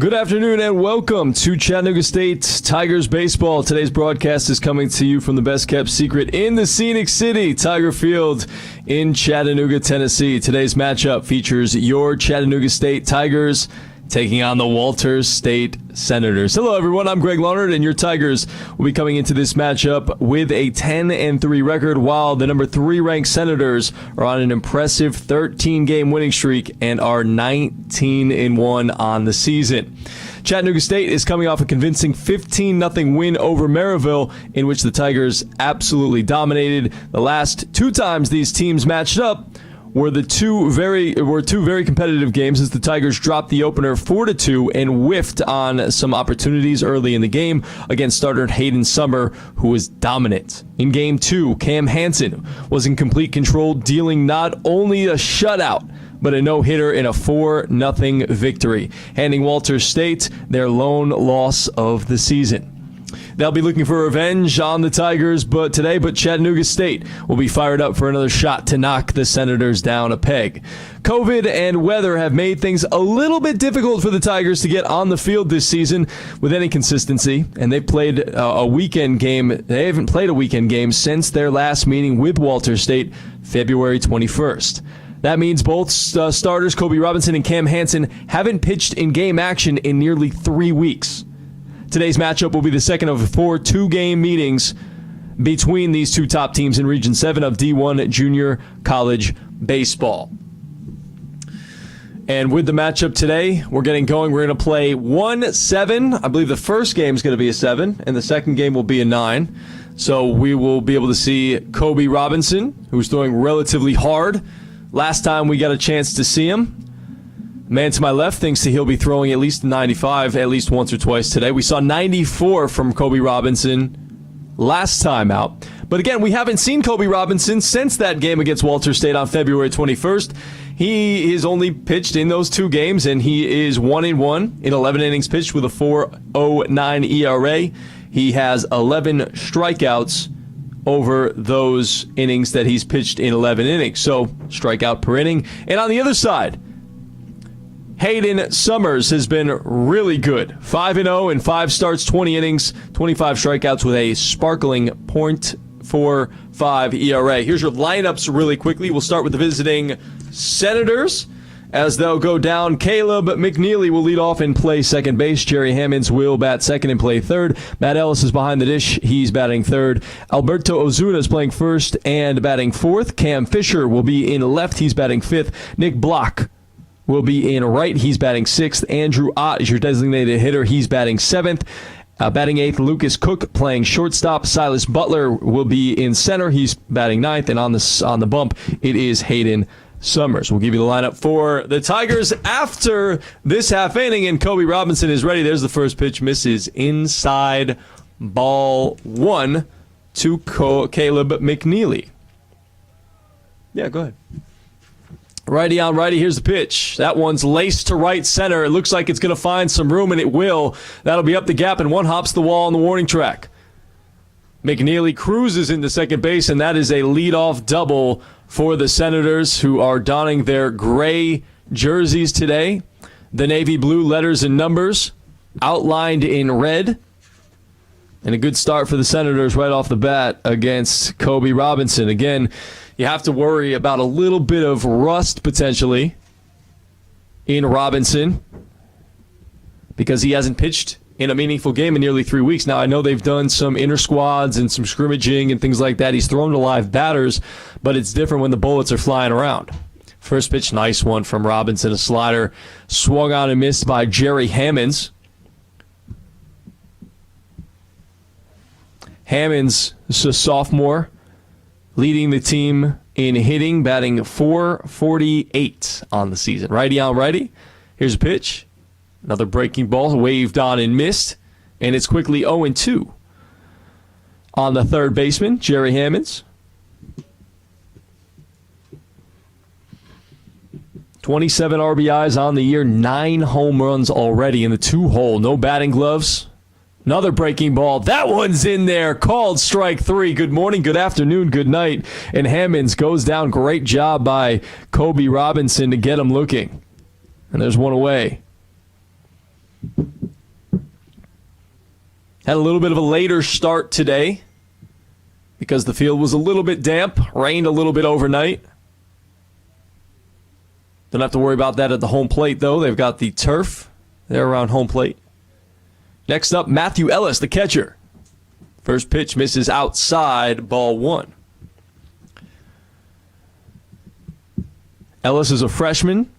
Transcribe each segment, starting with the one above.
Good afternoon and welcome to Chattanooga State Tigers baseball. Today's broadcast is coming to you from the best kept secret in the scenic city, Tiger Field in Chattanooga, Tennessee. Today's matchup features your Chattanooga State Tigers taking on the Walters State Senators. Hello everyone, I'm Greg Leonard, and your Tigers will be coming into this matchup with a 10-3 record, while the number 3 ranked Senators are on an impressive 13-game winning streak and are 19-1 on the season. Chattanooga State is coming off a convincing 15-0 win over Maryville, in which the Tigers absolutely dominated. The last 2 times these teams matched up were two very competitive games, as the Tigers dropped the opener 4-2 and whiffed on some opportunities early in the game against starter Hayden Summer, who was dominant. In Game 2, Cam Hansen was in complete control, dealing not only a shutout, but a no-hitter in a 4-0 victory, handing Walters State their lone loss of the season. They'll be looking for revenge on the Tigers but Chattanooga State will be fired up for another shot to knock the Senators down a peg. COVID and weather have made things a little bit difficult for the Tigers to get on the field this season with any consistency, and they've played a weekend game. They haven't played a weekend game since their last meeting with Walters State, February 21st. That means both starters, Kobe Robinson and Cam Hansen, haven't pitched in game action in nearly 3 weeks. Today's matchup will be the second of 4 two-game meetings between these two top teams in Region 7 of D1 Junior College Baseball. And with the matchup today, we're getting going. We're going to play 1-7. I believe the first game is going to be a 7, and the second game will be a 9. So we will be able to see Kobe Robinson, who's throwing relatively hard. Last time we got a chance to see him, man to my left thinks that he'll be throwing at least 95 at least once or twice today. We saw 94 from Kobe Robinson last time out. But again, we haven't seen Kobe Robinson since that game against Walters State on February 21st. He is only pitched in those 2 games, and he is 1-1 in 11 innings pitched with a 4.09 ERA. He has 11 strikeouts over those innings that he's pitched in 11 innings. So, strikeout per inning. And on the other side, Hayden Summers has been really good. 5-0 in 5 starts, 20 innings, 25 strikeouts with a sparkling .45 ERA. Here's your lineups really quickly. We'll start with the visiting Senators. As they'll go down, Caleb McNeely will lead off and play second base. Jerry Hammonds will bat second and play third. Matt Ellis is behind the dish. He's batting third. Alberto Ozuna is playing first and batting fourth. Cam Fisher will be in left. He's batting fifth. Nick Block will be in right. He's batting sixth. Andrew Ott is your designated hitter. He's batting seventh. Batting eighth, Lucas Cook playing shortstop. Silas Butler will be in center. He's batting ninth. And on the bump, it is Hayden Summers. We'll give you the lineup for the Tigers after this half inning, and Kobe Robinson is ready. There's the first pitch. Misses inside, ball 1 to Caleb McNeely. Yeah, go ahead. Righty on righty. Here's the pitch. That one's laced to right center. It looks like it's going to find some room, and it will. That'll be up the gap, and one hops the wall on the warning track. McNeely cruises into second base, and that is a leadoff double for the Senators, who are donning their gray jerseys today. The navy blue letters and numbers outlined in red. And a good start for the Senators right off the bat against Kobe Robinson. Again, you have to worry about a little bit of rust potentially in Robinson because he hasn't pitched in a meaningful game in nearly 3 weeks. Now, I know they've done some inter squads and some scrimmaging and things like that. He's thrown to live batters, but it's different when the bullets are flying around. First pitch, nice one from Robinson. A slider swung on and missed by Jerry Hammonds. Hammonds is a sophomore, leading the team in hitting, batting .448 on the season. Righty on righty. Here's a pitch. Another breaking ball waved on and missed, and it's quickly 0-2. On the third baseman, Jerry Hammonds. 27 RBIs on the year, 9 home runs already in the 2-hole. No batting gloves. Another breaking ball. That one's in there. Called strike 3. Good morning, good afternoon, good night. And Hammonds goes down. Great job by Kobe Robinson to get him looking. And there's one away. Had a little bit of a later start today because the field was a little bit damp, rained a little bit overnight. Don't have to worry about that at the home plate, though. They've got the turf there around home plate. Next up, Matthew Ellis, the catcher. First pitch misses outside, ball one. Ellis is a freshman,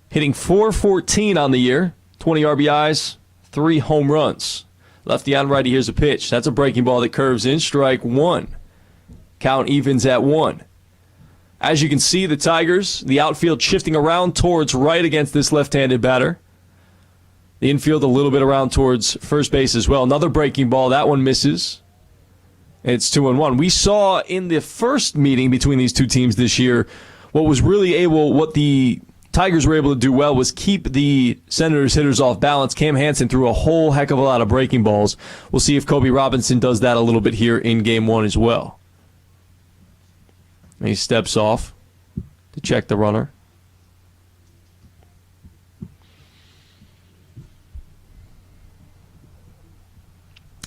hitting .414 on the year, 20 RBIs, 3 home runs. Lefty on righty, here's a pitch. That's a breaking ball that curves in, strike one. Count evens at 1. As you can see, the Tigers, the outfield shifting around towards right against this left-handed batter. The infield a little bit around towards first base as well. Another breaking ball. That one misses. And it's 2-1. We saw in the first meeting between these two teams this year what the Tigers were able to do well was keep the Senators hitters off balance. Cam Hansen threw a whole heck of a lot of breaking balls. We'll see if Kobe Robinson does that a little bit here in Game 1 as well. And he steps off to check the runner.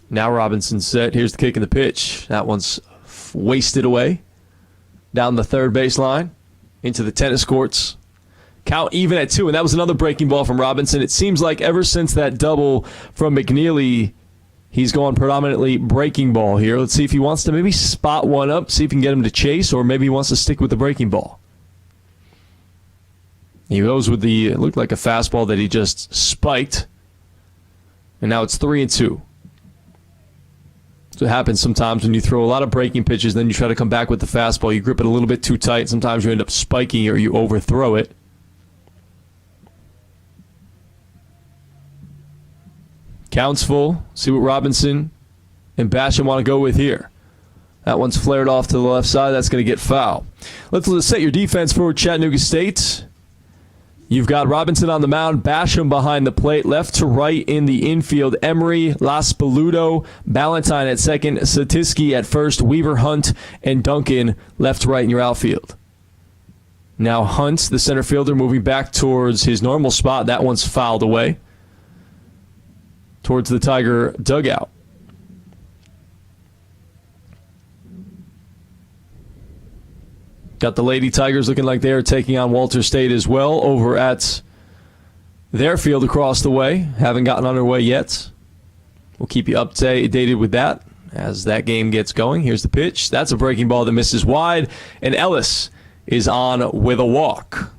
Now Robinson's set. Here's the kick and the pitch. That one's wasted away. Down the third baseline. Into the tennis courts. Count even at 2, and that was another breaking ball from Robinson. It seems like ever since that double from McNeely, he's gone predominantly breaking ball here. Let's see if he wants to maybe spot one up, see if he can get him to chase, or maybe he wants to stick with the breaking ball. He goes with it looked like a fastball that he just spiked, and now it's 3-2. So it happens sometimes when you throw a lot of breaking pitches, then you try to come back with the fastball. You grip it a little bit too tight. Sometimes you end up spiking or you overthrow it. Counts full. See what Robinson and Basham want to go with here. That one's flared off to the left side. That's going to get foul. Let's set your defense for Chattanooga State. You've got Robinson on the mound, Basham behind the plate, left to right in the infield. Emery, Laspaludo, Ballantyne at second, Satiski at first, Weaver, Hunt, and Duncan left to right in your outfield. Now Hunt, the center fielder, moving back towards his normal spot. That one's fouled away towards the Tiger dugout. Got the Lady Tigers looking like they are taking on Walter State as well over at their field across the way. Haven't gotten underway yet. We'll keep you updated with that as that game gets going. Here's the pitch. That's a breaking ball that misses wide, and Ellis is on with a walk.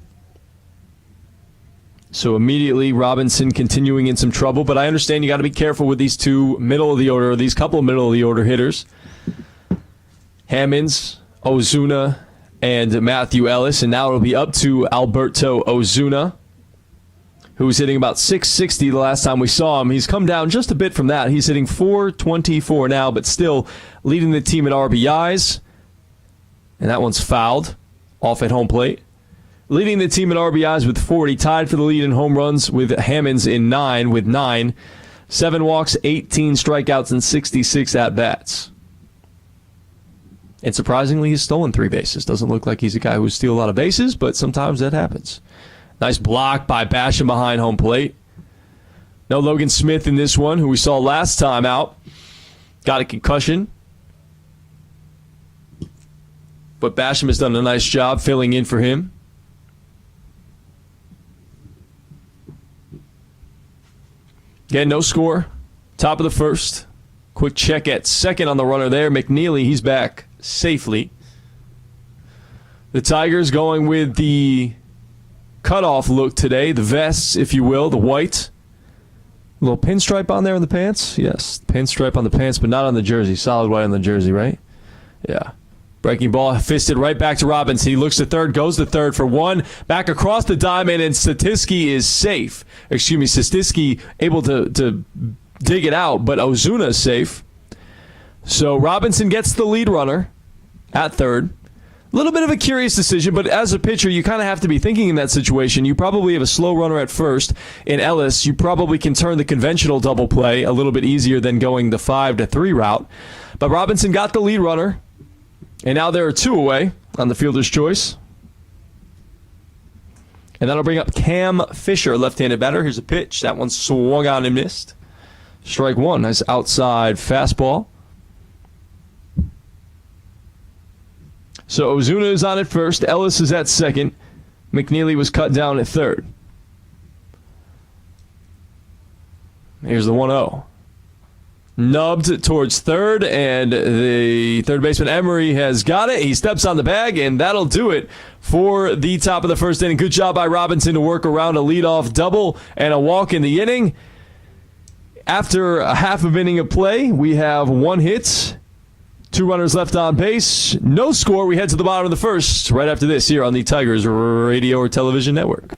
So immediately Robinson continuing in some trouble, but I understand you got to be careful with these couple of middle of the order hitters. Hammonds, Ozuna, and Matthew Ellis, and now it'll be up to Alberto Ozuna, who was hitting about .660 the last time we saw him. He's come down just a bit from that. He's hitting .424 now, but still leading the team in RBIs. And that one's fouled off at home plate. Leading the team in RBIs with 40, tied for the lead in home runs with Hammonds in 9 with 9. 7 walks, 18 strikeouts, and 66 at-bats. And surprisingly, he's stolen 3 bases. Doesn't look like he's a guy who would steal a lot of bases, but sometimes that happens. Nice block by Basham behind home plate. No Logan Smith in this one, who we saw last time out. Got a concussion. But Basham has done a nice job filling in for him. Again, no score. Top of the first. Quick check at second on the runner there. McNeely, he's back safely. The Tigers going with the cutoff look today. The vests, if you will, the white. A little pinstripe on there in the pants. Yes, pinstripe on the pants, but not on the jersey. Solid white on the jersey, right? Yeah. Breaking ball, fisted right back to Robinson. He looks to third, goes to third for 1. Back across the diamond, and Satiski is safe. Satiski able to dig it out, but Ozuna is safe. So Robinson gets the lead runner at third. A little bit of a curious decision, but as a pitcher, you kind of have to be thinking in that situation. You probably have a slow runner at first. In Ellis, you probably can turn the conventional double play a little bit easier than going the 5-3 route. But Robinson got the lead runner, and now there are 2 away on the fielder's choice. And that'll bring up Cam Fisher, left-handed batter. Here's a pitch. That one swung on and missed. Strike one. Nice outside fastball. So Ozuna is on at first. Ellis is at second. McNeely was cut down at third. Here's the 1-0. Nubbed towards third, and the third baseman Emery has got it. He steps on the bag, and that'll do it for the top of the first inning. Good job by Robinson to work around a leadoff double and a walk in the inning. After a half of inning of play, we have 1 hit, 2 runners left on base, no score. We head to the bottom of the first right after this here on the Tigers Radio or Television Network.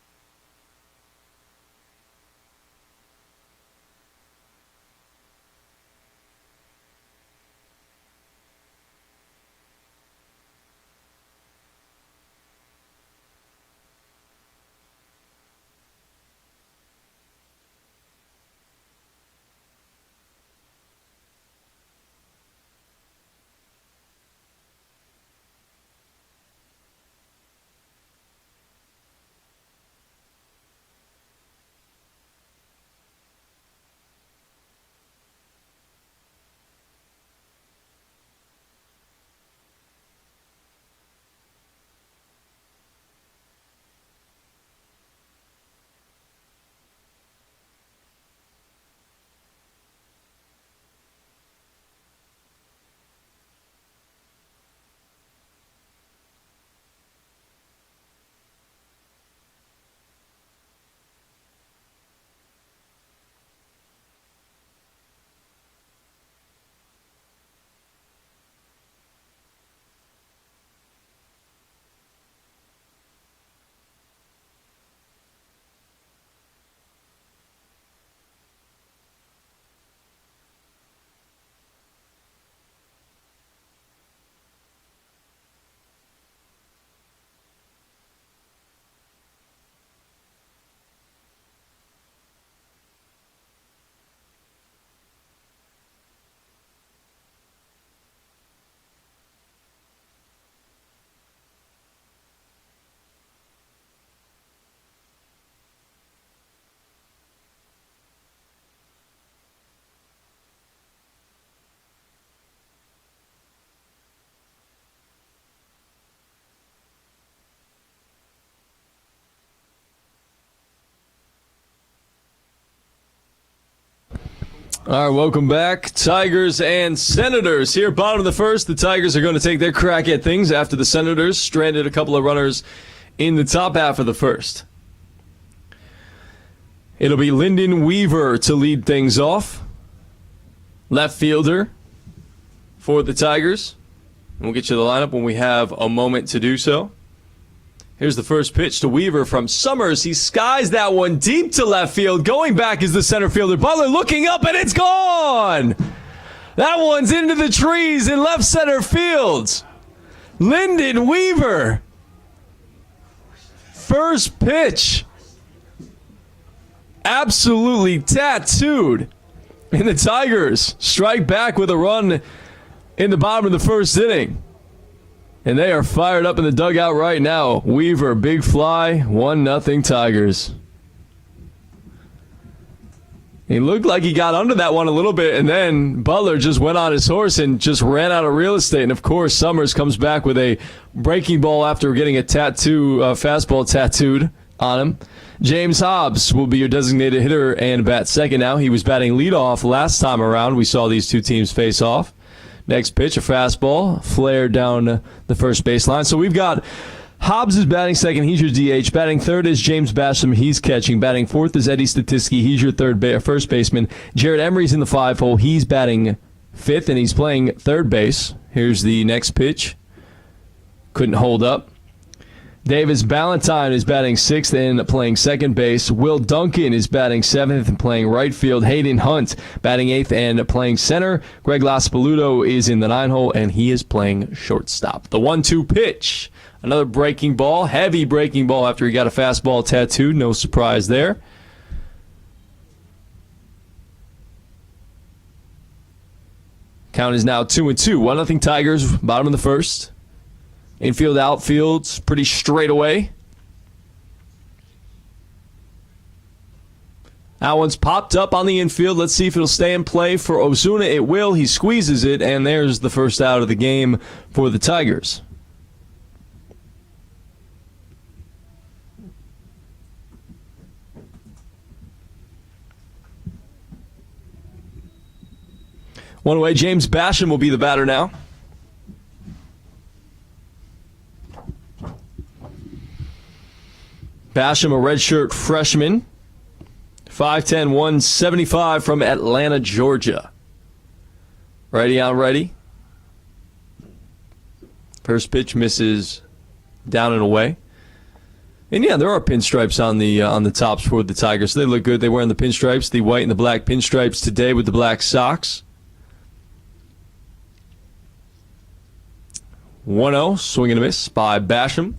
All right, welcome back. Tigers and Senators here, bottom of the first. The Tigers are going to take their crack at things after the Senators stranded a couple of runners in the top half of the first. It'll be Lyndon Weaver to lead things off. Left fielder for the Tigers. We'll get you the lineup when we have a moment to do so. Here's the first pitch to Weaver from Summers. He skies that one deep to left field. Going back is the center fielder. Butler looking up, and it's gone! That one's into the trees in left center field. Lyndon Weaver. First pitch. Absolutely tattooed. And the Tigers strike back with a run in the bottom of the first inning. And they are fired up in the dugout right now. Weaver, big fly, 1-0 Tigers. He looked like he got under that one a little bit, and then Butler just went on his horse and just ran out of real estate. And, of course, Summers comes back with a breaking ball after getting a fastball tattooed on him. James Hobbs will be your designated hitter and bat second now. He was batting leadoff last time around. We saw these two teams face off. Next pitch, a fastball, flared down the first baseline. So we've got Hobbs is batting second. He's your DH. Batting third is James Basham. He's catching. Batting fourth is Eddie Statisky. He's your first baseman. Jared Emery's in the 5-hole. He's batting fifth, and he's playing third base. Here's the next pitch. Couldn't hold up. Davis Ballantyne is batting sixth and playing second base. Will Duncan is batting seventh and playing right field. Hayden Hunt batting eighth and playing center. Greg Laspaluto is in the 9-hole, and he is playing shortstop. The 1-2 pitch. Another breaking ball. Heavy breaking ball after he got a fastball tattooed. No surprise there. Count is now 2-2. 1-0 Tigers, bottom of the first. Infield, outfield, pretty straight away. That one's popped up on the infield. Let's see if it'll stay in play for Ozuna. It will. He squeezes it, and there's the first out of the game for the Tigers. One away, James Basham will be the batter now. Basham, a redshirt freshman. 5'10", 175 from Atlanta, Georgia. Righty on righty. First pitch misses down and away. And yeah, there are pinstripes on the tops for the Tigers. They look good. They wearing the pinstripes, the white and the black pinstripes today with the black socks. 1-0, swing and a miss by Basham.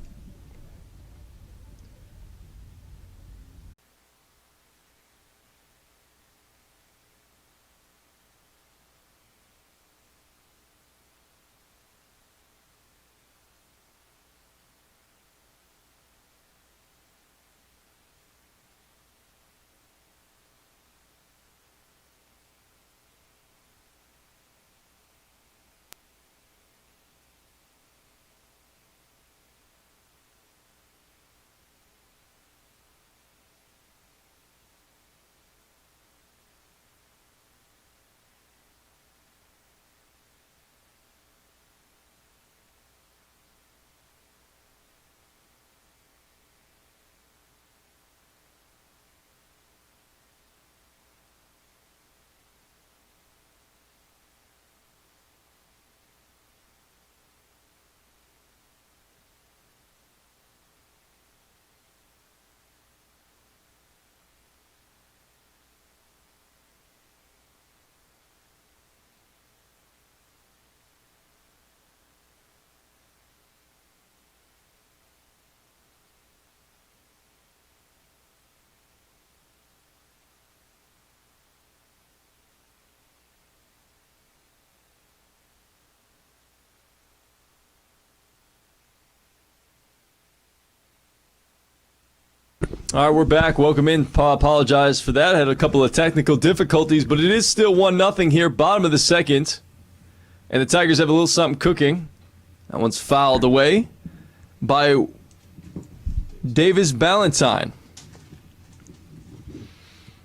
All right, we're back. Welcome in. Apologize for that. I had a couple of technical difficulties, but it is still 1-0 here, bottom of the second. And the Tigers have a little something cooking. That one's fouled away by Davis Ballantyne.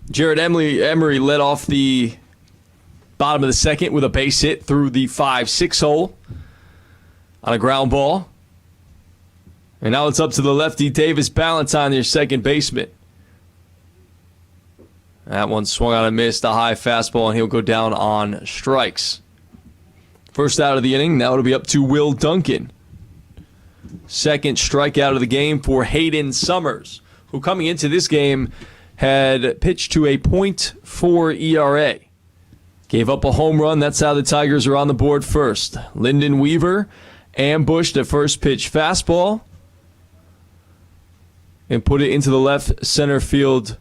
Jared Emery led off the bottom of the second with a base hit through the 5-6 hole on a ground ball. And now it's up to the lefty Davis Ballantyne, their second baseman. That one swung on and missed, a high fastball, and he'll go down on strikes. First out of the inning, now it'll be up to Will Duncan. Second strikeout of the game for Hayden Summers, who coming into this game had pitched to a .4 ERA. Gave up a home run. That's how the Tigers are on the board first. Lyndon Weaver ambushed a first pitch fastball and put it into the left center field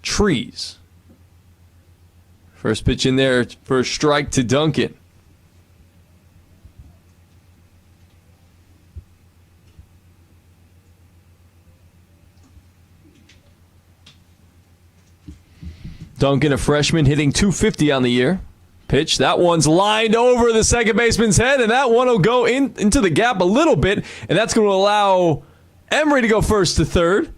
trees. First pitch in there for a strike to Duncan. Duncan, a freshman, hitting .250 on the year. Pitch. That one's lined over the second baseman's head, and that one will go into the gap a little bit, and that's going to allow Emery to go first to third.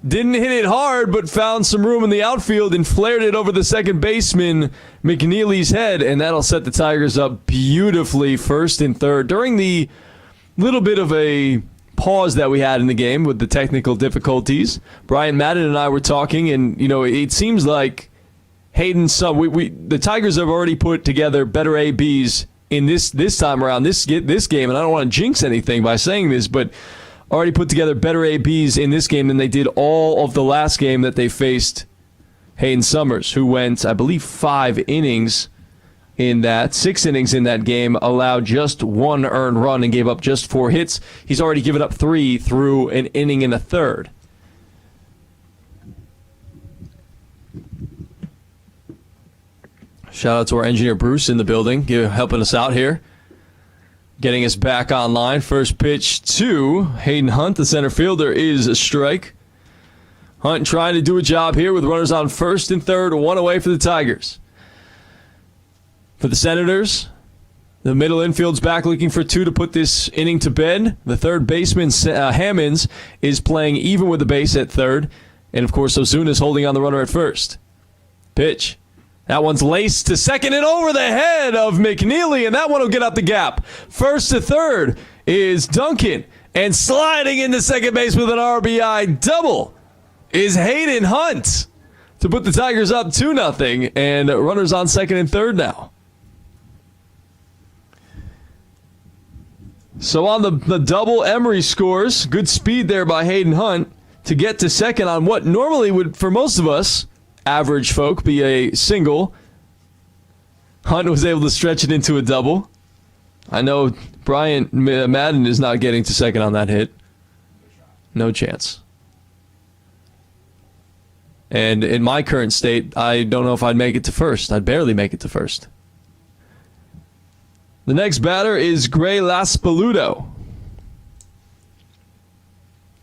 Didn't hit it hard, but found some room in the outfield and flared it over the second baseman, McNeely's head, and that'll set the Tigers up beautifully first and third. During the little bit of a pause that we had in the game with the technical difficulties, Brian Madden and I were talking, and it seems like Hayden, the Tigers have already put together better ABs in this time around, this game, and I don't want to jinx anything by saying this, but already put together better ABs in this game than they did all of the last game that they faced Hayden Summers, who went, I believe, 5 innings in that, 6 innings in that game, allowed just 1 earned run and gave up just 4 hits. He's already given up 3 through an inning and a third. Shout out to our engineer Bruce in the building, helping us out here, getting us back online. First pitch to Hayden Hunt, the center fielder, is a strike. Hunt trying to do a job here with runners on first and third, one away for the Tigers. For the Senators, the middle infield's back looking for two to put this inning to bed. The third baseman, Hammonds, is playing even with the base at third. And, of course, Ozuna's holding on the runner at first. Pitch. That one's laced to second and over the head of McNeely, and that one will get out the gap. First to third is Duncan, and sliding into second base with an RBI double is Hayden Hunt to put the Tigers up 2-0, and runners on second and third now. So on the double, Emery scores. Good speed there by Hayden Hunt to get to second on what normally would, for most of us, average folk, be a single. Hunt was able to stretch it into a double. I know Brian Madden is not getting to second on that hit. No chance. And in my current state, I don't know if I'd make it to first. I'd barely make it to first. The next batter is Gray Laspaludo,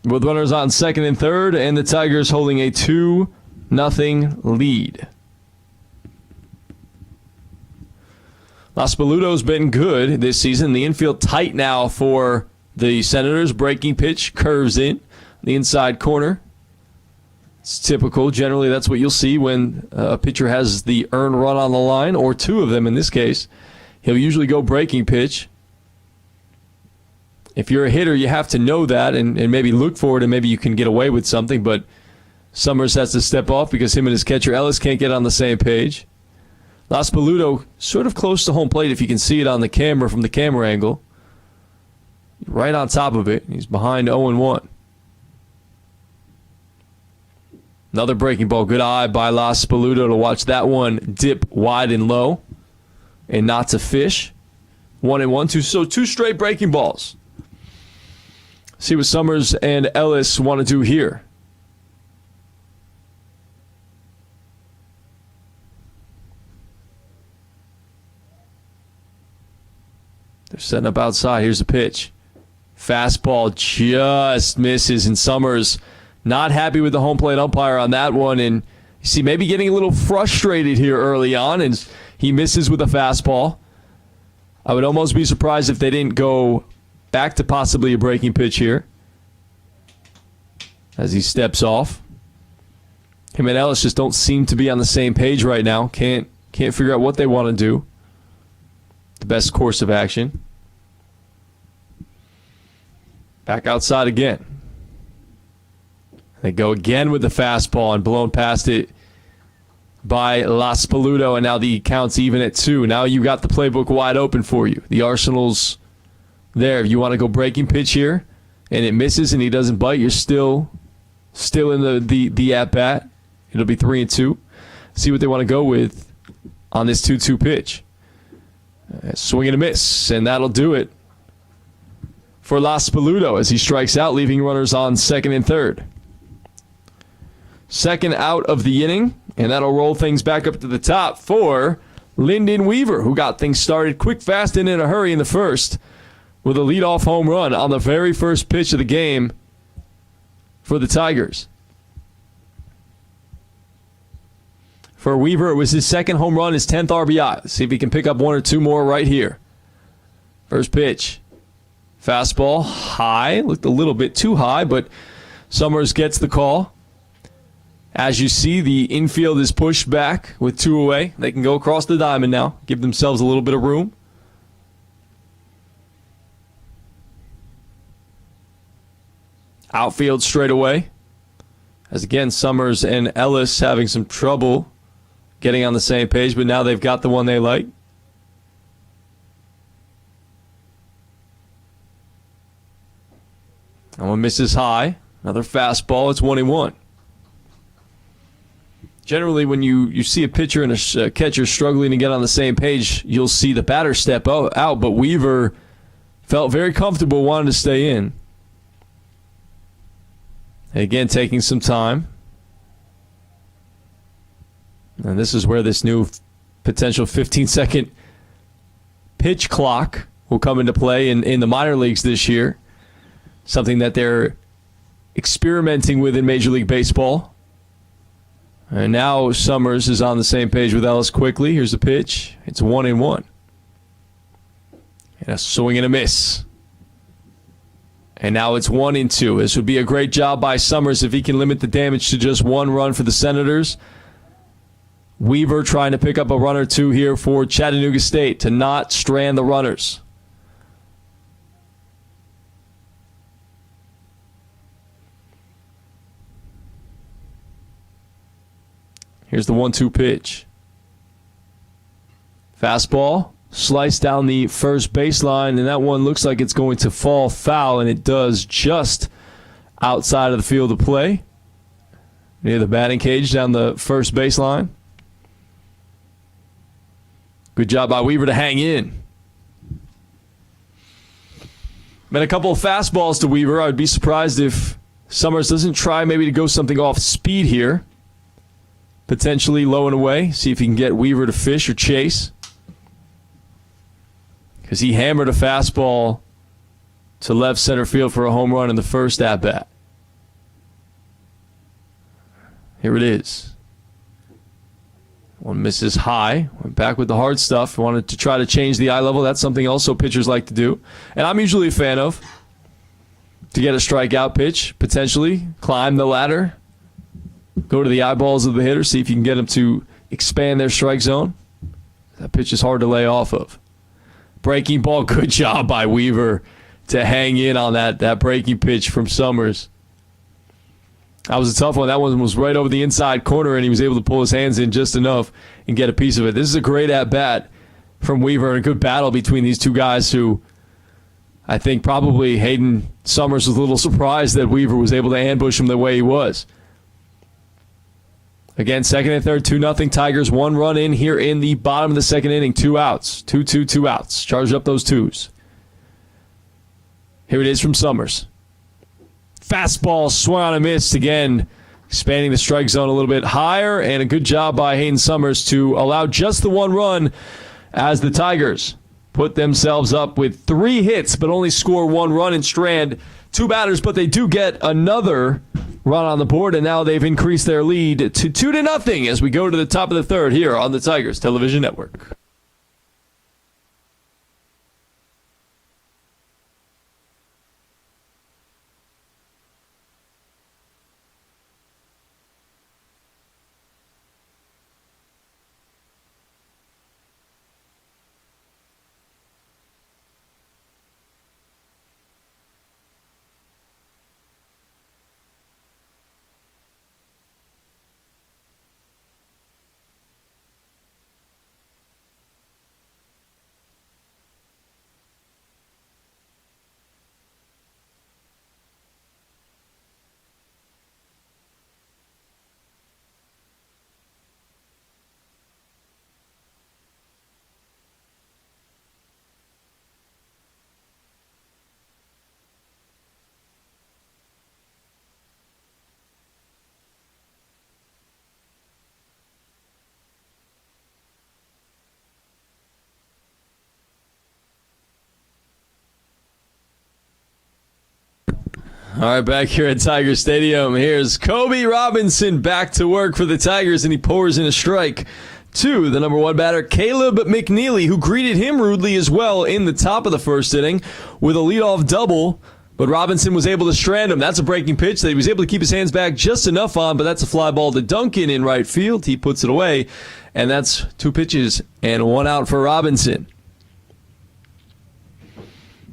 with runners on second and third, and the Tigers holding a 2-0 lead. Laspaludo's been good this season. The infield tight now for the Senators. Breaking pitch, curves in the inside corner. It's typical. Generally, that's what you'll see when a pitcher has the earned run on the line, or two of them in this case. He'll usually go breaking pitch. If you're a hitter, you have to know that and maybe look for it, and maybe you can get away with something, but Summers has to step off because him and his catcher Ellis can't get on the same page. Laspaludo sort of close to home plate if you can see it on the camera from the camera angle. Right on top of it. He's behind 0-1. Another breaking ball. Good eye by Laspaludo to watch that one dip wide and low and not to fish. 1-1. So two straight breaking balls. See what Summers and Ellis want to do here. They're setting up outside. Here's the pitch. Fastball just misses, and Summers not happy with the home plate umpire on that one. And you see maybe getting a little frustrated here early on, and he misses with a fastball. I would almost be surprised if they didn't go back to possibly a breaking pitch here as he steps off. Him and Ellis just don't seem to be on the same page right now. Can't figure out what they want to do. The best course of action. Back outside again. They go again with the fastball and blown past it by Laspaludo, and now the count's even at 2. Now you got the playbook wide open for you. The arsenal's there. If you want to go breaking pitch here and it misses and he doesn't bite, you're still in the at-bat. It'll be 3-2. See what they want to go with on this 2-2 pitch. Swing and a miss, and that'll do it for Laspaludo as he strikes out, leaving runners on second and third. Second out of the inning, and that'll roll things back up to the top for Lyndon Weaver, who got things started quick, fast, and in a hurry in the first with a leadoff home run on the very first pitch of the game for the Tigers. For Weaver, it was his second home run, his 10th RBI. Let's see if he can pick up one or two more right here. First pitch. Fastball high. Looked a little bit too high, but Summers gets the call. As you see, the infield is pushed back with 2 away. They can go across the diamond now, give themselves a little bit of room. Outfield straight away. As again, Summers and Ellis having some trouble getting on the same page, but now they've got the one they like. That one misses high. Another fastball. It's 1-1. Generally, when you see a pitcher and a catcher struggling to get on the same page, you'll see the batter step out, but Weaver felt very comfortable, wanted to stay in. And again, taking some time. And this is where this new potential 15-second pitch clock will come into play in the minor leagues this year. Something that they're experimenting with in Major League Baseball. And now Summers is on the same page with Ellis quickly. Here's the pitch. It's 1-1. And a swing and a miss. And now it's 1-2. This would be a great job by Summers if he can limit the damage to just one run for the Senators. Weaver trying to pick up a run or two here for Chattanooga State to not strand the runners. Here's the 1-2 pitch. Fastball, sliced down the first baseline, and that one looks like it's going to fall foul, and it does just outside of the field of play, near the batting cage down the first baseline. Good job by Weaver to hang in. Been a couple of fastballs to Weaver. I would be surprised if Summers doesn't try maybe to go something off speed here. Potentially low and away. See if he can get Weaver to fish or chase. Because he hammered a fastball to left center field for a home run in the first at-bat. Here it is. One misses high. Went back with the hard stuff. Wanted to try to change the eye level. That's something also pitchers like to do. And I'm usually a fan of. To get a strikeout pitch, potentially. Climb the ladder. Go to the eyeballs of the hitter. See if you can get them to expand their strike zone. That pitch is hard to lay off of. Breaking ball. Good job by Weaver to hang in on that breaking pitch from Summers. That was a tough one. That one was right over the inside corner, and he was able to pull his hands in just enough and get a piece of it. This is a great at-bat from Weaver, and a good battle between these two guys who I think probably Hayden Summers was a little surprised that Weaver was able to ambush him the way he was. Again, second and third, 2-0 Tigers. One run in here in the bottom of the second inning. 2 outs. 2-2, 2 outs. Charge up those twos. Here it is from Summers. Fastball, swung on and missed. Again, expanding the strike zone a little bit higher. And a good job by Hayden Summers to allow just the one run as the Tigers put themselves up with 3 hits, but only score 1 run and strand 2 batters. But they do get another run on the board, and now they've increased their lead to 2-0 as we go to the top of the third here on the Tigers Television Network. All right, back here at Tiger Stadium, here's Kobe Robinson back to work for the Tigers, and he pours in a strike to the number 1 batter, Caleb McNeely, who greeted him rudely as well in the top of the first inning with a leadoff double, but Robinson was able to strand him. That's a breaking pitch that he was able to keep his hands back just enough on, but that's a fly ball to Duncan in right field. He puts it away, and that's 2 pitches and 1 out for Robinson.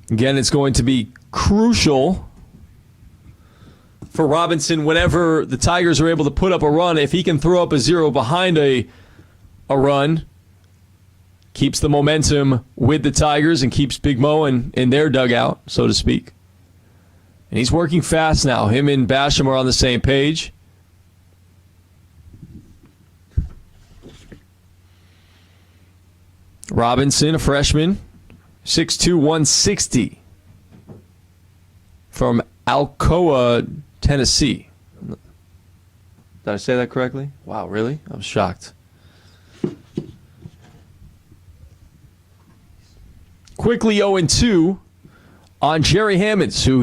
Again, it's going to be crucial for Robinson whenever the Tigers are able to put up a run. If he can throw up a 0 behind a run, keeps the momentum with the Tigers and keeps Big Mo in their dugout, so to speak. And he's working fast now. Him and Basham are on the same page. Robinson, a freshman, 6'2", 160 from Alcoa, Tennessee. Did I say that correctly? Wow, really? I'm shocked. Quickly 0-2 on Jerry Hammonds, who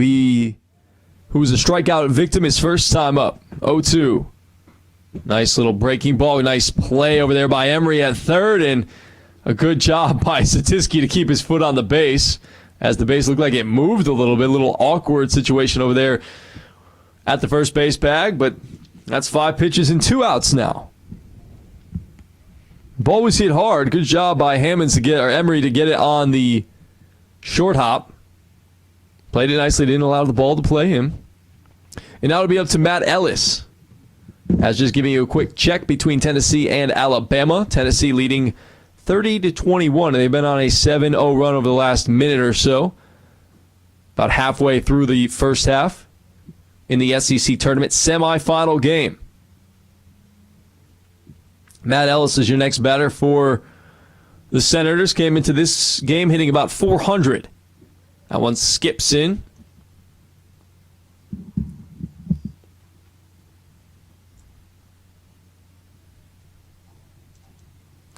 who was a strikeout victim his first time up. 0-2. Nice little breaking ball. Nice play over there by Emery at third, and a good job by Satisky to keep his foot on the base as the base looked like it moved a little bit. A little awkward situation over there at the first base bag, but that's 5 pitches and 2 outs now. Ball was hit hard. Good job by Emery to get it on the short hop. Played it nicely. Didn't allow the ball to play him. And now it'll be up to Matt Ellis. As just giving you a quick check between Tennessee and Alabama. Tennessee leading 30-21. And they've been on a 7-0 run over the last minute or so. About halfway through the first half in the SEC tournament semifinal game. Matt Ellis is your next batter for the Senators. Came into this game hitting about 400. That one skips in.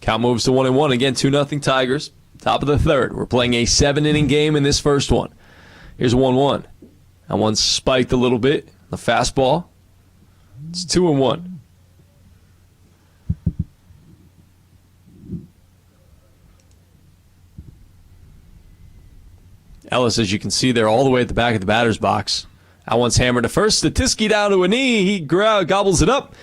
Count moves to 1-1. Again, 2-0 Tigers. Top of the third. We're playing a 7-inning game in this first one. Here's 1-1. That one spiked a little bit. The fastball. It's 2-1. Ellis, as you can see there, all the way at the back of the batter's box. That one's hammered to first. Statisky down to a knee. He gobbles it up.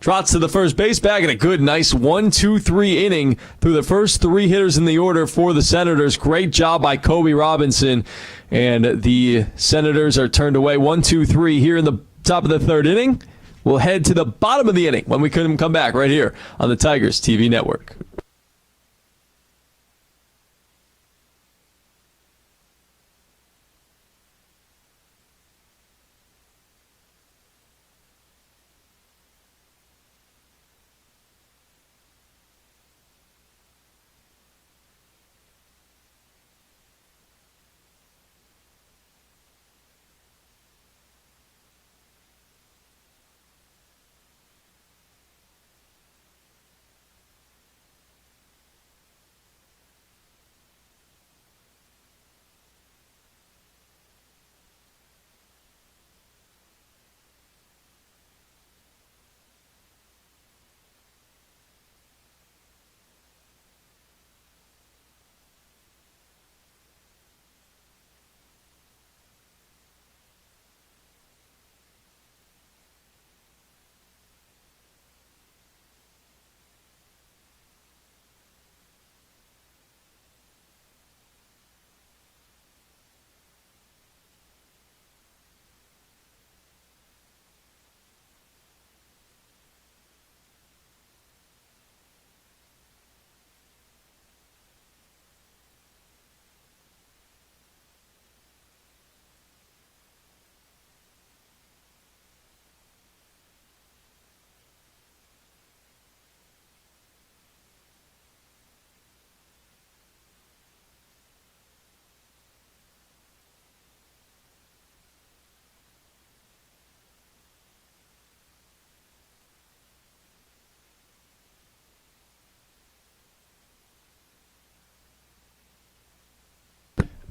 Trots to the first base bag, and a good, nice 1-2-3 inning through the first 3 hitters in the order for the Senators. Great job by Kobe Robinson. And the Senators are turned away 1-2-3 here in the top of the third inning. We'll head to the bottom of the inning when we come back right here on the Tigers TV network.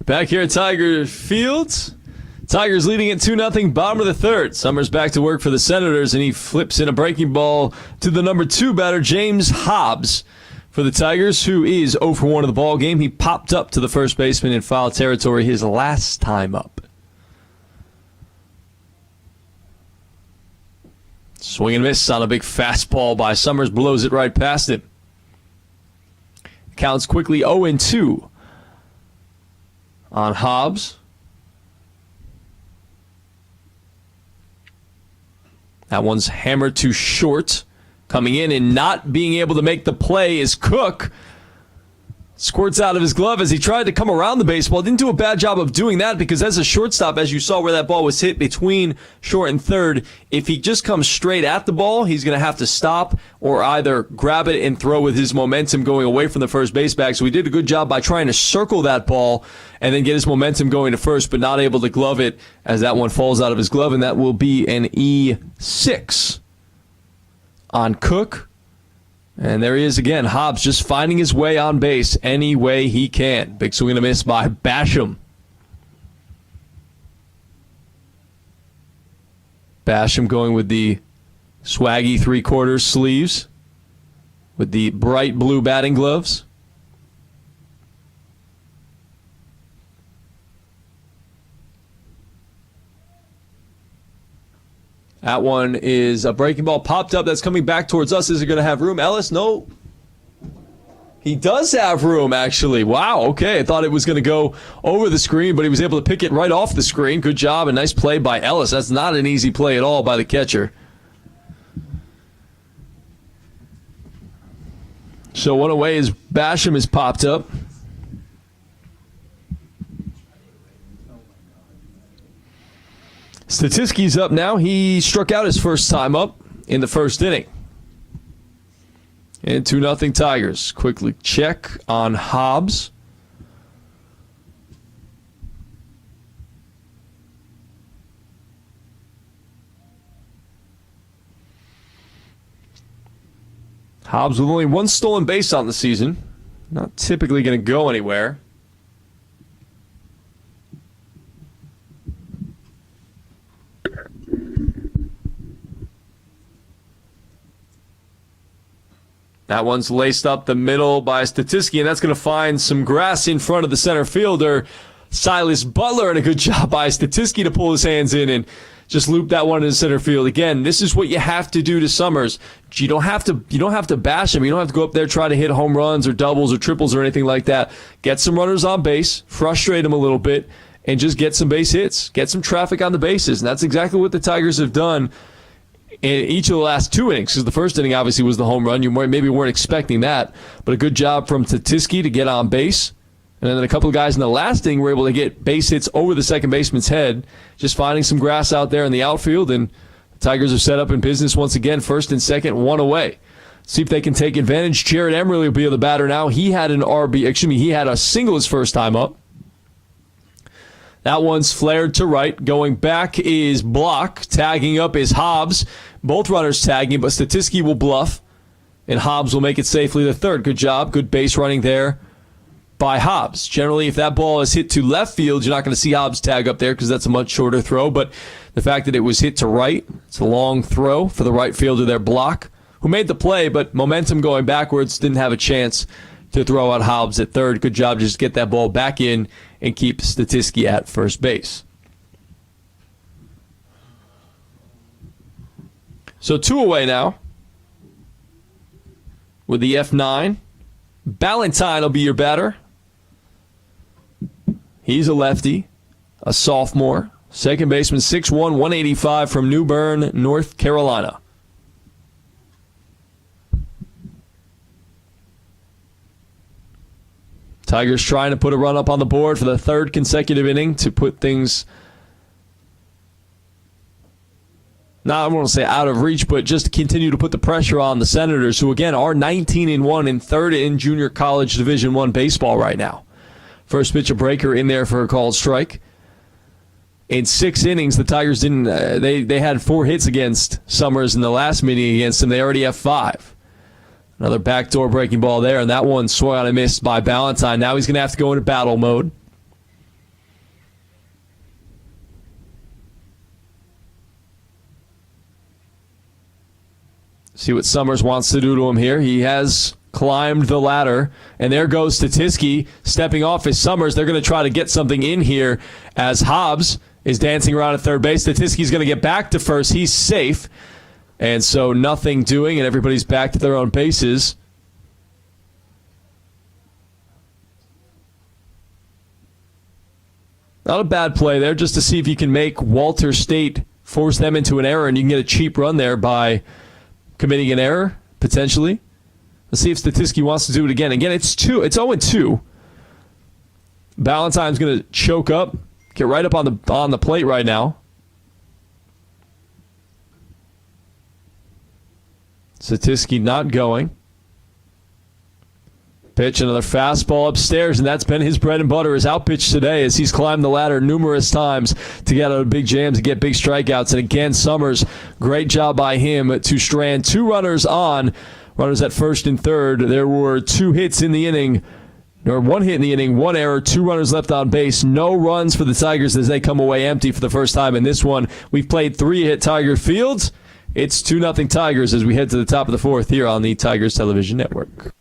Back here at Tiger Fields. Tigers leading at 2-0, bottom of the third. Summers back to work for the Senators, and he flips in a breaking ball to the number 2 batter, James Hobbs, for the Tigers, who is 0 for 1 of the ball game. He popped up to the first baseman in foul territory his last time up. Swing and miss on a big fastball by Summers, blows it right past him. Counts quickly 0-2 on Hobbs. That one's hammered to short. Coming in and not being able to make the play is Cook. Squirts out of his glove as he tried to come around the baseball. Didn't do a bad job of doing that because as a shortstop, as you saw where that ball was hit between short and third, if he just comes straight at the ball, he's going to have to stop or either grab it and throw with his momentum going away from the first base bag. So he did a good job by trying to circle that ball and then get his momentum going to first, but not able to glove it as that one falls out of his glove, and that will be an E6 on Cook. And there he is again. Hobbs just finding his way on base any way he can. Big swing and a miss by Basham. Basham going with the swaggy 3/4 sleeves with the bright blue batting gloves. That one is a breaking ball popped up. That's coming back towards us. Is it going to have room? Ellis? No. He does have room, actually. Wow, okay. I thought it was going to go over the screen, but he was able to pick it right off the screen. Good job and nice play by Ellis. That's not an easy play at all by the catcher. So one away is Basham has popped up. Statiski's up now. He struck out his first time up in the first inning. And 2-0 Tigers. Quickly check on Hobbs. Hobbs with only one stolen base on the season. Not typically going to go anywhere. That one's laced up the middle by Statiski, and that's going to find some grass in front of the center fielder, Silas Butler, and a good job by Statiski to pull his hands in and just loop that one in the center field. Again, this is what you have to do to Summers. You don't have to bash him. You don't have to go up there try to hit home runs or doubles or triples or anything like that. Get some runners on base, frustrate him a little bit, and just get some base hits. Get some traffic on the bases, and that's exactly what the Tigers have done in each of the last two innings, because the first inning obviously was the home run. You maybe weren't expecting that, but a good job from Statiski to get on base. And then a couple of guys in the last inning were able to get base hits over the second baseman's head, just finding some grass out there in the outfield, and the Tigers are set up in business once again, first and second, one away. See if they can take advantage. Jared Emery will be the batter now. He had he had a single his first time up. That one's flared to right. Going back is Block. Tagging up is Hobbs. Both runners tagging, but Statiski will bluff, and Hobbs will make it safely the third. Good job. Good base running there by Hobbs. Generally, if that ball is hit to left field, you're not going to see Hobbs tag up there because that's a much shorter throw, but the fact that it was hit to right, it's a long throw for the right fielder there, Block, who made the play, but momentum going backwards, didn't have a chance to throw out Hobbs at third. Good job just to get that ball back in and keep Statiski at first base. So two away now with the F9. Ballantyne will be your batter. He's a lefty, a sophomore. Second baseman, 6'1", 185 from New Bern, North Carolina. Tigers trying to put a run up on the board for the third consecutive inning to put things, not I don't want to say out of reach, but just to continue to put the pressure on the Senators, who again are 19-1 and third in junior college Division I baseball right now. First pitch a breaker in there for a called strike. In 6 innings, the Tigers didn't. They had 4 hits against Summers in the last meeting against them. They already have 5. Another backdoor breaking ball there, and that one swung on and missed by Ballantyne. Now he's going to have to go into battle mode. See what Summers wants to do to him here. He has climbed the ladder, and there goes Statiski stepping off his Summers. They're going to try to get something in here as Hobbs is dancing around at third base. Statiski's going to get back to first. He's safe. And so nothing doing, and everybody's back to their own bases. Not a bad play there, just to see if you can make Walter State force them into an error, and you can get a cheap run there by committing an error, potentially. Let's see if Statiski wants to do it again. Again, it's 0-2. Ballantyne's going to choke up, get right up on the plate right now. Statiski not going. Pitch, another fastball upstairs, and that's been his bread and butter, his outpitch today as he's climbed the ladder numerous times to get out of big jams, to get big strikeouts. And again, Summers, great job by him to strand 2 runners on, runners at first and third. There were 2 hits in the inning Or 1 hit in the inning, 1 error, 2 runners left on base. No runs for the Tigers as they come away empty for the first time in this one. We've played 3 at Tiger Field. It's 2-0 Tigers as we head to the top of the 4th here on the Tigers Television Network.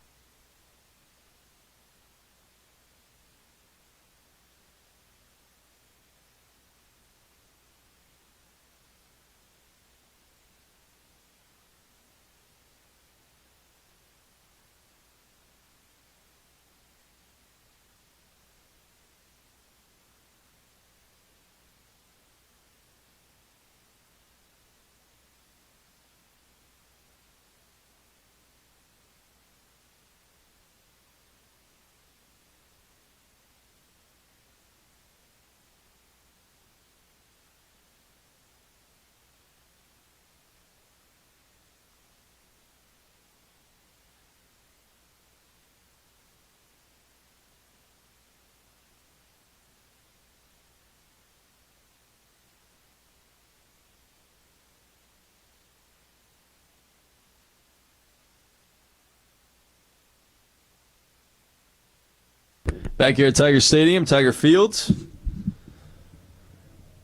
Back here at Tiger Stadium, Tiger Field.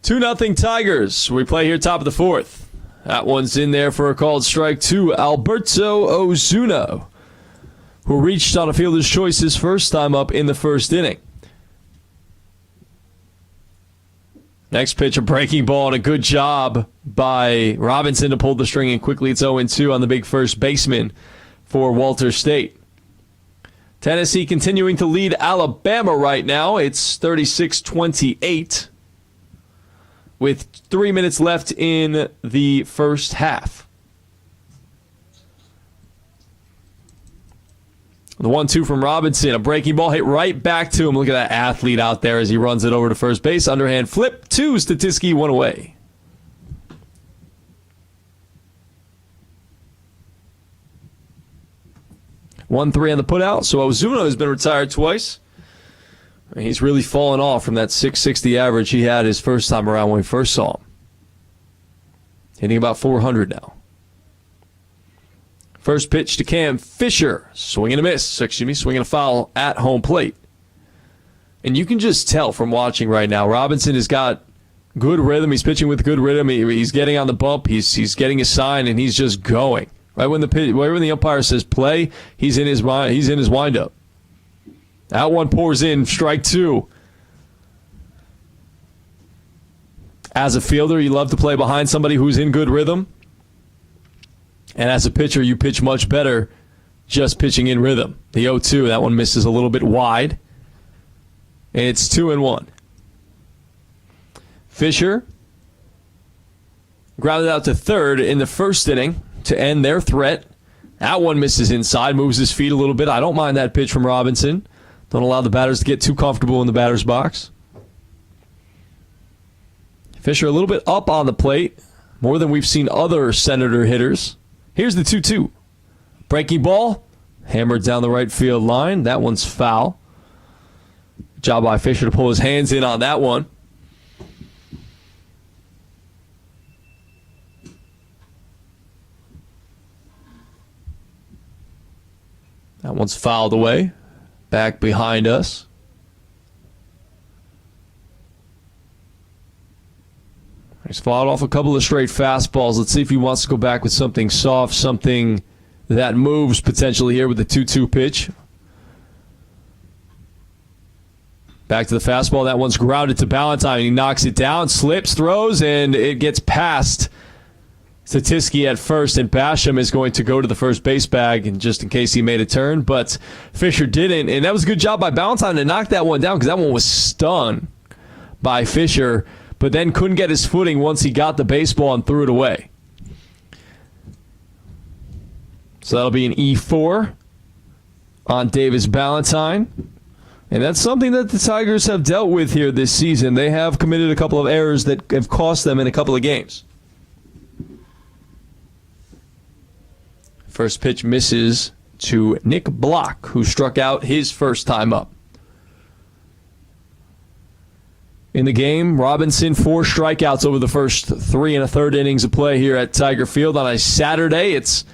2-0 Tigers. We play here top of the 4th. That one's in there for a called strike to Alberto Ozuna, who reached on a fielder's choice his first time up in the first inning. Next pitch, a breaking ball, and a good job by Robinson to pull the string, and quickly it's 0-2 on the big first baseman for Walter State. Tennessee continuing to lead Alabama right now. It's 36-28 with 3 minutes left in the first half. The 1-2 from Robinson. A breaking ball hit right back to him. Look at that athlete out there as he runs it over to first base. Underhand flip. 2, Statisky, 1 away. 1-3 on the putout. So Ozuna has been retired twice. He's really fallen off from that 660 average he had his first time around when we first saw him. Hitting about 400 now. First pitch to Cam Fisher. Swing and a miss. Swing and a foul at home plate. And you can just tell from watching right now, Robinson has got good rhythm. He's pitching with good rhythm. He's getting on the bump. He's getting a sign, and he's just going. Right when the umpire says play, he's in his windup. That one pours in, strike 2. As a fielder, you love to play behind somebody who's in good rhythm. And as a pitcher, you pitch much better just pitching in rhythm. The 0-2, that one misses a little bit wide. It's 2-1. Fisher grounded out to third in the first inning to end their threat. That one misses inside, moves his feet a little bit. I don't mind that pitch from Robinson. Don't allow the batters to get too comfortable in the batter's box. Fisher a little bit up on the plate, more than we've seen other Senator hitters. Here's the 2-2. Breaking ball, hammered down the right field line. That one's foul. Job by Fisher to pull his hands in on that one. That one's fouled away. Back behind us. He's fouled off a couple of straight fastballs. Let's see if he wants to go back with something soft, something that moves potentially here with the 2-2 pitch. Back to the fastball. That one's grounded to Ballantyne. He knocks it down, slips, throws, and it gets past Statisky at first, and Basham is going to go to the first base bag, and just in case he made a turn, but Fisher didn't, and that was a good job by Ballantyne to knock that one down because that one was stung by Fisher, but then couldn't get his footing once he got the baseball and threw it away. So that'll be an E4 on Davis Ballantyne. And that's something that the Tigers have dealt with here this season. They have committed a couple of errors that have cost them in a couple of games. First pitch misses to Nick Block, who struck out his first time up. In the game, Robinson, 4 strikeouts over the first 3 1/3 innings of play here at Tiger Field on a Saturday. It's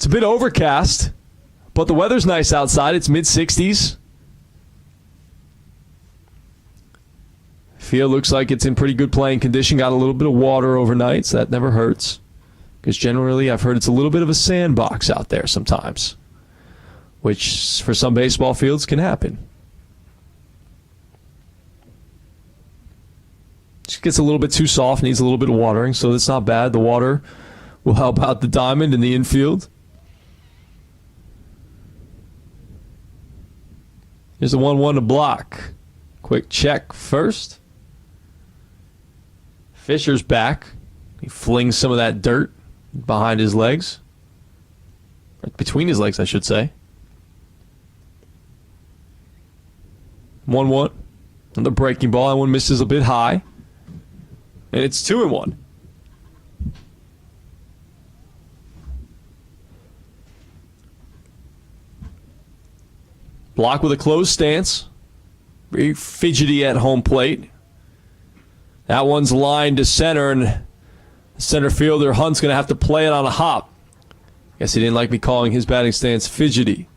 a bit overcast, but the weather's nice outside. It's mid-60s. Field looks like it's in pretty good playing condition. Got a little bit of water overnight, so that never hurts. Because generally, I've heard it's a little bit of a sandbox out there sometimes, which for some baseball fields can happen. Just gets a little bit too soft, needs a little bit of watering, so that's not bad. The water will help out the diamond in the infield. Here's the 1-1 to block. Quick check first. Fisher's back. He flings some of that dirt behind his legs. Between his legs, I should say. 1-1. Another breaking ball. That one misses a bit high. And it's 2-1. Block with a closed stance. Very fidgety at home plate. That one's lined to center, and the center fielder Hunt's going to have to play it on a hop. Guess he didn't like me calling his batting stance fidgety,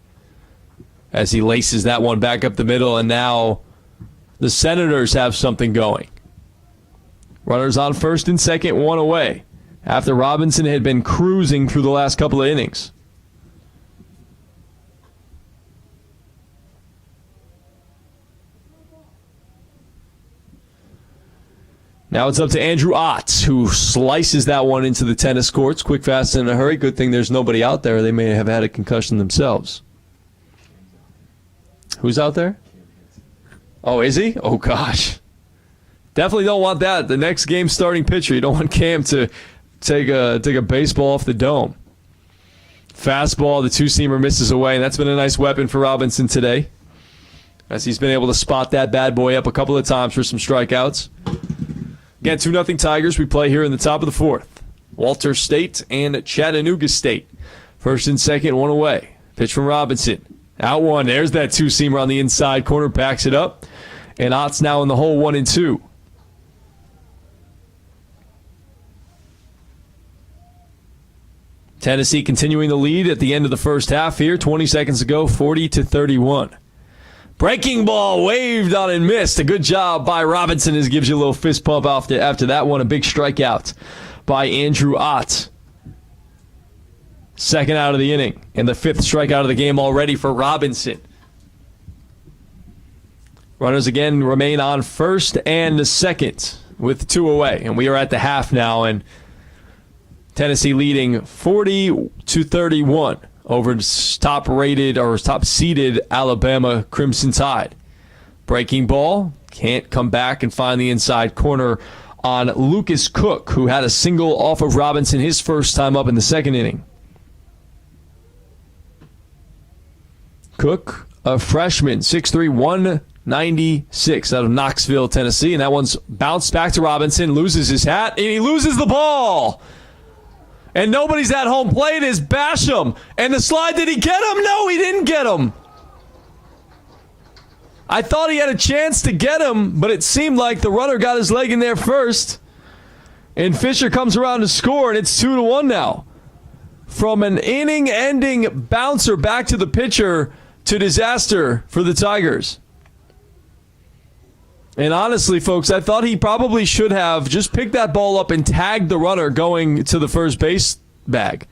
as he laces that one back up the middle, and now the Senators have something going. Runners on first and second, one away, after Robinson had been cruising through the last couple of innings. Now it's up to Andrew Ott, who slices that one into the tennis courts. Quick, fast, and in a hurry. Good thing there's nobody out there. They may have had a concussion themselves. Who's out there? Oh, is he? Oh, gosh. Definitely don't want that. The next game starting pitcher. You don't want Cam to take a baseball off the dome. Fastball, the two-seamer misses away, and that's been a nice weapon for Robinson today, as he's been able to spot that bad boy up a couple of times for some strikeouts. Again, 2-0 Tigers. We play here in the top of the fourth. Walter State and Chattanooga State. First and second, one away. Pitch from Robinson. Out one. There's that two-seamer on the inside corner. Backs it up. And Ott's now in the hole, 1-2. Tennessee continuing the lead at the end of the first half here. 20 seconds ago, 40-31. Breaking ball waved on and missed. A good job by Robinson, as gives you a little fist pump after that one. A big strikeout by Andrew Ott. Second out of the inning, and the fifth strikeout of the game already for Robinson. Runners again remain on first and the second with two away. And we are at the half now, and Tennessee leading 40-31 over top-rated or top-seeded Alabama Crimson Tide. Breaking ball, can't come back and find the inside corner on Lucas Cook, who had a single off of Robinson his first time up in the second inning. Cook, a freshman, 6'3", 196 out of Knoxville, Tennessee, and that one's bounced back to Robinson, loses his hat, and he loses the ball. And nobody's at home plate is Basham. And the slide, did he get him? No, he didn't get him. I thought he had a chance to get him, but it seemed like the runner got his leg in there first. And Fisher comes around to score, and it's 2-1 now. From an inning-ending bouncer back to the pitcher to disaster for the Tigers. And honestly, folks, I thought he probably should have just picked that ball up and tagged the runner going to the first base bag.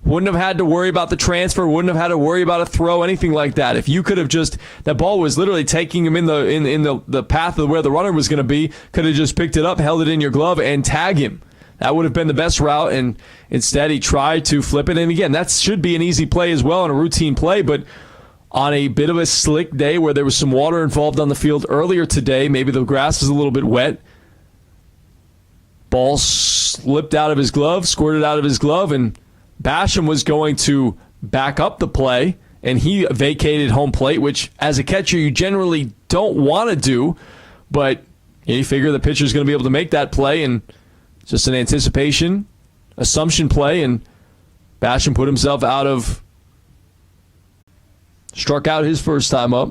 Wouldn't have had to worry about the transfer, wouldn't have had to worry about a throw, anything like that. If you could have just, that ball was literally taking him in the path of where the runner was going to be, could have just picked it up, held it in your glove, and tag him. That would have been the best route, and instead he tried to flip it. And again, that should be an easy play as well and a routine play, but on a bit of a slick day where there was some water involved on the field earlier today, maybe the grass is a little bit wet, ball slipped out of his glove, squirted out of his glove, and Basham was going to back up the play, and he vacated home plate, which as a catcher you generally don't want to do, but you figure the pitcher's going to be able to make that play, and it's just an anticipation, assumption play, and Basham put himself struck out his first time up.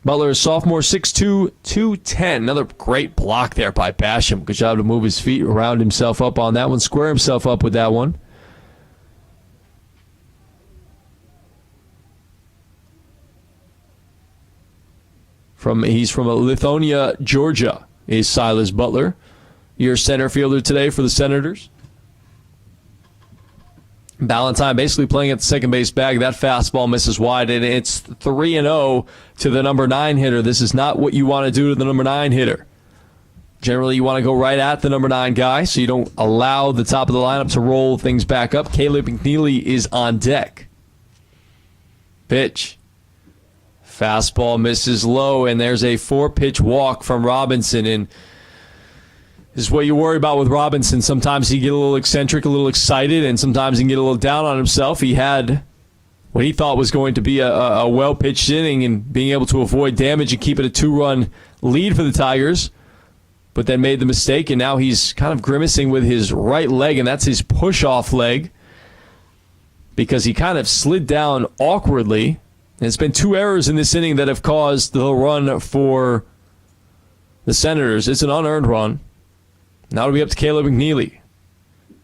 Butler, a sophomore, 6'2", 210. Another great block there by Basham. Good job to move his feet, round himself up on that one, square himself up with that one. He's from Lithonia, Georgia, is Silas Butler, your center fielder today for the Senators. Ballantyne basically playing at the second base bag. That fastball misses wide, and it's 3-0 to the number 9 hitter. This is not what you want to do to the number 9 hitter. Generally, you want to go right at the number 9 guy so you don't allow the top of the lineup to roll things back up. Caleb McNeely is on deck. Pitch. Fastball misses low, and there's a 4-pitch walk from Robinson. And this is what you worry about with Robinson. Sometimes he get a little eccentric, a little excited, and sometimes he can get a little down on himself. He had what he thought was going to be a well-pitched inning and being able to avoid damage and keep it a 2-run lead for the Tigers, but then made the mistake, and now he's kind of grimacing with his right leg, and that's his push-off leg because he kind of slid down awkwardly. And it's been 2 errors in this inning that have caused the run for the Senators. It's an unearned run. Now it'll be up to Caleb McNeely.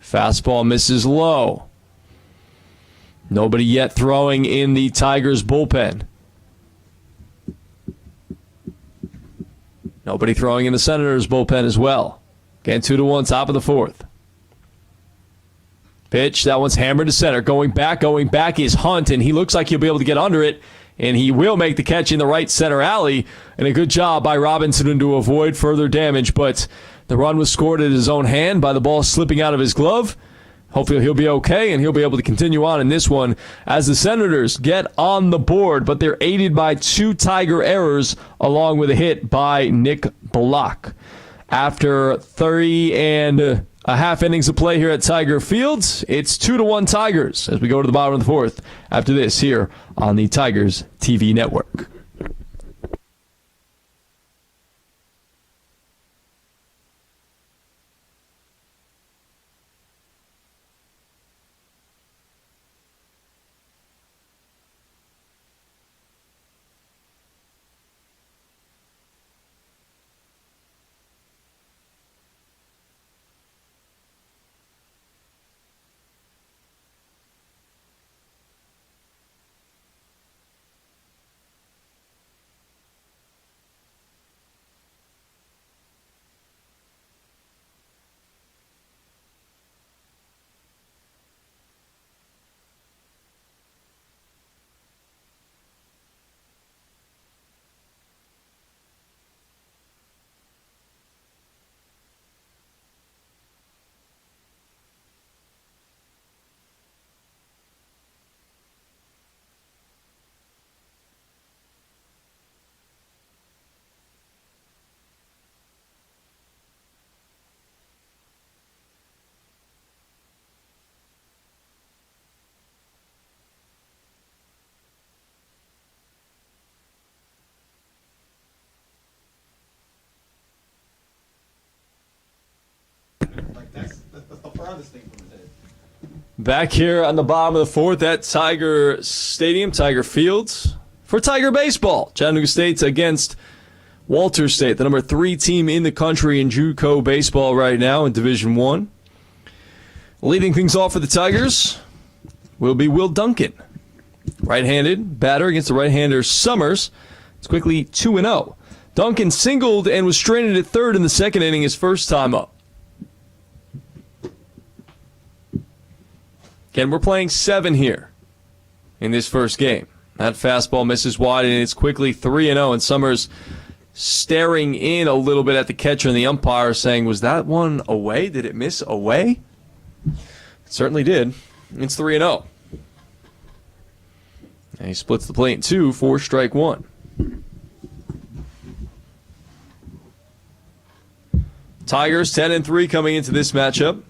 Fastball misses low. Nobody yet throwing in the Tigers bullpen. Nobody throwing in the Senators bullpen as well. Again, 2-1, top of the 4th. Pitch, that one's hammered to center. Going back is Hunt, and he looks like he'll be able to get under it, and he will make the catch in the right center alley. And a good job by Robinson to avoid further damage, but the run was scored at his own hand by the ball slipping out of his glove. Hopefully he'll be okay, and he'll be able to continue on in this one as the Senators get on the board, but they're aided by 2 Tiger errors along with a hit by Nick Block. After 30 and a half innings of play here at Tiger Field, it's 2-1 Tigers as we go to the bottom of the 4th after this here on the Tigers TV network. Back here on the bottom of the 4th at Tiger Stadium, Tiger Fields, for Tiger Baseball. Chattanooga State's against Walter State, the number 3 team in the country in JUCO baseball right now in Division I. Leading things off for the Tigers will be Will Duncan. Right-handed batter against the right-hander Summers. It's quickly 2-0. Duncan singled and was stranded at third in the second inning his first time up. Again, we're playing 7 here in this first game. That fastball misses wide, and it's quickly 3-0, and Summers staring in a little bit at the catcher and the umpire saying, was that one away? Did it miss away? It certainly did. It's 3-0. And he splits the plate in 2 for strike 1. Tigers 10-3 coming into this matchup.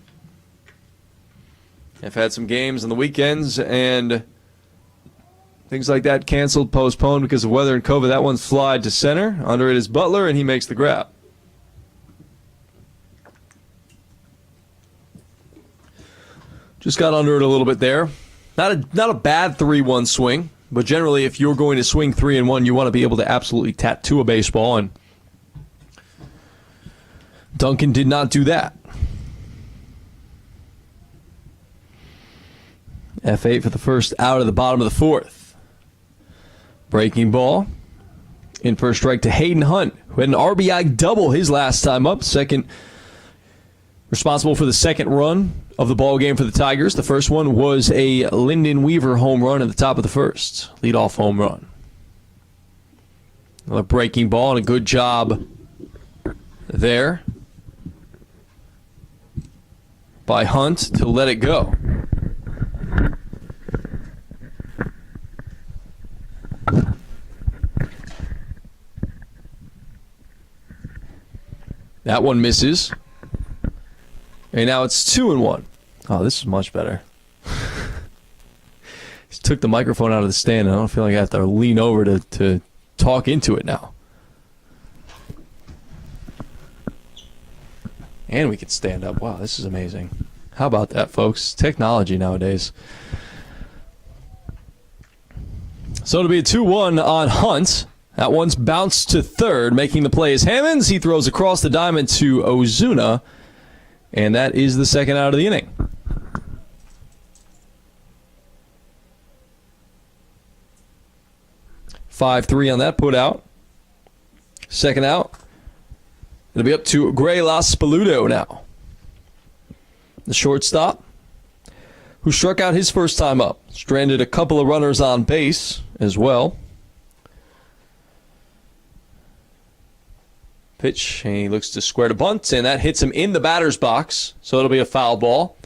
Have had some games on the weekends and things like that canceled, postponed because of weather and COVID. That one's flied to center. Under it is Butler, and he makes the grab. Just got under it a little bit there. Not a bad 3-1 swing, but generally if you're going to swing 3-1, you want to be able to absolutely tattoo a baseball, and Duncan did not do that. F8 for the first out of the bottom of the 4th. Breaking ball. In for a strike to Hayden Hunt, who had an RBI double his last time up. Responsible for the second run of the ball game for the Tigers. The first one was a Lyndon Weaver home run at the top of the first. Leadoff home run. Another breaking ball and a good job there by Hunt to let it go. That one misses. And now it's 2-1. Oh, this is much better. He took the microphone out of the stand, and I don't feel like I have to lean over to talk into it now. And we can stand up. Wow, this is amazing. How about that, folks? Technology nowadays. So it'll be a 2-1 on Hunt. That one's bounced to third. Making the play is Hammonds. He throws across the diamond to Ozuna. And that is the second out of the inning. (5-3) on that put out. Second out. It'll be up to Gray Laspaludo now. The shortstop, who struck out his first time up. Stranded a couple of runners on base as well. Pitch, and he looks to square to bunt, and that hits him in the batter's box, so it'll be a foul ball.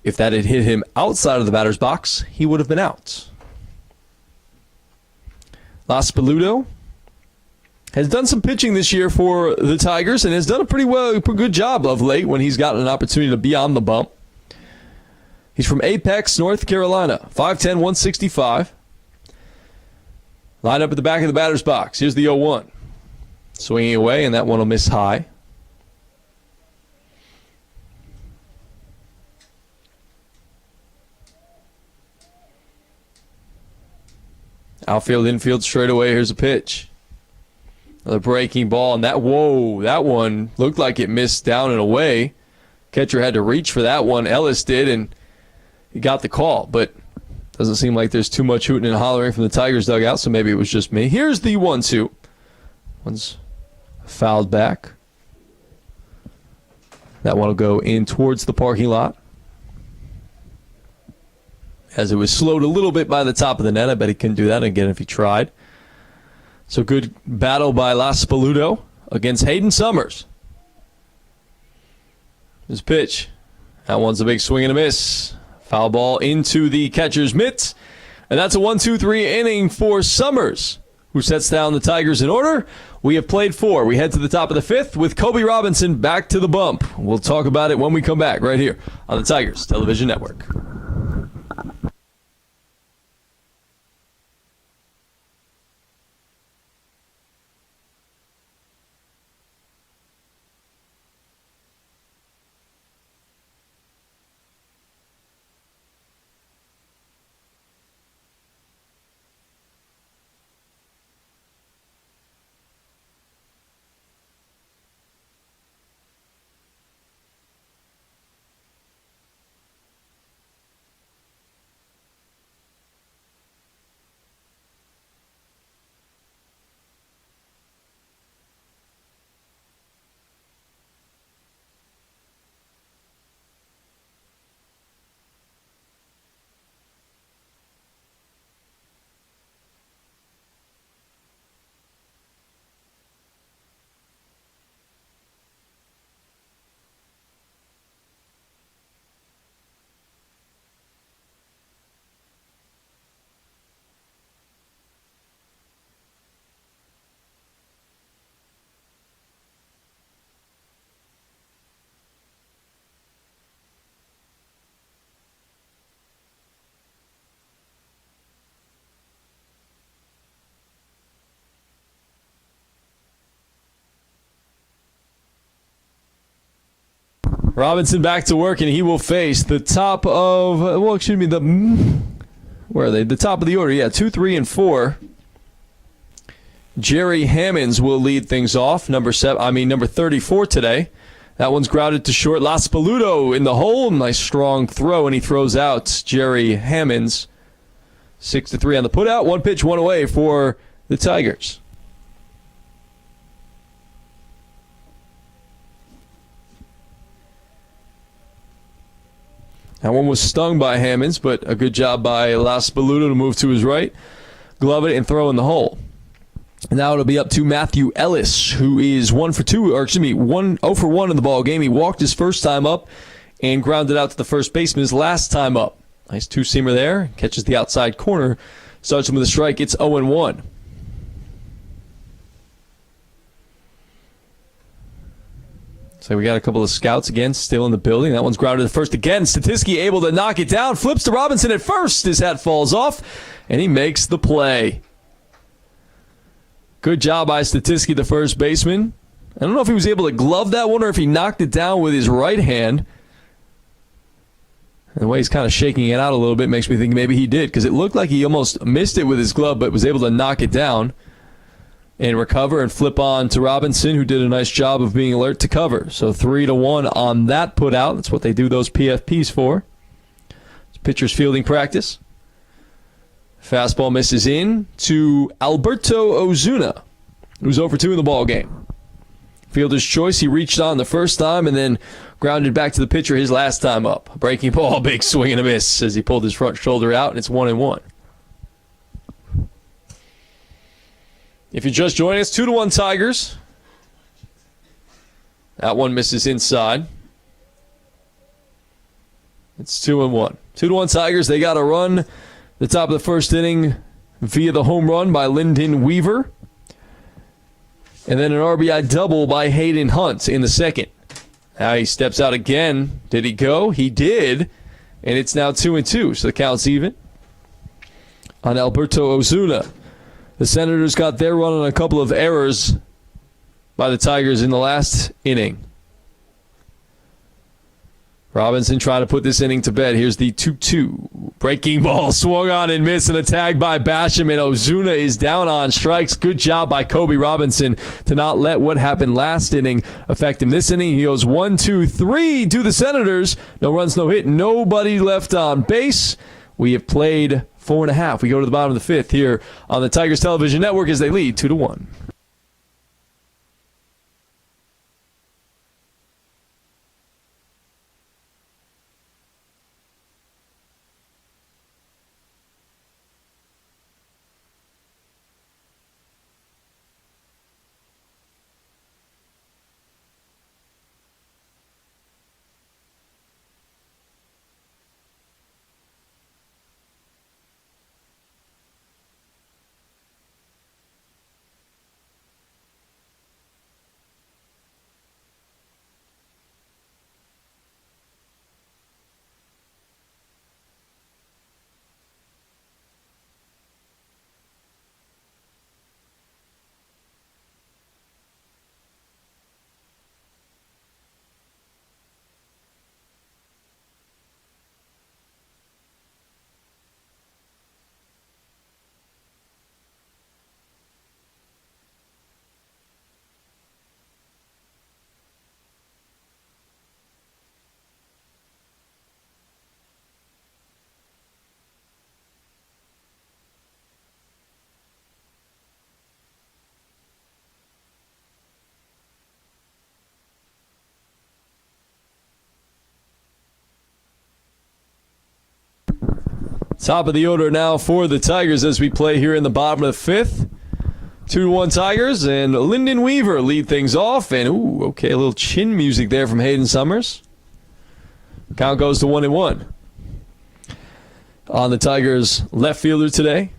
If that had hit him outside of the batter's box, he would have been out. Laspaludo has done some pitching this year for the Tigers and has done a pretty good job of late when he's gotten an opportunity to be on the bump. He's from Apex, North Carolina, 5'10", 165. Lined up at the back of the batter's box. Here's the 0-1. Swinging away, and that one will miss high. Outfield, infield, straight away. Here's a pitch. Another breaking ball, and that one looked like it missed down and away. Catcher had to reach for that one. Ellis did, and he got the call, but doesn't seem like there's too much hooting and hollering from the Tigers dugout, so maybe it was just me. Here's the 1-2. One's fouled back. That one will go in towards the parking lot. As it was slowed a little bit by the top of the net. I bet he couldn't do that again if he tried. So good battle by Laspaludo against Hayden Summers. His pitch. That one's a big swing and a miss. Foul ball into the catcher's mitt. And that's a 1-2-3 inning for Summers, who sets down the Tigers in order. We have played 4. We head to the top of the 5th with Kobe Robinson back to the bump. We'll talk about it when we come back right here on the Tigers Television Network. Robinson back to work, and he will face the top of, where are they? The top of the order, 2, 3, and 4. Jerry Hammonds will lead things off, number 34 today. That one's grounded to short. Laspaludo in the hole, nice strong throw, and he throws out Jerry Hammonds. 6-3 on the putout. 1 pitch, 1 away for the Tigers. That one was stung by Hammonds, but a good job by Las Baluto to move to his right, glove it, and throw in the hole. And now it'll be up to Matthew Ellis, who is 0 for 1 in the ball game. He walked his first time up and grounded out to the first baseman his last time up. Nice two-seamer there. Catches the outside corner. Starts him with a strike. It's 0-1. So we got a couple of scouts again still in the building. That one's grounded to first again. Statisky able to knock it down. Flips to Robinson at first. His hat falls off, and he makes the play. Good job by Statisky, the first baseman. I don't know if he was able to glove that one or if he knocked it down with his right hand. And the way he's kind of shaking it out a little bit makes me think maybe he did, because it looked like he almost missed it with his glove but was able to knock it down and recover and flip on to Robinson, who did a nice job of being alert to cover. So 3-1 on that put out. That's what they do those PFPs for. It's pitcher's fielding practice. Fastball misses in to Alberto Ozuna, who's 0 for 2 in the ball game. Fielder's choice. He reached on the first time and then grounded back to the pitcher his last time up. Breaking ball, big swing and a miss as he pulled his front shoulder out, and it's 1-1. If you're just joining us, 2-1 Tigers. That one misses inside. It's 2-1. 2-1 Tigers. They got a run the top of the first inning via the home run by Lyndon Weaver. And then an RBI double by Hayden Hunt in the second. Now he steps out again. Did he go? He did. And it's now 2-2, so the count's even on Alberto Ozuna. The Senators got their run on a couple of errors by the Tigers in the last inning. Robinson trying to put this inning to bed. Here's the 2-2. Breaking ball swung on and missed, and a tag by Basham, and Ozuna is down on strikes. Good job by Kobe Robinson to not let what happened last inning affect him this inning. He goes 1-2-3 to the Senators. No runs, no hit, nobody left on base. We have played 4.5. We go to the bottom of the fifth here on the Tigers Television Network as they lead 2-1. Top of the order now for the Tigers as we play here in the bottom of the fifth. 2-1 Tigers, and Lyndon Weaver lead things off. And, a little chin music there from Hayden Summers. Count goes to 1-1. On the Tigers' left fielder today.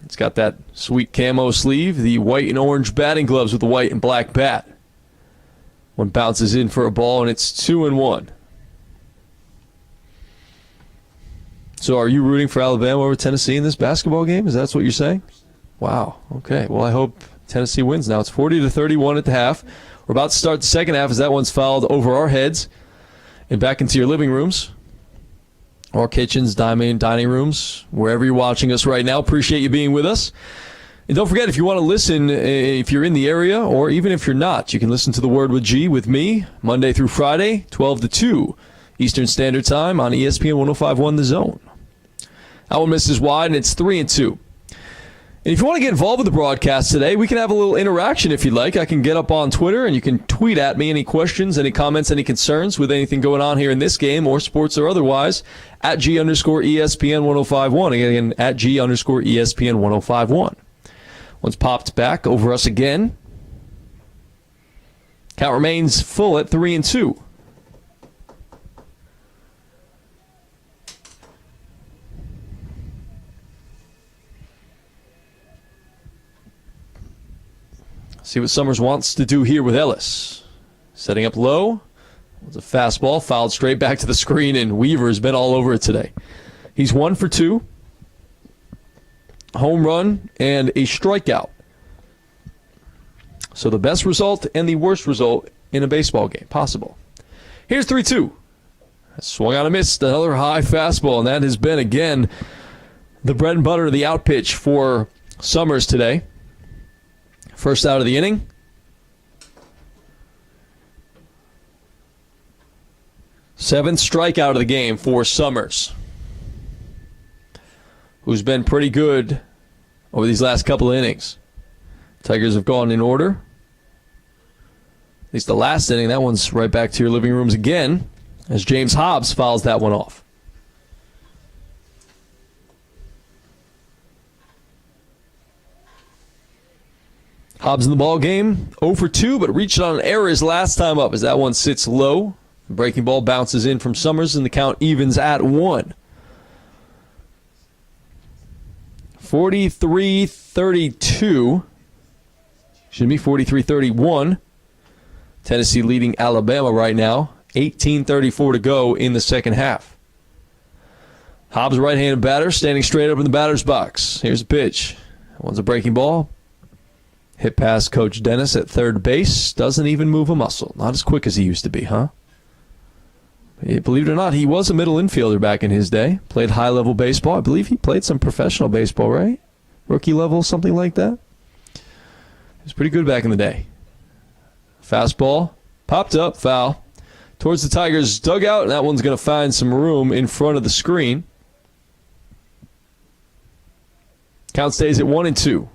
It's got that sweet camo sleeve, the white and orange batting gloves with the white and black bat. One bounces in for a ball, and it's 2-1. So are you rooting for Alabama over Tennessee in this basketball game? Is that what you're saying? Wow. Okay. Well, I hope Tennessee wins now. It's 40-31 at the half. We're about to start the second half as that one's fouled over our heads and back into your living rooms or kitchens, dining rooms, wherever you're watching us right now. Appreciate you being with us. And don't forget, if you want to listen, if you're in the area or even if you're not, you can listen to The Word with G with me Monday through Friday, 12 to 2 Eastern Standard Time on ESPN 105.1 The Zone. That one misses wide, and it's 3-2. And if you want to get involved with the broadcast today, we can have a little interaction if you'd like. I can get up on Twitter and you can tweet at me any questions, any comments, any concerns with anything going on here in this game or sports or otherwise at G_ESPN 1051. Again, at G_ESPN 1051. Once popped back over us again. Count remains full at 3-2. See what Summers wants to do here with Ellis. Setting up low. It's a fastball, fouled straight back to the screen, and Weaver's been all over it today. He's 1 for 2. Home run and a strikeout. So the best result and the worst result in a baseball game possible. Here's 3-2. Swung out and missed. Another high fastball, and that has been, again, the bread and butter of the out pitch for Summers today. First out of the inning. Seventh strikeout of the game for Summers, who's been pretty good over these last couple of innings. Tigers have gone in order. At least the last inning, that one's right back to your living rooms again, as James Hobbs fouls that one off. Hobbs in the ball game, 0 for 2, but reached on an error his last time up as that one sits low. The breaking ball bounces in from Summers, and the count evens at 1. 43-32. Should be 43-31. Tennessee leading Alabama right now. 18:34 to go in the second half. Hobbs, right-handed batter, standing straight up in the batter's box. Here's a pitch. That one's a breaking ball. Hit past Coach Dennis at third base. Doesn't even move a muscle. Not as quick as he used to be, huh? Believe it or not, he was a middle infielder back in his day. Played high-level baseball. I believe he played some professional baseball, right? Rookie level, something like that. He was pretty good back in the day. Fastball. Popped up. Foul. Towards the Tigers' dugout, and that one's going to find some room in front of the screen. Count stays at 1-2.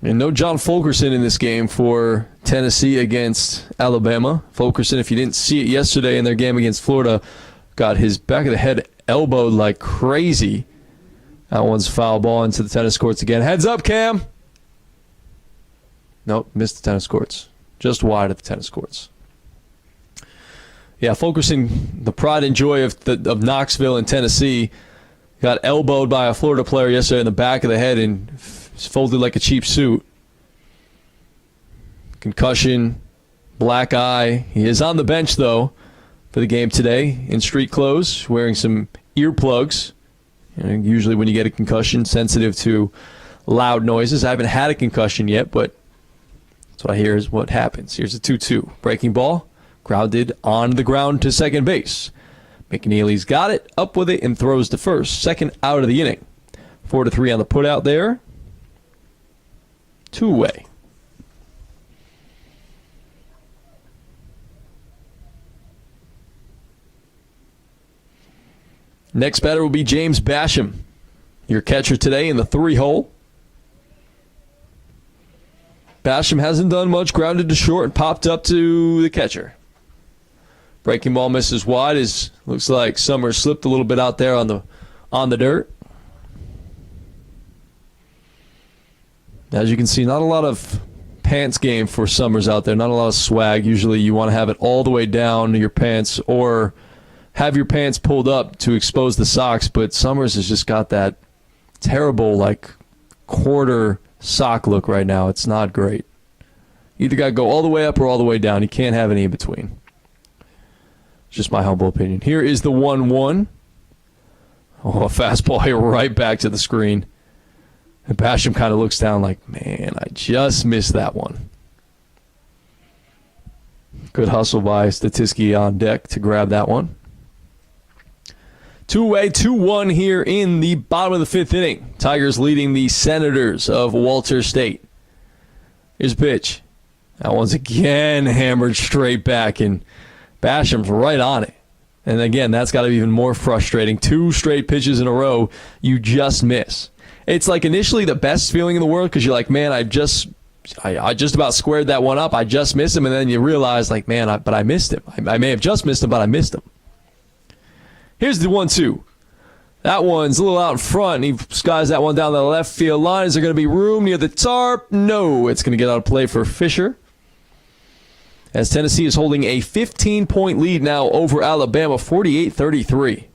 And no John Fulkerson in this game for Tennessee against Alabama. Fulkerson, if you didn't see it yesterday in their game against Florida, got his back of the head elbowed like crazy. That one's foul ball into the tennis courts again. Heads up, Cam. Nope, missed the tennis courts. Just wide of the tennis courts. Yeah, Fulkerson, the pride and joy of Knoxville and Tennessee, got elbowed by a Florida player yesterday in the back of the head and folded like a cheap suit. Concussion, black eye. He is on the bench, though, for the game today in street clothes, wearing some earplugs. Usually when you get a concussion, sensitive to loud noises. I haven't had a concussion yet, but that's what I hear is what happens. Here's a 2-2. Breaking ball, grounded on the ground to second base. McNeely's got it, up with it, and throws to first. Second out of the inning. 4-3 on the putout there. Two-way. Next batter will be James Basham, your catcher today in the 3-hole. Basham hasn't done much, grounded to short and popped up to the catcher. Breaking ball misses wide. Looks like Summers slipped a little bit out there on the dirt. As you can see, not a lot of pants game for Summers out there. Not a lot of swag. Usually you want to have it all the way down to your pants or have your pants pulled up to expose the socks, but Summers has just got that terrible, quarter sock look right now. It's not great. You either got to go all the way up or all the way down. You can't have any in between. It's just my humble opinion. Here is the 1-1. Oh, a fastball here right back to the screen. And Basham kind of looks down like, man, I just missed that one. Good hustle by Statisky on deck to grab that one. Two-way, 2-1 here in the bottom of the fifth inning. Tigers leading the Senators of Walter State. Here's a pitch. That one's again hammered straight back, and Basham's right on it. And again, that's got to be even more frustrating. 2 straight pitches in a row, you just miss. It's like initially the best feeling in the world because you're like, man, I just about squared that one up. I just missed him. And then you realize, like, man, but I missed him. I may have just missed him, but I missed him. Here's the 1-2. That one's a little out in front, and he skies that one down the left field line. Is there going to be room near the tarp? No, it's going to get out of play for Fisher. As Tennessee is holding a 15-point lead now over Alabama, 48-33.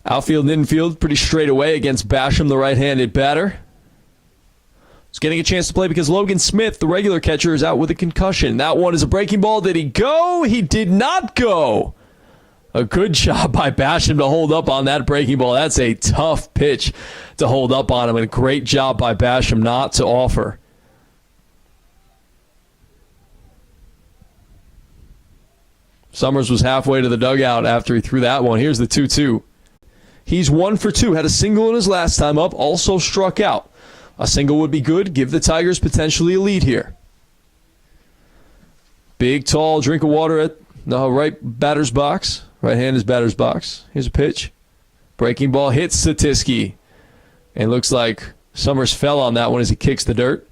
Outfield and infield pretty straight away against Basham, the right-handed batter. He's getting a chance to play because Logan Smith, the regular catcher, is out with a concussion. That one is a breaking ball. Did he go? He did not go. A good job by Basham to hold up on that breaking ball. That's a tough pitch to hold up on him, and a great job by Basham not to offer. Summers was halfway to the dugout after he threw that one. Here's the 2-2. He's 1 for 2. Had a single in his last time up. Also struck out. A single would be good. Give the Tigers potentially a lead here. Big, tall drink of water at the right batter's box. Right hand is batter's box. Here's a pitch. Breaking ball hits Satisky. And looks like Summers fell on that one as he kicks the dirt.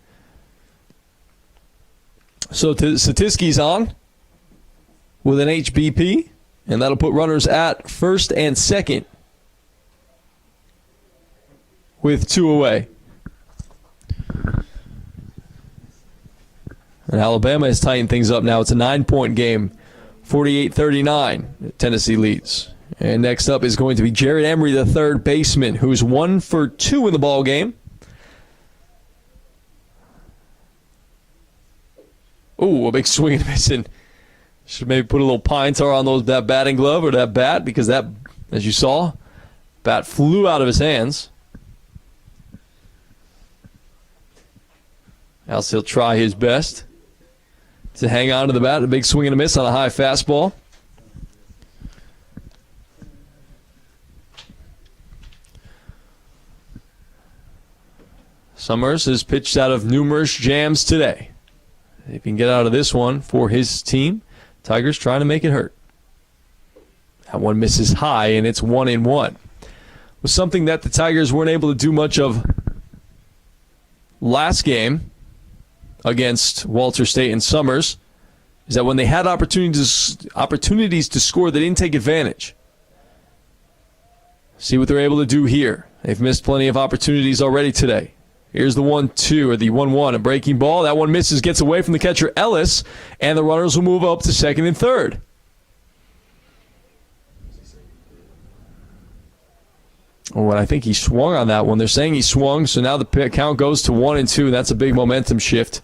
So Satisky's on with an HBP. And that'll put runners at first and second with 2 away. And Alabama has tightened things up now. It's a 9-point game. 48-39. Tennessee leads. And next up is going to be Jared Emery, the third baseman, who's 1 for 2 in the ball game. Ooh, a big swing and miss. And should maybe put a little pine tar on that batting glove or that bat, because that, as you saw, bat flew out of his hands. Else he'll try his best to hang on to the bat. A big swing and a miss on a high fastball. Summers has pitched out of numerous jams today. If he can get out of this one for his team, Tigers trying to make it hurt. That one misses high, and it's 1-1. Was something that the Tigers weren't able to do much of last game against Walter State and Summers, is that when they had opportunities to score, they didn't take advantage. See what they're able to do here. They've missed plenty of opportunities already today. Here's the 1-2, or the 1-1, a breaking ball. That one misses, gets away from the catcher Ellis, and the runners will move up to second and third. Oh, and I think he swung on that one. They're saying he swung, so now the count goes to 1-2. That's a big momentum shift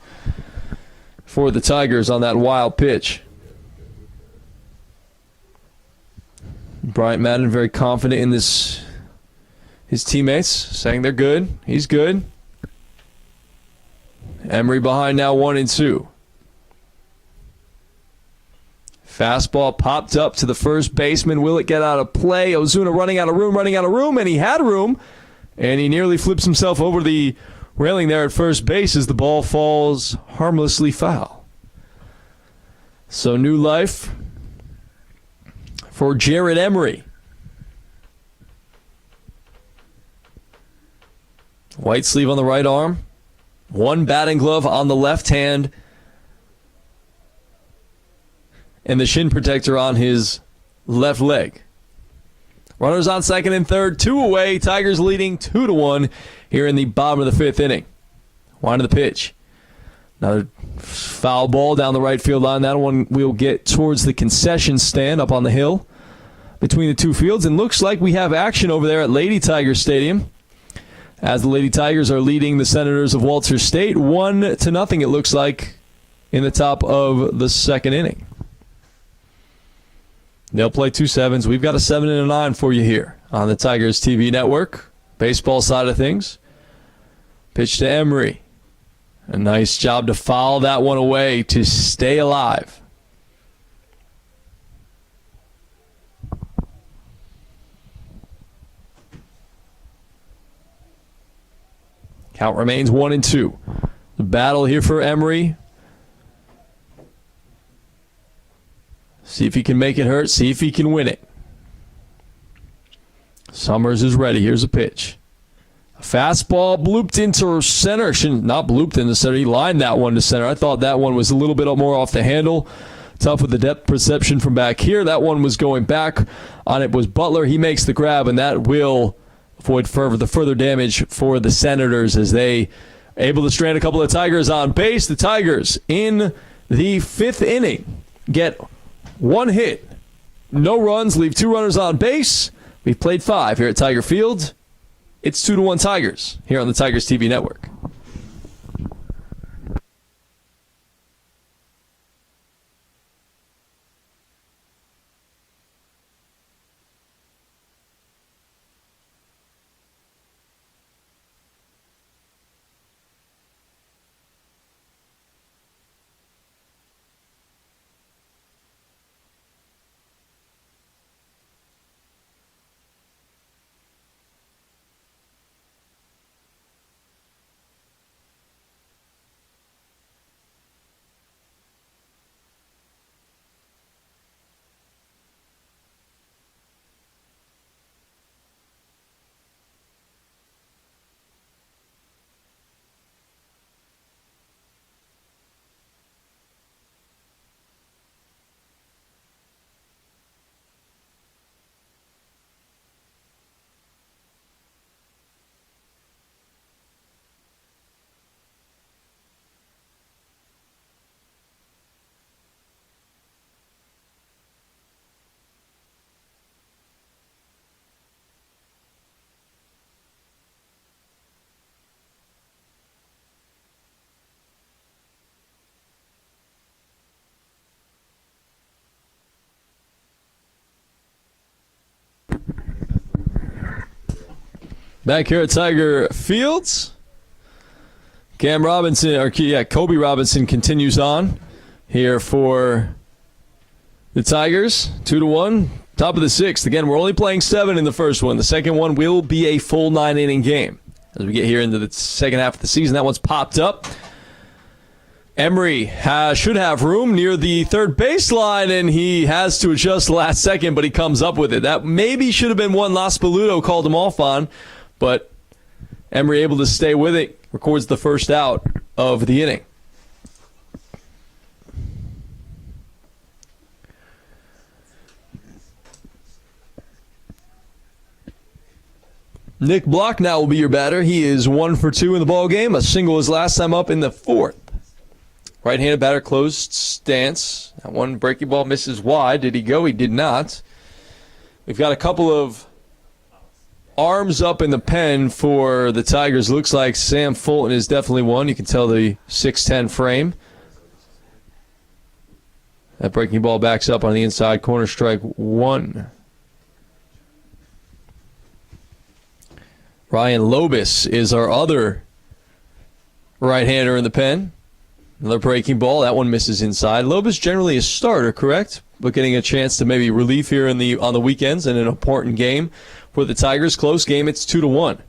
for the Tigers on that wild pitch. Bryant Madden very confident in his teammates, saying they're good. He's good. Emery behind now 1-2. Fastball popped up to the first baseman. Will it get out of play? Ozuna running out of room, and he had room. And he nearly flips himself over the railing there at first base as the ball falls harmlessly foul. So new life for Jared Emery. White sleeve on the right arm. One batting glove on the left hand. And the shin protector on his left leg. Runners on second and third, 2 away. Tigers leading 2-1 here in the bottom of the 5th inning. Wind of the pitch. Another foul ball down the right field line. That one will get towards the concession stand up on the hill between the two fields. And looks like we have action over there at Lady Tiger Stadium, as the Lady Tigers are leading the Senators of Walter State 1-0, it looks like, in the top of the 2nd inning. They'll play 2 sevens. We've got a 7 and a 9 for you here on the Tigers TV network. Baseball side of things. Pitch to Emery. A nice job to foul that one away to stay alive. Count remains 1-2. The battle here for Emery. See if he can make it hurt. See if he can win it. Summers is ready. Here's a pitch. A fastball blooped into center. Not blooped into center. He lined that one to center. I thought that one was a little bit more off the handle. Tough with the depth perception from back here. That one was going back. On it was Butler. He makes the grab, and that will avoid further damage for the Senators as they able to strand a couple of Tigers on base. The Tigers in the 5th inning get 1 hit, no runs, leave 2 runners on base. We've played 5 here at Tiger Field. It's 2-1 Tigers here on the Tigers TV network. Back here at Tiger Fields, Kobe Robinson continues on here for the Tigers. 2-1, top of the 6th. Again, we're only playing 7 in the first one. The second one will be a full 9-inning game. As we get here into the second half of the season, that one's popped up. Emery should have room near the third baseline, and he has to adjust last second, but he comes up with it. That maybe should have been one Las Paludo called him off on, but Emery able to stay with it, records the first out of the inning. Nick Block now will be your batter. He is 1 for 2 in the ball game. A single his last time up in the 4th. Right-handed batter, closed stance. That one breaking ball misses wide. Did he go? He did not. We've got a couple of arms up in the pen for the Tigers. Looks like Sam Fulton is definitely one. You can tell the 6'10 frame. That breaking ball backs up on the inside corner, strike 1. Ryan Lobis is our other right-hander in the pen. Another breaking ball. That one misses inside. Lobis generally a starter, correct? But getting a chance to maybe relief here on the weekends in an important game for the Tigers. Close game. It's 2-1.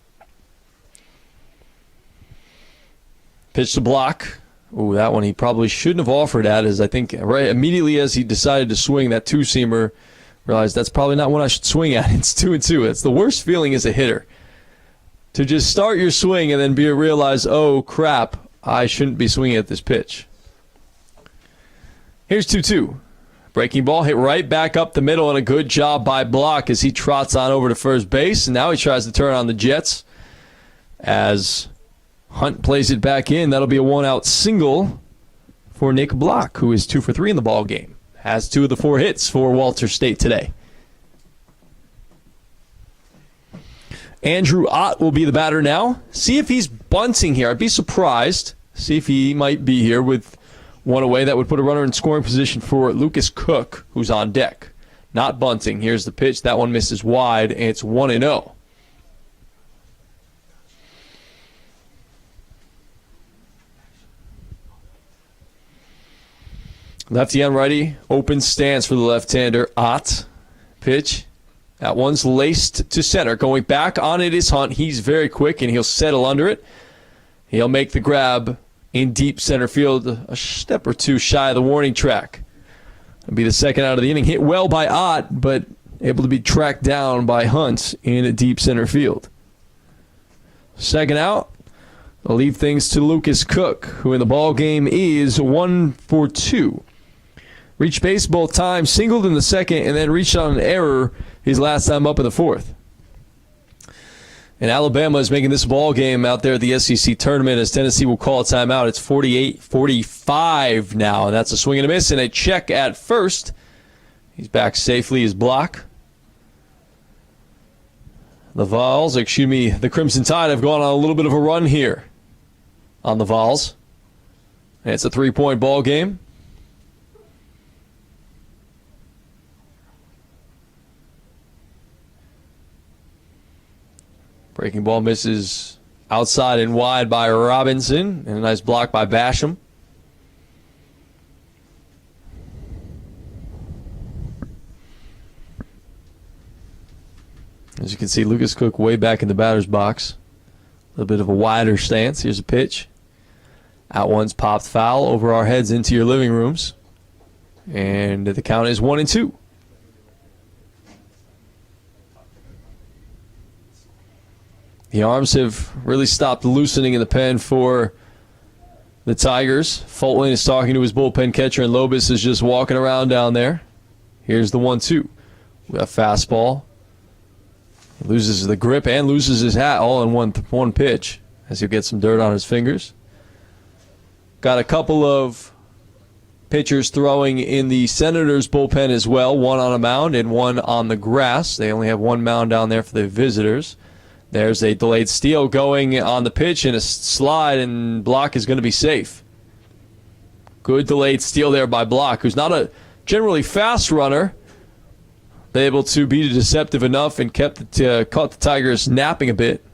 Pitch to Block. Ooh, that one he probably shouldn't have offered at, as I think right immediately as he decided to swing that two-seamer, realized that's probably not one I should swing at. It's 2-2. It's the worst feeling as a hitter, to just start your swing and then realize, oh, crap, I shouldn't be swinging at this pitch. Here's 2-2. Breaking ball hit right back up the middle, and a good job by Block as he trots on over to first base. And now he tries to turn on the Jets as Hunt plays it back in. That'll be a one-out single for Nick Block, who is 2 for 3 in the ball game. Has 2 of the 4 hits for Walter State today. Andrew Ott will be the batter now. See if he's bunting here. I'd be surprised. See if he might be here with one away. That would put a runner in scoring position for Lucas Cook, who's on deck. Not bunting. Here's the pitch. That one misses wide, and it's 1-0. Lefty on righty. Open stance for the left-hander. Ott. Pitch. That one's laced to center. Going back on it is Hunt. He's very quick, and he'll settle under it. He'll make the grab in deep center field, a step or two shy of the warning track. It'll be the second out of the inning. Hit well by Ott, but able to be tracked down by Hunt in a deep center field. Second out, I'll leave things to Lucas Cook, who in the ball game is 1 for 2. Reached base both times, singled in the second, and then reached on an error his last time up in the fourth. And Alabama is making this ball game out there at the SEC tournament as Tennessee will call a timeout. It's 48-45 now, and that's a swing and a miss and a check at first. He's back safely, his block. The Crimson Tide have gone on a little bit of a run here on the Vols. And it's a 3-point ball game. Breaking ball misses outside and wide by Robinson, and a nice block by Basham. As you can see, Lucas Cook way back in the batter's box. A little bit of a wider stance. Here's a pitch. Out one's popped foul over our heads into your living rooms. And the count is 1-2. The arms have really stopped loosening in the pen for the Tigers. Fulton is talking to his bullpen catcher, and Lobus is just walking around down there. Here's the 1-2. We got fastball. He loses the grip and loses his hat all in one pitch as he'll get some dirt on his fingers. Got a couple of pitchers throwing in the Senators' bullpen as well, one on a mound and one on the grass. They only have one mound down there for the visitors. There's a delayed steal going on the pitch and a slide, and Block is going to be safe. Good delayed steal there by Block, who's not a generally fast runner. They're able to be deceptive enough and caught the Tigers napping a bit.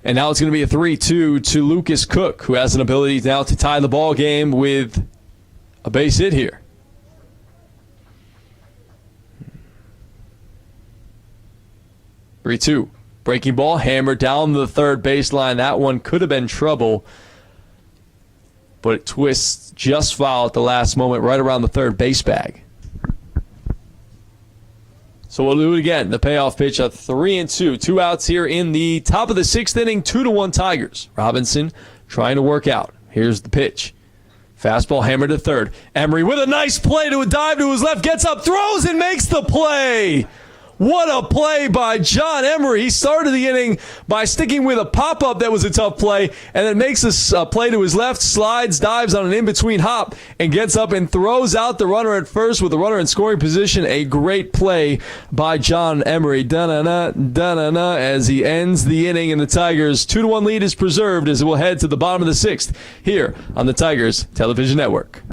And now it's going to be a 3-2 to Lucas Cook, who has an ability now to tie the ball game with a base hit here. Three-two. Breaking ball, hammered down the third baseline. That one could have been trouble, but it twists just foul at the last moment right around the third base bag. So we'll do it again. The payoff pitch, a 3-2. 2 outs here in the top of the sixth inning. 2-1 Tigers. Robinson trying to work out. Here's the pitch. Fastball hammered to third. Emery with a nice play to a dive to his left. Gets up, throws, and makes the play. What a play by John Emery. He started the inning by sticking with a pop-up that was a tough play, and then makes a play to his left, slides, dives on an in-between hop, and gets up and throws out the runner at first with the runner in scoring position. A great play by John Emery. Da-na-na, da-na-na, as he ends the inning, and the Tigers' 2-1 lead is preserved as it will head to the bottom of the sixth here on the Tigers Television Network.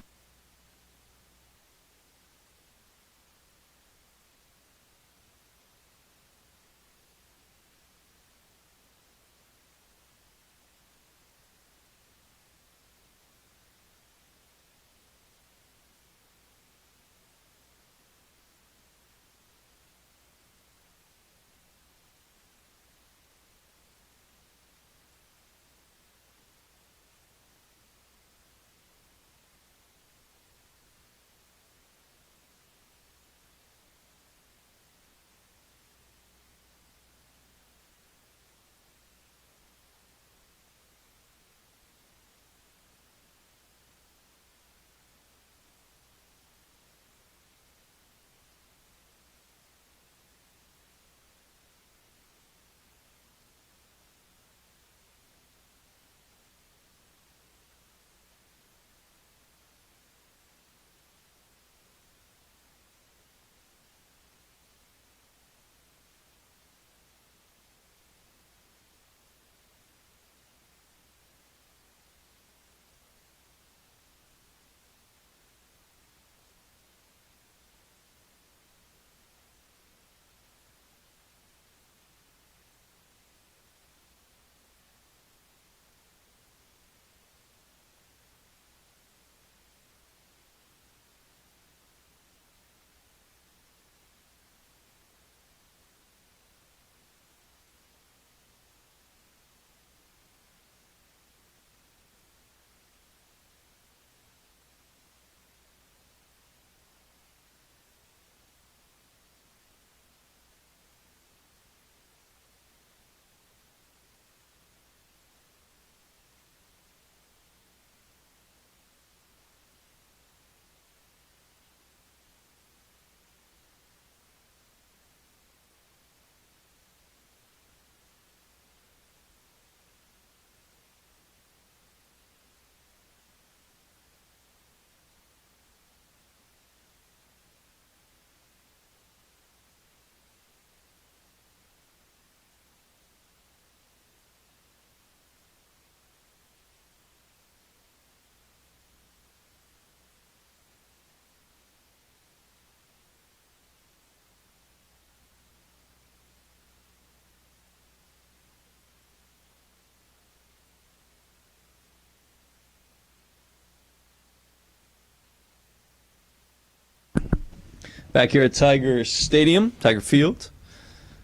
Back here at Tiger Stadium, Tiger Field,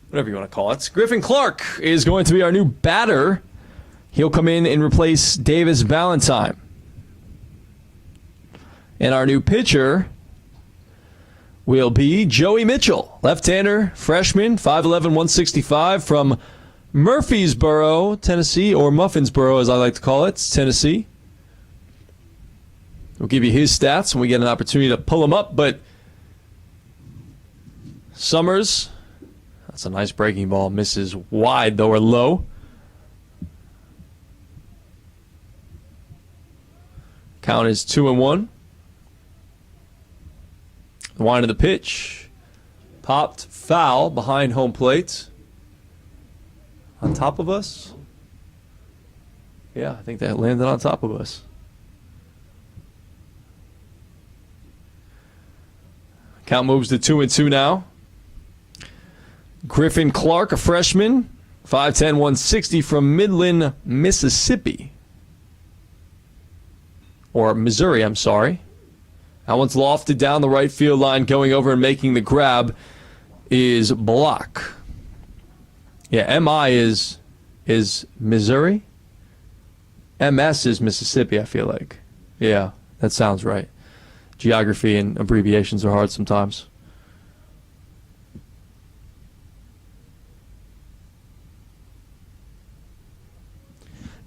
whatever you want to call it. Griffin Clark is going to be our new batter. He'll come in and replace Davis Ballantyne. And our new pitcher will be Joey Mitchell, left-hander, freshman, 5'11", 165 from Murfreesboro, Tennessee, or Muffinsboro as I like to call it, Tennessee. We'll give you his stats when we get an opportunity to pull him up, but Summers, that's a nice breaking ball, misses wide though, or low. Count is 2-1. The wind of the pitch. Popped foul behind home plate. On top of us? Yeah, I think that landed on top of us. Count moves to 2-2 now. Griffin Clark, a freshman, 5'10", 160 from Midland, Mississippi. Or Missouri, I'm sorry. That one's lofted down the right field line. Going over and making the grab is Block. Yeah, MI is Missouri. MS is Mississippi, I feel like. Yeah, that sounds right. Geography and abbreviations are hard sometimes.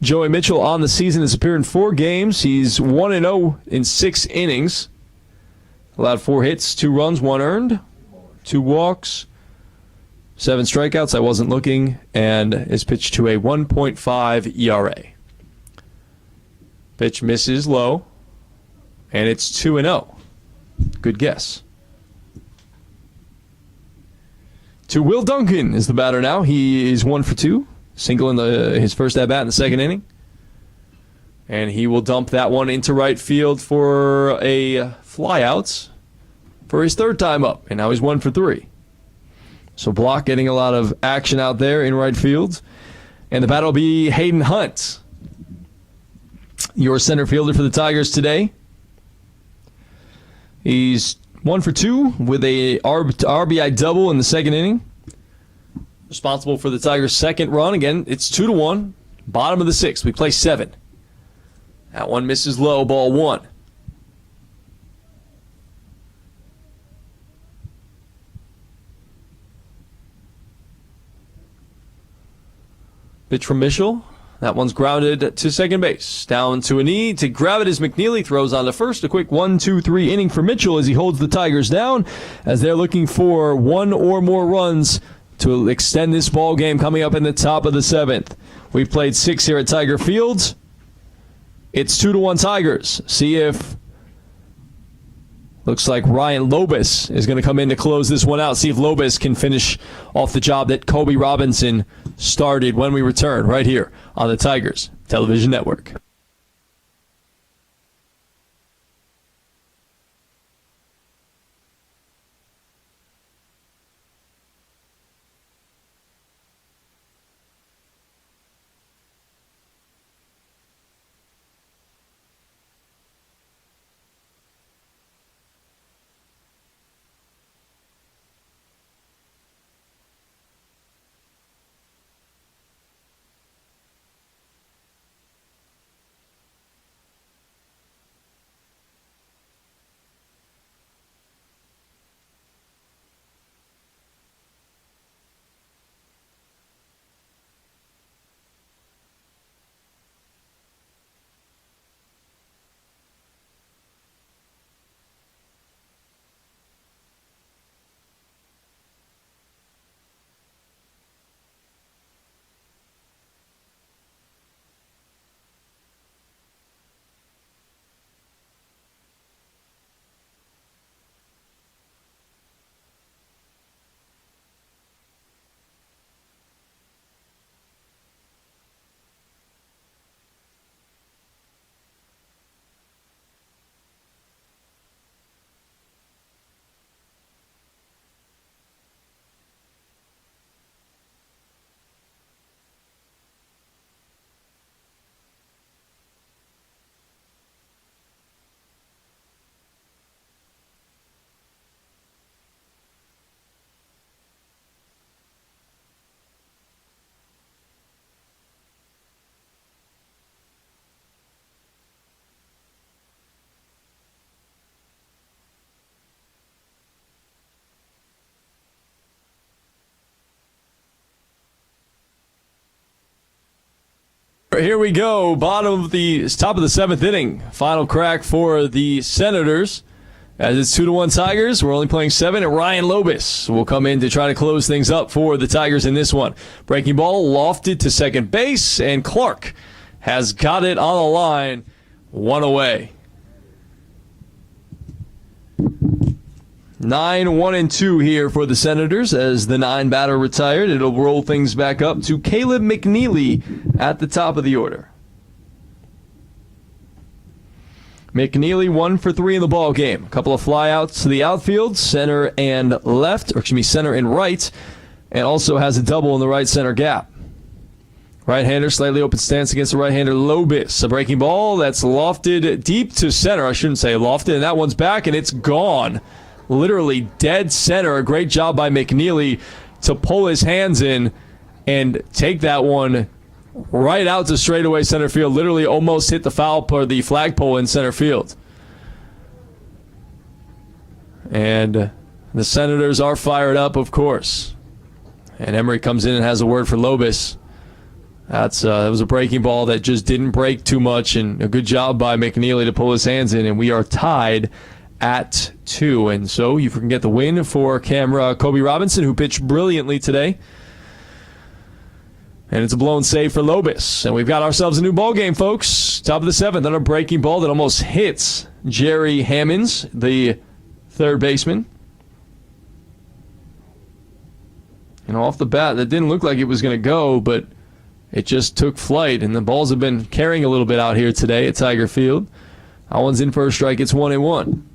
Joey Mitchell on the season has appeared in 4 games. He's 1-0 in 6 innings. Allowed 4 hits, 2 runs, 1 earned, 2 walks, 7 strikeouts. I wasn't looking, and is pitched to a 1.5 ERA. Pitch misses low, and it's 2-0. Good guess. To Will Duncan is the batter now. He is 1 for 2. Single in his first at-bat in the second inning. And he will dump that one into right field for a flyout for his 3rd time up. And now he's 1 for 3. So Block getting a lot of action out there in right field. And the batter will be Hayden Hunt, your center fielder for the Tigers today. He's 1 for 2 with a RBI double in the second inning. Responsible for the Tigers' 2nd run. Again, it's 2-1. Bottom of the 6th. We play 7. That one misses low. Ball 1. Pitch from Mitchell. That one's grounded to second base. Down to a knee. To grab it is McNeely. Throws on to first. A quick 1-2-3 inning for Mitchell as he holds the Tigers down as they're looking for 1 or more runs to extend this ball game coming up in the top of the 7th. We've played 6 here at Tiger Field. It's 2-1 Tigers. See if looks like Ryan Lobus is going to come in to close this one out. See if Lobus can finish off the job that Kobe Robinson started when we return right here on the Tigers Television Network. Here we go. Top of the 7th inning. Final crack for the Senators. As it's 2-1 Tigers, we're only playing 7, and Ryan Lobus will come in to try to close things up for the Tigers in this one. Breaking ball lofted to second base, and Clark has got it on the line, 1 away. 9-1-2 here for the Senators as the 9-batter retired. It'll roll things back up to Caleb McNeely at the top of the order. McNeely 1 for 3 in the ball game. A couple of flyouts to the outfield, center and right, and also has a double in the right center gap. Right-hander, slightly open stance against the right-hander Lobus. A breaking ball that's lofted deep to center. I shouldn't say lofted, and that one's back, and it's gone. Literally dead center. A great job by McNeely to pull his hands in and take that one right out to straightaway center field. Literally almost hit the flagpole in center field. And the Senators are fired up, of course. And Emery comes in and has a word for Lobus. That was a breaking ball that just didn't break too much, and a good job by McNeely to pull his hands in, and we are tied at 2. And so you can get the win for Kobe Robinson, who pitched brilliantly today. And it's a blown save for Lobus. And we've got ourselves a new ball game, folks. Top of the 7th, on a breaking ball that almost hits Jerry Hammonds, the third baseman. And off the bat, that didn't look like it was going to go, but it just took flight. And the balls have been carrying a little bit out here today at Tiger Field. That one's in for a strike. It's 1-1.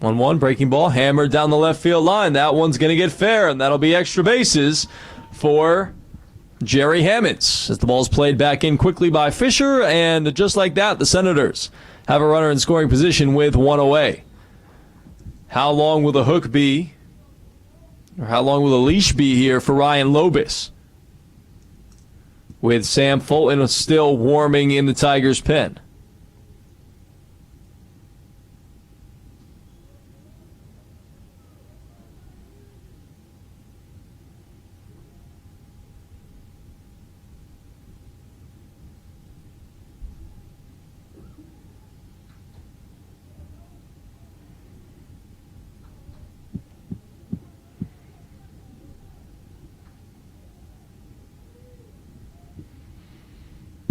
1-1, breaking ball, hammered down the left field line. That one's going to get fair, and that'll be extra bases for Jerry Hammonds as the ball's played back in quickly by Fisher, and just like that, the Senators have a runner in scoring position with 1 away. How long will the hook be, or how long will the leash be here for Ryan Lobus, with Sam Fulton still warming in the Tigers' pen?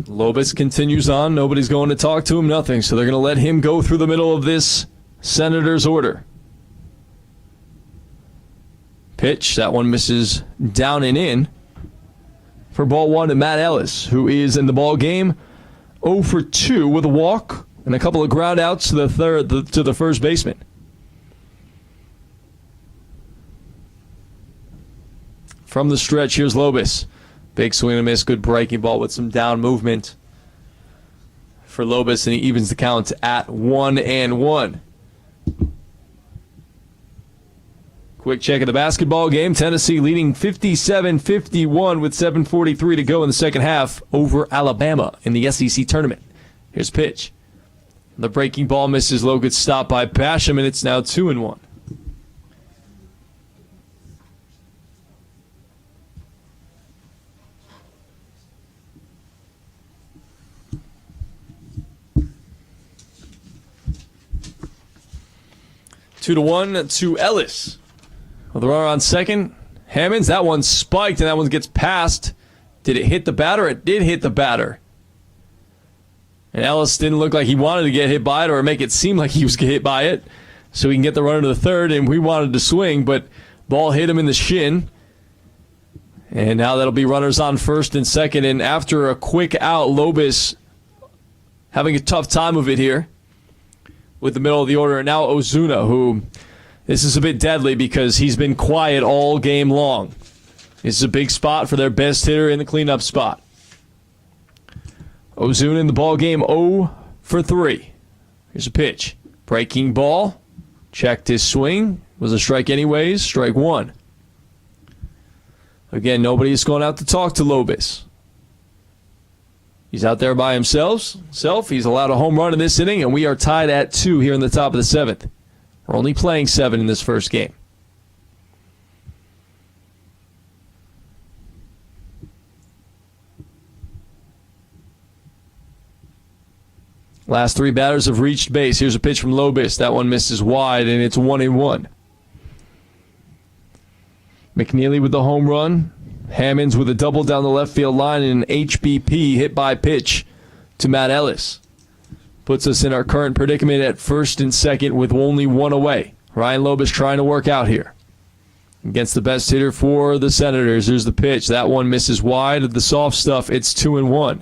Lobus continues on. Nobody's going to talk to him, nothing. So they're going to let him go through the middle of this Senators order. Pitch. That one misses down and in for ball 1 to Matt Ellis, who is in the ball game 0 for 2 with a walk and a couple of ground outs to the first baseman. From the stretch, here's Lobus. Big swing and a miss, good breaking ball with some down movement for Lobus, and he evens the count at 1-1. Quick check of the basketball game. Tennessee leading 57-51 with 7:43 to go in the second half over Alabama in the SEC tournament. Here's pitch. The breaking ball misses low. Good stop by Basham, and it's now 2-1. Two to 1 to Ellis. With the runner on second, Hammonds, that one spiked, and that one gets past. Did it hit the batter? It did hit the batter. And Ellis didn't look like he wanted to get hit by it or make it seem like he was hit by it. So he can get the runner to the third, and we wanted to swing, but ball hit him in the shin. And now that'll be runners on first and second. And after a quick out, Lobus having a tough time of it here with the middle of the order. And now Ozuna, who this is a bit deadly because he's been quiet all game long. This is a big spot for their best hitter in the cleanup spot. Ozuna in the ball game 0 for 3. Here's a pitch. Breaking ball. Checked his swing. Was a strike anyways. Strike 1. Again, nobody's going out to talk to Lobus. He's out there by himself. He's allowed a home run in this inning, and we are tied at 2 here in the top of the 7th. We're only playing 7 in this first game. Last 3 batters have reached base. Here's a pitch from Lobis. That one misses wide, and it's 1-1. McNeely with the home run. Hammonds with a double down the left field line and an HBP hit by pitch to Matt Ellis. Puts us in our current predicament at first and second with only 1 away. Ryan Lobis trying to work out here against the best hitter for the Senators. There's the pitch. That one misses wide of the soft stuff. It's 2-1.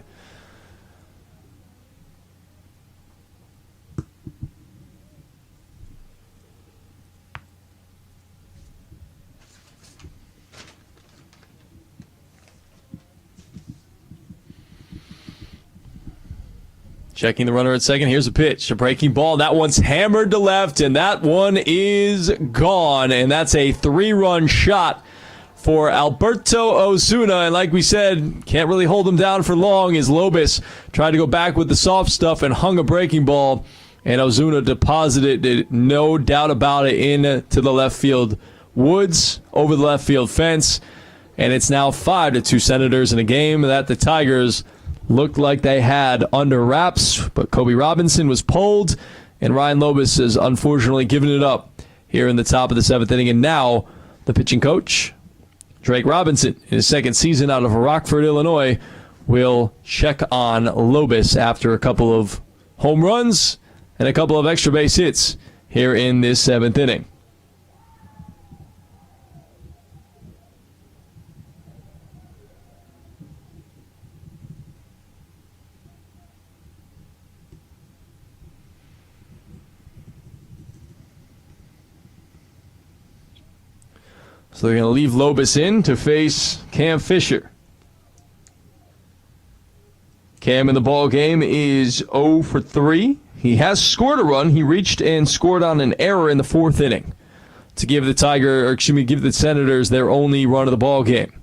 Checking the runner at second. Here's a pitch. A breaking ball. That one's hammered to left, and that one is gone. And that's a 3-run shot for Alberto Ozuna. And like we said, can't really hold him down for long as Lobis tried to go back with the soft stuff and hung a breaking ball. And Ozuna deposited it, no doubt about it, into the left field woods, over the left field fence. And it's now 5-2 Senators in a game that the Tigers looked like they had under wraps, but Kobe Robinson was pulled, and Ryan Lobis has unfortunately given it up here in the top of the 7th inning. And now the pitching coach, Drake Robinson, in his second season out of Rockford, Illinois, will check on Lobis after a couple of home runs and a couple of extra base hits here in this 7th inning. So they're going to leave Lobis in to face Cam Fisher. Cam in the ball game is 0 for 3. He has scored a run. He reached and scored on an error in the 4th inning to give give the Senators their only run of the ball game.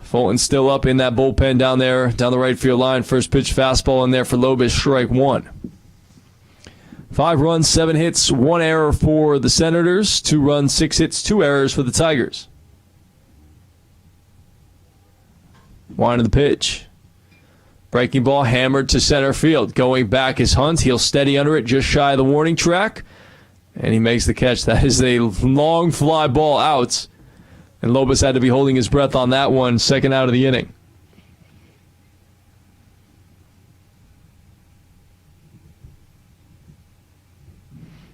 Fulton's still up in that bullpen down there, down the right field line. First pitch fastball in there for Lobis, strike 1. 5 runs, 7 hits, 1 error for the Senators. 2 runs, 6 hits, 2 errors for the Tigers. Wind of the pitch. Breaking ball hammered to center field. Going back is Hunt. He'll steady under it just shy of the warning track. And he makes the catch. That is a long fly ball out. And Lobis had to be holding his breath on that one, second out of the inning.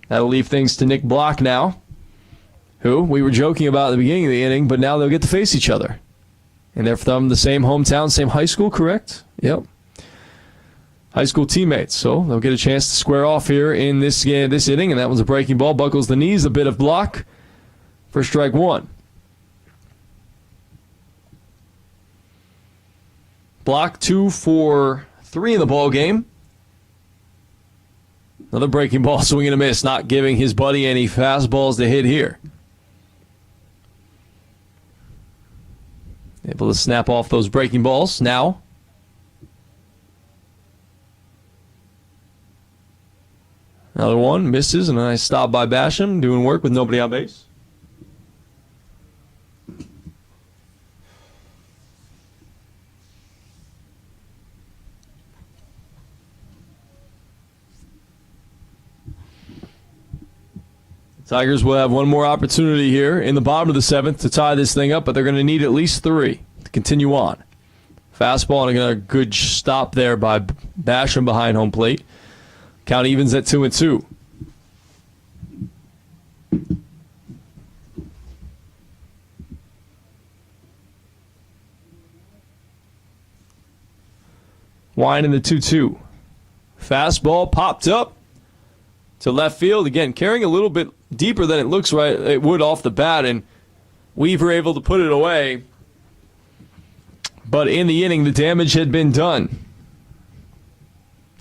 That'll leave things to Nick Block now, who we were joking about at the beginning of the inning, but now they'll get to face each other. And they're from the same hometown, same high school, correct? Yep. High school teammates, so they'll get a chance to square off here in this inning, and that one's a breaking ball, buckles the knees, a bit of Block for strike 1. Block 2 for 3 in the ball game. Another breaking ball, swing and a miss, not giving his buddy any fastballs to hit here. Able to snap off those breaking balls now. Another one, misses, and a nice stop by Basham, doing work with nobody on base. Tigers will have one more opportunity here in the bottom of the 7th to tie this thing up, but they're going to need at least 3 to continue on. Fastball and a good stop there by Basham behind home plate. Count evens at 2-2. Wine in the 2-2. Fastball popped up to left field. Again, carrying a little bit deeper than it looks right it would off the bat, and Weaver able to put it away. But in the inning, the damage had been done.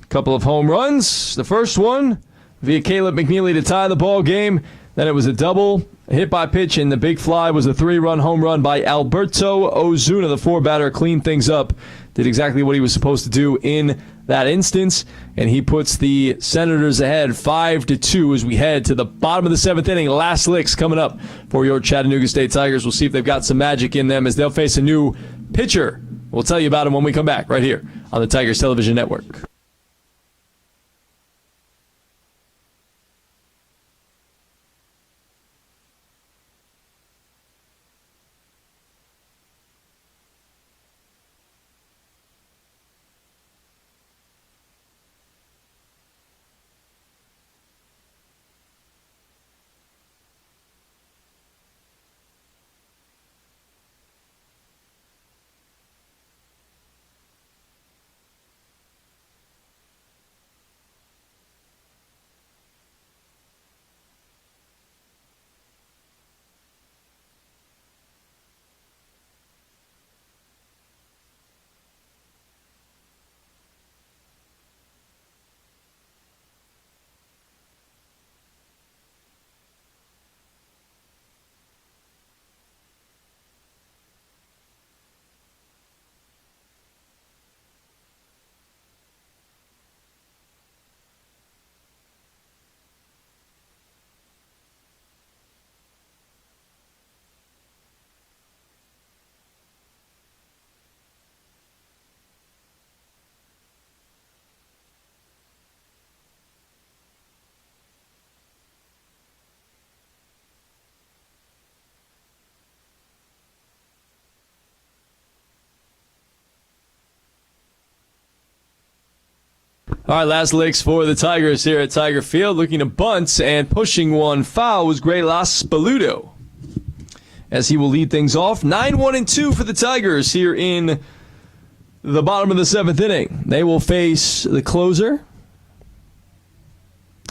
A couple of home runs. The first one via Caleb McNeely to tie the ball game. Then it was a double, a hit by pitch, and the big fly was a 3-run home run by Alberto Ozuna. The 4-batter cleaned things up, did exactly what he was supposed to do in that instance, and he puts the Senators ahead 5-2 as we head to the bottom of the 7th inning. Last licks coming up for your Chattanooga State Tigers. We'll see if they've got some magic in them as they'll face a new pitcher. We'll tell you about him when we come back right here on the Tigers Television Network. All right, last licks for the Tigers here at Tiger Field. Looking to bunt and pushing one foul was Gray Laspaludo, as he will lead things off. 9-1-2 for the Tigers here in the bottom of the 7th inning. They will face the closer.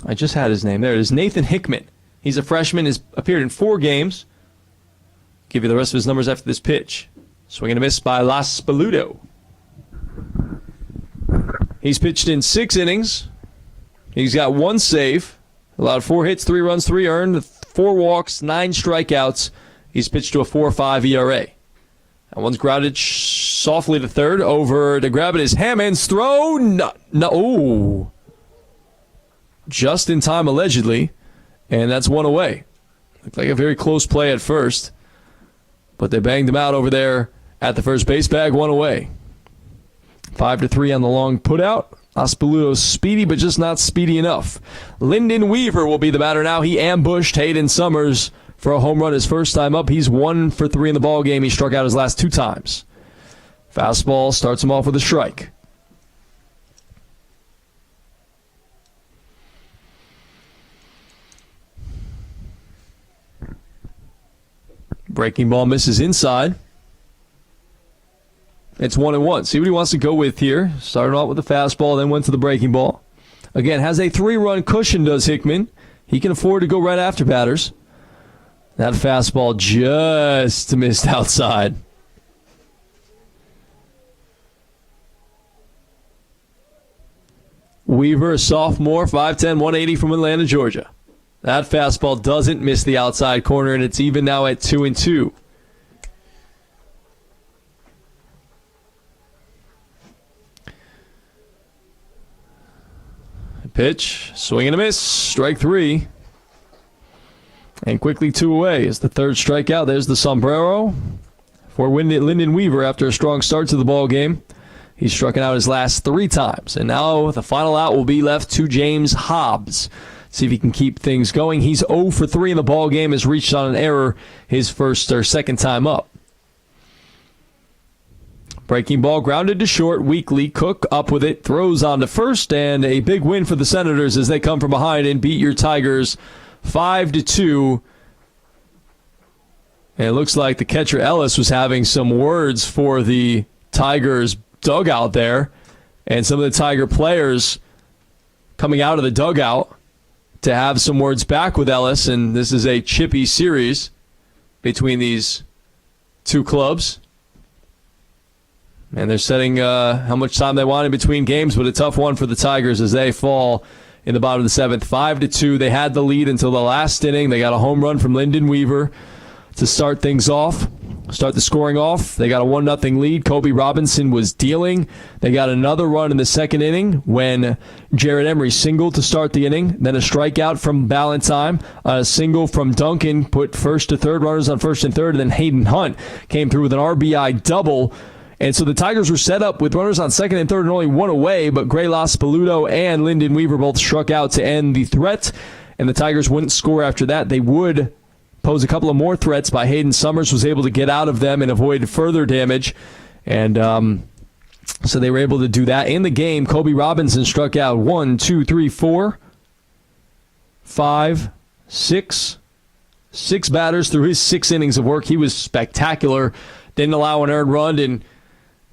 I just had his name. There it is, Nathan Hickman. He's a freshman, has appeared in 4 games. Give you the rest of his numbers after this pitch. Swing and a miss by Laspaludo. He's pitched in 6 innings. He's got 1 save, allowed 4 hits, 3 runs, 3 earned, 4 walks, 9 strikeouts. He's pitched to a 4.5 ERA. That one's grounded softly to third. Over to grab it is Hammond's throw. No. Ooh. Just in time, allegedly. And that's one away. Looked like a very close play at first. But they banged him out over there at the first base bag, 1 away. 5-3 on the long putout. Laspaludo's speedy, but just not speedy enough. Lyndon Weaver will be the batter now. He ambushed Hayden Summers for a home run his first time up. He's 1 for 3 in the ball game. He struck out his last 2 times. Fastball starts him off with a strike. Breaking ball misses inside. It's 1-1. See what he wants to go with here. Started off with the fastball, then went to the breaking ball. Again, has a 3-run cushion, does Hickman. He can afford to go right after batters. That fastball just missed outside. Weaver, a sophomore, 5'10", 180 from Atlanta, Georgia. That fastball doesn't miss the outside corner, and it's even now at 2-2. Pitch, swing and a miss, strike 3. And quickly 2 away is the third strikeout. There's the sombrero for Lyndon Weaver after a strong start to the ball game. He's struck out his last 3 times. And now the final out will be left to James Hobbs. See if he can keep things going. He's 0 for 3 in the ball game, has reached on an error his first or second time up. Breaking ball grounded to short. Weekly Cook up with it, throws on to first, and a big win for the Senators as they come from behind and beat your Tigers 5-2. And it looks like the catcher Ellis was having some words for the Tigers dugout there, and some of the Tiger players coming out of the dugout to have some words back with Ellis, and this is a chippy series between these 2 clubs. And they're setting how much time they want in between games, but a tough one for the Tigers as they fall in the bottom of the 7th. 5-2. They had the lead until the last inning. They got a home run from Lyndon Weaver to start things off, start the scoring off. They got a 1-0 lead. Kobe Robinson was dealing. They got another run in the second inning when Jared Emery singled to start the inning. Then a strikeout from Ballantyne. A single from Duncan put first to third, runners on first and third. And then Hayden Hunt came through with an RBI double And so the Tigers were set up with runners on second and third and only one away, but Gray Laspaludo and Lyndon Weaver both struck out to end the threat, and the Tigers wouldn't score after that. They would pose a couple of more threats, by Hayden Summers was able to get out of them and avoid further damage. And so they were able to do that. In the game, Kobe Robinson struck out 1, 2, 3, 4, 5, 6 batters through his 6 innings of work. He was spectacular. Didn't allow an earned run, and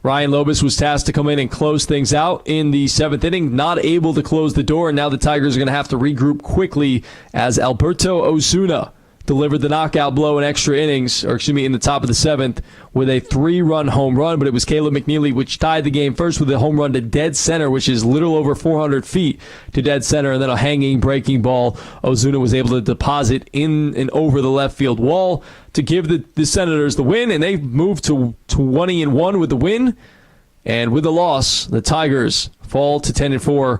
Ryan Lobus was tasked to come in and close things out in the 7th inning, not able to close the door, and now the Tigers are going to have to regroup quickly as Alberto Osuna delivered the knockout blow in extra innings, in the top of the 7th with a 3-run home run, but it was Caleb McNeely which tied the game first with a home run to dead center, which is little over 400 feet to dead center, and then a hanging breaking ball Ozuna was able to deposit in and over the left field wall to give the Senators the win, and they moved to 20-1 with the win, and with the loss, the Tigers fall to 10-4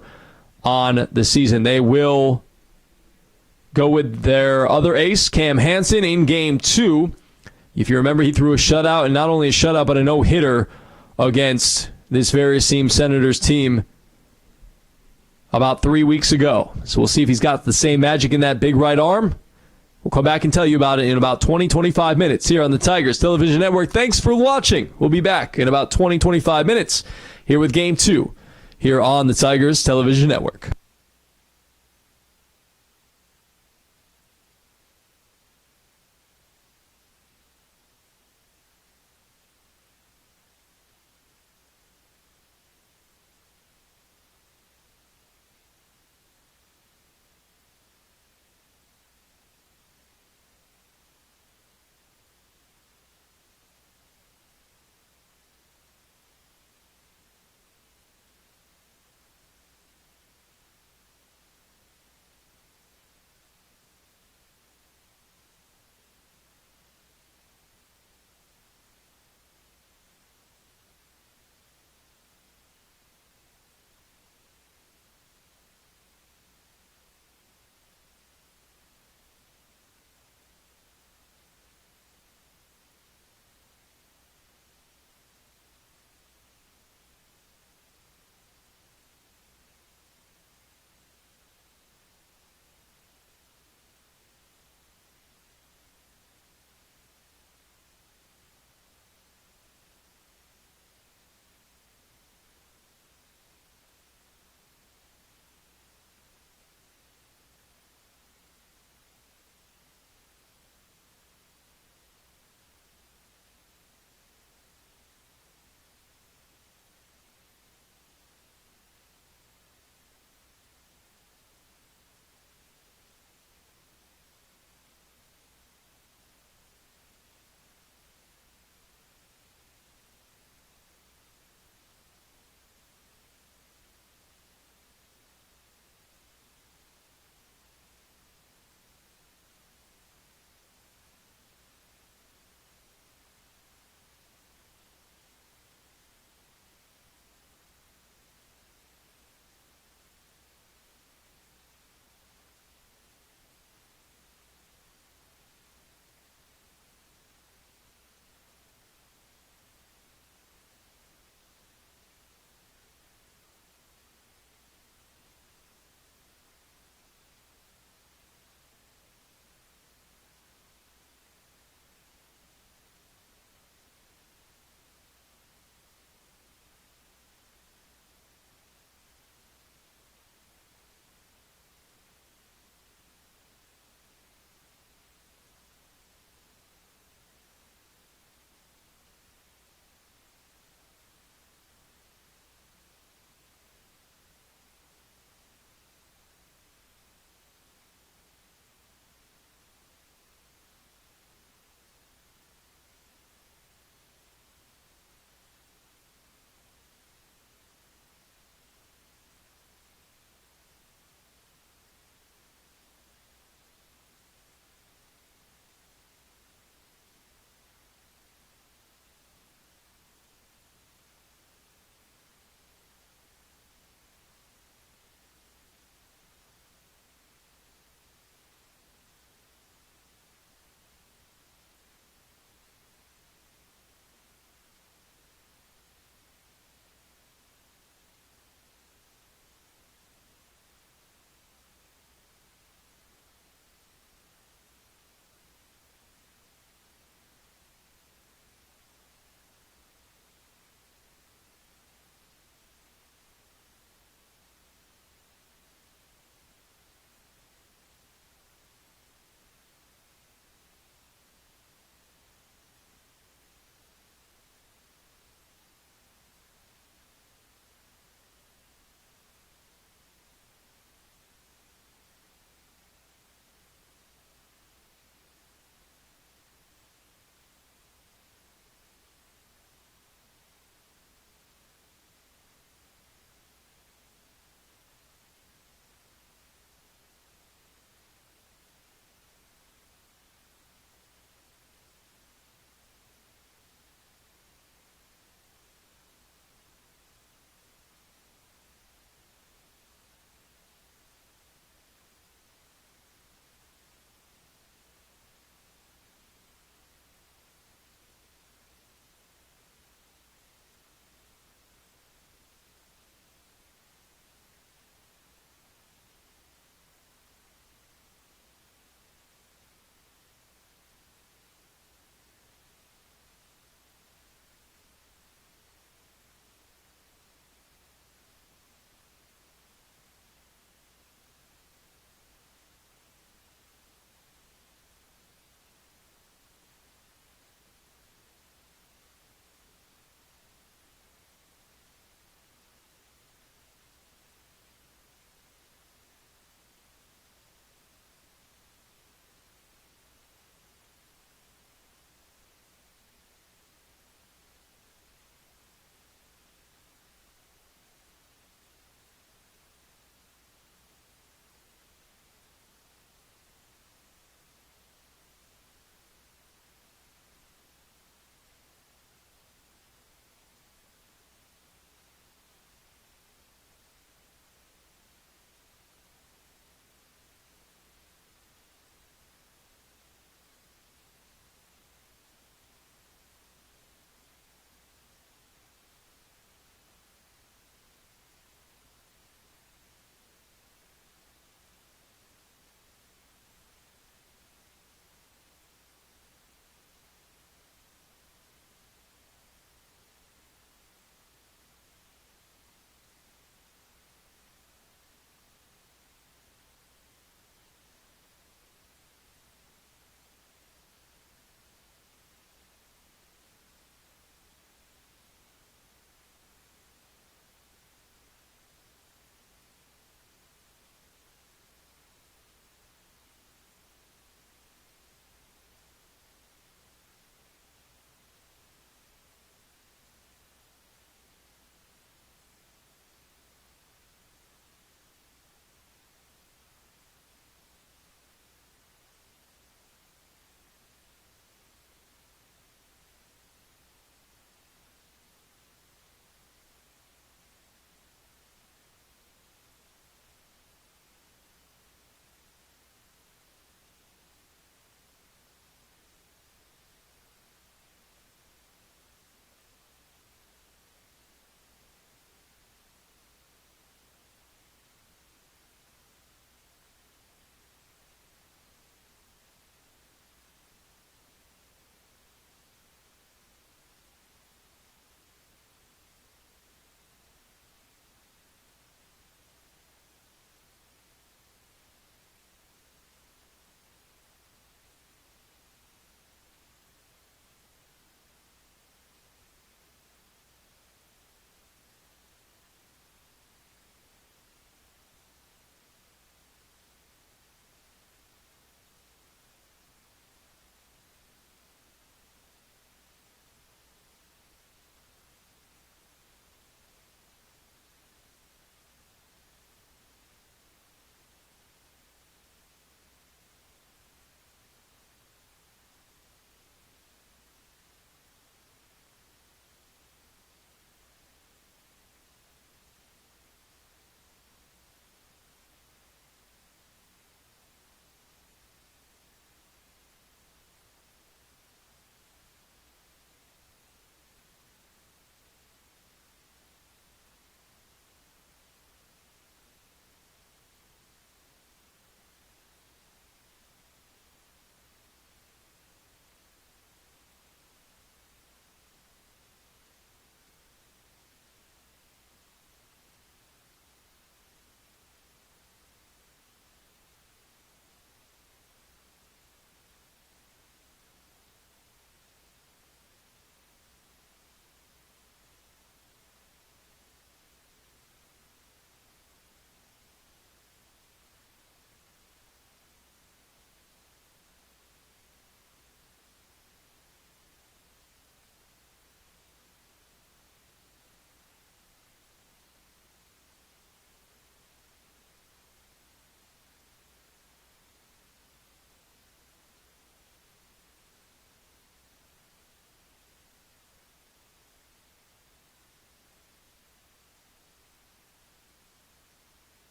on the season. They will go with their other ace, Cam Hansen, in Game 2. If you remember, he threw a shutout, and not only a shutout, but a no-hitter against this very same Senators team about 3 weeks ago. So we'll see if he's got the same magic in that big right arm. We'll come back and tell you about it in about 20-25 minutes here on the Tigers Television Network. Thanks for watching. We'll be back in about 20-25 minutes here with Game 2 here on the Tigers Television Network.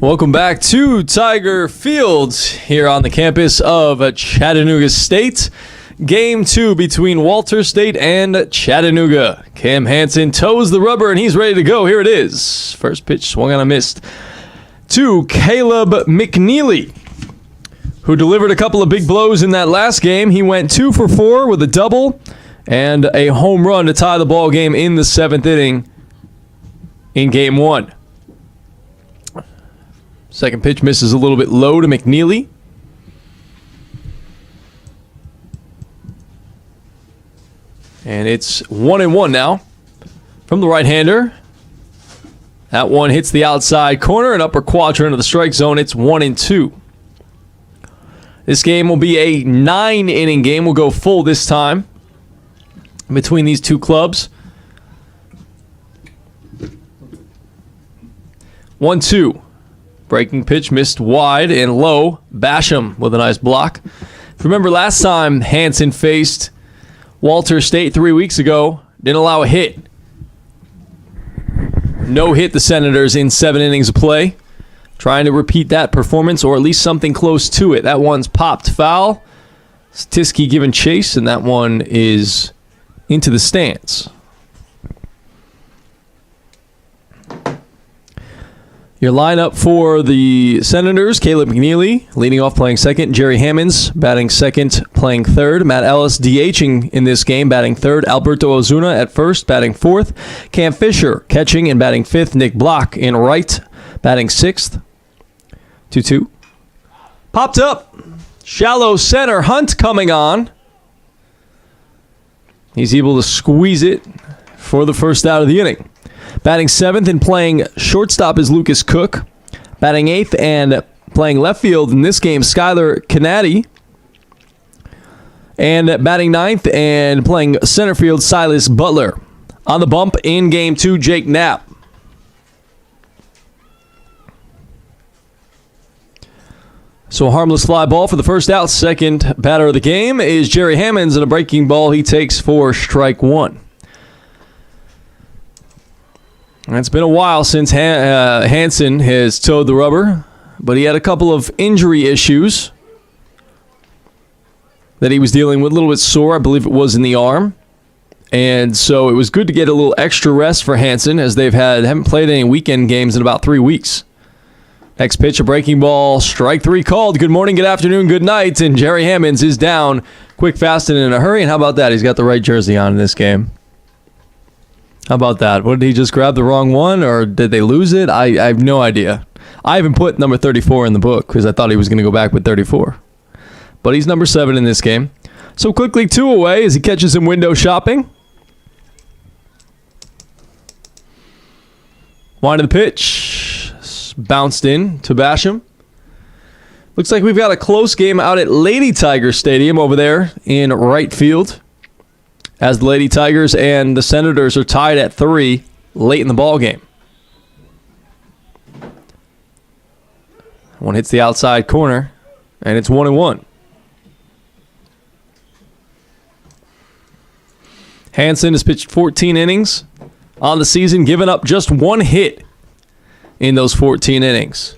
Welcome back to Tiger Field here on the campus of Chattanooga State. Game 2 between Walter State and Chattanooga. Cam Hansen toes the rubber and he's ready to go. Here it is. First pitch swung on a missed to Caleb McNeely, who delivered a couple of big blows in that last game. He went 2 for 4 with a double and a home run to tie the ball game in the 7th inning in Game 1. Second pitch misses a little bit low to McNeely. And it's 1-1 now from the right-hander. That one hits the outside corner and upper quadrant of the strike zone. It's 1-2. This game will be a 9-inning game. We'll go full this time between these two clubs. 1-2. Breaking pitch missed wide and low. Basham with a nice block. If you remember last time Hansen faced Walter State 3 weeks ago, didn't allow a hit. No hit the Senators in 7 innings of play. Trying to repeat that performance or at least something close to it. That one's popped foul. Stiski giving chase, and that one is into the stands. Your lineup for the Senators: Caleb McNeely leading off playing second, Jerry Hammonds batting second playing third, Matt Ellis DHing in this game batting third, Alberto Ozuna at first batting fourth, Cam Fisher catching and batting fifth, Nick Block in right batting sixth. 2-2. Popped up. Shallow center. Hunt coming on. He's able to squeeze it for the first out of the inning. Batting seventh and playing shortstop is Lucas Cook. Batting eighth and playing left field in this game, Skylar Canady. And batting ninth and playing center field, Silas Butler. On the bump in Game 2, Jake Knapp. So a harmless fly ball for the first out. Second batter of the game is Jerry Hammonds, and a breaking ball he takes for strike one. It's been a while since Hansen has towed the rubber, but he had a couple of injury issues that he was dealing with, a little bit sore. I believe it was in the arm. And so it was good to get a little extra rest for Hansen, as haven't played any weekend games in about 3 weeks. Next pitch, a breaking ball, strike three called. Good morning, good afternoon, good night, and Jerry Hammonds is down quick, fast, and in a hurry. And how about that? He's got the right jersey on in this game. How about that? What, did he just grab the wrong one, or did they lose it? I have no idea. I haven't put number 34 in the book because I thought he was going to go back with 34. But he's number 7 in this game. So quickly 2 away as he catches him window shopping. Wind of the pitch. Bounced in to Basham. Looks like we've got a close game out at Lady Tiger Stadium over there in right field, as the Lady Tigers and the Senators are tied at 3 late in the ball game. One hits the outside corner, and it's 1-1. Hansen has pitched 14 innings on the season, giving up just 1 hit in those 14 innings.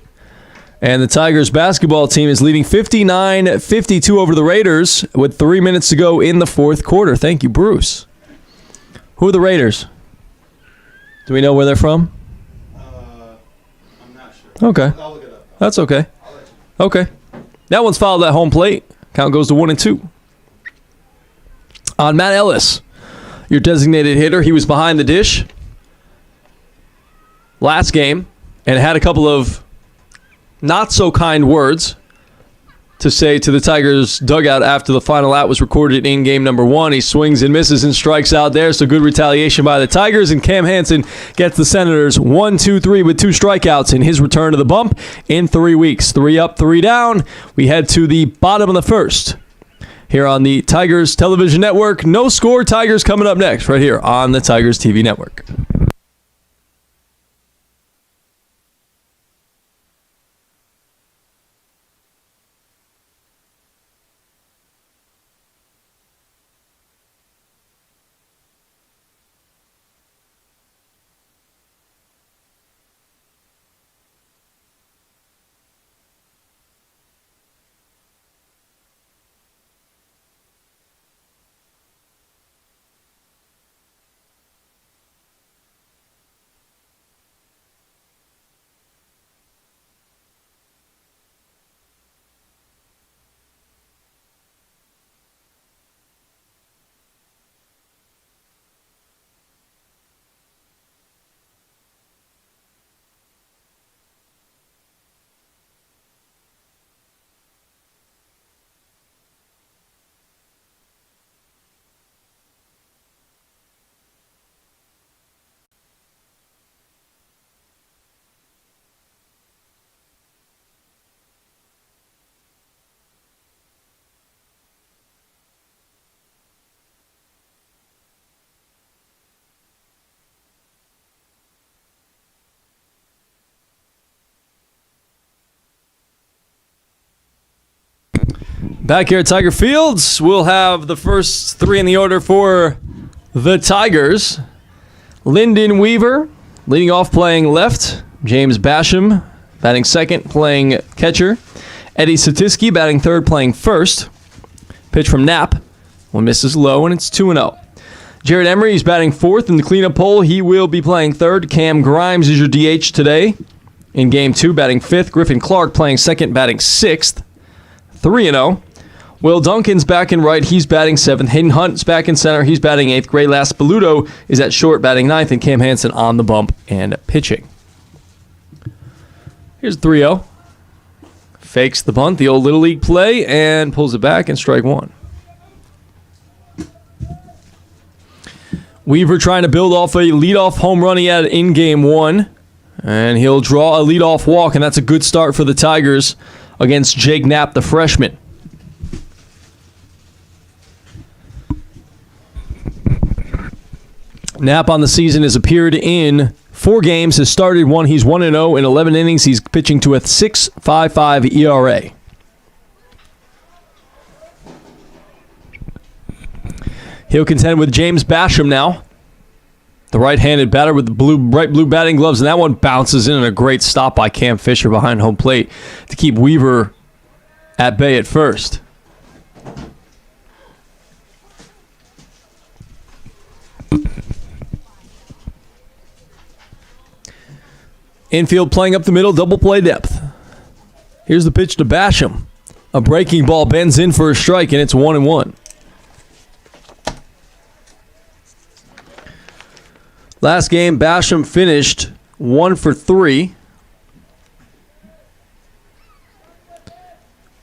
And the Tigers basketball team is leading 59-52 over the Raiders with 3 minutes to go in the fourth quarter. Thank you, Bruce. Who are the Raiders? Do we know where they're from? I'm not sure. Okay. I'll look it up. That's okay. I'll let you Okay. That one's fouled at home plate. Count goes to 1-2. On Matt Ellis, your designated hitter, he was behind the dish last game and had a couple of not so kind words to say to the Tigers dugout after the final out was recorded in game number 1. He swings and misses and strikes out there, so good retaliation by the Tigers, and Cam Hansen gets the Senators 1-2-3 with 2 strikeouts in his return to the bump in 3 weeks. 3 up, 3 down. We head to the bottom of the first here on the Tigers Television Network. No score, Tigers coming up next right here on the Tigers TV Network. Back here at Tiger Fields, we'll have the first three in the order for the Tigers. Lyndon Weaver leading off playing left. James Basham batting second, playing catcher. Eddie Satisky batting third, playing first. Pitch from Knapp. One misses low, and it's 2-0. Jared Emery is batting fourth in the cleanup hole. He will be playing third. Cam Grimes is your DH today. In game 2, batting fifth. Griffin Clark playing second, batting sixth. 3-0. Will Duncan's back in right. He's batting seventh. Hayden Hunt's back in center. He's batting eighth. Gray Laspaluto is at short, batting ninth. And Cam Hansen on the bump and pitching. Here's 3-0. Fakes the bunt, the old Little League play, and pulls it back and strike one. Weaver trying to build off a leadoff home run he had in game 1. And he'll draw a leadoff walk, and that's a good start for the Tigers against Jake Knapp, the freshman. Knapp on the season has appeared in 4 games, has started 1. He's 1-0 in 11 innings. He's pitching to a 6.55 ERA. He'll contend with James Basham now. The right-handed batter with the bright blue batting gloves, and that one bounces in, and a great stop by Cam Fisher behind home plate to keep Weaver at bay at first. Infield playing up the middle, double play depth. Here's the pitch to Basham. A breaking ball bends in for a strike, and it's 1-1. Last game, Basham finished 1 for 3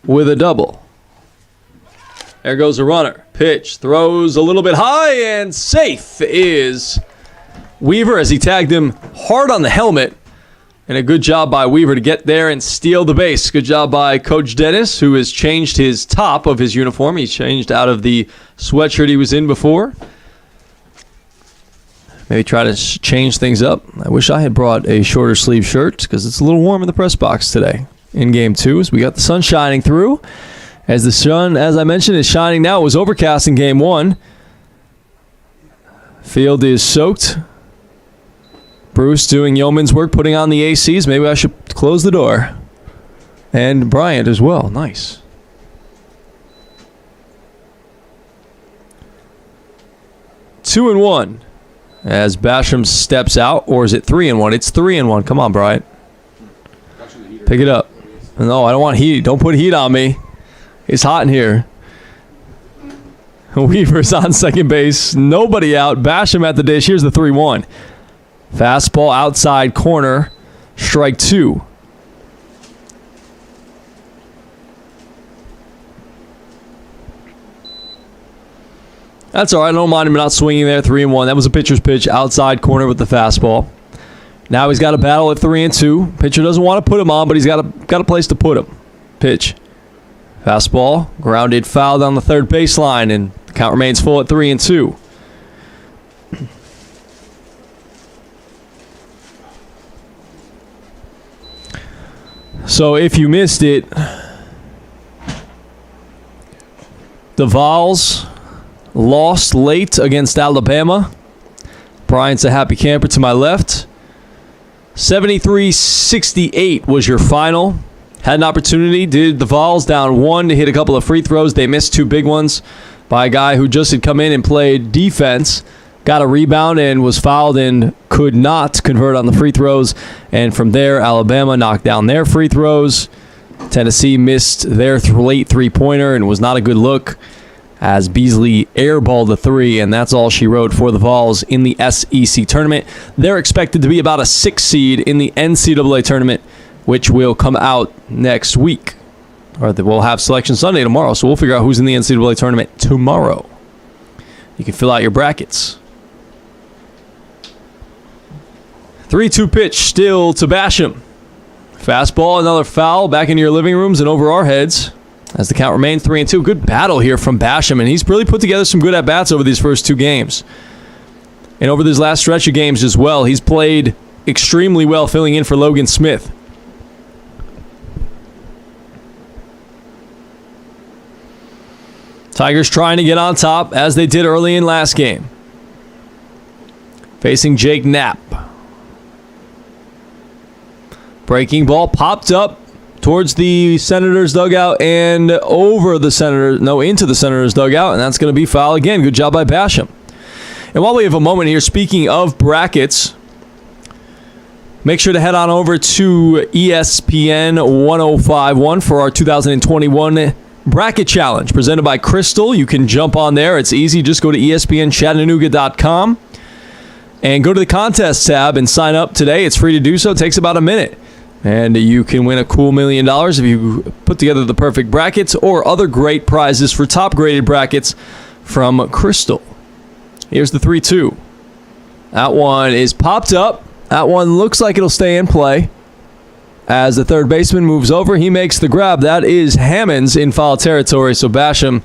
with a double. There goes a runner. Pitch, throws a little bit high, and safe is Weaver as he tagged him hard on the helmet. And a good job by Weaver to get there and steal the base. Good job by Coach Dennis, who has changed his top of his uniform. He's changed out of the sweatshirt he was in before. Maybe try to change things up. I wish I had brought a shorter sleeve shirt because it's a little warm in the press box today in game 2. So we got the sun shining through. As the sun, as I mentioned, is shining now. It was overcast in game 1. Field is soaked. Bruce doing yeoman's work, putting on the ACs. Maybe I should close the door. And Bryant as well. Nice. Two and one as Basham steps out. Or is it 3-1? It's 3-1. Come on, Bryant. Pick it up. No, I don't want heat. Don't put heat on me. It's hot in here. Weaver's on second base. Nobody out. Basham at the dish. Here's the 3-1. Fastball outside corner. Strike 2. That's all right. I don't mind him not swinging there. 3-1. That was a pitcher's pitch. Outside corner with the fastball. Now he's got a battle at 3-2. Pitcher doesn't want to put him on, but he's got a place to put him. Pitch. Fastball. Grounded foul down the third baseline, and the count remains full at 3-2. So if you missed it, the Vols lost late against Alabama. Bryant's a happy camper to my left. 73-68 was your final. Had an opportunity. Did the Vols down 1 to hit a couple of free throws. They missed 2 big ones by a guy who just had come in and played defense. Got a rebound and was fouled and could not convert on the free throws. And from there, Alabama knocked down their free throws. Tennessee missed their late three-pointer and was not a good look as Beasley airballed the 3, and that's all she wrote for the Vols in the SEC tournament. They're expected to be about a 6 seed in the NCAA tournament, which will come out next week. Or we'll have Selection Sunday tomorrow, so we'll figure out who's in the NCAA tournament tomorrow. You can fill out your brackets. 3-2 pitch still to Basham. Fastball, another foul back into your living rooms and over our heads as the count remains 3-2. Good battle here from Basham, and he's really put together some good at-bats over these first 2 games. And over this last stretch of games as well, he's played extremely well filling in for Logan Smith. Tigers trying to get on top, as they did early in last game. Facing Jake Knapp. Breaking ball popped up towards the Senators dugout and into the Senators dugout, and that's going to be foul again. Good job by Basham. And while we have a moment here, speaking of brackets, make sure to head on over to ESPN 1051 for our 2021 Bracket Challenge presented by Crystal. You can jump on there. It's easy. Just go to ESPNChattanooga.com and go to the contest tab and sign up today. It's free to do so. It takes about a minute. And you can win a cool $1 million if you put together the perfect brackets or other great prizes for top-graded brackets from Crystal. Here's the 3-2. That one is popped up. That one looks like it'll stay in play. As the third baseman moves over, he makes the grab. That is Hammonds in foul territory. So Basham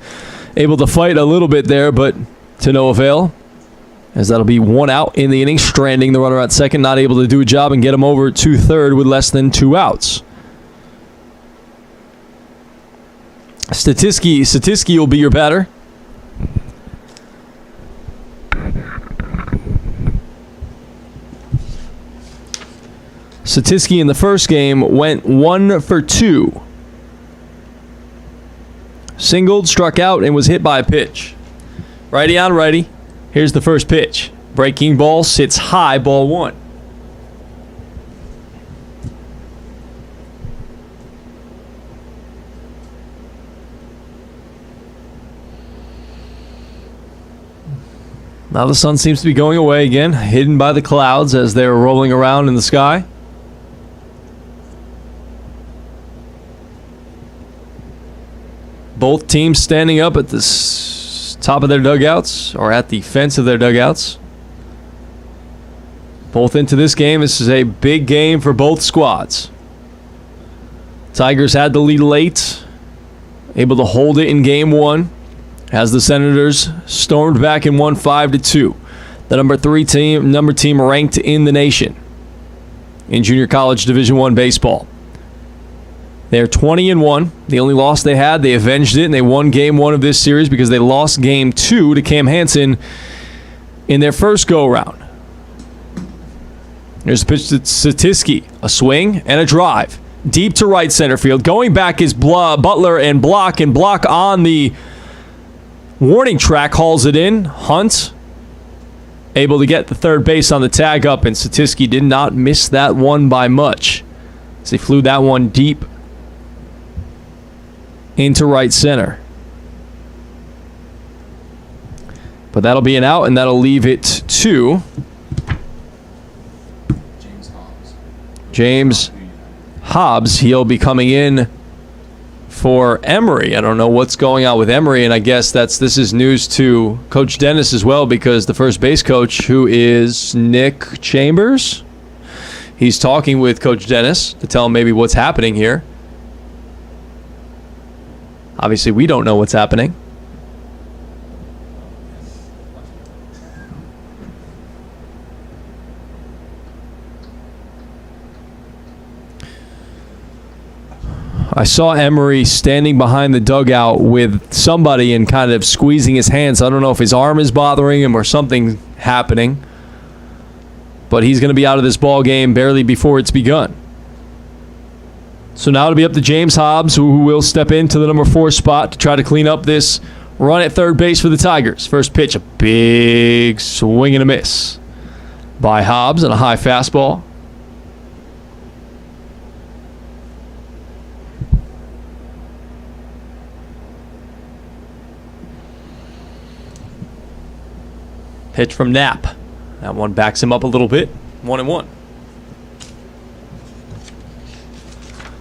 able to fight a little bit there, but to no avail. As that'll be one out in the inning, stranding the runner at second, not able to do a job and get him over to third with less than 2 outs. Statisky will be your batter. Statisky in the first game went 1 for 2. Singled, struck out, and was hit by a pitch. Righty on righty. Here's the first pitch. Breaking ball sits high, ball 1. Now the sun seems to be going away again, hidden by the clouds as they're rolling around in the sky. Both teams standing up at the top of their dugouts or at the fence of their dugouts. Both into this game. This is a big game for both squads. Tigers had the lead late, able to hold it in game 1 as the Senators stormed back and won 5-2. The number team ranked in the nation in junior college Division I baseball. They're 20-1. The only loss they had, they avenged it, and they won Game 1 of this series because they lost Game 2 to Cam Hansen in their first go-around. Here's the pitch to Statisky. A swing and a drive. Deep to right center field. Going back is Butler and block on the warning track. Hauls it in. Hunt able to get the third base on the tag up, and Statisky did not miss that one by much as he flew that one deep into right center. But that'll be an out, and that'll leave it to James Hobbs. He'll be coming in for Emery. I don't know what's going on with Emery, and I guess this is news to Coach Dennis as well, because the first base coach, who is Nick Chambers, he's talking with Coach Dennis to tell him maybe what's happening here. Obviously, we don't know what's happening. I saw Emery standing behind the dugout with somebody and kind of squeezing his hands. I don't know if his arm is bothering him or something happening. But he's going to be out of this ball game barely before it's begun. So now it'll be up to James Hobbs, who will step into the number 4 spot to try to clean up this run at third base for the Tigers. First pitch, a big swing and a miss by Hobbs and a high fastball. Pitch from Knapp. That one backs him up a little bit. 1-1.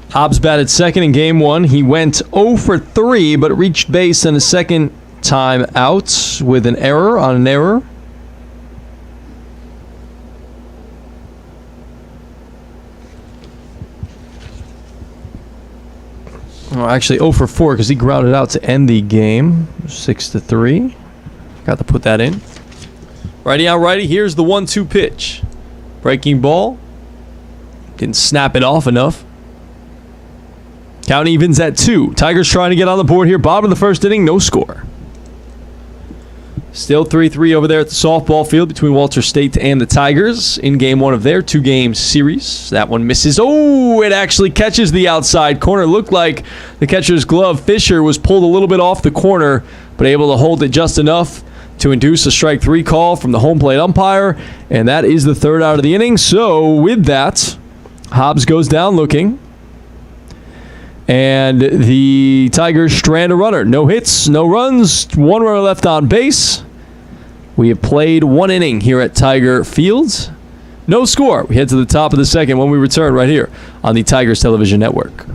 Hobbs batted second in game 1. He went 0 for 3, but reached base in a second time out with an error on an error. Oh, actually 0 for 4 because he grounded out to end the game. 6-3. Got to put that in. Righty out righty. Here's the 1-2 pitch. Breaking ball. Didn't snap it off enough. Count evens at 2. Tigers trying to get on the board here. Bottom of the first inning, no score. Still 3-3 over there at the softball field between Walter State and the Tigers in game one of their two-game series. That one misses. Oh, it actually catches the outside corner. Looked like the catcher's glove, Fisher, was pulled a little bit off the corner, but able to hold it just enough to induce a strike three call from the home plate umpire, and that is the third out of the inning. So with that, Hobbs goes down looking, and the Tigers strand a runner. No hits, no runs, one runner left on base. We have played one inning here at Tiger Field. No score. We head to the top of the second when we return right here on the Tigers Television Network.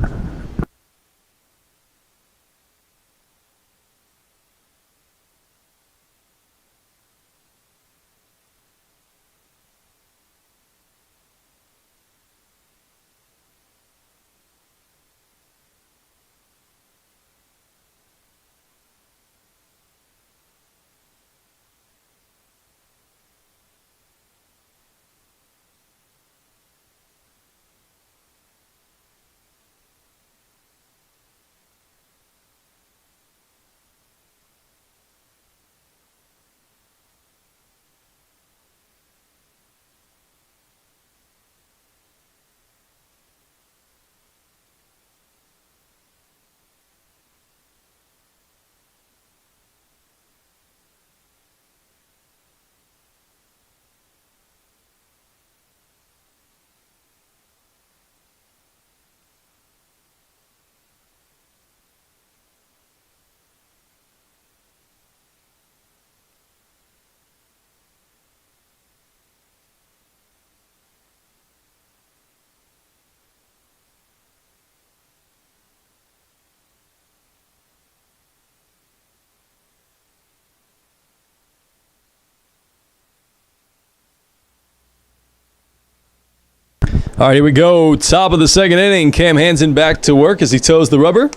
All right, here we go. Top of the second inning. Cam Hansen back to work as he toes the rubber.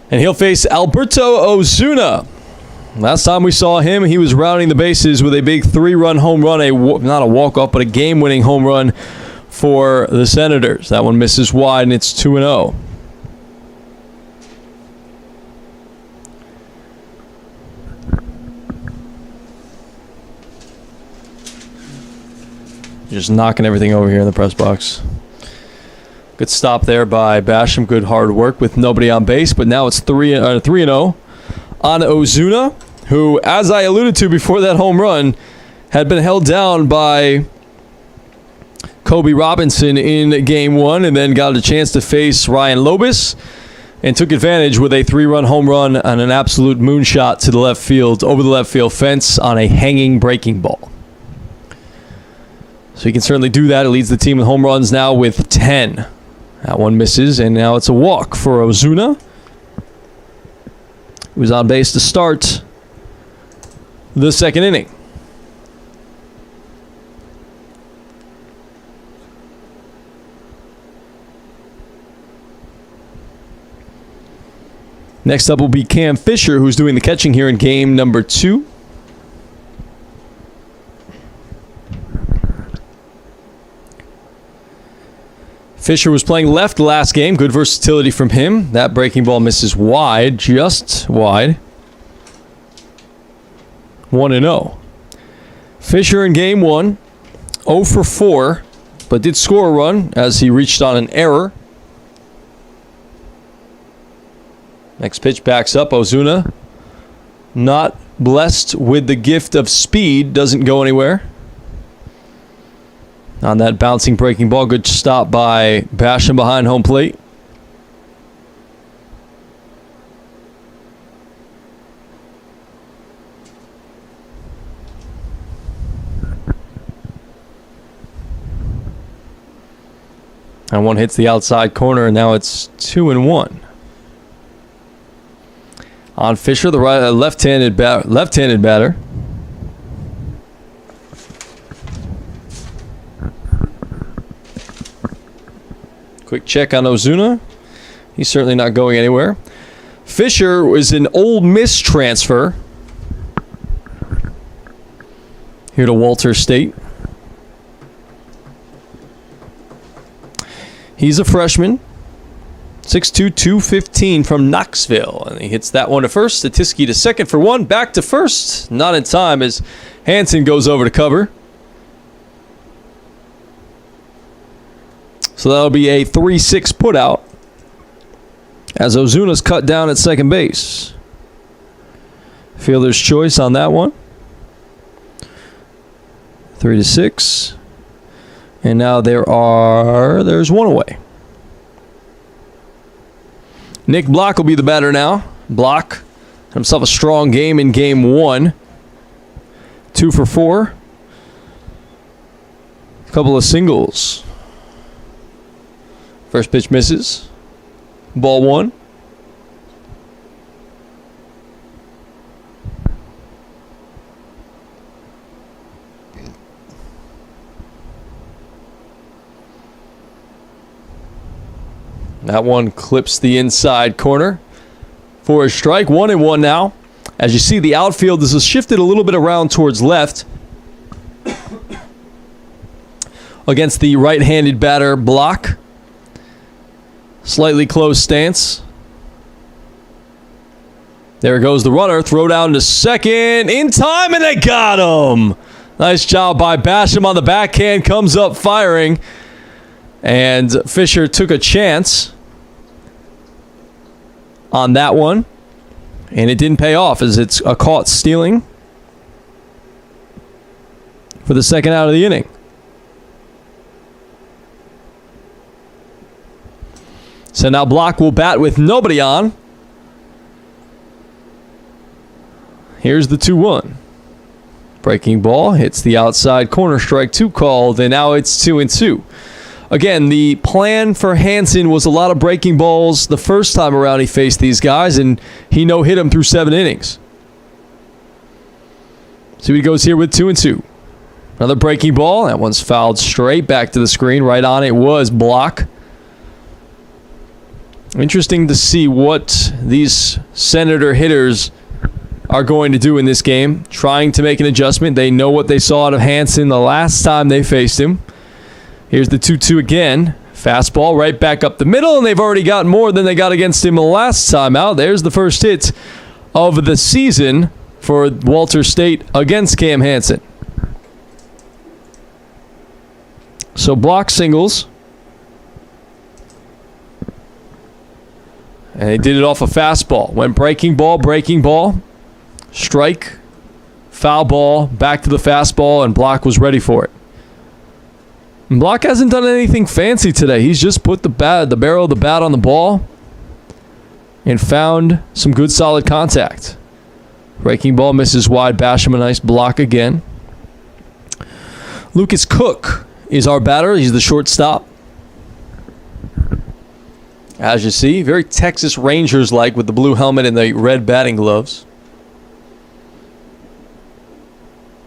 And he'll face Alberto Ozuna. Last time we saw him, he was rounding the bases with a big three-run home run, not a walk-off, but a game-winning home run for the Senators. That one misses wide, and it's 2-0. Just knocking everything over here in the press box. Good stop there by Basham. Good hard work with nobody on base. But now it's 3-0 on Ozuna, who, as I alluded to before that home run, had been held down by Kobe Robinson in game one and then got a chance to face Ryan Lobus and took advantage with a three-run home run and an absolute moonshot to the left field, over the left field fence on a hanging breaking ball. So he can certainly do that. It leads the team in home runs now with 10. That one misses, and now it's a walk for Ozuna, who was on base to start the second inning. Next up will be Cam Fisher, who's doing the catching here in game number 2. Fisher was playing left last game. Good versatility from him. That breaking ball misses wide, just wide. 1-0. Fisher in game 1, 0 for 4, but did score a run as he reached on an error. Next pitch backs up. Ozuna, not blessed with the gift of speed, doesn't go anywhere. On that bouncing breaking ball, good stop by Basham behind home plate. And one hits the outside corner, and now it's 2-1. On Fisher, the left-handed batter. Quick check on Ozuna. He's certainly not going anywhere. Fisher was an Ole Miss transfer here to Walter State. He's a freshman. 6'2", 215 from Knoxville. And he hits that one to first. Statiski to second for one. Back to first. Not in time as Hansen goes over to cover. So that'll be a 3-6 putout as Ozuna's cut down at second base. Fielder's choice on that one. 3-6. And now there's one away. Nick Block will be the batter now. Block had himself a strong game in game 1. 2 for 4. A couple of singles. First pitch misses. Ball 1. That one clips the inside corner for a strike. 1-1 now. As you see, the outfield is shifted a little bit around towards left against the right-handed batter Block. Slightly closed stance. There goes the runner. Throw down to second. In time, and they got him. Nice job by Basham on the backhand. Comes up firing. And Fisher took a chance on that one. And it didn't pay off as it's a caught stealing for the second out of the inning. So now Block will bat with nobody on. Here's the 2-1. Breaking ball hits the outside corner, strike 2 called, and now it's 2-2. Again, the plan for Hansen was a lot of breaking balls the first time around he faced these guys, and he no-hit them through 7 innings. So he goes here with 2-2. Another breaking ball. That one's fouled straight back to the screen. Right on it was Block. Interesting to see what these Senator hitters are going to do in this game. Trying to make an adjustment. They know what they saw out of Hansen the last time they faced him. Here's the 2-2 again. Fastball right back up the middle, and they've already got more than they got against him the last time out. There's the first hit of the season for Walter State against Cam Hansen. So Block singles. And they did it off a fastball. Went breaking ball, strike, foul ball, back to the fastball, and Block was ready for it. And Block hasn't done anything fancy today. He's just put the barrel of the bat on the ball and found some good solid contact. Breaking ball misses wide. Basham a nice block again. Lucas Cook is our batter. He's the shortstop. As you see, very Texas Rangers-like with the blue helmet and the red batting gloves.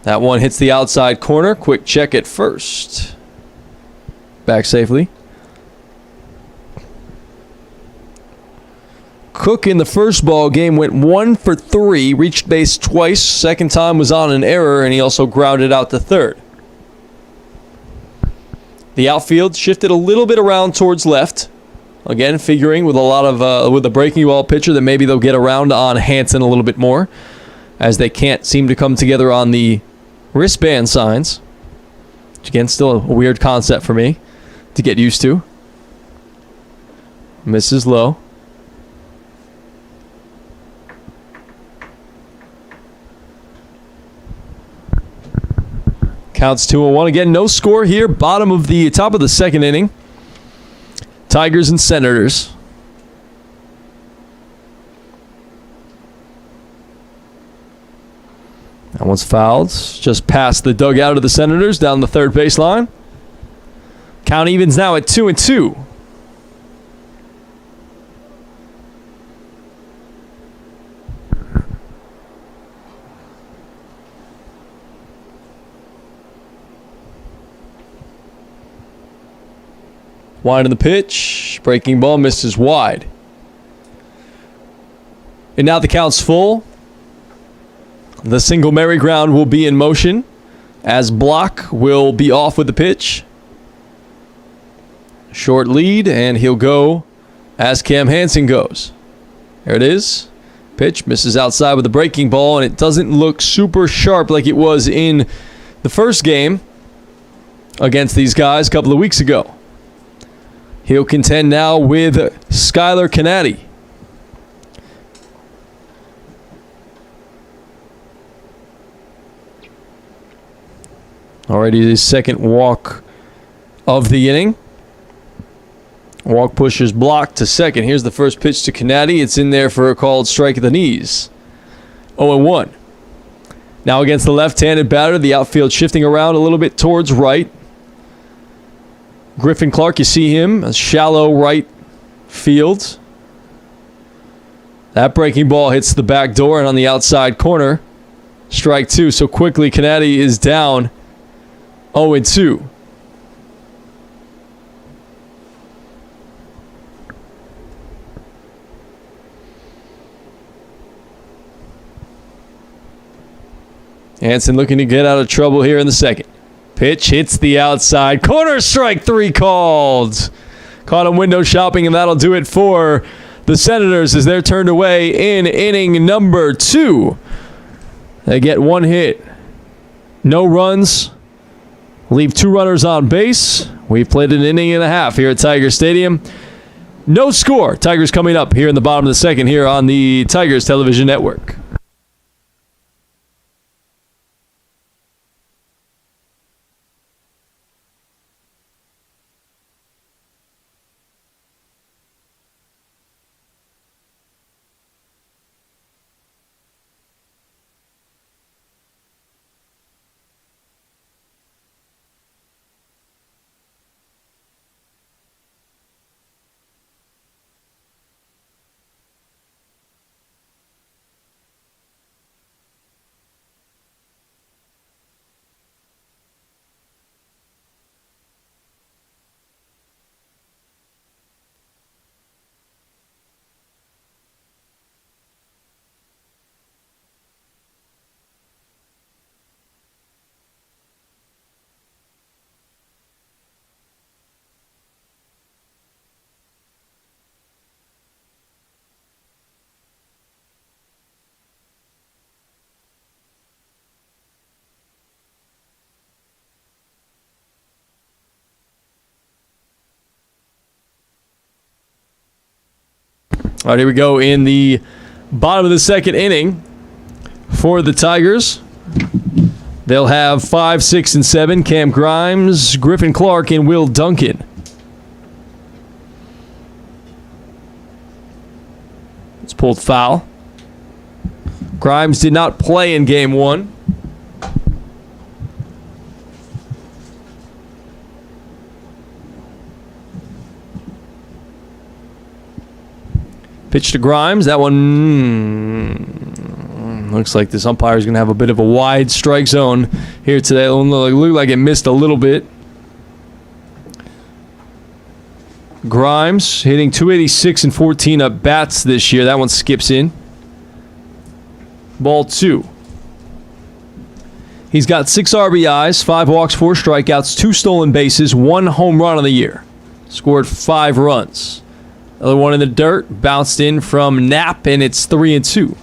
That one hits the outside corner. Quick check at first. Back safely. Cook in the first ball game went 1 for 3, reached base twice. Second time was on an error, and he also grounded out to third. The outfield shifted a little bit around towards left. Again, figuring with a lot of with the breaking ball pitcher that maybe they'll get around on Hansen a little bit more, as they can't seem to come together on the wristband signs. Which again, still a weird concept for me to get used to. Misses low. Counts 2-1. Again, no score here. Top of the second inning. Tigers and Senators. That one's fouled. Just past the dugout of the Senators down the third baseline. Count evens now at 2-2. Wide in the pitch. Breaking ball misses wide. And now the count's full. The single merry-ground will be in motion as Block will be off with the pitch. Short lead, and he'll go as Cam Hansen goes. There it is. Pitch misses outside with the breaking ball, and it doesn't look super sharp like it was in the first game against these guys a couple of weeks ago. He'll contend now with Skylar Canady. Already his second walk of the inning. Walk pushes blocked to second. Here's the first pitch to Canady. It's in there for a called strike at the knees. 0-1. Now against the left-handed batter, the outfield shifting around a little bit towards right. Griffin Clark, you see him, a shallow right field. That breaking ball hits the back door and on the outside corner. Strike two. So quickly, Canady is down 0-2. Hansen looking to get out of trouble here in the second. Pitch hits the outside corner. Strike three called. Caught him window shopping, and that'll do it for the Senators as they're turned away in inning number 2. They get one hit. No runs. Leave 2 runners on base. We've played an inning and a half here at Tiger Stadium. No score. Tigers coming up here in the bottom of the second here on the Tigers Television Network. All right, here we go in the bottom of the second inning for the Tigers. They'll have 5, 6, and 7. Cam Grimes, Griffin Clark, and Will Duncan. It's pulled foul. Grimes did not play in game 1. Pitch to Grimes. That one looks like this umpire is going to have a bit of a wide strike zone here today. It looked like it missed a little bit. Grimes hitting 286 and 14 at bats this year. That one skips in. Ball 2. He's got 6 RBIs, 5 walks, 4 strikeouts, 2 stolen bases, 1 home run on the year. Scored 5 runs. Another one in the dirt, bounced in from Knapp, and it's 3-2.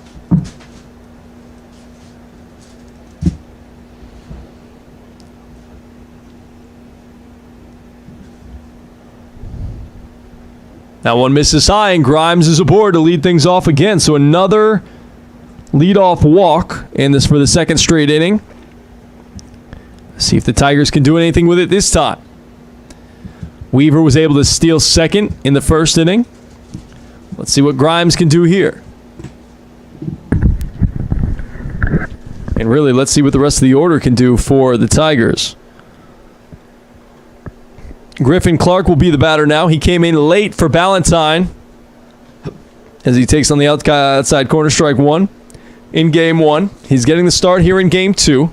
That one misses high, and Grimes is aboard to lead things off again. So another leadoff walk in this for the second straight inning. Let's see if the Tigers can do anything with it this time. Weaver was able to steal second in the first inning. Let's see what Grimes can do here. And really, let's see what the rest of the order can do for the Tigers. Griffin Clark will be the batter now. He came in late for Ballantyne as he takes on the outside corner, strike 1 in game 1. He's getting the start here in game 2.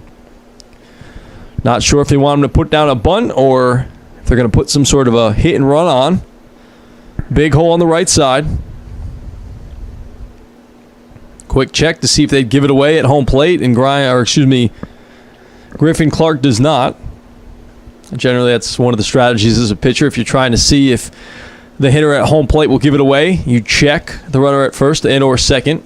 Not sure if they want him to put down a bunt or if they're going to put some sort of a hit and run on. Big hole on the right side. Quick check to see if they'd give it away at home plate, and Griffin Clark does not. Generally, that's one of the strategies as a pitcher if you're trying to see if The hitter at home plate will give it away. You check the runner at first and or second.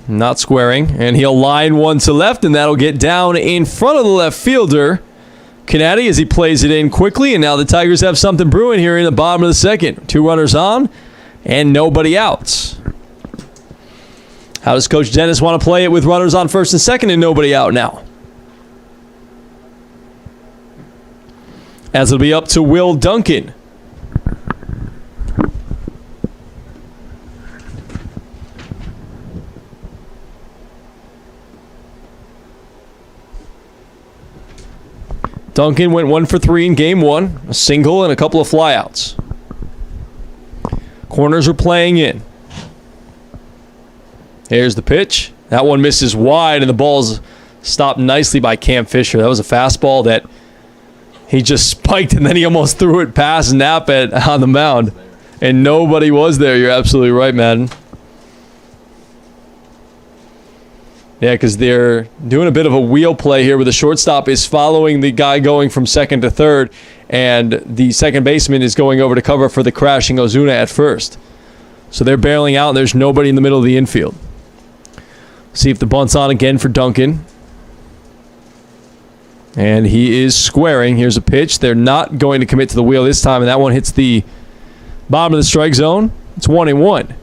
Not squaring, and he'll line one to left, and that'll get down in front of the left fielder, Canady, as he plays it in quickly, and now the Tigers have something brewing here in the bottom of the second. 2 runners on, and nobody out. How does Coach Dennis want to play it with runners on first and second and nobody out now? As it'll be up to Will Duncan. Duncan went 1 for 3 in game 1, a single and a couple of flyouts. Corners are playing in. Here's the pitch. That one misses wide, and the ball's stopped nicely by Cam Fisher. That was a fastball that he just spiked, and then he almost threw it past Knapp on the mound. And nobody was there. You're absolutely right, Madden. Yeah, because they're doing a bit of a wheel play here where the shortstop is following the guy going from second to third, and the second baseman is going over to cover for the crashing Ozuna at first. So they're barreling out, and there's nobody in the middle of the infield. See if the bunt's on again for Duncan. And he is squaring. Here's a pitch. They're not going to commit to the wheel this time, and that one hits the bottom of the strike zone. It's 1-1.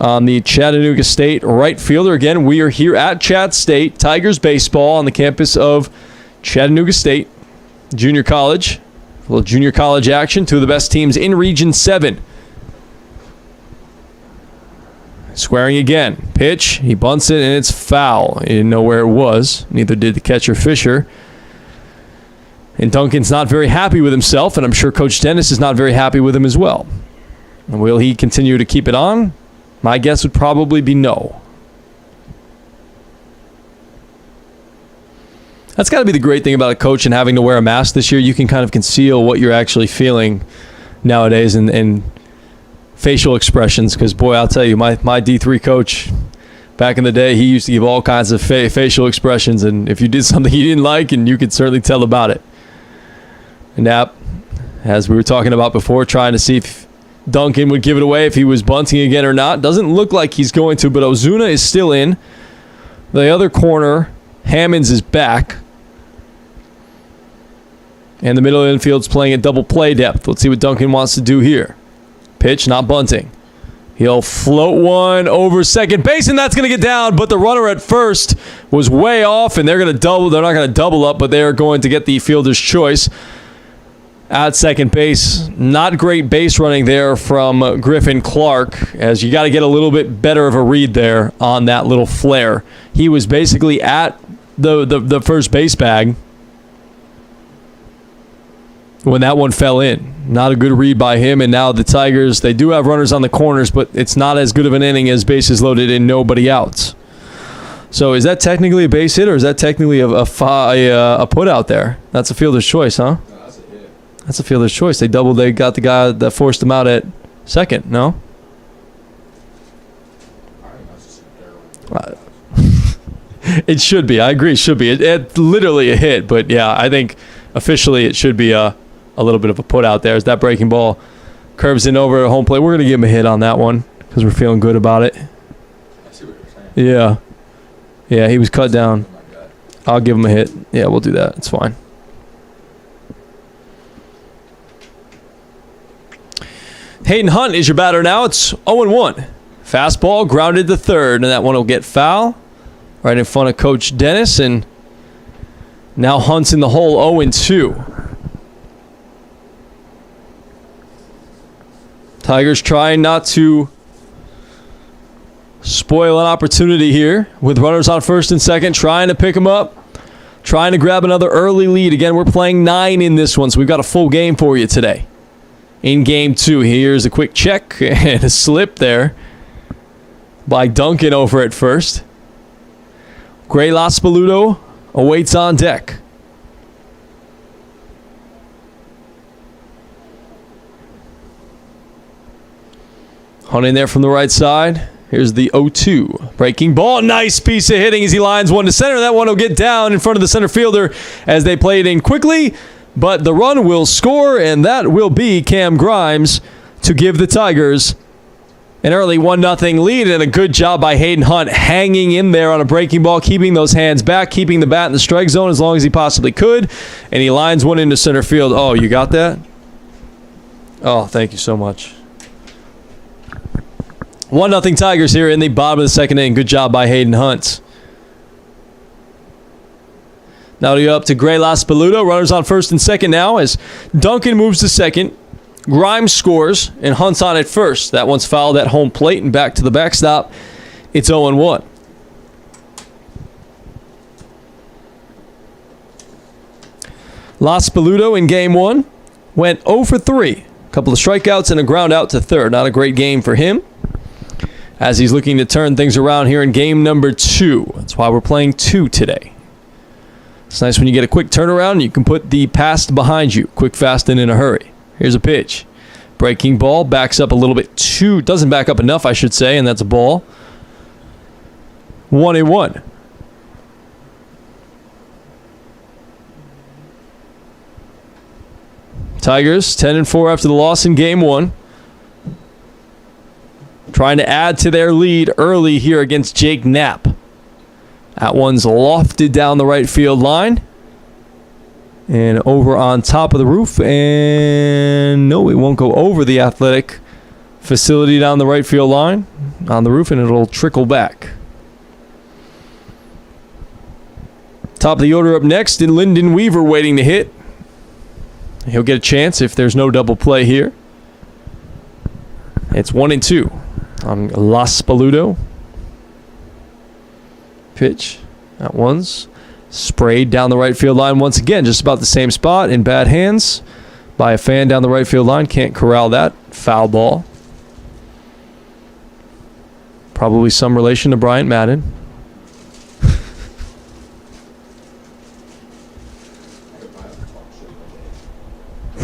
On the Chattanooga State right fielder. Again, we are here at Chat State, Tigers baseball on the campus of Chattanooga State Junior College. A little junior college action. 2 of the best teams in Region 7. Squaring again. Pitch. He bunts it, and it's foul. He didn't know where it was. Neither did the catcher, Fisher. And Duncan's not very happy with himself, and I'm sure Coach Dennis is not very happy with him as well. And will he continue to keep it on? My guess would probably be no. That's got to be the great thing about a coach and having to wear a mask this year. You can kind of conceal what you're actually feeling nowadays and facial expressions. Because, boy, I'll tell you, my D3 coach back in the day, he used to give all kinds of facial expressions. And if you did something he didn't like, and you could certainly tell about it. And Knapp, as we were talking about before, trying to see if Duncan would give it away if he was bunting again or not. Doesn't look like he's going to, but Ozuna is still in. The other corner, Hammonds is back. And the middle of the infield's playing at double play depth. Let's see what Duncan wants to do here. Pitch, not bunting. He'll float one over second base, and that's going to get down, but the runner at first was way off, and they're going to double. They're not going to double up, but they're going to get the fielder's choice. At second base, not great base running there from Griffin Clark, as you got to get a little bit better of a read there on that little flare. He was basically at the first base bag when that one fell in. Not a good read by him, and now the Tigers, they do have runners on the corners, but it's not as good of an inning as bases loaded and nobody outs. So is that technically a base hit, or is that technically a put out there? That's a fielder's choice, huh? That's a fielder's choice. They got the guy that forced him out at second, no? It should be. I agree. It should be. It's literally a hit, but yeah, I think officially it should be a little bit of a put out there. As that breaking ball curves in over at home plate, we're going to give him a hit on that one because we're feeling good about it. I see what you're saying. Yeah, he was cut down. I'll give him a hit. Yeah, we'll do that. It's fine. Hayden Hunt is your batter now. It's 0-1. Fastball grounded to third, and that one will get foul right in front of Coach Dennis, and now Hunt's in the hole 0-2. Tigers trying not to spoil an opportunity here with runners on first and second, trying to pick them up, trying to grab another early lead. Again, we're playing 9 in this one, so we've got a full game for you today. In game 2, here's a quick check and a slip there by Duncan over at first. Gray Laspaluto awaits on deck. Hunt in there from the right side. Here's the 0-2. Breaking ball. Nice piece of hitting as he lines one to center. That one will get down in front of the center fielder as they play it in quickly. But the run will score, and that will be Cam Grimes to give the Tigers an early 1-0 lead, and a good job by Hayden Hunt hanging in there on a breaking ball, keeping those hands back, keeping the bat in the strike zone as long as he possibly could, and he lines one into center field. Oh, you got that? Oh, thank you so much. 1-0 Tigers here in the bottom of the second inning. Good job by Hayden Hunt. Now you're up to Gray Laspaluto. Runners on first and second now as Duncan moves to second. Grimes scores, and Hunt's on at first. That one's fouled at home plate and back to the backstop. It's 0-1. Laspaluto in game one went 0 for 3. A couple of strikeouts and a ground out to third. Not a great game for him as he's looking to turn things around here in game number 2. That's why we're playing 2 today. It's nice when you get a quick turnaround and you can put the past behind you. Quick, fast, and in a hurry. Here's a pitch. Breaking ball. Backs up a little bit too. Doesn't back up enough, I should say, and that's a ball. 1-1. Tigers 10-4 after the loss in game 1. Trying to add to their lead early here against Jake Knapp. That one's lofted down the right field line. And over on top of the roof. And no, it won't go over the athletic facility down the right field line on the roof, and it'll trickle back. Top of the order up next, and Lyndon Weaver waiting to hit. He'll get a chance if there's no double play here. It's 1-2 on Laspaluto. Pitch. That one's sprayed down the right field line once again. Just about the same spot in bad hands by a fan down the right field line. Can't corral that. Foul ball. Probably some relation to Bryant Madden.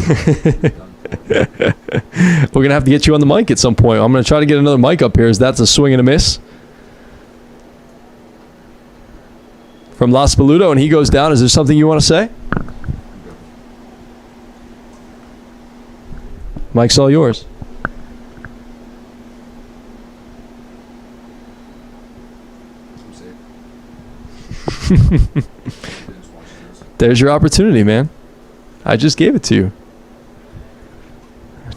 We're going to have to get you on the mic at some point. I'm going to try to get another mic up here as that's a swing and a miss from Laspaluto, and he goes down. Is there something you want to say? Mic's all yours. There's your opportunity, man. I just gave it to you.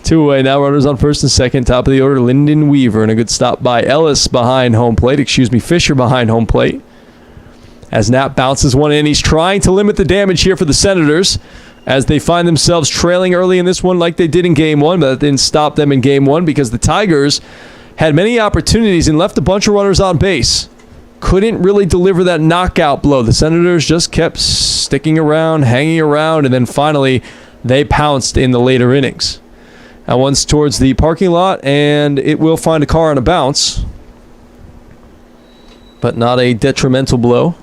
2 away now, runners on first and second. Top of the order, Lyndon Weaver, and a good stop by Ellis behind home plate. Fisher behind home plate. As Knapp bounces one in, he's trying to limit the damage here for the Senators as they find themselves trailing early in this one like they did in game 1, but that didn't stop them in game 1 because the Tigers had many opportunities and left a bunch of runners on base. Couldn't really deliver that knockout blow. The Senators just kept sticking around, hanging around, and then finally they pounced in the later innings. That one's towards the parking lot, and it will find a car on a bounce, but not a detrimental blow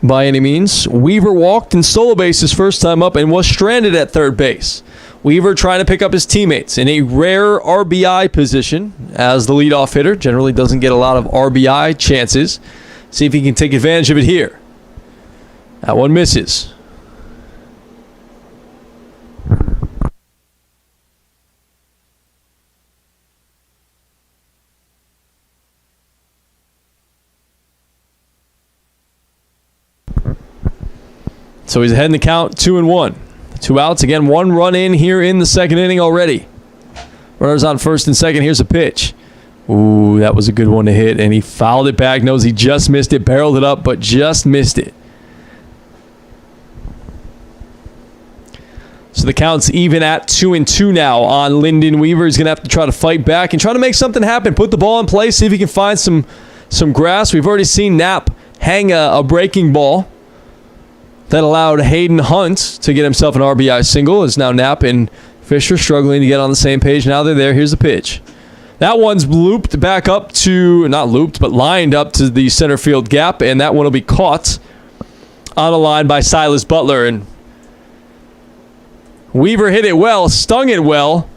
by any means. Weaver walked and stole a base his first time up and was stranded at third base. Weaver trying to pick up his teammates in a rare RBI position as the leadoff hitter. Generally doesn't get a lot of RBI chances. See if he can take advantage of it here. That one misses. So he's ahead in the count, 2-1. 2 outs. Again, 1 run in here in the second inning already. Runners on first and second. Here's a pitch. Ooh, that was a good one to hit, and he fouled it back. Knows he just missed it. Barreled it up, but just missed it. So the count's even at 2-2 now on Lyndon Weaver. He's going to have to try to fight back and try to make something happen. Put the ball in play, see if he can find some grass. We've already seen Knapp hang a breaking ball that allowed Hayden Hunt to get himself an RBI single. Is now Knapp and Fisher struggling to get on the same page. Now they're there. Here's the pitch. That one's looped back up to, not looped, but lined up to the center field gap, and that one will be caught on a line by Silas Butler. And Weaver hit it well, stung it well,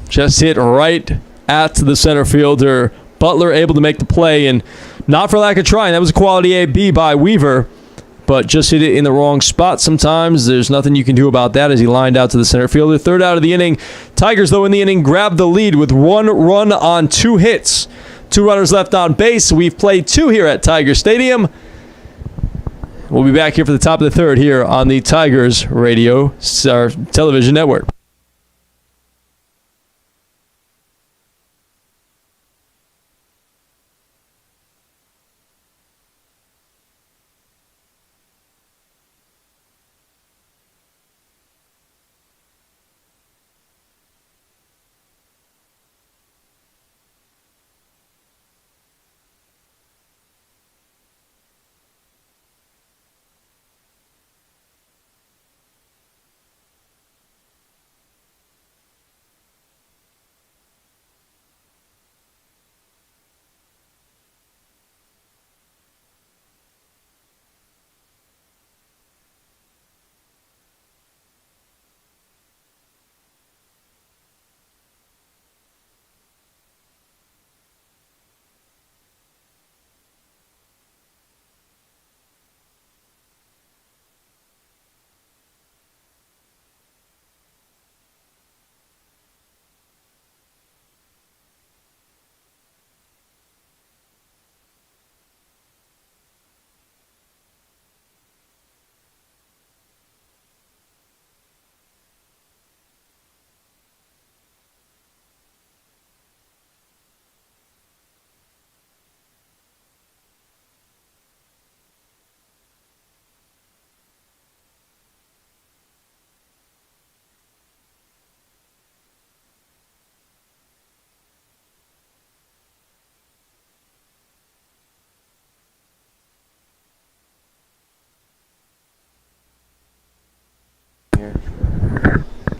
just hit right at the center fielder Butler able to make the play, and not for lack of trying. That was a quality AB by Weaver, but just hit it in the wrong spot. Sometimes there's nothing you can do about that as he lined out to the center fielder. Third out of the inning. Tigers, though, in the inning, grabbed the lead with 1 run on 2 hits. 2 runners left on base. We've played 2 here at Tiger Stadium. We'll be back here for the top of the third here on the Tigers Radio television network.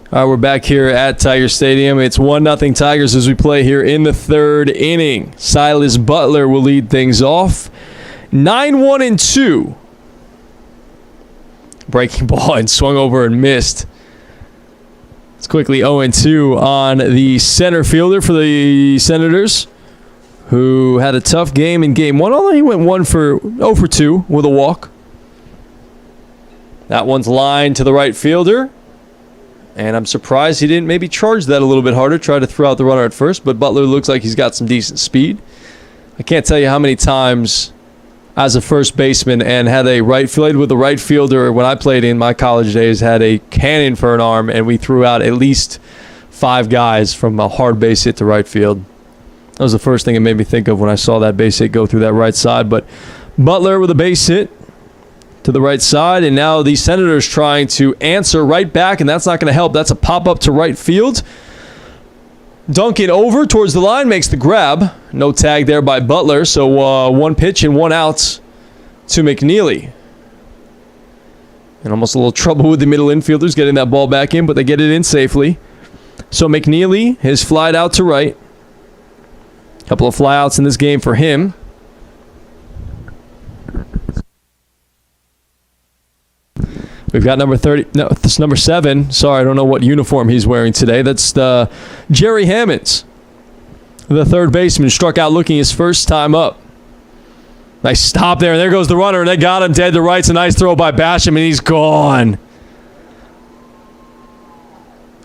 All right, we're back here at Tiger Stadium. It's 1-0 Tigers as we play here in the third inning. Silas Butler will lead things off. 9-1-2. Breaking ball and swung over and missed. It's quickly 0-2 on the center fielder for the Senators, who had a tough game in Game 1, although he went 0 for 2 with a walk. That one's lined to the right fielder. And I'm surprised he didn't maybe charge that a little bit harder, try to throw out the runner at first, but Butler looks like he's got some decent speed. I can't tell you how many times as a first baseman and had a played with the right fielder when I played in my college days, had a cannon for an arm, and we threw out at least 5 guys from a hard base hit to right field. That was the first thing it made me think of when I saw that base hit go through that right side. But Butler with a base hit to the right side, and now the Senators trying to answer right back, and that's not going to help. That's a pop-up to right field. Duncan over towards the line, makes the grab. No tag there by Butler, so 1 pitch and 1 out to McNeely. And almost a little trouble with the middle infielders getting that ball back in, but they get it in safely. So McNeely has flied out to right. Couple of flyouts in this game for him. We've got number 7. Sorry, I don't know what uniform he's wearing today. That's Jerry Hammonds. The third baseman struck out looking his first time up. Nice stop there, and there goes the runner, and they got him dead to right. It's a nice throw by Basham, and he's gone.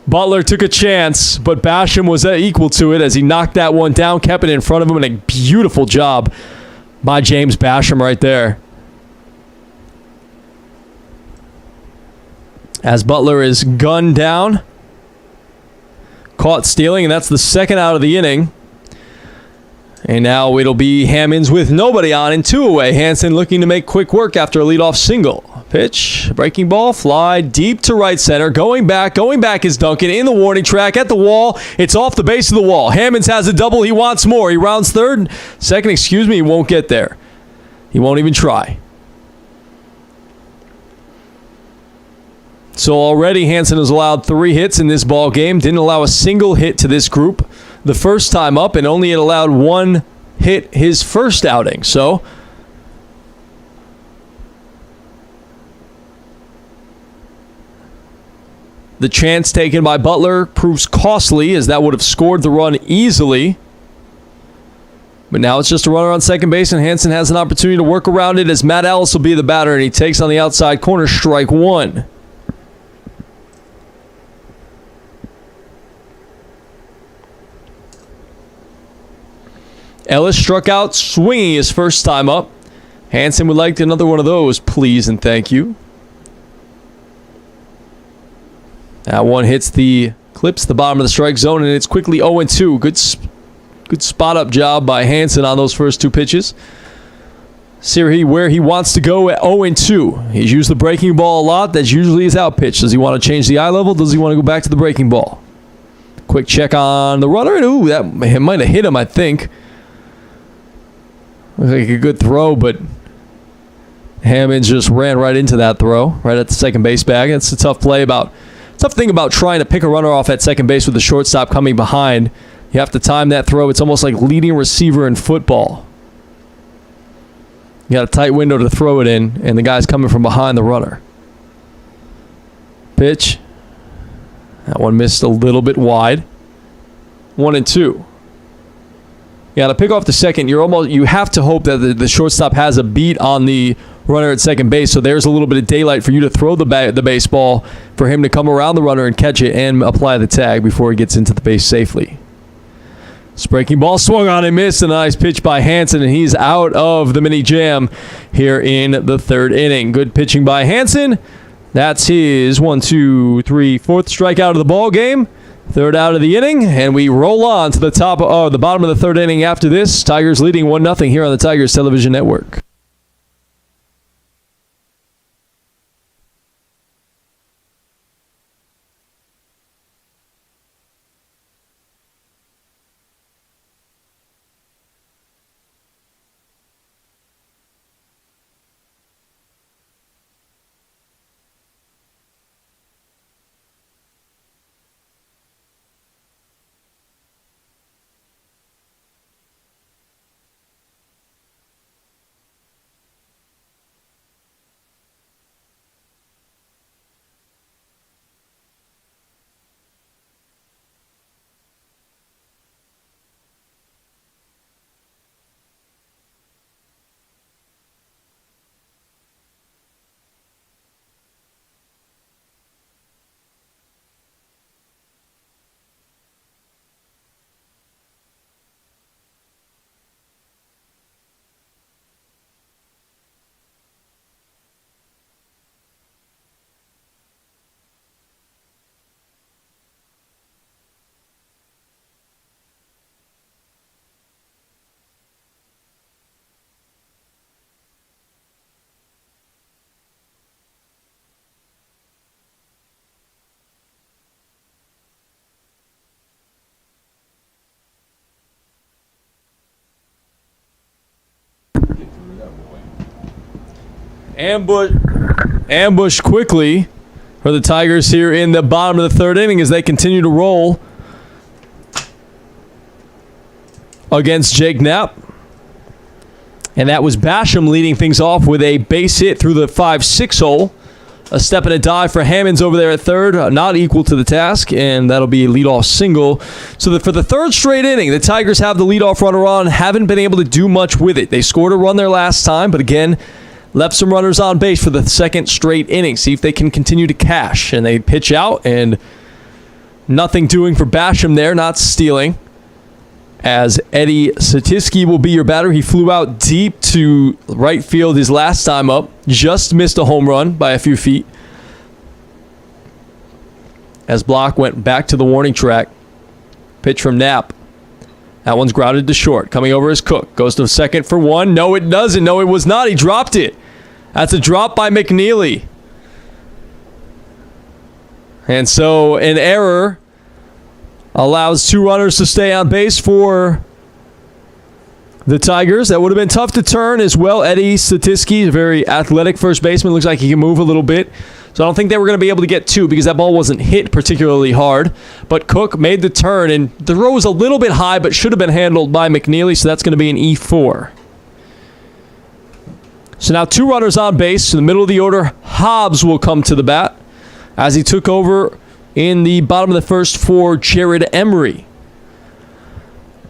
Butler took a chance, but Basham was equal to it as he knocked that one down, kept it in front of him, and a beautiful job by James Basham right there. As Butler is gunned down, caught stealing, and that's the second out of the inning. And now it'll be Hammonds with nobody on and 2 away. Hansen looking to make quick work after a leadoff single. Pitch, breaking ball, fly deep to right center. Going back is Duncan in the warning track at the wall. It's off the base of the wall. Hammonds has a double. He wants more. He rounds second, he won't get there. He won't even try. So already Hansen has allowed 3 hits in this ball game. Didn't allow a single hit to this group the first time up, and only had allowed 1 hit his first outing. So the chance taken by Butler proves costly, as that would have scored the run easily. But now it's just a runner on second base, and Hansen has an opportunity to work around it as Matt Ellis will be the batter, and he takes on the outside corner, strike one. Ellis struck out swinging his first time up. Hansen would like another one of those, please and thank you. That one clips the bottom of the strike zone, and it's quickly 0-2. Good spot-up job by Hansen on those first two pitches. See where he wants to go at 0-2. He's used the breaking ball a lot. That's usually his out pitch. Does he want to change the eye level? Does he want to go back to the breaking ball? Quick check on the runner, and that might have hit him, I think. Looks like a good throw, but Hammonds just ran right into that throw, right at the second base bag. That's a tough thing about trying to pick a runner off at second base with the shortstop coming behind. You have to time that throw. It's almost like leading receiver in football. You got a tight window to throw it in, and the guy's coming from behind the runner. Pitch. That one missed a little bit wide. 1-2. You got to pick off the second. You have to hope that the shortstop has a beat on the runner at second base, so there's a little bit of daylight for you to throw the baseball, for him to come around the runner and catch it and apply the tag before he gets into the base safely. This breaking ball swung on and missed. A nice pitch by Hansen, and he's out of the mini jam here in the third inning. Good pitching by Hansen. That's his 4th strikeout of the ball game. Third out of the inning, and we roll on to the bottom of the third inning after this. Tigers leading 1-0 here on the Tigers Television Network. Ambush quickly for the Tigers here in the bottom of the third inning as they continue to roll against Jake Knapp. And that was Basham leading things off with a base hit through the 5-6 hole. A step and a dive for Hammonds over there at third, not equal to the task, and that'll be a leadoff single. So for the third straight inning, the Tigers have the leadoff runner on, haven't been able to do much with it. They scored a run there last time, but again, left some runners on base for the second straight inning. See if they can continue to cash. And they pitch out, and nothing doing for Basham there, not stealing. As Eddie Satiski will be your batter. He flew out deep to right field his last time up. Just missed a home run by a few feet. As Block went back to the warning track. Pitch from Knapp. That one's grounded to short. Coming over is Cook. Goes to second for one. No, it doesn't. No, it was not. He dropped it. That's a drop by McNeely. And so an error allows two runners to stay on base for the Tigers. That would have been tough to turn as well. Eddie Satiski, a very athletic first baseman. Looks like he can move a little bit. So I don't think they were going to be able to get two because that ball wasn't hit particularly hard. But Cook made the turn, and the throw was a little bit high, but should have been handled by McNeely, so that's going to be an E4. So now two runners on base. In the middle of the order, Hobbs will come to the bat as he took over in the bottom of the first for Jared Emery.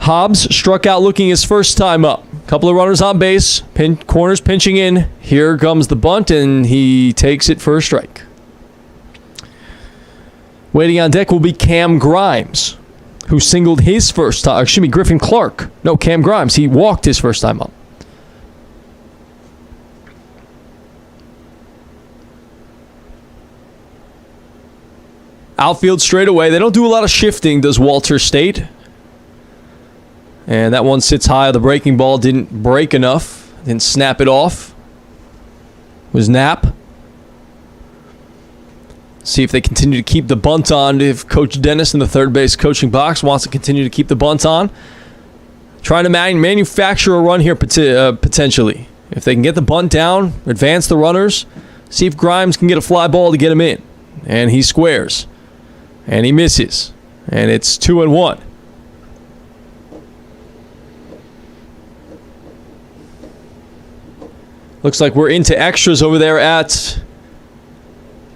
Hobbs struck out looking his first time up. Couple of runners on base, corners pinching in. Here comes the bunt, and he takes it for a strike. Waiting on deck will be Cam Grimes, who singled his first time. Excuse me, Griffin Clark. No, Cam Grimes. He walked his first time up. Outfield straight away. They don't do a lot of shifting, does Walter State. And that one sits high. The breaking ball didn't break enough. Didn't snap it off. It was Knapp. See if they continue to keep the bunt on. If Coach Dennis in the third base coaching box wants to continue to keep the bunt on. Trying to manufacture a run here potentially. If they can get the bunt down, advance the runners, see if Grimes can get a fly ball to get him in. And he squares. And he misses. And it's 2-1. Looks like we're into extras over there at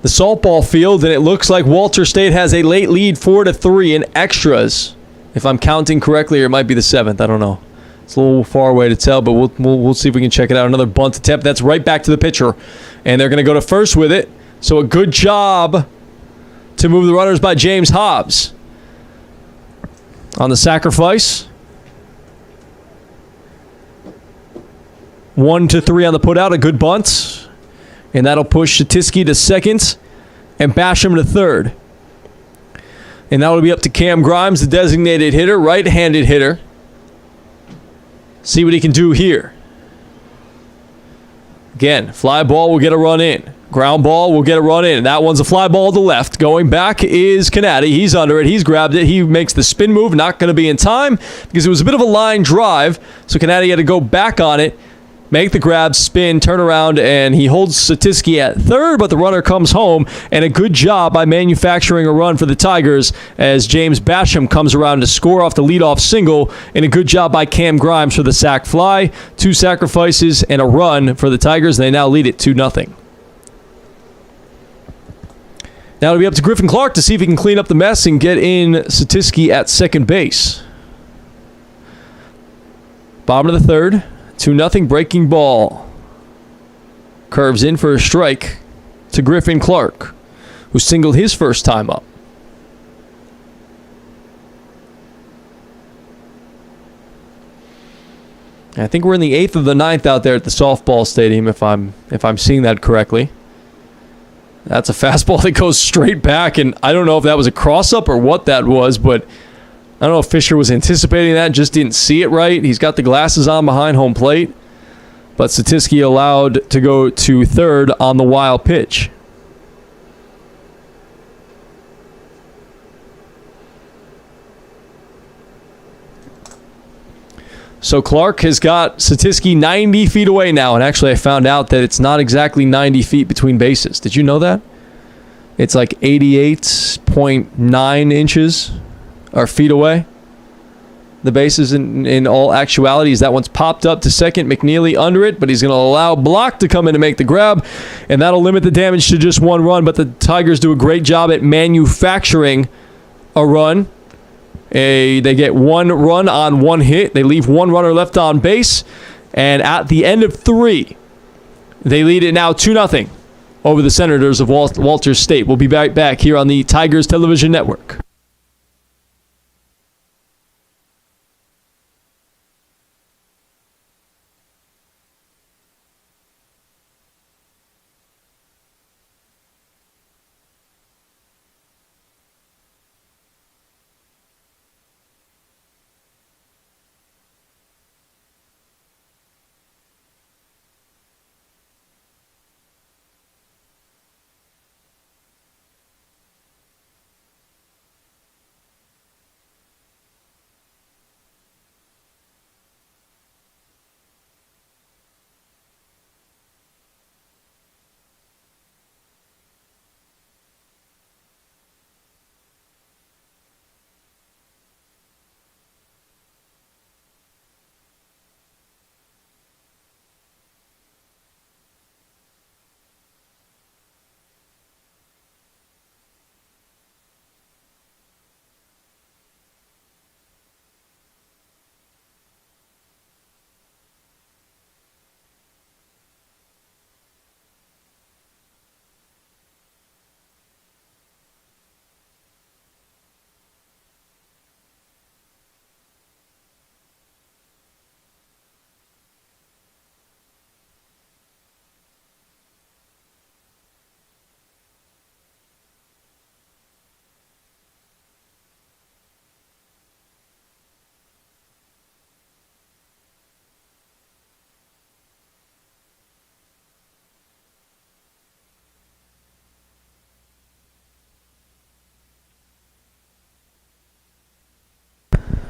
the softball field, and it looks like Walter State has a late lead 4-3 in extras. If I'm counting correctly, or it might be the 7th. I don't know. It's a little far away to tell, but we'll see if we can check it out. Another bunt attempt. That's right back to the pitcher. And they're going to go to first with it. So a good job to move the runners by James Hobbs. On the sacrifice. 1-3 on the putout. A good bunt. And that'll push Chattanooga to second and Basham to third. And that'll be up to Cam Grimes, the designated hitter, right-handed hitter. See what he can do here. Again, fly ball will get a run in. Ground ball will get a run in. And that one's a fly ball to left. Going back is Canady. He's under it. He's grabbed it. He makes the spin move. Not going to be in time because it was a bit of a line drive. So Canady had to go back on it. Make the grab, spin, turn around, and he holds Chattanooga at third, but the runner comes home, and a good job by manufacturing a run for the Tigers as James Basham comes around to score off the leadoff single, and a good job by Cam Grimes for the sac fly. 2 sacrifices and a run for the Tigers, and they now lead it 2-0. Now it'll be up to Griffin Clark to see if he can clean up the mess and get in Chattanooga at second base. Bottom of the third. 2-0 breaking ball. Curves in for a strike to Griffin Clark, who singled his first time up. I think we're in the 8th of the 9th out there at the softball stadium, if I'm seeing that correctly. That's a fastball that goes straight back, and I don't know if that was a cross-up or what that was, but I don't know if Fisher was anticipating that, just didn't see it right. He's got the glasses on behind home plate. But Chattanooga allowed to go to third on the wild pitch. So Clark has got Chattanooga 90 feet away now. And actually, I found out that it's not exactly 90 feet between bases. Did you know that? It's like 88.9 inches. Are feet away. The bases in all actualities. That one's popped up to second. McNeely under it, but he's going to allow Block to come in to make the grab, and that'll limit the damage to just 1 run. But the Tigers do a great job at manufacturing a run. They get 1 run on 1 hit. They leave 1 runner left on base, and at the end of 3, they lead it now 2-0 over the Senators of Walter State. We'll be right back here on the Tigers Television Network.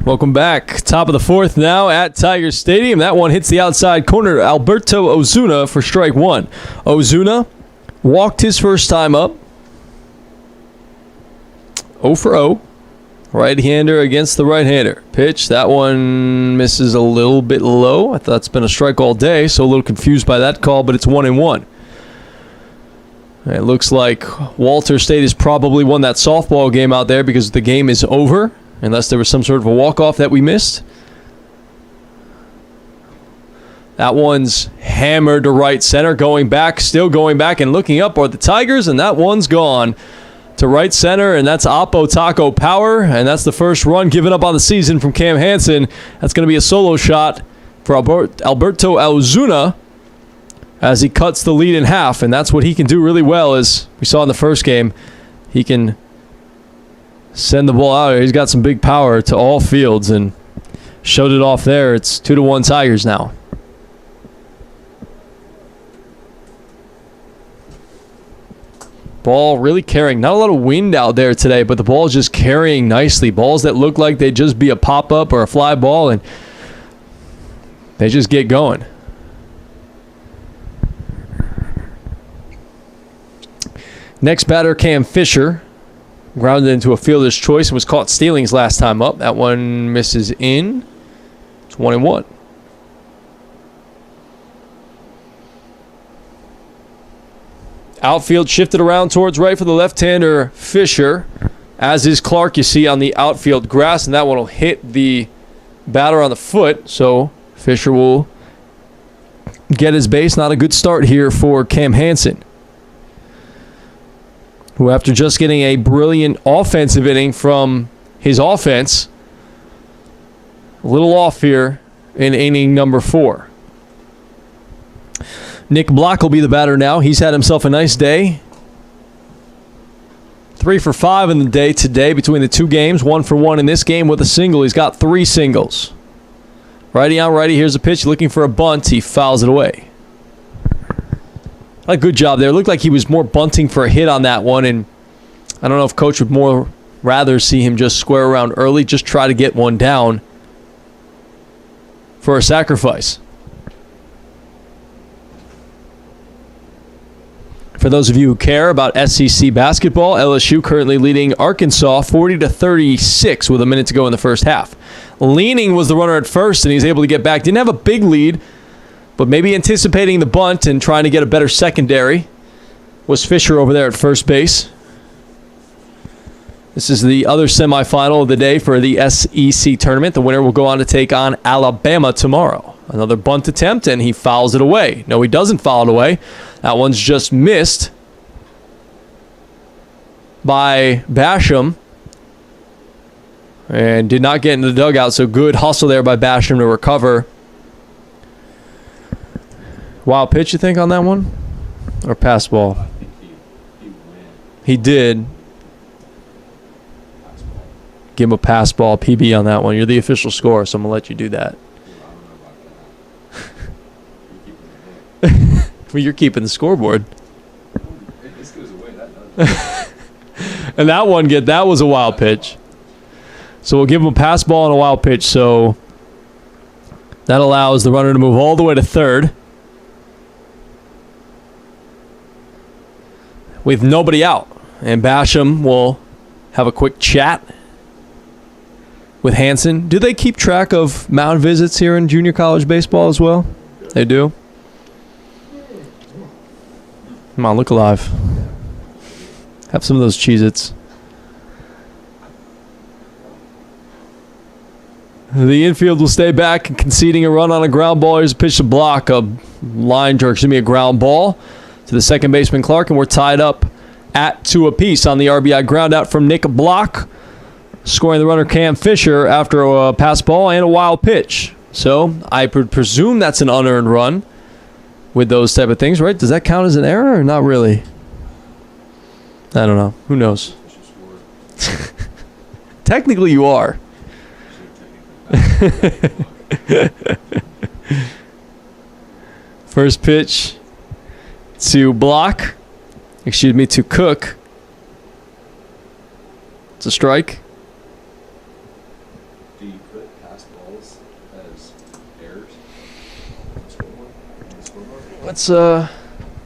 Welcome back. Top of the fourth now at Tiger Stadium. That one hits the outside corner. Alberto Ozuna for strike one. Ozuna walked his first time up. 0 for 0. Right-hander against the right-hander. Pitch. That one misses a little bit low. I thought it's been a strike all day, so a little confused by that call, but it's 1-1. It looks like Walter State has probably won that softball game out there because the game is over, unless there was some sort of a walk-off that we missed. That one's hammered to right center, going back, still going back and looking up are the Tigers, and that one's gone to right center, and that's Oppo Taco Power, and that's the first run given up on the season from Cam Hansen. That's going to be a solo shot for Alberto Ozuna as he cuts the lead in half, and that's what he can do really well, as we saw in the first game. He can send the ball out. He's got some big power to all fields and showed it off there. It's 2-1 Tigers now. Ball really carrying. Not a lot of wind out there today, but the ball is just carrying nicely. Balls that look like they'd just be a pop-up or a fly ball, and they just get going. Next batter, Cam Fisher. Grounded into a fielder's choice and was caught stealing his last time up. That one misses in. It's 1-1. Outfield shifted around towards right for the left-hander Fisher, as is Clark, you see, on the outfield grass, and that one will hit the batter on the foot, so Fisher will get his base. Not a good start here for Cam Hansen, who, after just getting a brilliant offensive inning from his offense, a little off here in inning number 4. Nick Block will be the batter now. He's had himself a nice day. 3 for 5 in the day today between the two games. 1 for 1 in this game with a single. He's got 3 singles. Righty on righty. Here's a pitch looking for a bunt. He fouls it away. A good job there. It looked like he was more bunting for a hit on that one, and I don't know if Coach would more rather see him just square around early, just try to get one down for a sacrifice. For those of you who care about SEC basketball, LSU currently leading Arkansas 40-36 with a minute to go in the first half. Leaning was the runner at first, and he's able to get back. Didn't have a big lead, but maybe anticipating the bunt and trying to get a better secondary was Fisher over there at first base. This is the other semifinal of the day for the SEC tournament. The winner will go on to take on Alabama tomorrow. Another bunt attempt, and he fouls it away. No, he doesn't foul it away. That one's just missed by Basham and did not get into the dugout, so good hustle there by Basham to recover. Wild pitch, you think, on that one? Or pass ball? I think he went. He did. Pass ball. Give him a pass ball, PB on that one. You're the official scorer, so I'm going to let you do that. I don't know about that. Well, you're keeping the scoreboard. This goes away. That does. And that one, that was a wild pitch. So we'll give him a pass ball and a wild pitch. So that allows the runner to move all the way to third with nobody out. And Basham will have a quick chat with Hansen. Do they keep track of mound visits here in junior college baseball as well? They do. Come on, look alive. Have some of those Cheez-Its. The infield will stay back and conceding a run on a ground ball. Here's a pitch to Block, a line jerk, a ground ball to the second baseman Clark, and we're tied up at 2 apiece on the RBI ground out from Nick Block, scoring the runner Cam Fisher after a pass ball and a wild pitch. So I presume that's an unearned run with those type of things, right? Does that count as an error or not really? I don't know. Who knows? Technically, you are. First pitch to Block. To Cook. It's a strike. Do you put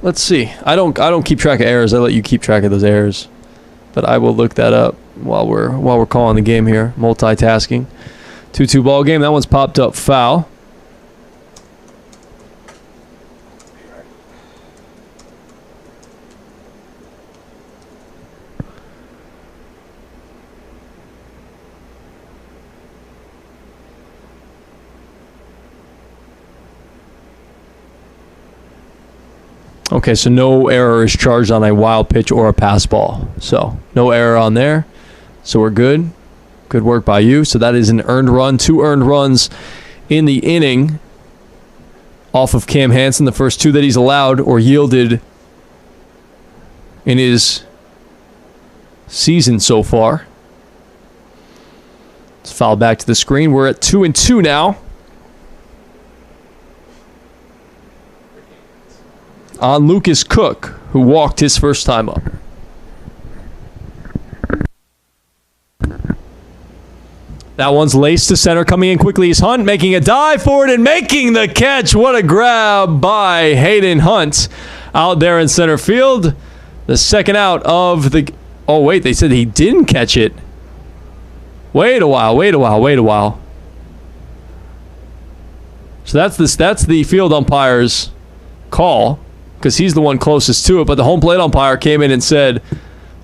let's see. I don't keep track of errors. I let you keep track of those errors. But I will look that up while we're calling the game here. Multitasking. 2-2 ball game. That one's popped up foul. Okay, so no error is charged on a wild pitch or a pass ball. So no error on there. So we're good. Good work by you. So that is an earned run. 2 earned runs in the inning off of Cam Hansen. The first 2 that he's allowed or yielded in his season so far. Let's foul back to the screen. We're at 2-2 now. On Lucas Cook, who walked his first time up. That one's laced to center. Coming in quickly is Hunt, making a dive forward and making the catch. What a grab by Hayden Hunt out there in center field. The second out of the... Oh, wait, they said he didn't catch it. Wait a while. So that's the field umpire's call, because he's the one closest to it, but the home plate umpire came in and said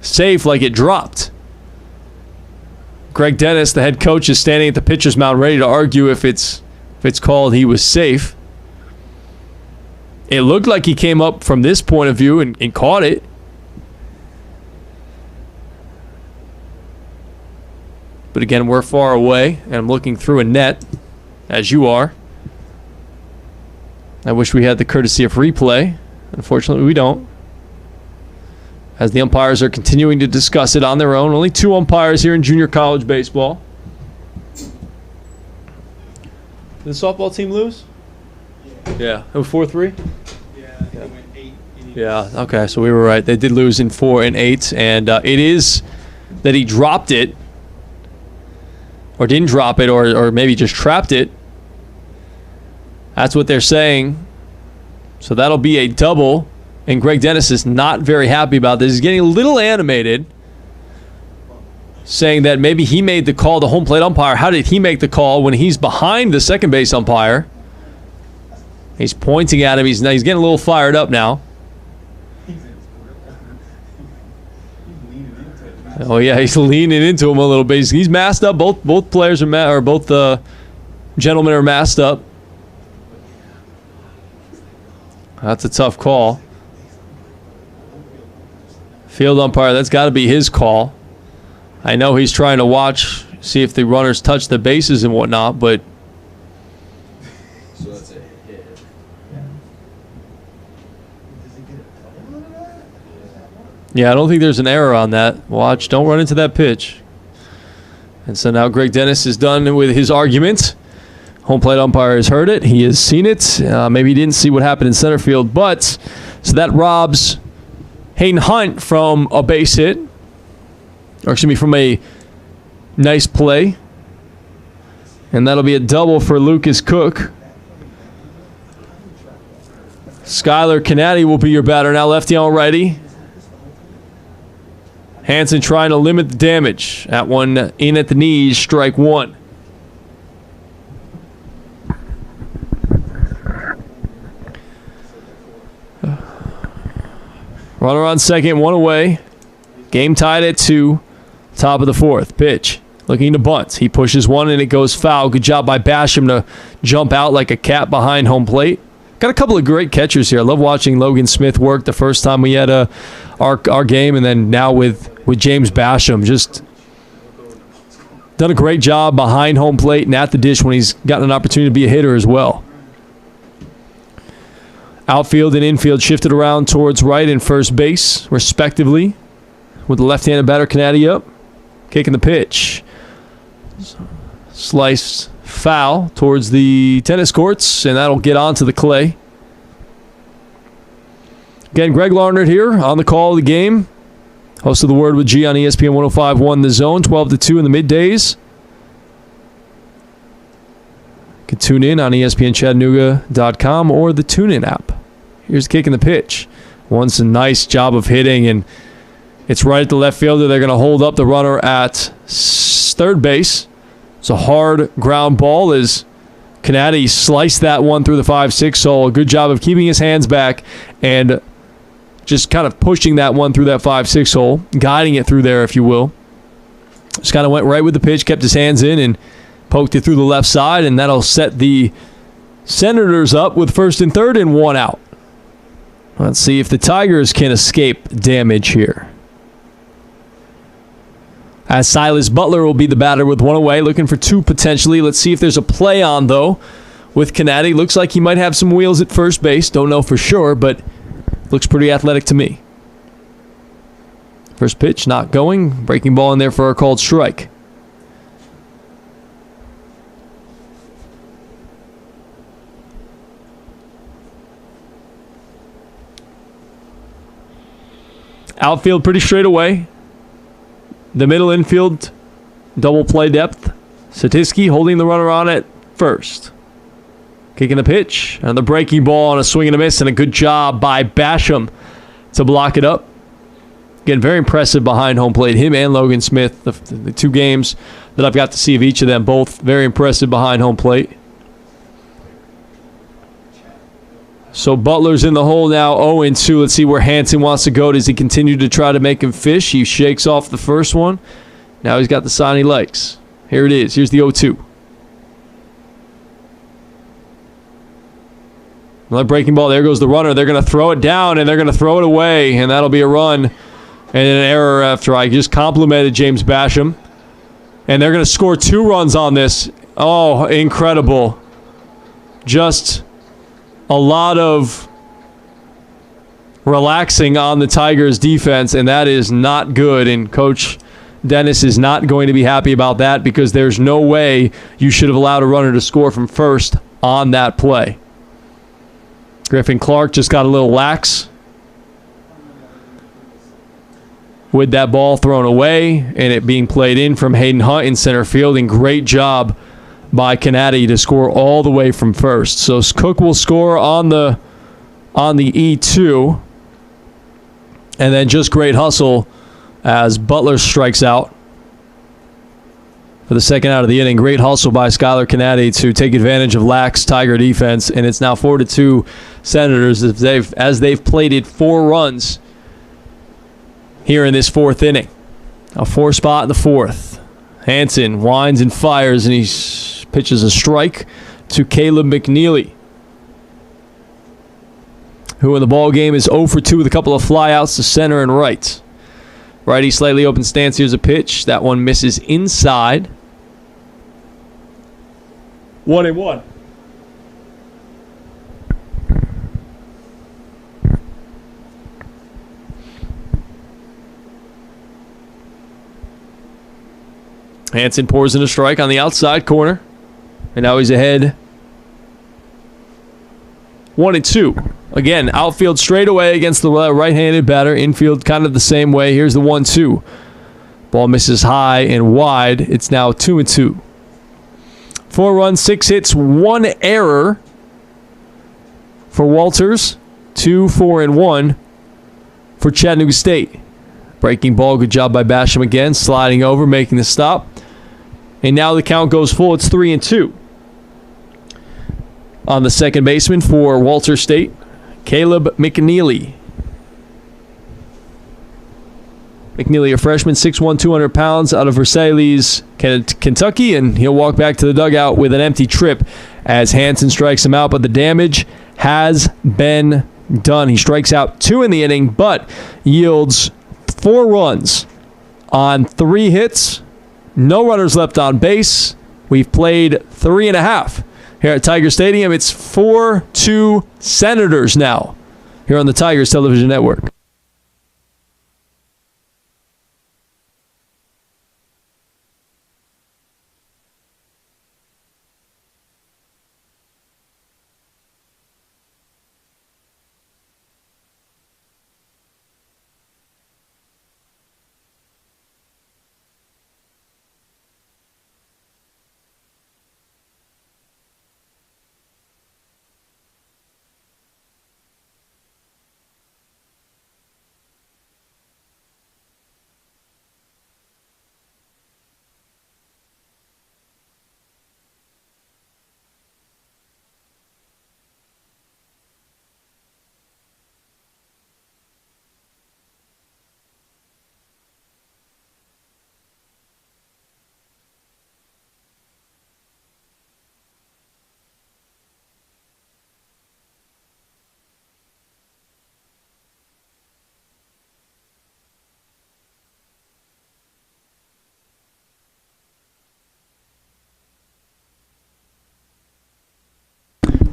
safe like it dropped. Greg Dennis, the head coach, is standing at the pitcher's mound ready to argue if it's called he was safe. It looked like he came up from this point of view and caught it. But again, we're far away, and I'm looking through a net, as you are. I wish we had the courtesy of replay. Unfortunately, we don't. As the umpires are continuing to discuss it on their own. Only 2 umpires here in junior college baseball. Did the softball team lose? Yeah. It was 4-3? Yeah, I think it went 8 innings. Yeah, okay, so we were right. They did lose in 4 and 8, and it is that he dropped it, or didn't drop it, or maybe just trapped it. That's what they're saying. So that'll be a double, and Greg Dennis is not very happy about this. He's getting a little animated, saying that maybe he made the call, the home plate umpire. How did he make the call when he's behind the second base umpire? He's pointing at him. He's getting a little fired up now. Oh yeah, he's leaning into him a little bit. He's masked up. Both players are both gentlemen are masked up. That's a tough call. Field umpire, that's got to be his call. I know he's trying to watch, see if the runners touch the bases and whatnot, but So that's a hit. yeah, I don't think there's an error on that. Watch, don't run into that pitch. And so now Greg Dennis is done with his argument. Home plate umpire has heard it. He has seen it. Maybe he didn't see what happened in center field, but so that robs Hayden Hunt from a base hit, or excuse me, from a nice play. And that'll be a double for Lucas Cook. Skylar Canady will be your batter now, lefty on righty. Hansen trying to limit the damage. That one in at the knees, strike 1. Runner on second, 1 away. Game tied at 2. Top of the 4th. Pitch. Looking to bunt. He pushes one and it goes foul. Good job by Basham to jump out like a cat behind home plate. Got a couple of great catchers here. I love watching Logan Smith work the first time we had our game, and then now with James Basham. Just done a great job behind home plate and at the dish when he's gotten an opportunity to be a hitter as well. Outfield and infield shifted around towards right and first base, respectively, with the left-handed batter Canady up. Kicking the pitch. Slice foul towards the tennis courts, and that'll get onto the clay. Again, Greg Larnard here on the call of the game. Host of The Word with G on ESPN 105.1 The Zone, 12-2 in the middays. You can tune in on ESPNChattanooga.com or the TuneIn app Here's kicking the pitch. Once a nice job of hitting, and it's right at the left fielder. They're going to hold up the runner at third base. It's a hard ground ball as Canady sliced that one through the 5-6 hole. Good job of keeping his hands back and just kind of pushing that one through that 5-6 hole, guiding it through there, if you will. Just kind of went right with the pitch, kept his hands in, and poked it through the left side, and that'll set the Senators up with first and third and one out. Let's see if the Tigers can escape damage here. As Silas Butler will be the batter with one away, looking for two potentially. Let's see if there's a play on, though, with Canady. Looks like he might have some wheels at first base. Don't know for sure, but looks pretty athletic to me. First pitch, not going. Breaking ball in there for a called strike. Outfield pretty straight away. The middle infield, double play depth. Satiski holding the runner on at first. Kicking the pitch. And the breaking ball on a swing and a miss. And a good job by Basham to block it up. Again, very impressive behind home plate. Him and Logan Smith, the two games that I've got to see of each of them, both very impressive behind home plate. So Butler's in the hole now, 0-2. Let's see where Hanson wants to go. Does he continue to try to make him fish? He shakes off the first one. Now he's got the sign he likes. Here it is. Here's the 0-2. Another breaking ball. There goes the runner. They're going to throw it down, and they're going to throw it away, and that'll be a run and an error after I just complimented James Basham. And they're going to score 2 runs on this. Oh, incredible. Just a lot of relaxing on the Tigers' defense, and that is not good. And Coach Dennis is not going to be happy about that because there's no way you should have allowed a runner to score from first on that play. Griffin Clark just got a little lax with that ball thrown away and it being played in from Hayden Hunt in center field. And great job by Canady to score all the way from first. So Cook will score on the E2. And then just great hustle as Butler strikes out for the second out of the inning. Great hustle by Skylar Canady to take advantage of lax Tiger defense. And it's now 4-2 Senators as they've plated 4 runs here in this 4th inning. A 4 spot in the 4th. Hanson winds and fires, and he pitches a strike to Caleb McNeely, who in the ball game is 0-for-2 with a couple of flyouts to center and right. Righty slightly open stance. Here's a pitch. That one misses inside. 1-1. Hanson pours in a strike on the outside corner. And now he's ahead 1-2. Again, outfield straight away against the right-handed batter. Infield kind of the same way. Here's the 1-2. Ball misses high and wide. It's now 2-2. 4 runs, 6 hits, 1 error for Walters. 2, 4, and 1 for Chattanooga State. Breaking ball, good job by Basham again. Sliding over, making the stop. And now the count goes full. It's 3-2. On the second baseman for Walter State, Caleb McNeely. McNeely, a freshman, 6'1", 200 pounds, out of Versailles, Kentucky, and he'll walk back to the dugout with an empty trip as Hanson strikes him out, but the damage has been done. He strikes out 2 in the inning, but yields 4 runs on 3 hits. No runners left on base. We've played 3.5 here at Tiger Stadium. It's 4-2 Senators now here on the Tigers Television Network.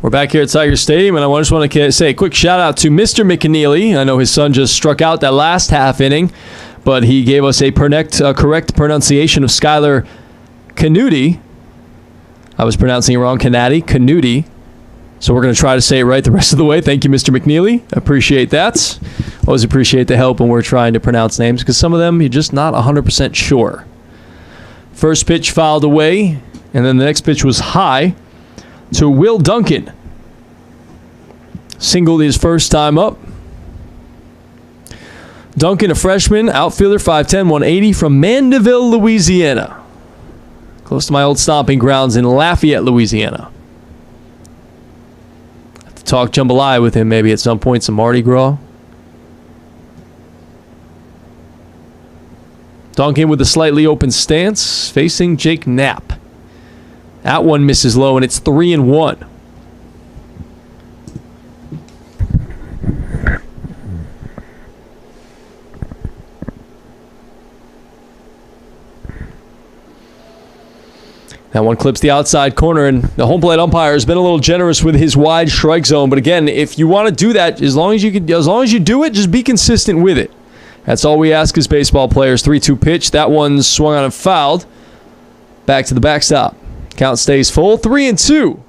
We're back here at Tiger Stadium, and I just want to say a quick shout-out to Mr. McNeely. I know his son just struck out that last half inning, but he gave us a correct pronunciation of Skylar Canuti. I was pronouncing it wrong, Canuti. So we're going to try to say it right the rest of the way. Thank you, Mr. McNeely. Appreciate that. Always appreciate the help when we're trying to pronounce names, because some of them you're just not 100% sure. First pitch fouled away, and then the next pitch was high to Will Duncan. Singled his first time up. Duncan, a freshman, outfielder, 5'10", 180, from Mandeville, Louisiana. Close to my old stomping grounds in Lafayette, Louisiana. Have to talk jambalaya with him maybe at some point, some Mardi Gras. Duncan with a slightly open stance, facing Jake Knapp. That one misses low, and it's 3-1. That one clips the outside corner, and the home plate umpire has been a little generous with his wide strike zone. But again, if you want to do that, as long as you do it, just be consistent with it. That's all we ask as baseball players. 3-2 pitch. That one swung on and fouled. Back to the backstop. Count stays full. 3-2.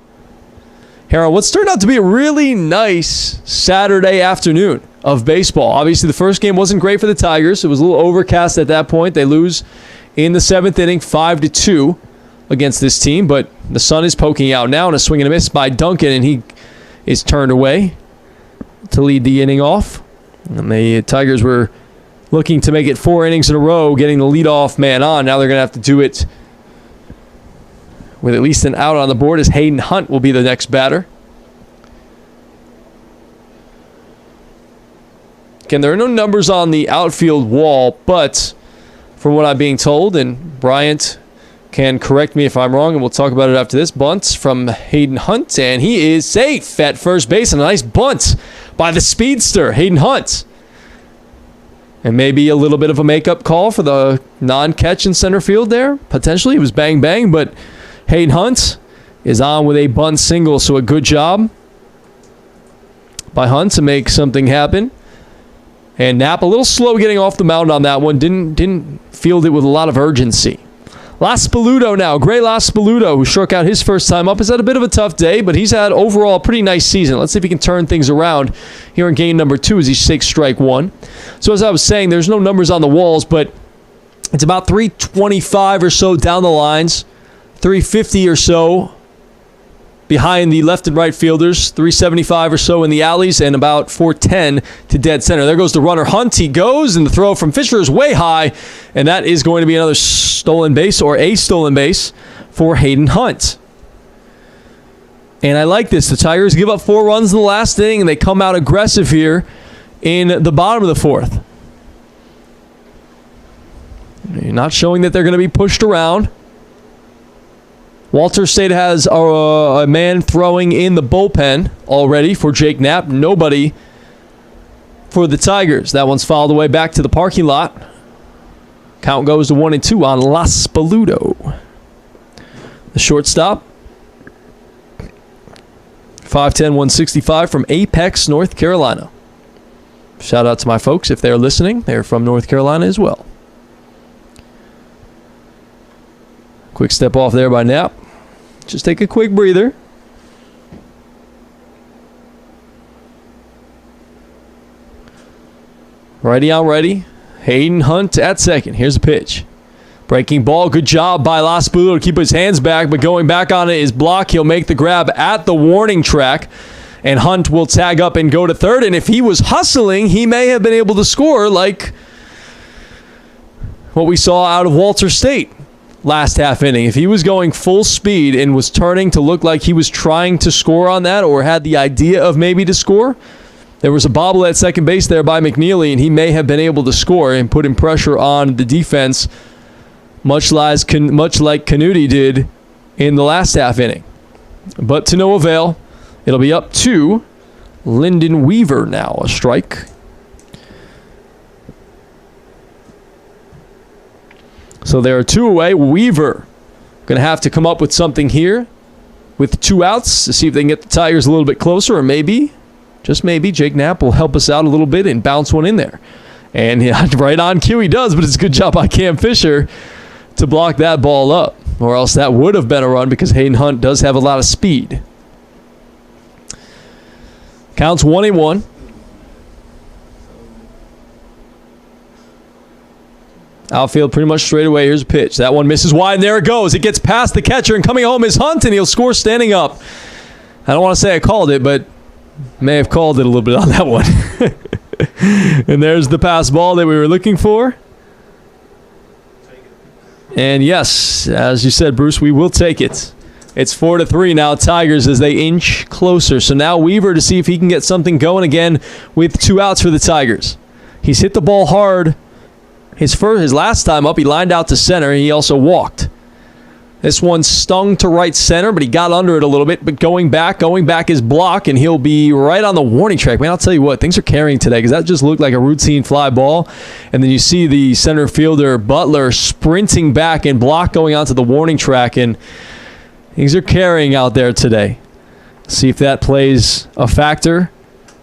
Harold, what's turned out to be a really nice Saturday afternoon of baseball. Obviously, the first game wasn't great for the Tigers. It was a little overcast at that point. They lose in the 7th inning, 5-2 against this team. But the sun is poking out now, and a swing and a miss by Duncan, and he is turned away to lead the inning off. And the Tigers were looking to make it 4 innings in a row, getting the leadoff man on. Now they're going to have to do it with at least an out on the board, as Hayden Hunt will be the next batter. Again, there are no numbers on the outfield wall, but from what I'm being told, and Bryant can correct me if I'm wrong, and we'll talk about it after this, bunt from Hayden Hunt, and he is safe at first base, and a nice bunt by the speedster, Hayden Hunt. And maybe a little bit of a makeup call for the non-catch in center field there. Potentially, it was bang-bang, but Hayden Hunt is on with a bunt single, so a good job by Hunt to make something happen. And Knapp a little slow getting off the mound on that one. Didn't field it with a lot of urgency. Laspaluto now. Gray Laspaluto, who struck out his first time up, has had a bit of a tough day, but he's had overall a pretty nice season. Let's see if he can turn things around here in game number 2 as he takes strike 1. So as I was saying, there's no numbers on the walls, but it's about 325 or so down the lines, 350 or so behind the left and right fielders, 375 or so in the alleys, and about 410 to dead center. There goes the runner. Hunt, he goes, and the throw from Fisher is way high, and that is going to be another stolen base, or a stolen base, for Hayden Hunt. And I like this. The Tigers give up 4 runs in the last inning, and they come out aggressive here in the bottom of the 4th. Not showing that they're going to be pushed around. Walter State has a man throwing in the bullpen already for Jake Knapp. Nobody for the Tigers. That one's fouled away back to the parking lot. Count goes to 1-2 on Laspaluto. The shortstop, 5'10", 165 from Apex, North Carolina. Shout out to my folks if they're listening. They're from North Carolina as well. Quick step off there by Knapp. Just take a quick breather. Righty on righty. Hayden Hunt at second. Here's a pitch. Breaking ball. Good job by Laspaluto to keep his hands back, but going back on it is blocked. He'll make the grab at the warning track, and Hunt will tag up and go to third. And if he was hustling, he may have been able to score like what we saw out of Walter State last half inning. If he was going full speed and was turning to look like he was trying to score on that, or had the idea of maybe to score, there was a bobble at second base there by McNeely, and he may have been able to score and put in pressure on the defense, much like Canuti did in the last half inning. But to no avail. It'll be up to Lyndon Weaver now. A strike. So there are 2 away. Weaver going to have to come up with something here with 2 outs to see if they can get the Tigers a little bit closer, or maybe, just maybe, Jake Knapp will help us out a little bit and bounce one in there. And yeah, right on cue he does, but it's a good job by Cam Fisher to block that ball up, or else that would have been a run because Hayden Hunt does have a lot of speed. Counts 1-1. Outfield pretty much straight away. Here's a pitch. That one misses wide, and there it goes. It gets past the catcher, and coming home is Hunt, and he'll score standing up. I don't want to say I called it, but may have called it a little bit on that one. And there's the pass ball that we were looking for. And yes, as you said, Bruce, we will take it. It's 4-3 now, Tigers, as they inch closer. So now Weaver to see if he can get something going again with 2 outs for the Tigers. He's hit the ball hard. His last time up, he lined out to center. He also walked. This one stung to right center, but he got under it a little bit. But going back is blocked, and he'll be right on the warning track. Man, I'll tell you what, things are carrying today because that just looked like a routine fly ball. And then you see the center fielder, Butler, sprinting back and block going onto the warning track. And things are carrying out there today. See if that plays a factor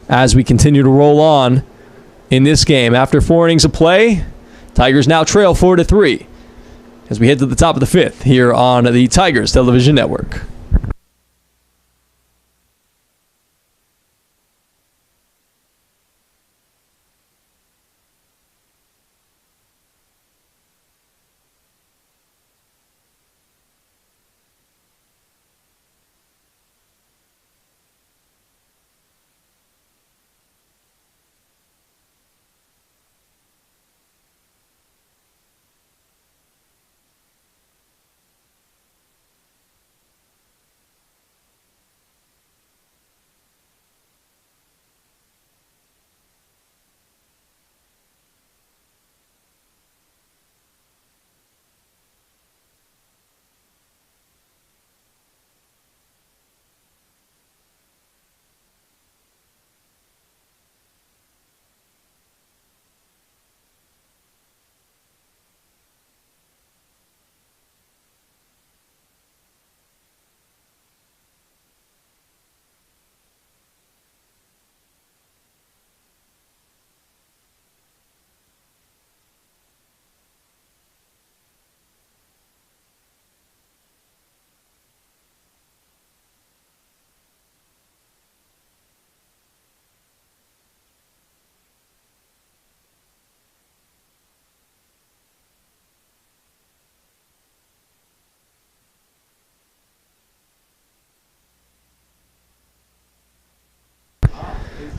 as we continue to roll on in this game. After 4 innings of play, Tigers now trail 4-3 as we head to the top of the 5th here on the Tigers Television Network.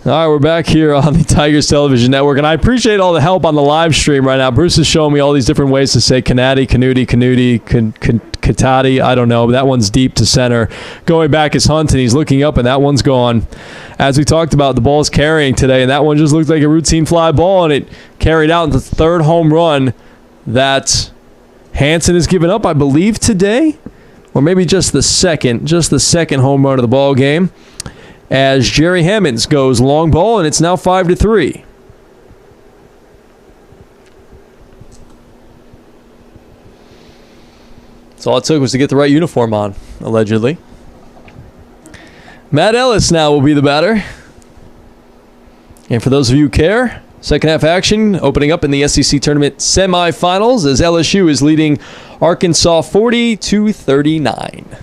All right, we're back here on the Tigers Television Network, and I appreciate all the help on the live stream right now. Bruce is showing me all these different ways to say Canati, Katati, I don't know, but that one's deep to center. Going back is Hunt, and he's looking up, and that one's gone. As we talked about, the ball's carrying today, and that one just looked like a routine fly ball, and it carried out into the 3rd home run that Hansen has given up, I believe, today, or maybe just the second home run of the ball game. As Jerry Hammonds goes long ball, and it's now 5-3. That's all it took was to get the right uniform on, allegedly. Matt Ellis now will be the batter. And for those of you who care, second half action opening up in the SEC Tournament semifinals as LSU is leading Arkansas 40-39.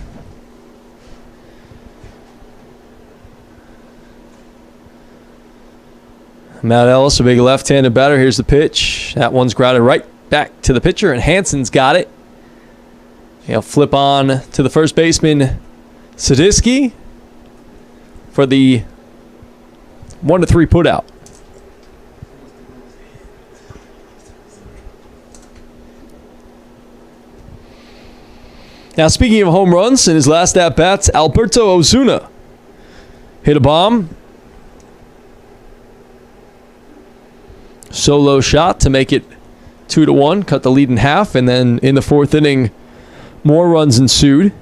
Matt Ellis, a big left-handed batter. Here's the pitch. That one's grounded right back to the pitcher, and Hansen's got it. He'll flip on to the first baseman, Sadisky, for the 1-3 putout. Now, speaking of home runs, in his last at-bats, Alberto Ozuna hit a bomb. Solo shot to make it 2-1, cut the lead in half, and then in the 4th inning, more runs ensued.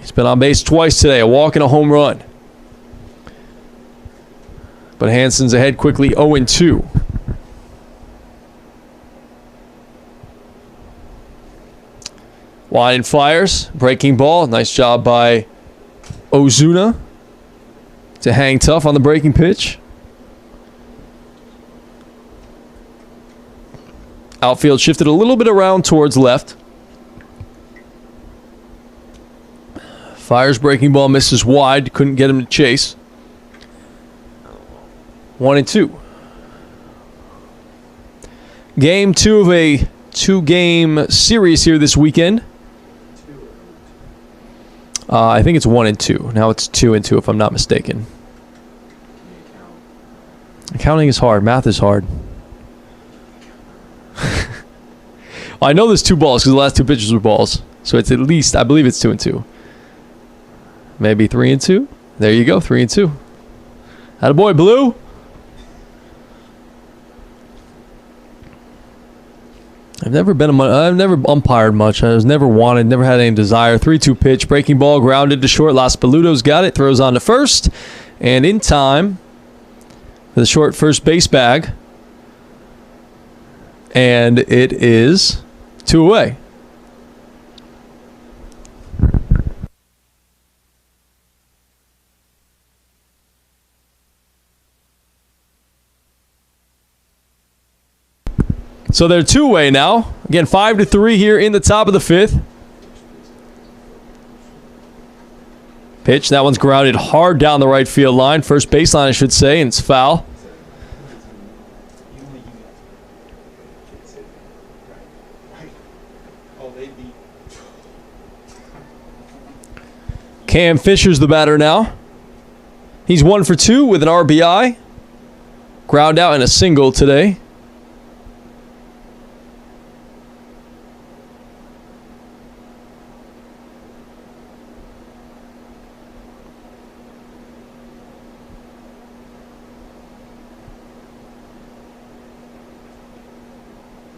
He's been on base twice today, a walk and a home run. But Hansen's ahead quickly 0-2. Wine fires. Breaking ball. Nice job by Ozuna to hang tough on the breaking pitch. Outfield shifted a little bit around towards left. Fires breaking ball, misses wide. Couldn't get him to chase. 1-2. Game 2 of a 2-game series here this weekend. I think it's 1-2. Now it's 2-2 if I'm not mistaken. Accounting is hard. Math is hard. I know there's 2 balls because the last 2 pitches were balls. So it's at least, I believe it's 2-2. Maybe 3-2. There you go, 3-2. Attaboy, Blue. I've never umpired much. I was never wanted, never had any desire. 3-2 pitch, breaking ball, grounded to short. Las Peludos got it, throws on to first. And in time for the short first base bag. And it is 2 away. So they're 2 away now. Again, 5-3 here in the top of the 5th. Pitch. That one's grounded hard down the right field line. First baseline, I should say, and it's foul. Cam Fisher's the batter now. He's 1 for 2 with an RBI. Ground out and a single today.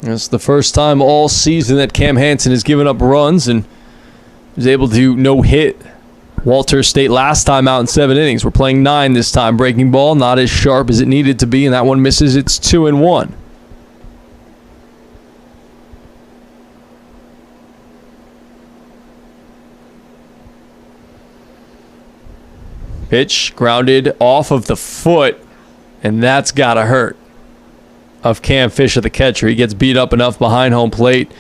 It's the first time all season that Cam Hansen has given up runs and was able to no-hit Walter State last time out in 7 innings. We're playing 9 this time. Breaking ball, not as sharp as it needed to be, and that one misses. It's 2-1. Pitch grounded off of the foot, and that's got to hurt. Of Cam Fisher, the catcher. He gets beat up enough behind home plate.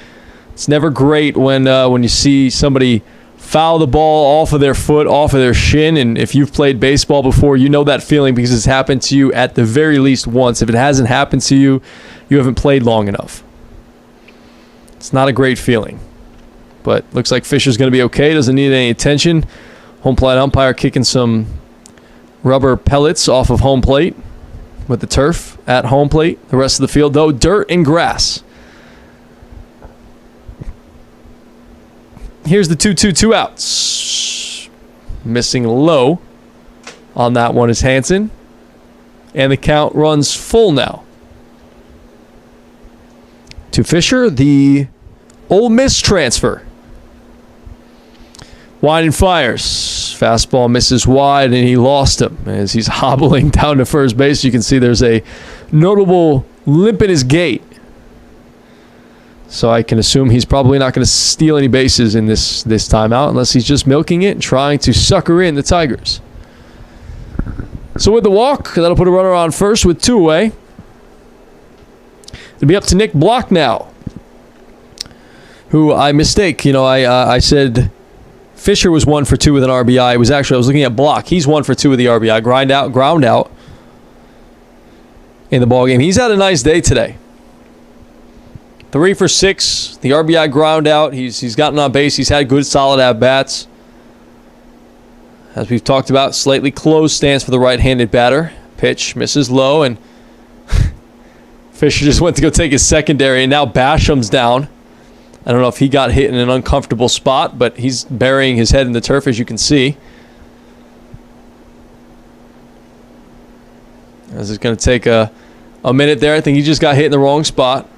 It's never great when you see somebody foul the ball off of their foot, off of their shin, and if you've played baseball before, you know that feeling because it's happened to you at the very least once. If it hasn't happened to you, you haven't played long enough. It's not a great feeling. But looks like Fisher's going to be okay. Doesn't need any attention. Home plate umpire kicking some rubber pellets off of home plate. With the turf at home plate. The rest of the field, though, dirt and grass. Here's the 2-2, 2 outs. Missing low on that one is Hansen. And the count runs full now. To Fisher, the Ole Miss transfer. Wide and fires. Fastball misses wide, and he lost him as he's hobbling down to first base. You can see there's a notable limp in his gait. So I can assume he's probably not going to steal any bases in this timeout unless he's just milking it and trying to sucker in the Tigers. So with the walk, that'll put a runner on first with 2 away. It'll be up to Nick Block now, who I mistake. I said Fisher was 1 for 2 with an RBI. I was looking at Block. He's 1 for 2 with the RBI. Ground out in the ballgame. He's had a nice day today. 3 for 6. The RBI ground out. He's gotten on base. He's had good, solid at-bats. As we've talked about, slightly closed stance for the right-handed batter. Pitch misses low, and Fisher just went to go take his secondary, and now Basham's down. I don't know if he got hit in an uncomfortable spot, but he's burying his head in the turf, as you can see. This is going to take a minute there. I think he just got hit in the wrong spot.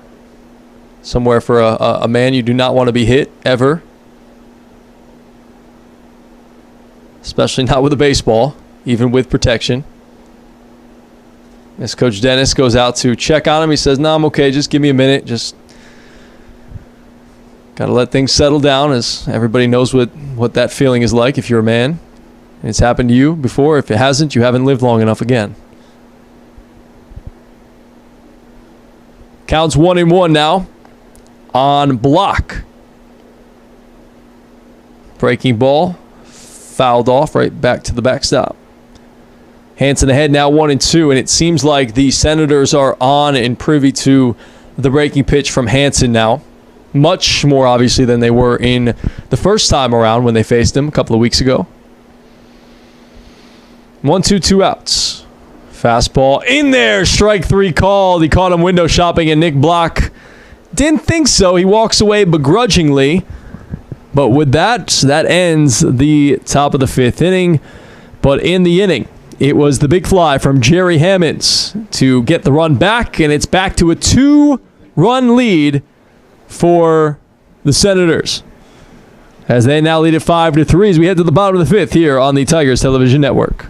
Somewhere for a man you do not want to be hit, ever. Especially not with a baseball, even with protection. As Coach Dennis goes out to check on him, he says, "No, I'm okay. Just give me a minute. Just Got to let things settle down, as everybody knows what that feeling is like if you're a man. It's happened to you before. If it hasn't, you haven't lived long enough again. Counts 1-1 now on block. Breaking ball. Fouled off right back to the backstop. Hansen ahead now 1-2, and it seems like the Senators are on and privy to the breaking pitch from Hansen now. Much more, obviously, than they were in the first time around when they faced him a couple of weeks ago. 1-2, 2 outs. Fastball in there. Strike 3 called. He caught him window shopping, and Nick Block didn't think so. He walks away begrudgingly. But with that ends the top of the 5th inning. But in the inning, it was the big fly from Jerry Hammonds to get the run back, and it's back to a 2-run lead for the Senators, as they now lead at 5-3 as we head to the bottom of the 5th here on the Tigers Television Network.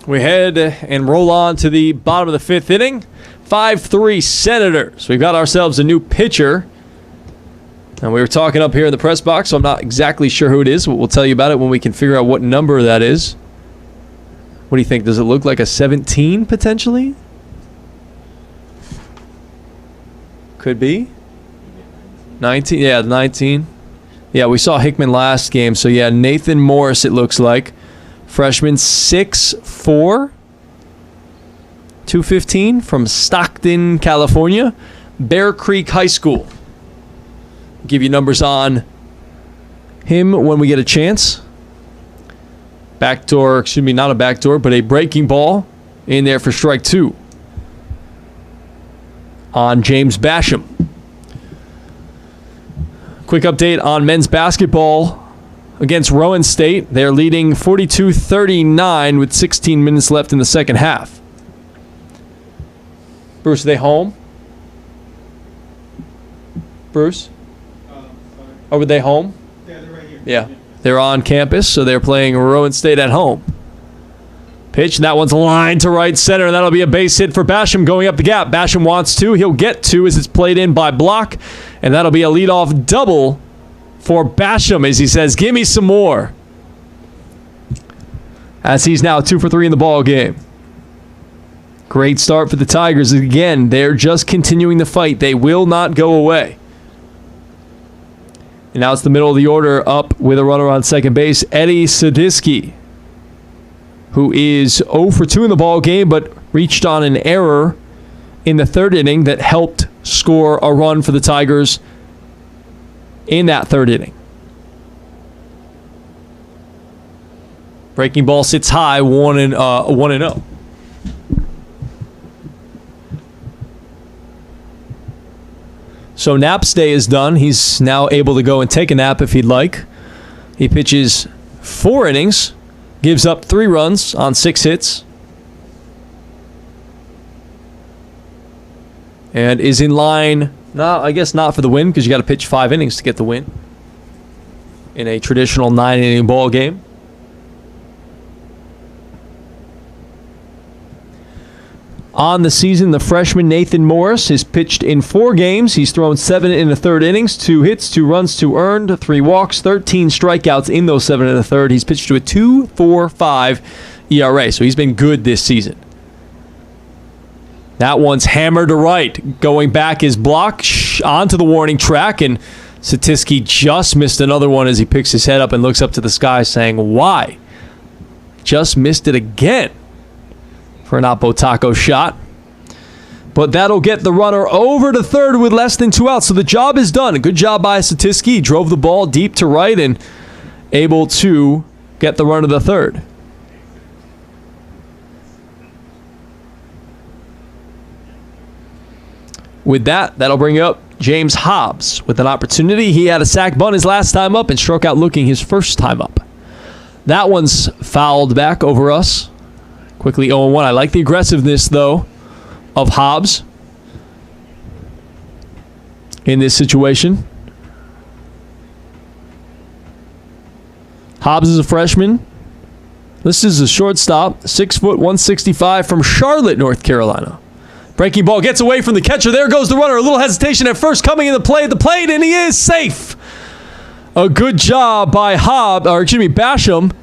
We head and roll on to the bottom of the 5th inning. 5-3 Senators. We've got ourselves a new pitcher. And we were talking up here in the press box, so I'm not exactly sure who it is, but we'll tell you about it when we can figure out what number that is. What do you think? Does it look like a 17 potentially? Could be. 19? Yeah, 19. Yeah, we saw Hickman last game, so yeah, Nathan Morris it looks like. Freshman 6'4", 215 from Stockton, California. Bear Creek High School. Give you numbers on him when we get a chance. Backdoor, excuse me, not a backdoor, but a breaking ball in there for strike 2 on James Basham. Quick update on men's basketball against Rowan State. They're leading 42-39 with 16 minutes left in the second half. Bruce, are they home? Bruce? Oh, were they home? Yeah, they're right here. Yeah. They're on campus, so they're playing Rowan State at home. Pitch, and that one's lined to right center, and that'll be a base hit for Basham going up the gap. Basham wants 2. He'll get 2 as it's played in by Block, and that'll be a leadoff double for Basham as he says, give me some more. As he's now 2 for 3 in the ball game. Great start for the Tigers. Again, they're just continuing the fight. They will not go away. And now it's the middle of the order up with a runner on second base, Eddie Sadisky, who is 0 for 2 in the ball game, but reached on an error in the 3rd inning that helped score a run for the Tigers in that third inning. Breaking ball sits high, 1-0. So Knapp's day is done. He's now able to go and take a nap if he'd like. He pitches 4 innings, gives up 3 runs on 6 hits, and is in line, I guess not for the win, because you got to pitch 5 innings to get the win in a traditional 9-inning ball game. On the season, the freshman Nathan Morris has pitched in 4 games. He's thrown 7 in the third innings, 2 hits, 2 runs, 2 earned, 3 walks, 13 strikeouts in those 7 in the third. He's pitched to a 2.45 ERA, so he's been good this season. That one's hammered to right. Going back is blocked onto the warning track, and Satisky just missed another one as he picks his head up and looks up to the sky saying, why? Just missed it again for an Oppo Taco shot. But that'll get the runner over to third with less than 2 outs. So the job is done. A good job by Satisky. He drove the ball deep to right and able to get the runner to third. With that, that'll bring up James Hobbs with an opportunity. He had a sac bunt his last time up and struck out looking his first time up. That one's fouled back over us. Quickly 0-1. I like the aggressiveness, though, of Hobbs in this situation. Hobbs is a freshman. This is a shortstop, 6 foot, 165 from Charlotte, North Carolina. Breaking ball gets away from the catcher. There goes the runner. A little hesitation at first, coming in the play at the plate, and he is safe. A good job by Basham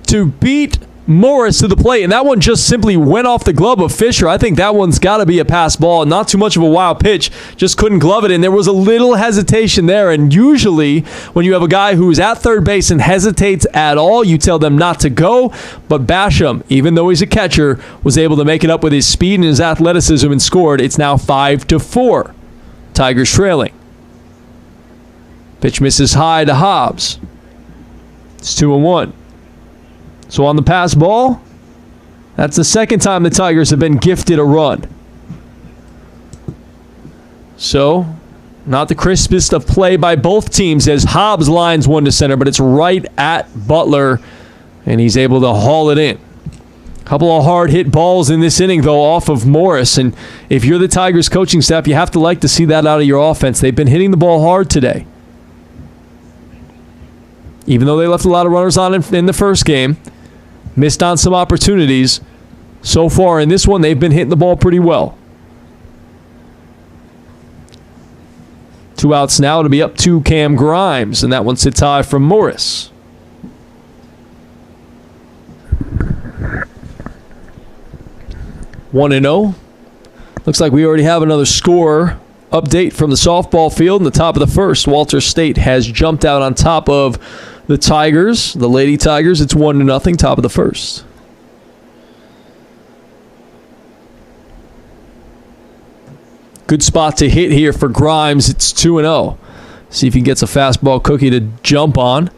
to beat Morris to the plate, and that one just simply went off the glove of Fisher. I think that one's got to be a pass ball. Not too much of a wild pitch, just couldn't glove it, and there was a little hesitation there, and usually when you have a guy who's at third base and hesitates at all, you tell them not to go, but Basham, even though he's a catcher, was able to make it up with his speed and his athleticism and scored. It's now 5-4. Tigers trailing. Pitch misses high to Hobbs. It's 2-1. So on the pass ball, that's the second time the Tigers have been gifted a run. So, not the crispest of play by both teams as Hobbs lines one to center, but it's right at Butler, and he's able to haul it in. A couple of hard hit balls in this inning, though, off of Morris, and if you're the Tigers coaching staff, you have to like to see that out of your offense. They've been hitting the ball hard today. Even though they left a lot of runners on in the first game, missed on some opportunities. So far in this one, they've been hitting the ball pretty well. 2 outs now to be up to Cam Grimes, and that one sits high from Morris. One and 0. Looks like we already have another score update from the softball field in the top of the first. Walter State has jumped out on top of the Tigers, the Lady Tigers. It's 1-0, top of the first. Good spot to hit here for Grimes. It's 2-0. See if he gets a fastball cookie to jump on.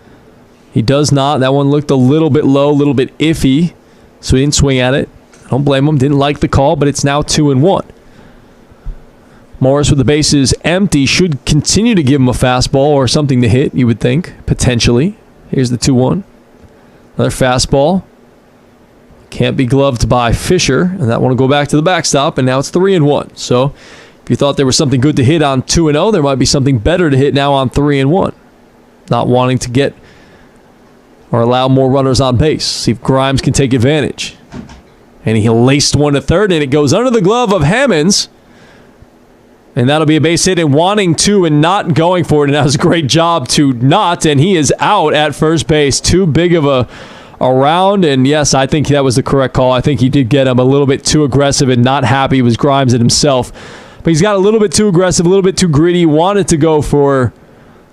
He does not. That one looked a little bit low, a little bit iffy, so he didn't swing at it. I don't blame him. Didn't like the call, but it's now 2-1. Morris with the bases empty should continue to give him a fastball or something to hit, you would think, potentially. Here's the 2-1. Another fastball. Can't be gloved by Fisher, and that one will go back to the backstop, and now it's 3-1. So if you thought there was something good to hit on 2-0, there might be something better to hit now on 3-1. Not wanting to get or allow more runners on base. See if Grimes can take advantage. And he laced one to third, and it goes under the glove of Hammonds. And that'll be a base hit and wanting to and not going for it. And that was a great job to not. And he is out at first base. Too big of a round. And yes, I think that was the correct call. I think he did get him a little bit too aggressive and not happy with Grimes and himself. But he's got a little bit too aggressive, a little bit too greedy. Wanted to go for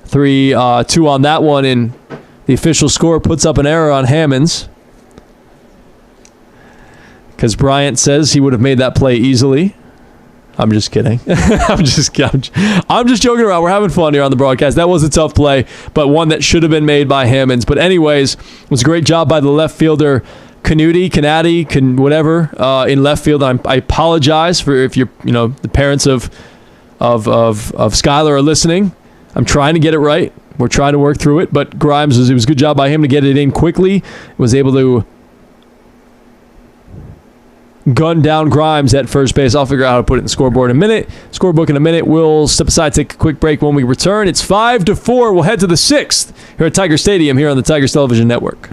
3-2 on that one. And the official score puts up an error on Hammonds. Because Bryant says he would have made that play easily. I'm just kidding. I'm just joking around. We're having fun here on the broadcast. That was a tough play, but one that should have been made by Hammonds. But anyways, it was a great job by the left fielder, Canady, whatever, in left field. I apologize for if you're, the parents of Skylar are listening. I'm trying to get it right. We're trying to work through it, but Grimes, it was a good job by him to get it in quickly. Was able to gun down Grimes at first base. I'll figure out how to put it in the scoreboard in a minute. Scorebook in a minute. We'll step aside, take a quick break. When we return, it's 5-4. We'll head to the 6th here at Tiger Stadium here on the Tigers Television Network.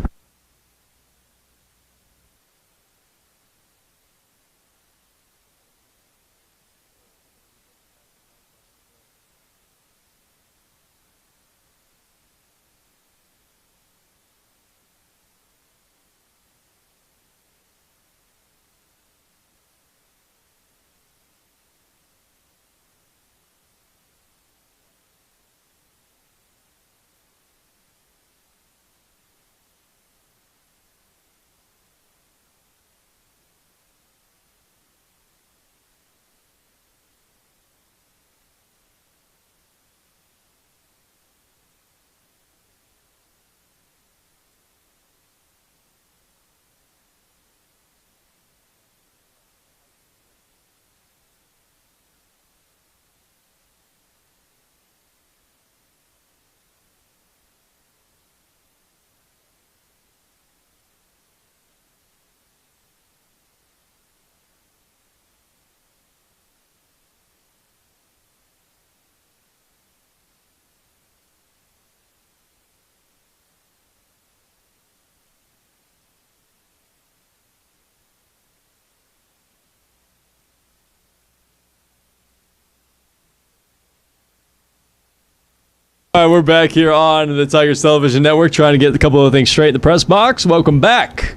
All right, we're back here on the Tigers Television Network trying to get a couple of things straight in the press box. Welcome back.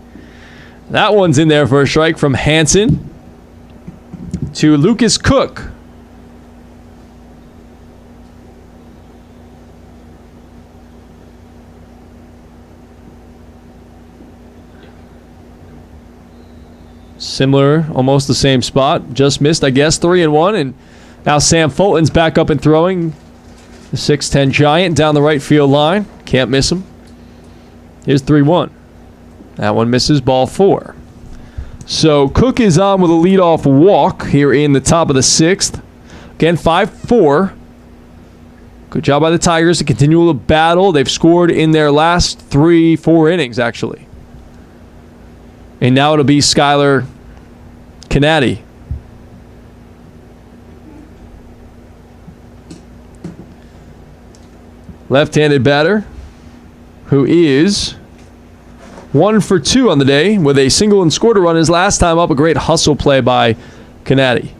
That one's in there for a strike from Hanson to Lucas Cook. Similar, almost the same spot. Just missed, I guess, 3-1. And now Sam Fulton's back up and throwing. The 6'10 Giant down the right field line. Can't miss him. Here's 3-1. That one misses, ball 4. So Cook is on with a leadoff walk here in the top of the 6th. Again, 5-4. Good job by the Tigers to continue the battle. They've scored in their last 3-4 innings, actually. And now it'll be Skylar Canady. Left-handed batter who is 1 for 2 on the day with a single and scored a run his last time up. A great hustle play by Canady.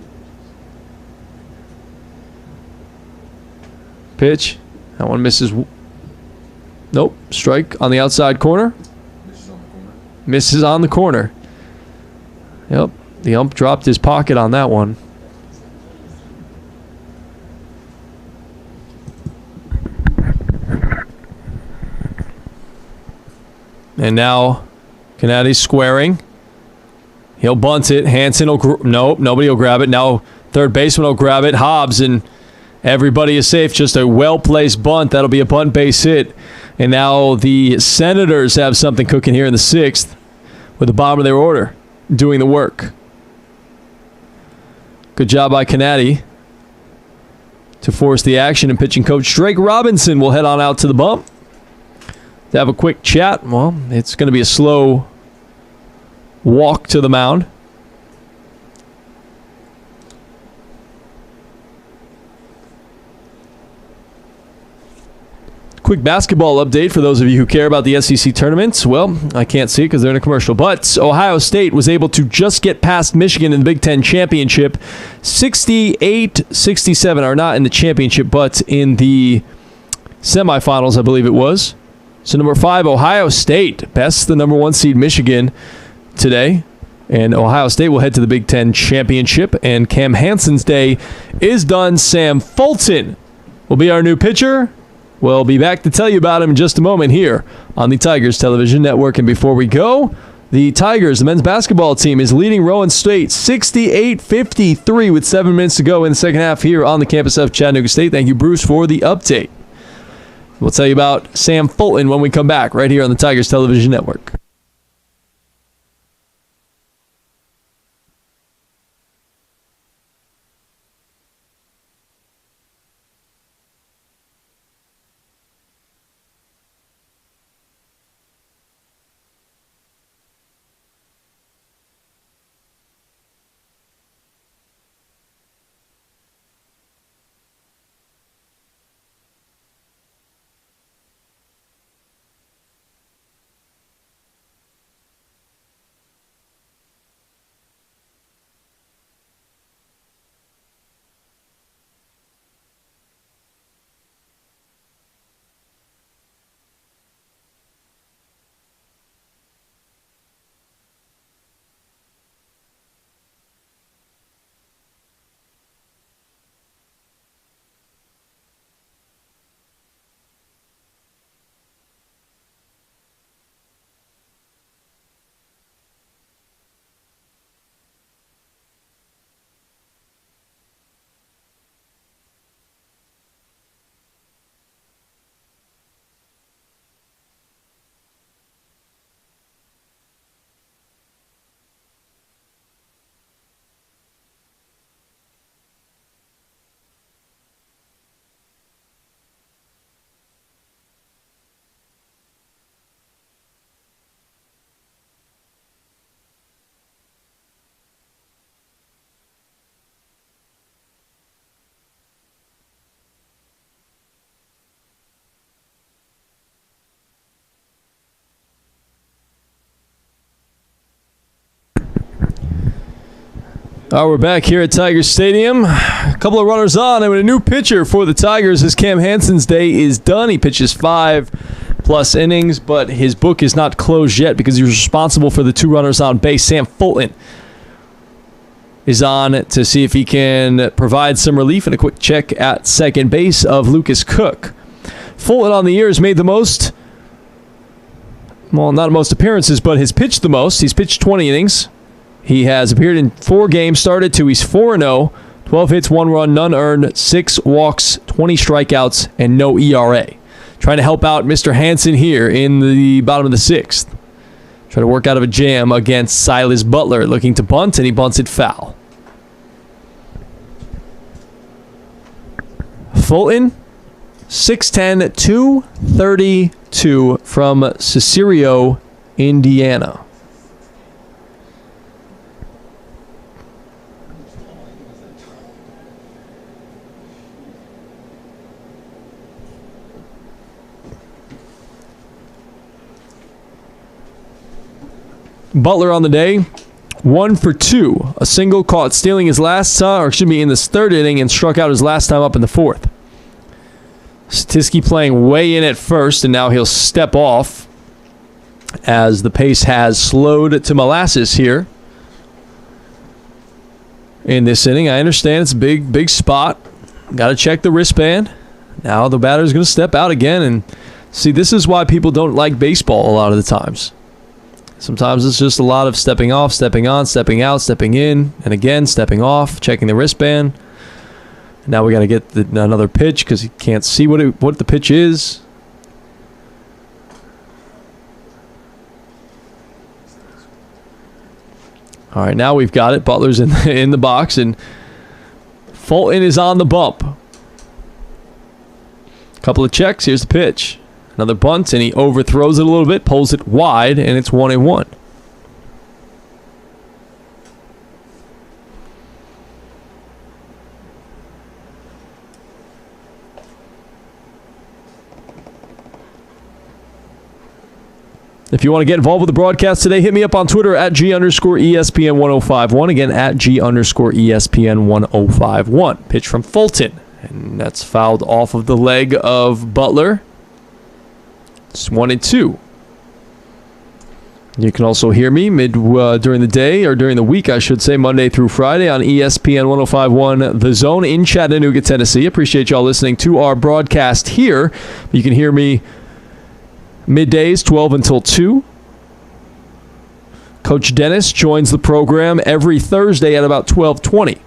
Pitch. That one misses. Nope. Strike on the outside corner. Misses on the corner. Yep. The ump dropped his pocket on that one. And now Canady's squaring. He'll bunt it. Hanson will... Nope, nobody will grab it. Now third baseman will grab it. Hobbs, and everybody is safe. Just a well-placed bunt. That'll be a bunt base hit. And now the Senators have something cooking here in the 6th with the bottom of their order doing the work. Good job by Canady to force the action, and pitching coach Drake Robinson will head on out to the bump to have a quick chat. Well, it's going to be a slow walk to the mound. Quick basketball update for those of you who care about the SEC tournaments. Well, I can't see it because they're in a commercial, but Ohio State was able to just get past Michigan in the Big Ten championship. 68-67, or not in the championship, but in the semifinals, I believe it was. So number 5, Ohio State bests the number 1 seed Michigan today. And Ohio State will head to the Big Ten championship. And Cam Hanson's day is done. Sam Fulton will be our new pitcher. We'll be back to tell you about him in just a moment here on the Tigers Television Network. And before we go, The Tigers, the men's basketball team, is leading Rowan State 68-53 with 7 minutes to go in the second half here on the campus of Chattanooga State. Thank you, Bruce, for the update. We'll tell you about Sam Fulton when we come back right here on the Tigers Television Network. All right, we're back here at Tigers Stadium. A couple of runners on, and a new pitcher for the Tigers as Cam Hansen's day is done. He pitches 5+ innings, but his book is not closed yet because he was responsible for the 2 runners on base. Sam Fulton is on to see if he can provide some relief, and a quick check at second base of Lucas Cook. Fulton on the year has made the most, well, not most appearances, but has pitched the most. He's pitched 20 innings. He has appeared in 4 games, started 2. He's 4-0, 12 hits, 1 run, none earned, 6 walks, 20 strikeouts, and no ERA. Trying to help out Mr. Hansen here in the bottom of the 6th. Trying to work out of a jam against Silas Butler, looking to bunt, and he bunts it foul. Fulton, 6'10", 232 from Cicero, Indiana. Butler on the day, 1 for 2. A single caught stealing his last time, or excuse me, in this 3rd inning, and struck out his last time up in the 4th. Statisky playing way in at first, and now he'll step off as the pace has slowed to molasses here in this inning. I understand it's a big spot. Got to check the wristband. Now the batter's going to step out again, and see, this is why people don't like baseball a lot of the times. Sometimes it's just a lot of stepping off, stepping on, stepping out, stepping in, and again, stepping off, checking the wristband. Now we got to get another pitch because he can't see what the pitch is. All right, now we've got it. Butler's in the box, and Fulton is on the bump. Couple of checks. Here's the pitch. Another bunt, and he overthrows it a little bit, pulls it wide, and it's 1-1. If you want to get involved with the broadcast today, hit me up on Twitter at G_ESPN1051. Again, at G_ESPN1051. Pitch from Fulton, and that's fouled off of the leg of Butler. It's 1-2. You can also hear me during the day, or during the week, I should say, Monday through Friday on ESPN 1051 The Zone in Chattanooga, Tennessee. Appreciate y'all listening to our broadcast here. You can hear me middays, 12 until 2. Coach Dennis joins the program every Thursday at about 12:20.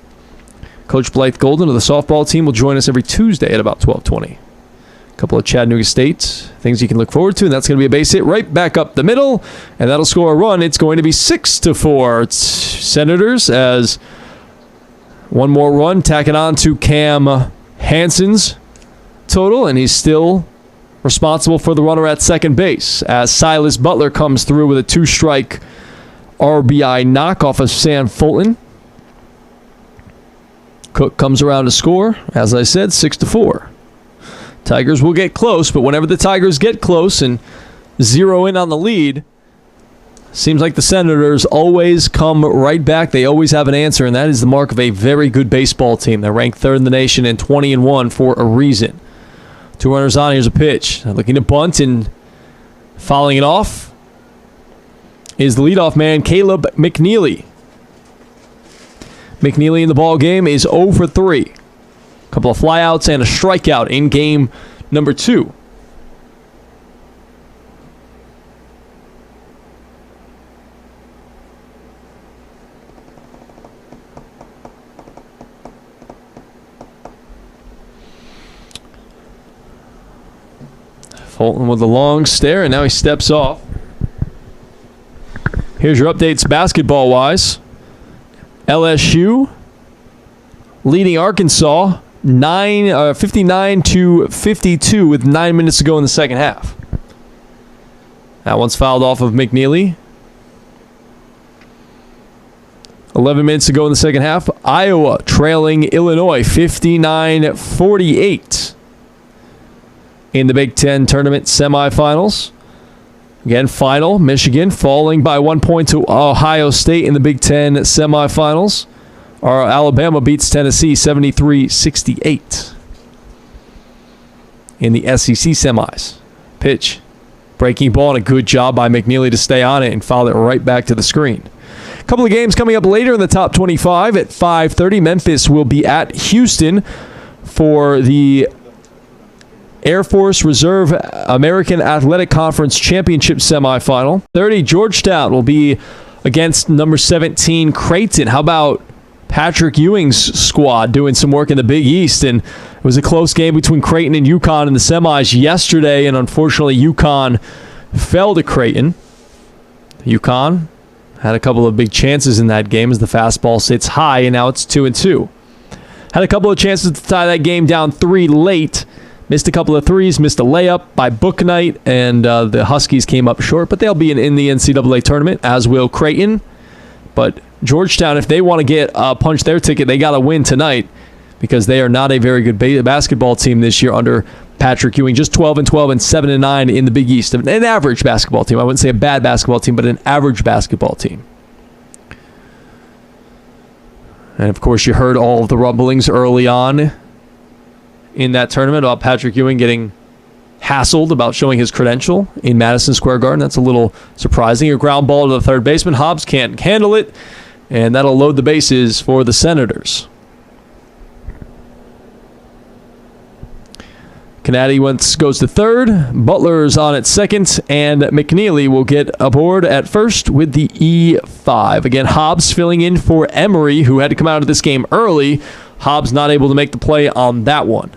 Coach Blythe Golden of the softball team will join us every Tuesday at about 12:20. A couple of Chattanooga State things you can look forward to, and that's going to be a base hit right back up the middle, and that'll score a run. It's going to be 6-4. It's Senators as one more run, tacking on to Cam Hansen's total, and he's still responsible for the runner at second base as Silas Butler comes through with a 2-strike RBI knock off of Sam Fulton. Cook comes around to score. As I said, 6-4. Tigers will get close, but whenever the Tigers get close and zero in on the lead, seems like the Senators always come right back. They always have an answer, and that is the mark of a very good baseball team. They're ranked third in the nation and 20-1 for a reason. 2 runners on. Here's a pitch. Looking to bunt and fouling it off is the leadoff man, Caleb McNeely. McNeely in the ball game is 0 for 3. A couple of flyouts and a strikeout in game number 2. Fulton with a long stare, and now he steps off. Here's your updates basketball-wise. LSU leading Arkansas 59-52 with 9 minutes to go in the second half. That one's fouled off of McNeely. 11 minutes to go in the second half. Iowa trailing Illinois 59-48 in the Big Ten tournament semifinals. Again, final, Michigan falling by 1 point to Ohio State in the Big Ten semifinals. Alabama beats Tennessee 73-68 in the SEC semis. Pitch, breaking ball, and a good job by McNeely to stay on it and foul it right back to the screen. A couple of games coming up later in the top 25 at 5:30. Memphis will be at Houston for the Air Force Reserve American Athletic Conference Championship semifinal. 30, Georgetown will be against number 17, Creighton. How about Patrick Ewing's squad doing some work in the Big East? And it was a close game between Creighton and UConn in the semis yesterday, and unfortunately UConn fell to Creighton. UConn had a couple of big chances in that game as the fastball sits high, and now it's 2-2. Had a couple of chances to tie that game down 3 late. Missed a couple of threes, missed a layup by Booknight, and the Huskies came up short, but they'll be in the NCAA tournament, as will Creighton. But Georgetown, if they want to get punch their ticket, they got to win tonight because they are not a very good basketball team this year under Patrick Ewing. Just 12-12 and 7-9 in the Big East. An average basketball team. I wouldn't say a bad basketball team, but an average basketball team. And, of course, you heard all of the rumblings early on in that tournament about Patrick Ewing getting hassled about showing his credential in Madison Square Garden. That's a little surprising. A ground ball to the third baseman. Hobbs can't handle it, and that'll load the bases for the Senators. Canady goes to third. Butler's on at second, and McNeely will get aboard at first with the E5. Again, Hobbs filling in for Emery, who had to come out of this game early. Hobbs not able to make the play on that one.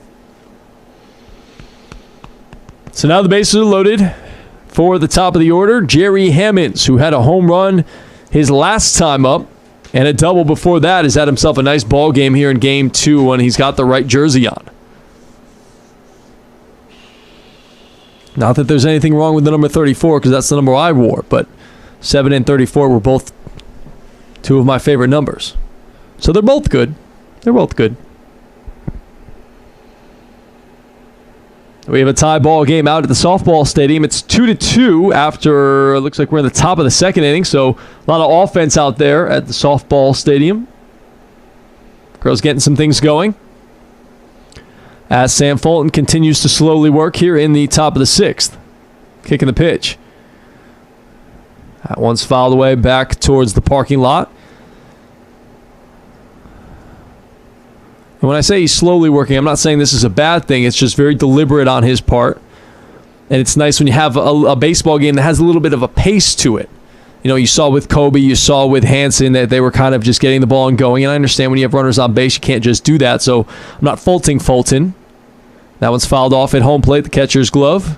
So now the bases are loaded for the top of the order. Jerry Hammonds, who had a home run his last time up and a double before that, has had himself a nice ball game here in Game 2 when he's got the right jersey on. Not that there's anything wrong with the number 34 because that's the number I wore, but 7 and 34 were both 2 of my favorite numbers. So they're both good. They're both good. We have a tie ball game out at the softball stadium. It's 2-2 after it looks like we're in the top of the second inning, so a lot of offense out there at the softball stadium. Girls getting some things going as Sam Fulton continues to slowly work here in the top of the 6th. Kicking the pitch. That one's fouled away back towards the parking lot. And when I say he's slowly working, I'm not saying this is a bad thing. It's just very deliberate on his part. And it's nice when you have a baseball game that has a little bit of a pace to it. You saw with Kobe, you saw with Hansen that they were kind of just getting the ball and going. And I understand when you have runners on base, you can't just do that. So I'm not faulting Fulton. That one's fouled off at home plate, the catcher's glove.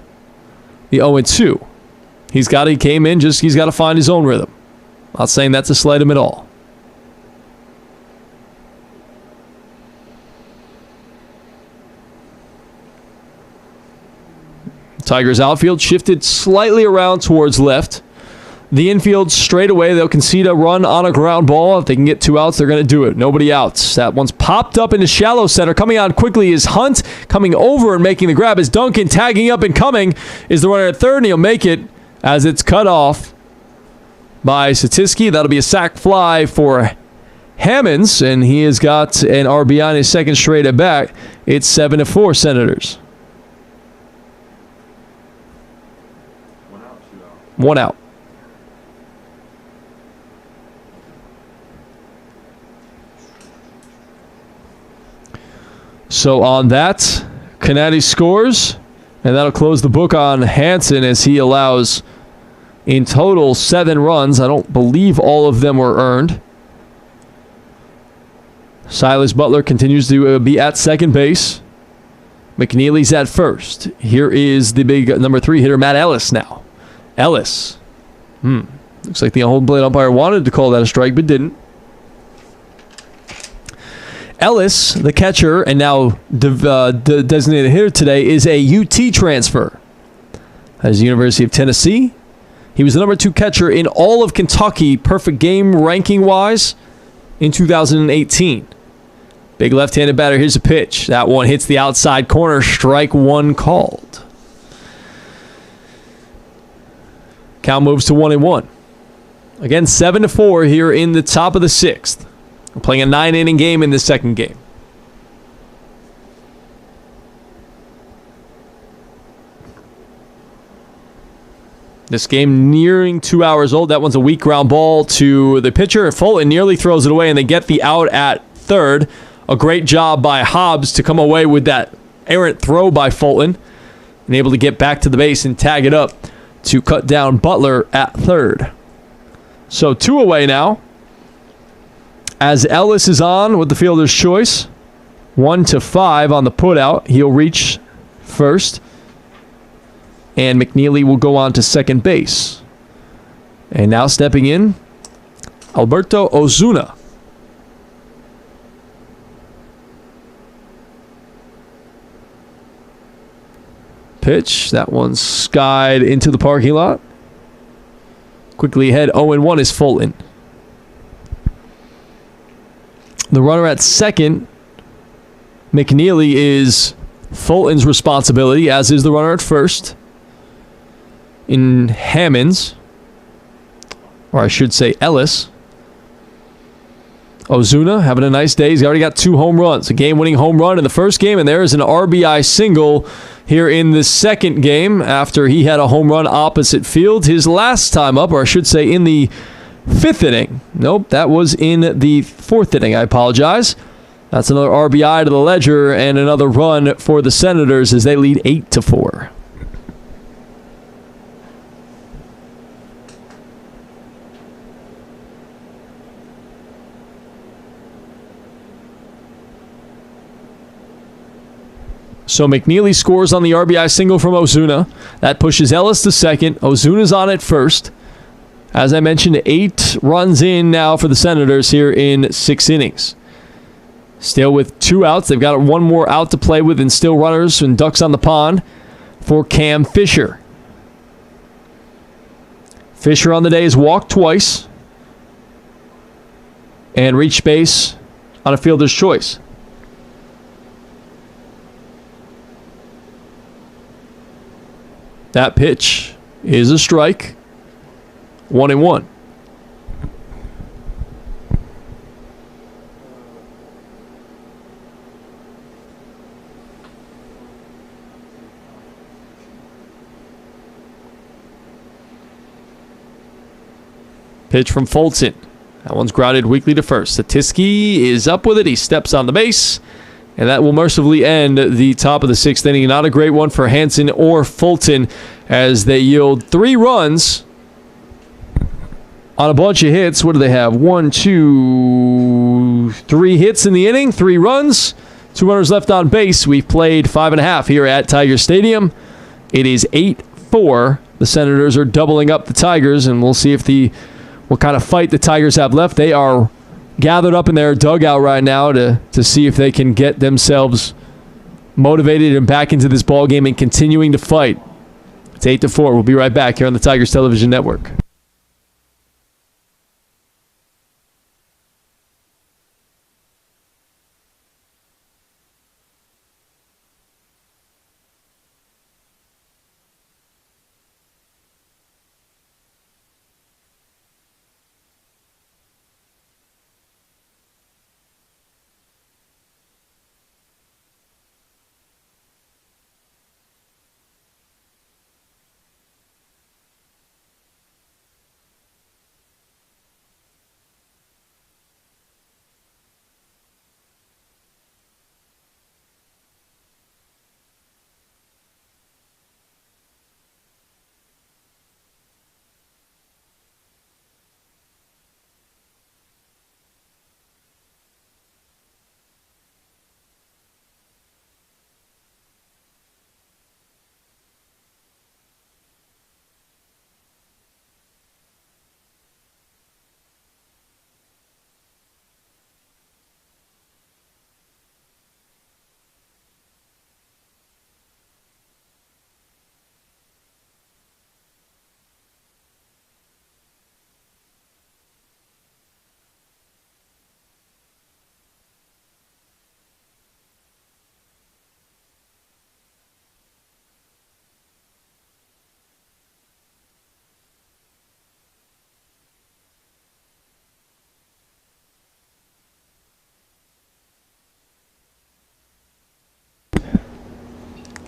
The 0-2. He came in, he's got to find his own rhythm. Not saying that to slight him at all. Tigers outfield shifted slightly around towards left. The infield straight away, they'll concede a run on a ground ball. If they can get 2 outs, they're going to do it. Nobody outs. That one's popped up into shallow center. Coming on quickly is Hunt. Coming over and making the grab is Duncan. Tagging up and coming is the runner at third, and he'll make it as it's cut off by Satiski. That'll be a sac fly for Hammonds, and he has got an RBI on his second straight at bat. It's 7-4 Senators. 1 out, 2 out. 1 out. So on that, Canatti scores, and that'll close the book on Hansen as he allows, in total, 7 runs. I don't believe all of them were earned. Silas Butler continues to be at second base. McNeely's at first. Here is the big number 3 hitter, Matt Ellis now. Ellis. Looks like the home plate umpire wanted to call that a strike, but didn't. Ellis, the catcher, and now designated hitter today, is a UT transfer. That is the University of Tennessee. He was the number 2 catcher in all of Kentucky, perfect game ranking-wise, in 2018. Big left-handed batter. Here's a pitch. That one hits the outside corner. Strike 1 called. Count moves to 1-1. Again, 7-4 here in the top of the 6th. We're playing a 9-inning game in the second game. This game nearing 2 hours old. That one's a weak ground ball to the pitcher. Fulton nearly throws it away, and they get the out at third. A great job by Hobbs to come away with that errant throw by Fulton and able to get back to the base and tag it up to cut down Butler at third. So 2 away now. As Ellis is on with the fielder's choice, 1-5 on the putout. He'll reach first, and McNeely will go on to second base. And now stepping in, Alberto Ozuna. Pitch. That one's skied into the parking lot. Quickly ahead, 0-1 is Fulton. The runner at second, McNeely, is Fulton's responsibility, as is the runner at first. In Hammonds, or I should say Ellis. Ozuna having a nice day. He's already got 2 home runs. A game-winning home run in the first game, and there is an RBI single here in the second game after he had a home run opposite field his last time up, or I should say in the 5th inning. Nope, that was in the 4th inning. I apologize. That's another RBI to the ledger and another run for the Senators as they lead 8-4. So McNeely scores on the RBI single from Ozuna. That pushes Ellis to second. Ozuna's on at first. As I mentioned, 8 runs in now for the Senators here in 6 innings. Still with 2 outs. They've got 1 more out to play with, and still runners and ducks on the pond for Cam Fisher. Fisher on the day has walked twice and reached base on a fielder's choice. That pitch is a strike. 1-1. Pitch from Fulton. That one's grounded weakly to first. Satiski is up with it. He steps on the base, and that will mercifully end the top of the 6th inning. Not a great one for Hansen or Fulton as they yield 3 runs on a bunch of hits. What do they have? 1, 2, 3 hits in the inning, 3 runs, 2 runners left on base. We've played 5.5 here at Tiger Stadium. It is 8-4. The Senators are doubling up the Tigers, and we'll see what kind of fight the Tigers have left. They are gathered up in their dugout right now to see if they can get themselves motivated and back into this ball game and continuing to fight. It's 8-4. We'll be right back here on the Tigers Television Network.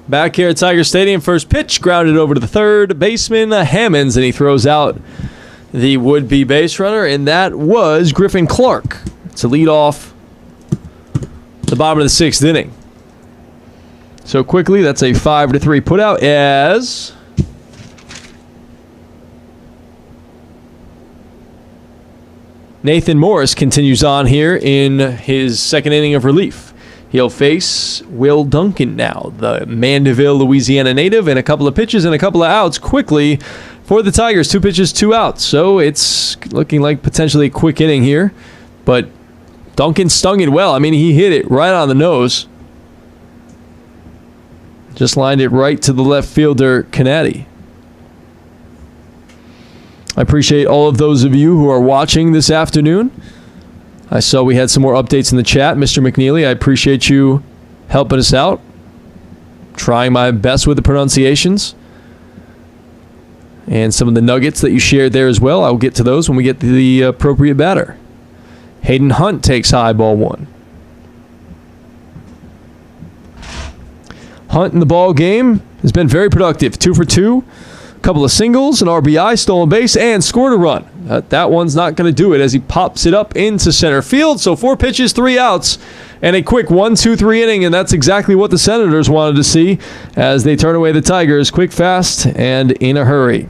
Back here at Tiger Stadium, first pitch grounded over to the third baseman, Hammonds, and he throws out the would-be base runner, and that was Griffin Clark to lead off the bottom of the 6th inning. So quickly, that's a 5-3 putout as Nathan Morris continues on here in his 2nd inning of relief. He'll face Will Duncan now, the Mandeville, Louisiana native, and a couple of pitches and a couple of outs quickly for the Tigers. 2 pitches, 2 outs. So it's looking like potentially a quick inning here. But Duncan stung it well. I mean, he hit it right on the nose. Just lined it right to the left fielder, Canady. I appreciate all of those of you who are watching this afternoon. I saw we had some more updates in the chat. Mr. McNeely, I appreciate you helping us out. Trying my best with the pronunciations. And some of the nuggets that you shared there as well. I will get to those when we get to the appropriate batter. Hayden Hunt takes high, ball 1. Hunt in the ball game has been very productive. 2 for 2. Couple of singles, an RBI, stolen base, and scored a run. That one's not going to do it as he pops it up into center field. So 4 pitches, 3 outs, and a quick 1-2-3 inning, and that's exactly what the Senators wanted to see as they turn away the Tigers quick, fast, and in a hurry.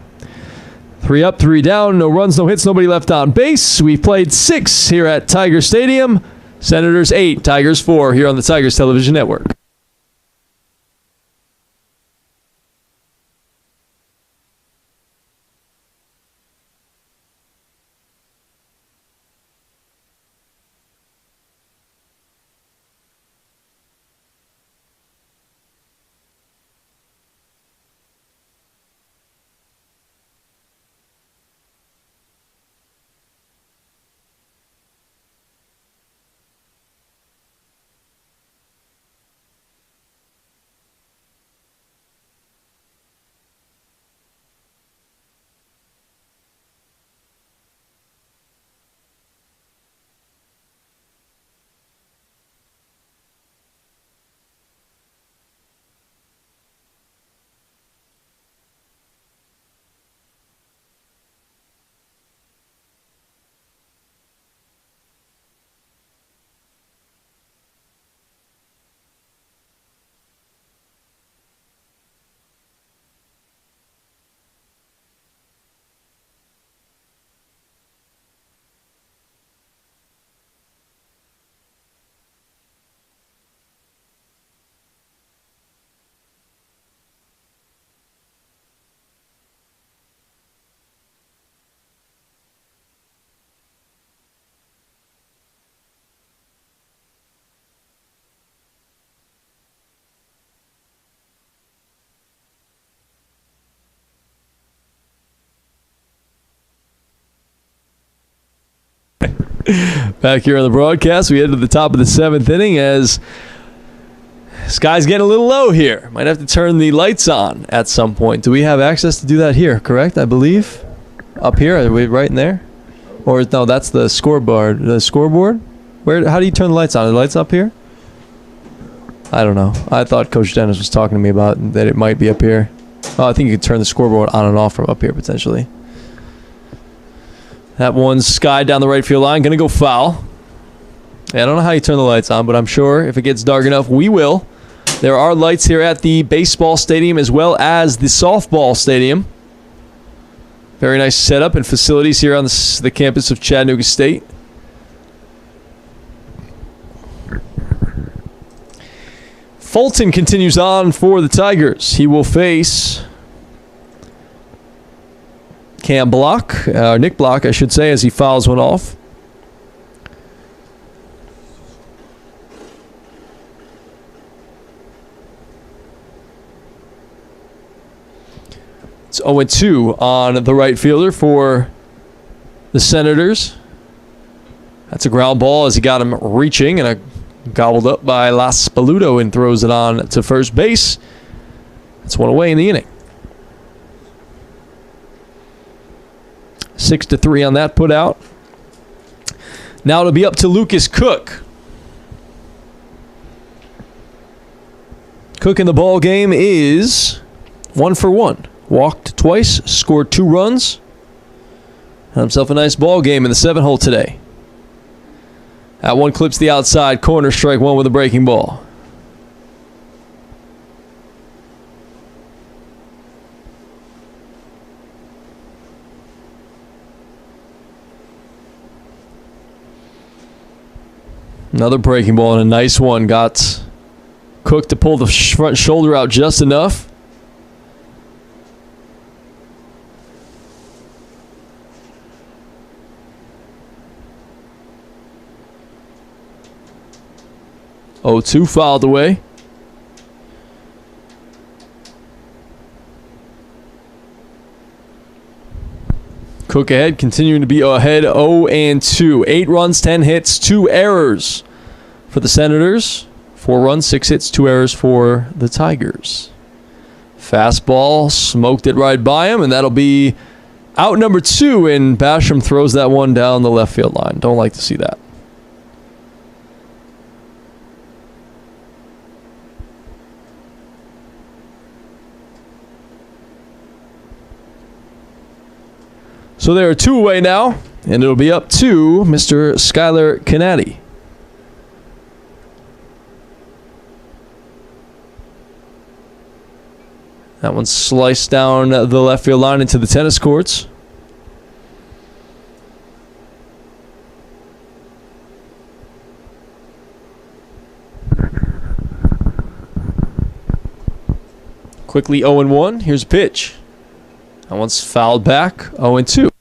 3 up, 3 down, no runs, no hits, nobody left on base. We've played 6 here at Tiger Stadium. Senators 8, Tigers 4 here on the Tigers Television Network. Back here on the broadcast, we head to the top of the 7th inning as sky's getting a little low here. Might have to turn the lights on at some point. Do we have access to do that here, correct? I believe. Up here? Are we right in there? Or no, that's the scoreboard. The scoreboard? How do you turn the lights on? Are the lights up here? I don't know. I thought Coach Dennis was talking to me about that it might be up here. Oh, I think you could turn the scoreboard on and off from up here, potentially. That one's sky down the right field line. Going to go foul. I don't know how you turn the lights on, but I'm sure if it gets dark enough, we will. There are lights here at the baseball stadium as well as the softball stadium. Very nice setup and facilities here on the campus of Chattanooga State. Fulton continues on for the Tigers. He will face Nick Block, I should say, as he fouls one off. It's 0-2 on the right fielder for the Senators. That's a ground ball as he got him reaching and gobbled up by Las Paludo and throws it on to first base. That's one away in the inning. 6-3 on that put out. Now it'll be up to Lucas Cook. Cook in the ball game is 1 for 1. Walked twice, scored 2 runs. Had himself a nice ball game in the 7-hole today. That one clips the outside corner, strike 1 with a breaking ball. Another breaking ball and a nice one. Got Cook to pull the front shoulder out just enough. Oh, 2 fouled away. Cook ahead, continuing to be ahead 0-2. 8 runs, 10 hits, 2 errors for the Senators. 4 runs, 6 hits, 2 errors for the Tigers. Fastball, smoked it right by him, and that'll be out number 2, and Basham throws that one down the left field line. Don't like to see that. So there are 2 away now, and it'll be up to Mr. Skylar Canady. That one sliced down the left field line into the tennis courts. Quickly 0-1. Here's a pitch. That one's fouled back. 0-2.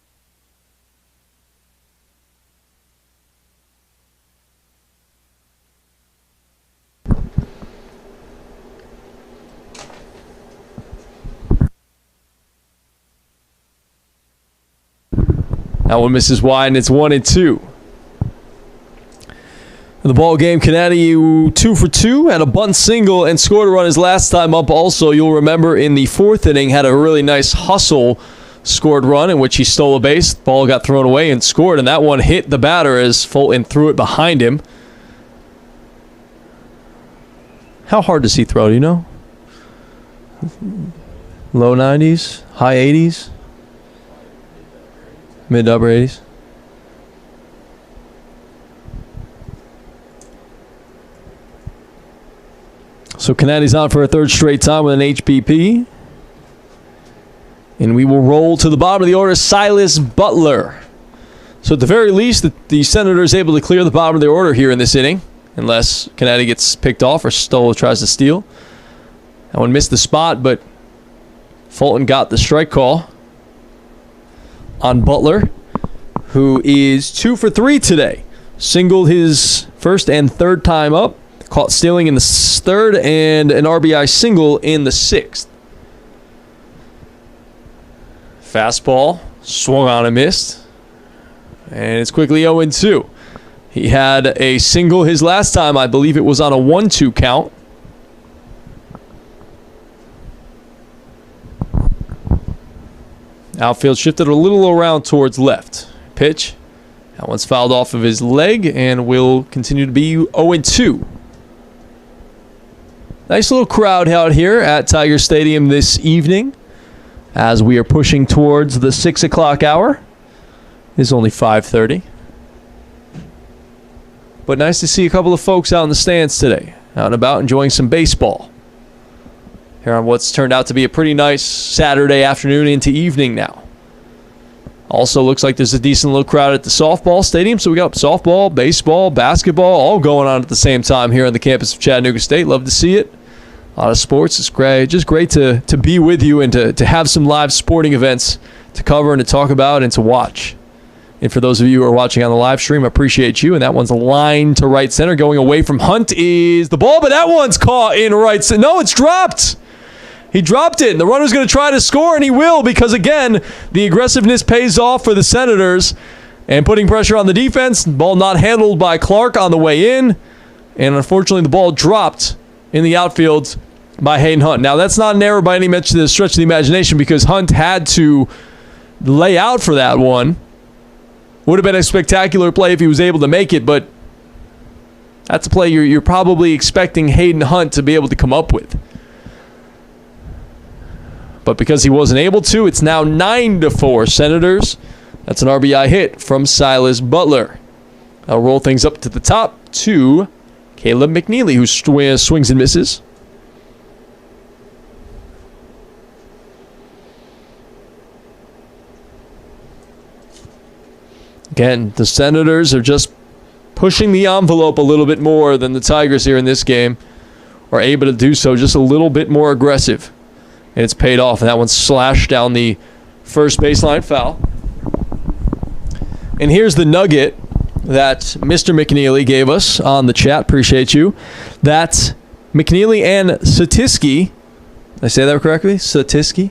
That one misses wide, and it's 1-2. In the ball game, Canady 2 for 2, had a bunt single and scored a run his last time up. Also, you'll remember in the 4th inning, had a really nice hustle scored run in which he stole a base. Ball got thrown away and scored, and that one hit the batter as Fulton threw it behind him. How hard does he throw, do you know? Low 90s? High 80s? Mid to upper 80s? So Canady's on for a 3rd straight time with an HBP. And we will roll to the bottom of the order, Silas Butler. So at the very least, the Senators able to clear the bottom of their order here in this inning, unless Canady gets picked off or tries to steal. That one missed the spot, but Fulton got the strike call on Butler, who is 2 for 3 today. Singled his 1st and 3rd time up. Caught stealing in the 3rd and an RBI single in the 6th. Fastball, swung on and missed. And it's quickly 0-2. He had a single his last time. I believe it was on a 1-2 count. Outfield shifted a little around towards left. Pitch. That one's fouled off of his leg and will continue to be 0-2. Nice little crowd out here at Tiger Stadium this evening as we are pushing towards the 6 o'clock hour. It's only 5:30. But nice to see a couple of folks out in the stands today, out and about enjoying some baseball. Here on what's turned out to be a pretty nice Saturday afternoon into evening now. Also looks like there's a decent little crowd at the softball stadium, so we got softball, baseball, basketball, all going on at the same time here on the campus of Chattanooga State. Love to see it. A lot of sports. It's great. Just great to be with you and to have some live sporting events to cover and to talk about and to watch. And for those of you who are watching on the live stream, I appreciate you. And that one's a line to right center. Going away from Hunt is the ball, but that one's caught in right center. No, it's dropped. He dropped it, and the runner's going to try to score, and he will because, again, the aggressiveness pays off for the Senators and putting pressure on the defense. Ball not handled by Clark on the way in, and unfortunately the ball dropped in the outfield by Hayden Hunt. Now, that's not an error by any stretch of the imagination because Hunt had to lay out for that one. Would have been a spectacular play if he was able to make it, but that's a play you're probably expecting Hayden Hunt to be able to come up with. But because he wasn't able to, it's now 9-4 Senators. That's an RBI hit from Silas Butler. I'll roll things up to the top to Caleb McNeely, who swings and misses. Again, the Senators are just pushing the envelope a little bit more than the Tigers here in this game, are able to do so just a little bit more aggressive. And it's paid off, and that one's slashed down the first baseline foul. And here's the nugget that Mr. McNeely gave us on the chat. Appreciate you. That McNeely and Satisky, did I say that correctly? Satisky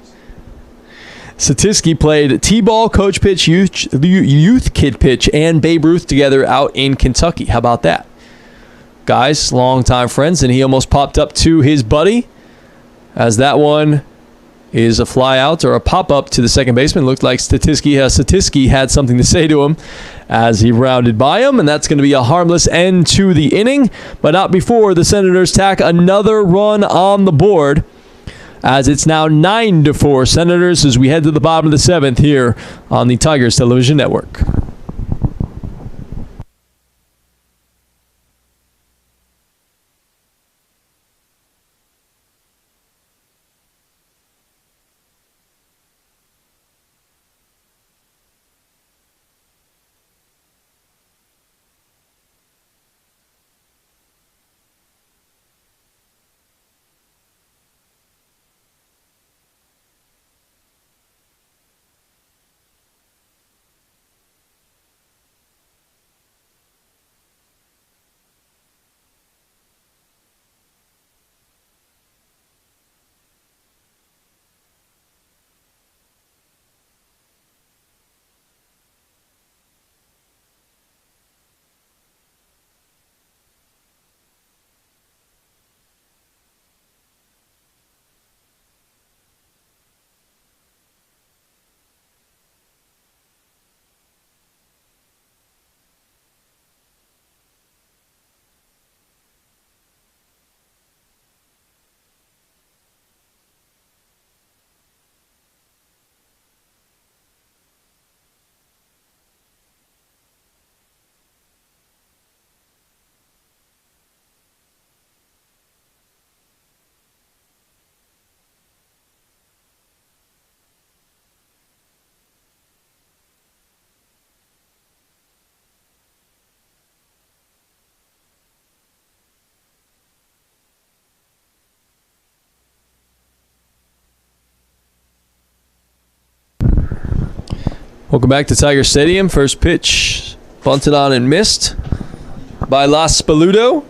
played T-ball, coach pitch, youth kid pitch, and Babe Ruth together out in Kentucky. How about that? Guys, longtime friends, and he almost popped up to his buddy as that one is a fly out or a pop-up to the second baseman. Looked like Satisky had something to say to him as he rounded by him, and that's going to be a harmless end to the inning, but not before the Senators tack another run on the board as it's now 9-4 Senators as we head to the bottom of the seventh here on the Tigers Television Network. Welcome back to Tiger Stadium. First pitch bunted on and missed by Las Spaludo.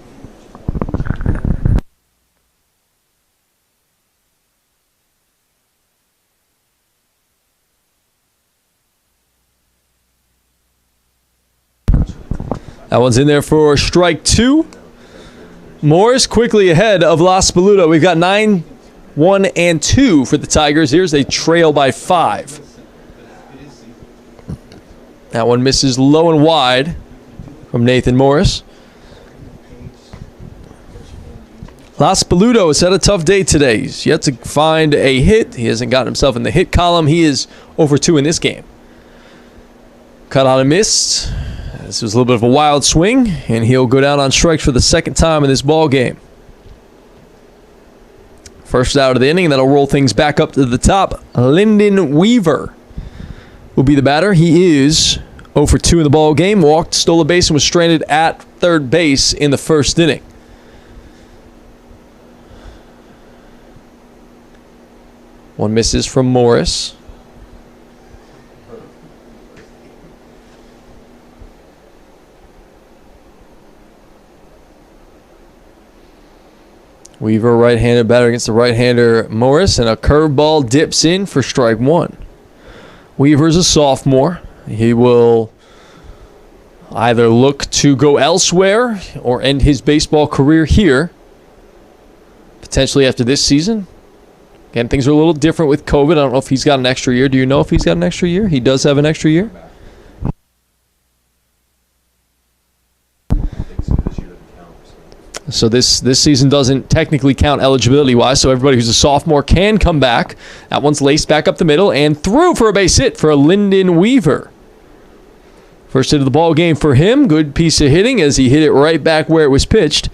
That one's in there for strike 2. Morris quickly ahead of La Spaluto. We've got 9, 1, and 2 for the Tigers. Here's a trail by 5. That one misses low and wide from Nathan Morris. La Spaluto has had a tough day today. He's yet to find a hit. He hasn't gotten himself in the hit column. He is 0 for 2 in this game. Cut on a miss. This was a little bit of a wild swing, and he'll go down on strikes for the second time in this ball game. First out of the inning, that'll roll things back up to the top. Lyndon Weaver will be the batter. He is 0 for 2 in the ball game. Walked, stole a base, and was stranded at third base in the first inning. One misses from Morris. Weaver, right-handed batter against the right-hander Morris, and a curveball dips in for strike 1. Weaver's a sophomore. He will either look to go elsewhere or end his baseball career here, potentially after this season. Again, things are a little different with COVID. I don't know if he's got an extra year. Do you know if he's got an extra year? He does have an extra year. So this season doesn't technically count eligibility-wise, so everybody who's a sophomore can come back. That one's laced back up the middle and through for a base hit for Lyndon Weaver. First hit of the ball game for him. Good piece of hitting as he hit it right back where it was pitched.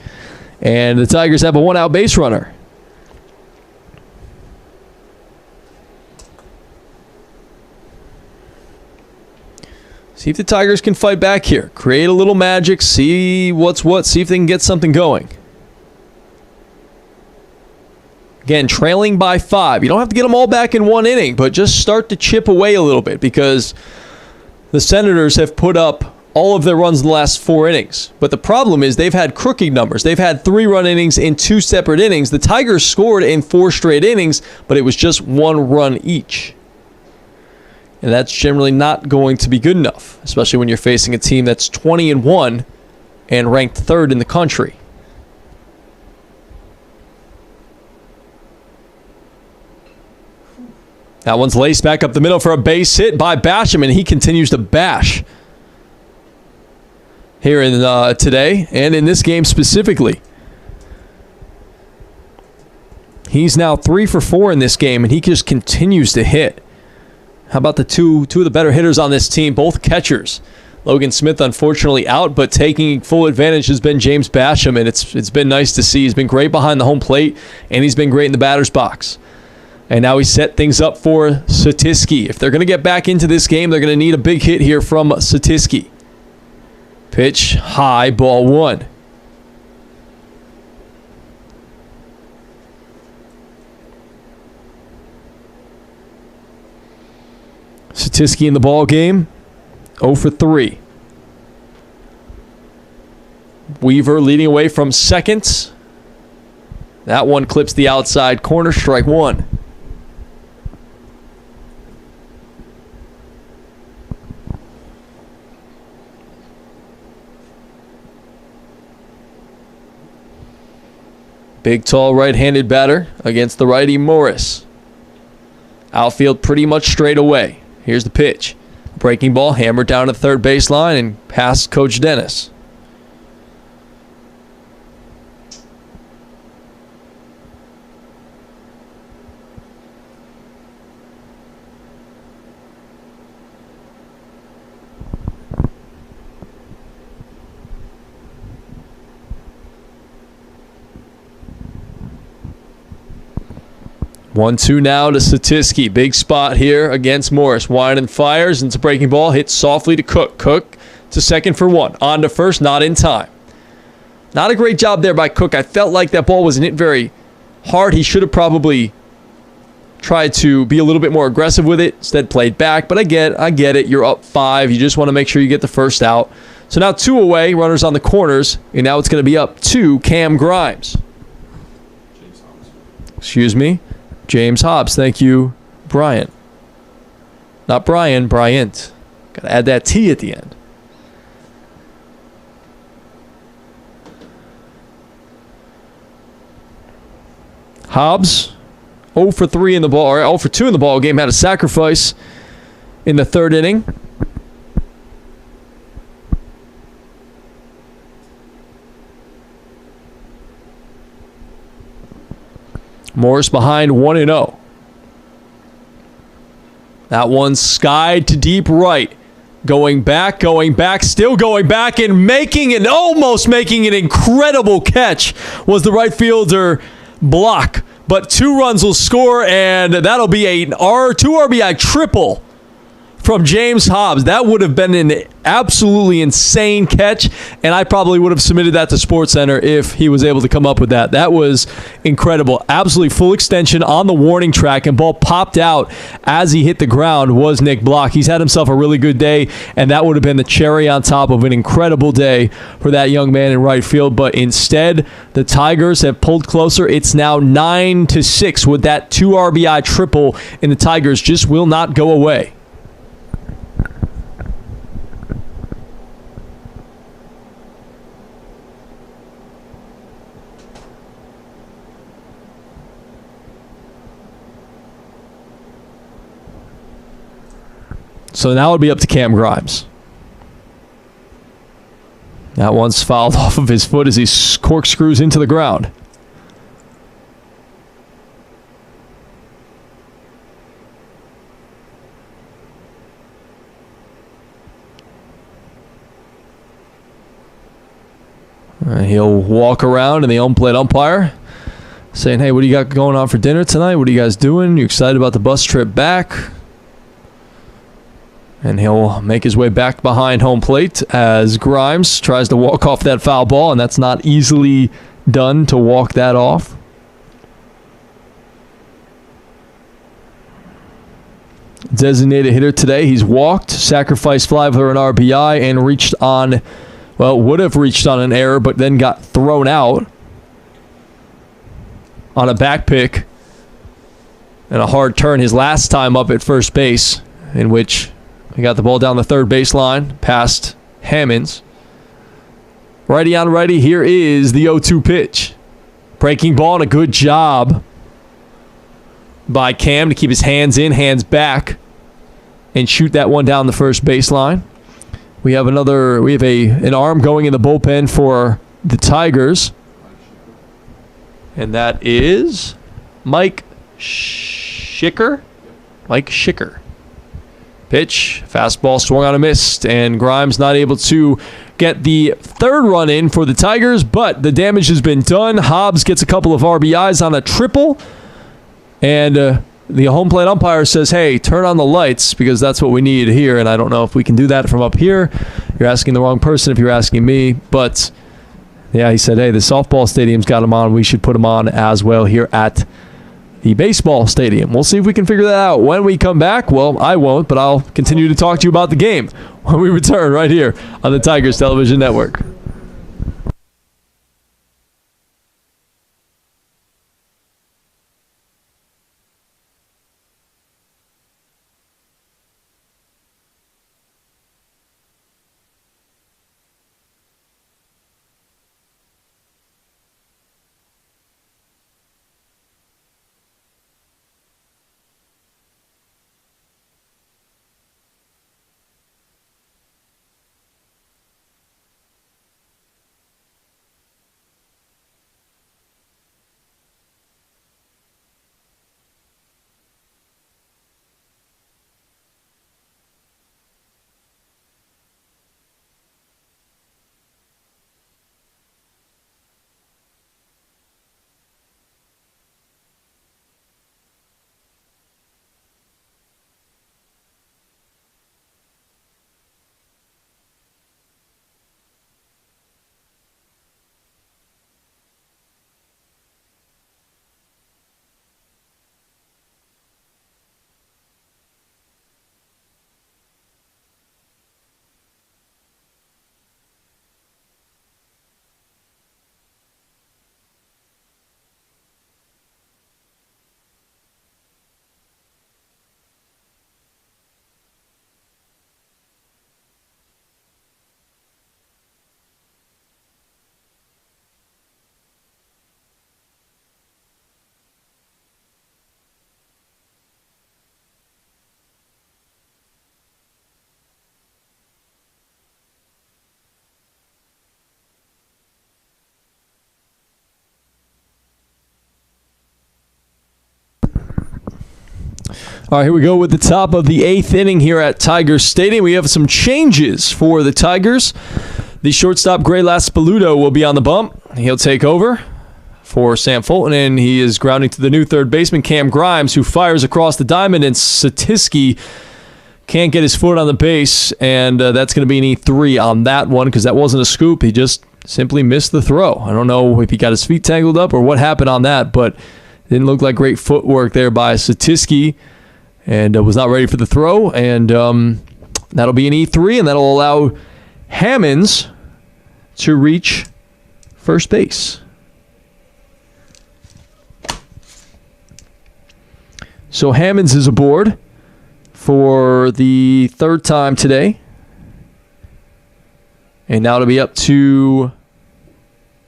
And the Tigers have a one-out base runner. See if the Tigers can fight back here. Create a little magic. See what's what. See if they can get something going. Again, trailing by 5. You don't have to get them all back in one inning, but just start to chip away a little bit because the Senators have put up all of their runs in the last 4 innings. But the problem is they've had crooked numbers. They've had 3-run innings in 2 separate innings. The Tigers scored in 4 straight innings, but it was just 1 run each. And that's generally not going to be good enough, especially when you're facing a team that's 20-1 and ranked 3rd in the country. That one's laced back up the middle for a base hit by Basham, and he continues to bash here in today and in this game specifically. He's now 3 for 4 in this game, and he just continues to hit. How about the two of the better hitters on this team, both catchers? Logan Smith, unfortunately, out, but taking full advantage has been James Basham, and it's been nice to see. He's been great behind the home plate, and he's been great in the batter's box. And now he set things up for Satisky. If they're going to get back into this game, they're going to need a big hit here from Satisky. Pitch, high, ball 1. Satisky in the ball game, 0 for 3. Weaver leading away from second. That one clips the outside corner, strike 1. Big, tall, right-handed batter against the righty Morris. Outfield pretty much straight away. Here's the pitch. Breaking ball hammered down to the third baseline and past Coach Dennis. One-two now to Satisky. Big spot here against Morris. Wine and fires into breaking ball. Hits softly to Cook. Cook to second for 1. On to first, not in time. Not a great job there by Cook. I felt like that ball wasn't hit very hard. He should have probably tried to be a little bit more aggressive with it. Instead played back. But I get it. You're up 5. You just want to make sure you get the first out. So now 2 away. Runners on the corners. And now it's going to be up to Cam Grimes. Excuse me. James Hobbs. Thank you, Bryant. Not Brian, Bryant. Got to add that T at the end. Hobbs, 0 for 3 in the ball, or 0 for 2 in the ball game, had a sacrifice in the third inning. Morris behind 1-0. That one skied to deep right. Going back, still going back, and almost making an incredible catch was the right fielder block. But 2 runs will score, and that'll be a 2 RBI triple from James Hobbs. That would have been an absolutely insane catch, and I probably would have submitted that to SportsCenter if he was able to come up with that. That was incredible. Absolutely full extension on the warning track, and ball popped out as he hit the ground was Nick Block. He's had himself a really good day, and that would have been the cherry on top of an incredible day for that young man in right field. But instead, the Tigers have pulled closer. It's now 9-6 with that 2 RBI triple, and the Tigers just will not go away. So now it'll be up to Cam Grimes. That one's fouled off of his foot as he corkscrews into the ground. He'll walk around and the home plate umpire saying, "Hey, what do you got going on for dinner tonight? What are you guys doing? You excited about the bus trip back?" And he'll make his way back behind home plate as Grimes tries to walk off that foul ball, and that's not easily done to walk that off. Designated hitter today. He's walked, sacrificed fly for an RBI, and would have reached on an error, but then got thrown out on a back pick and a hard turn his last time up at first base, in which he got the ball down the third baseline past Hammonds. Righty on righty, here is the 0-2 pitch. Breaking ball and a good job by Cam to keep his hands in, hands back, and shoot that one down the first baseline. We have an arm going in the bullpen for the Tigers. And that is Mike Schicker. Pitch, fastball swung on a missed, and Grimes not able to get the third run in for the Tigers, but the damage has been done. Hobbs gets a couple of RBIs on a triple, and the home plate umpire says, "Hey, turn on the lights because that's what we need here," and I don't know if we can do that from up here. You're asking the wrong person if you're asking me, but yeah, he said, "Hey, the softball stadium's got them on. We should put them on as well here at the baseball stadium." We'll see if we can figure that out when we come back. Well, I won't, but I'll continue to talk to you about the game when we return right here on the Tigers Television Network. All right, here we go with the top of the 8th inning here at Tigers Stadium. We have some changes for the Tigers. The shortstop, Gray Laspaluto, will be on the bump. He'll take over for Sam Fulton, and he is grounding to the new third baseman, Cam Grimes, who fires across the diamond, and Satisky can't get his foot on the base, and that's going to be an E3 on that one because that wasn't a scoop. He just simply missed the throw. I don't know if he got his feet tangled up or what happened on that, but it didn't look like great footwork there by Satisky, and was not ready for the throw, and that'll be an E3, and that'll allow Hammonds to reach first base. So Hammonds is aboard for the third time today, and now it'll be up to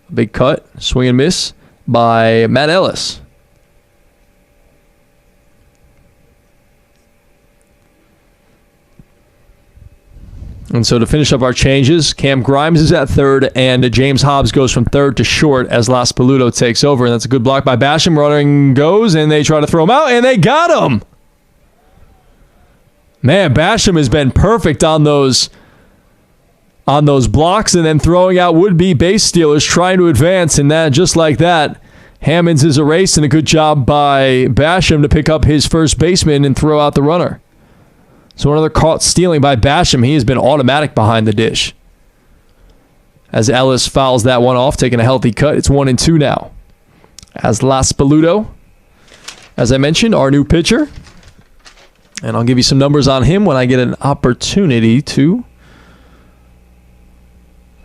a big cut, swing and miss by Matt Ellis. And so to finish up our changes, Cam Grimes is at third, and James Hobbs goes from third to short as Laspaluto takes over. And that's a good block by Basham. Running goes, and they try to throw him out, and they got him. Man, Basham has been perfect on those blocks and then throwing out would-be base stealers trying to advance. And that, just like that, Hammonds is erased, and a good job by Basham to pick up his first baseman and throw out the runner. So another caught stealing by Basham. He has been automatic behind the dish. As Ellis fouls that one off, taking a healthy cut. It's 1-2 now. As Laspaluto, as I mentioned, our new pitcher. And I'll give you some numbers on him when I get an opportunity to.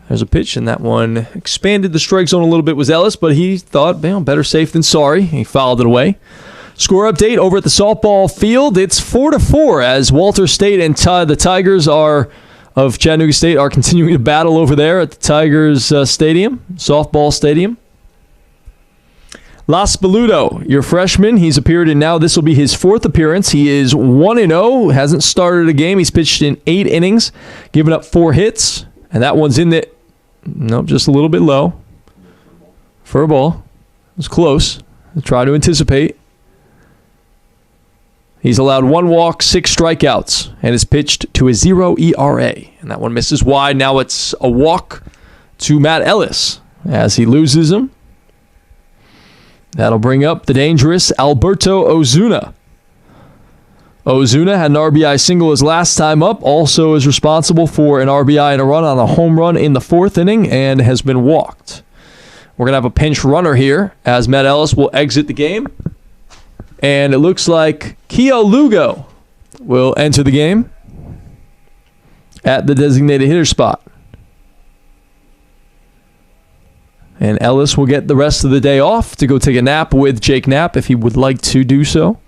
There's a pitch, and that one expanded the strike zone a little bit, was Ellis, but he thought, better safe than sorry. He fouled it away. Score update over at the softball field. It's 4-4 as Walter State and the Tigers of Chattanooga State are continuing to battle over there at the Tigers stadium, softball stadium. Laspaluto, your freshman, he's appeared in now. This will be his 4th appearance. He is 1-0, hasn't started a game. He's pitched in 8 innings, given up 4 hits, and that one's in the, just a little bit low for a ball. It was close. Try to anticipate. He's allowed 1 walk, 6 strikeouts, and is pitched to a 0 ERA. And that one misses wide. Now it's a walk to Matt Ellis as he loses him. That'll bring up the dangerous Alberto Ozuna. Ozuna had an RBI single his last time up, also is responsible for an RBI and a run on a home run in the 4th inning, and has been walked. We're going to have a pinch runner here as Matt Ellis will exit the game. And it looks like Keo Lugo will enter the game at the designated hitter spot. And Ellis will get the rest of the day off to go take a nap with Jake Knapp if he would like to do so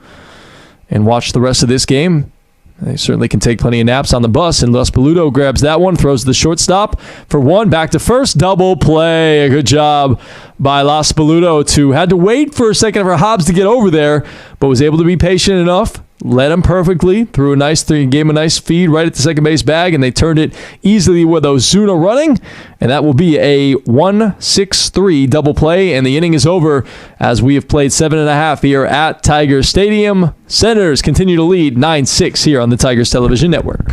and watch the rest of this game. They certainly can take plenty of naps on the bus, and Laspaluto grabs that one, throws to the shortstop for 1, back to first, double play. A good job by Laspaluto had to wait for a second for Hobbs to get over there, but was able to be patient enough, led him perfectly, threw a nice gave him a nice feed right at the second base bag, and they turned it easily with Ozuna running, and that will be a 1-6-3 double play, and the inning is over as we have played 7.5 here at Tiger Stadium. Senators continue to lead 9-6 here on the Tigers Television Network.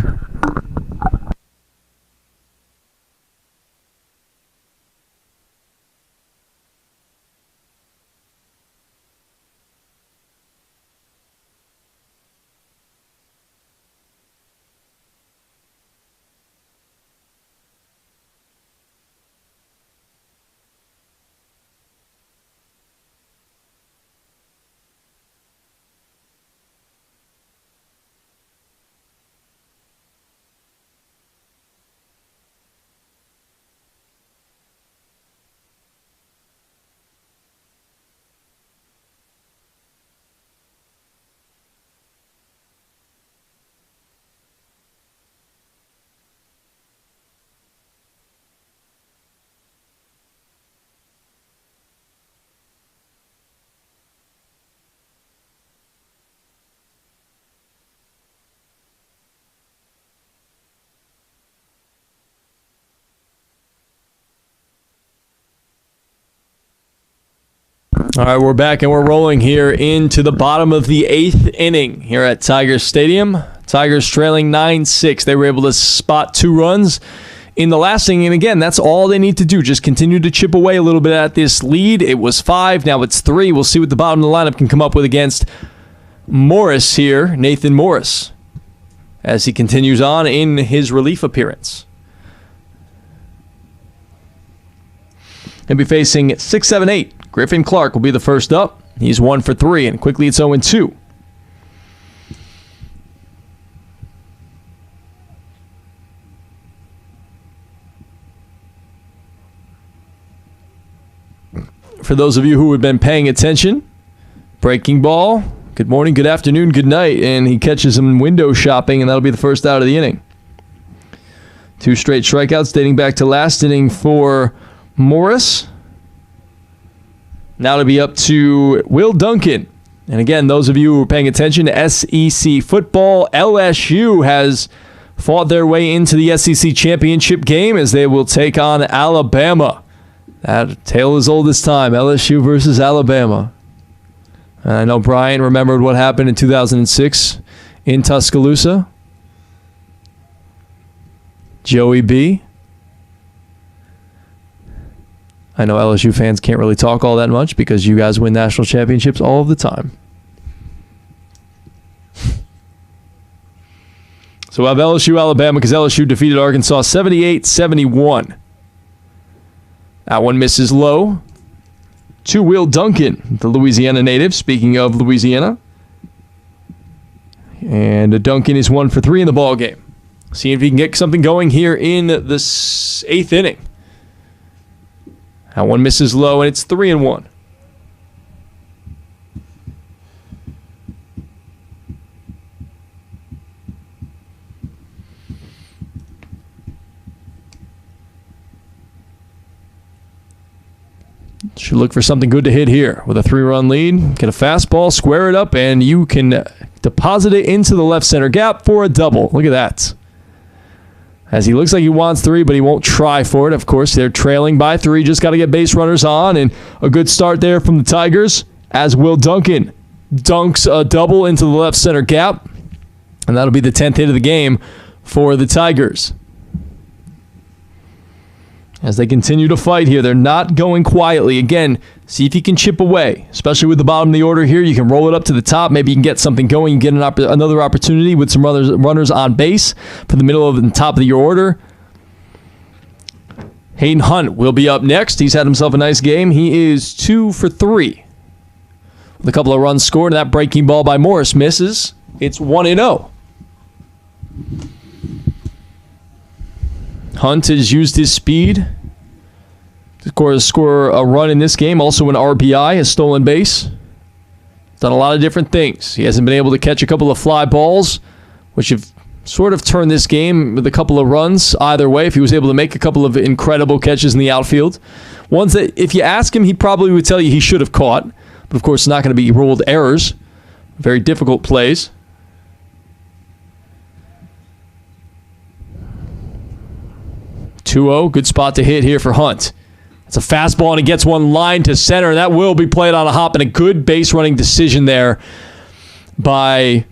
All right, we're back and we're rolling here into the bottom of the 8th inning here at Tigers Stadium. Tigers trailing 9-6. They were able to spot 2 runs in the last inning. And again, that's all they need to do. Just continue to chip away a little bit at this lead. It was 5. Now it's 3. We'll see what the bottom of the lineup can come up with against Morris here, Nathan Morris, as he continues on in his relief appearance. He'll be facing 6, 7, 8. Griffin Clark will be the first up. He's 1 for 3, and quickly it's 0-2. For those of you who have been paying attention, breaking ball, good morning, good afternoon, good night, and he catches him window shopping, and that'll be the first out of the inning. 2 straight strikeouts dating back to last inning for Morris. Now to be up to Will Duncan. And again, those of you who are paying attention to SEC football, LSU has fought their way into the SEC championship game as they will take on Alabama. That tale as old as time, LSU versus Alabama. And I know Brian remembered what happened in 2006 in Tuscaloosa. Joey B. I know LSU fans can't really talk all that much because you guys win national championships all of the time. So we'll have LSU, Alabama, because LSU defeated Arkansas 78-71. That one misses low. To Will Duncan, the Louisiana native, speaking of Louisiana. And Duncan is 1 for 3 in the ball game. Seeing if he can get something going here in the 8th inning. That one misses low, and it's 3-1. Should look for something good to hit here with a 3-run lead. Get a fastball, square it up, and you can deposit it into the left center gap for a double. Look at that. As he looks like he wants 3, but he won't try for it. Of course, they're trailing by 3. Just got to get base runners on. And a good start there from the Tigers as Will Duncan dunks a double into the left center gap. And that'll be the 10th hit of the game for the Tigers. As they continue to fight here, they're not going quietly. Again, see if you can chip away, especially with the bottom of the order here. You can roll it up to the top. Maybe you can get something going. You get another opportunity with some runners on base for the middle of the top of your order. Hayden Hunt will be up next. He's had himself a nice game. He is 2 for 3 with a couple of runs scored. And that breaking ball by Morris misses. It's 1-0. Hunt has used his speed to score a run in this game. Also an RBI, a stolen base. Done a lot of different things. He hasn't been able to catch a couple of fly balls, which have sort of turned this game with a couple of runs either way. If he was able to make a couple of incredible catches in the outfield. Ones that, if you ask him, he probably would tell you he should have caught. But, of course, it's not going to be ruled errors. Very difficult plays. Good spot to hit here for Hunt. It's a fastball, and he gets one line to center. That will be played on a hop, and a good base running decision there by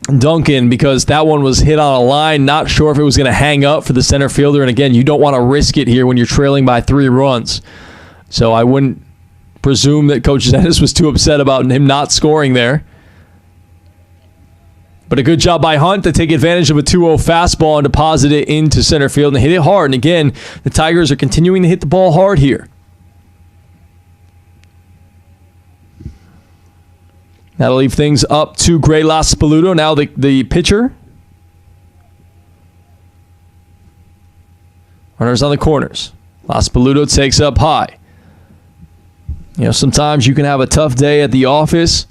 Duncan because that one was hit on a line. Not sure if it was going to hang up for the center fielder. And again, you don't want to risk it here when you're trailing by 3 runs. So I wouldn't presume that Coach Dennis was too upset about him not scoring there. But a good job by Hunt to take advantage of a 2-0 fastball and deposit it into center field and hit it hard. And again, the Tigers are continuing to hit the ball hard here. That'll leave things up to Gray Laspaluto, now the pitcher. Runners on the corners. Laspaluto takes up high. You know, sometimes you can have a tough day at the office,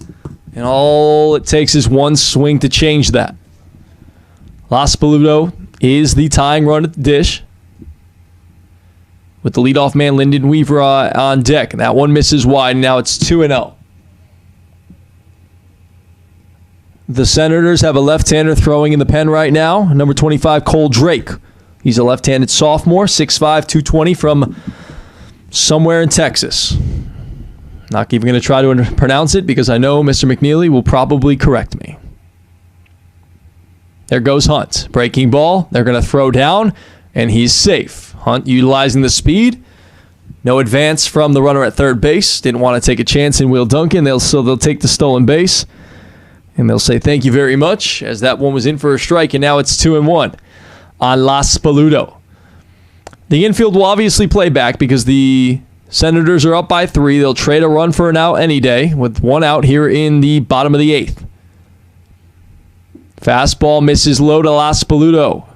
and all it takes is one swing to change that. Laspaluto is the tying run at the dish with the leadoff man Lyndon Weaver on deck. That one misses wide, and now it's 2-0. The Senators have a left-hander throwing in the pen right now, number 25, Cole Drake. He's a left-handed sophomore, 6'5", 220 from somewhere in Texas. Not even going to try to pronounce it because I know Mr. McNeely will probably correct me. There goes Hunt. Breaking ball. They're going to throw down, and he's safe. Hunt utilizing the speed. No advance from the runner at third base. Didn't want to take a chance in Will Duncan. They'll take the stolen base. And they'll say thank you very much, as that one was in for a strike, and now it's 2-1 on Las Paludo. The infield will obviously play back because the Senators are up by 3. They'll trade a run for an out any day with 1 out here in the bottom of the 8th. Fastball misses low to Las Paludo.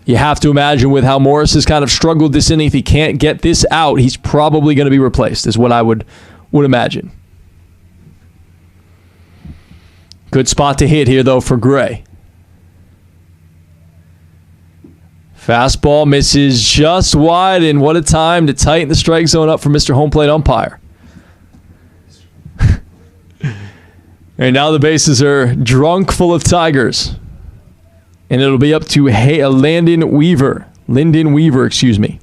You have to imagine with how Morris has kind of struggled this inning, if he can't get this out, he's probably going to be replaced, is what I would imagine. Good spot to hit here, though, for Gray. Fastball misses just wide, and what a time to tighten the strike zone up for Mr. Home Plate Umpire. And now the bases are drunk full of Tigers. And it'll be up to Lyndon Weaver, excuse me.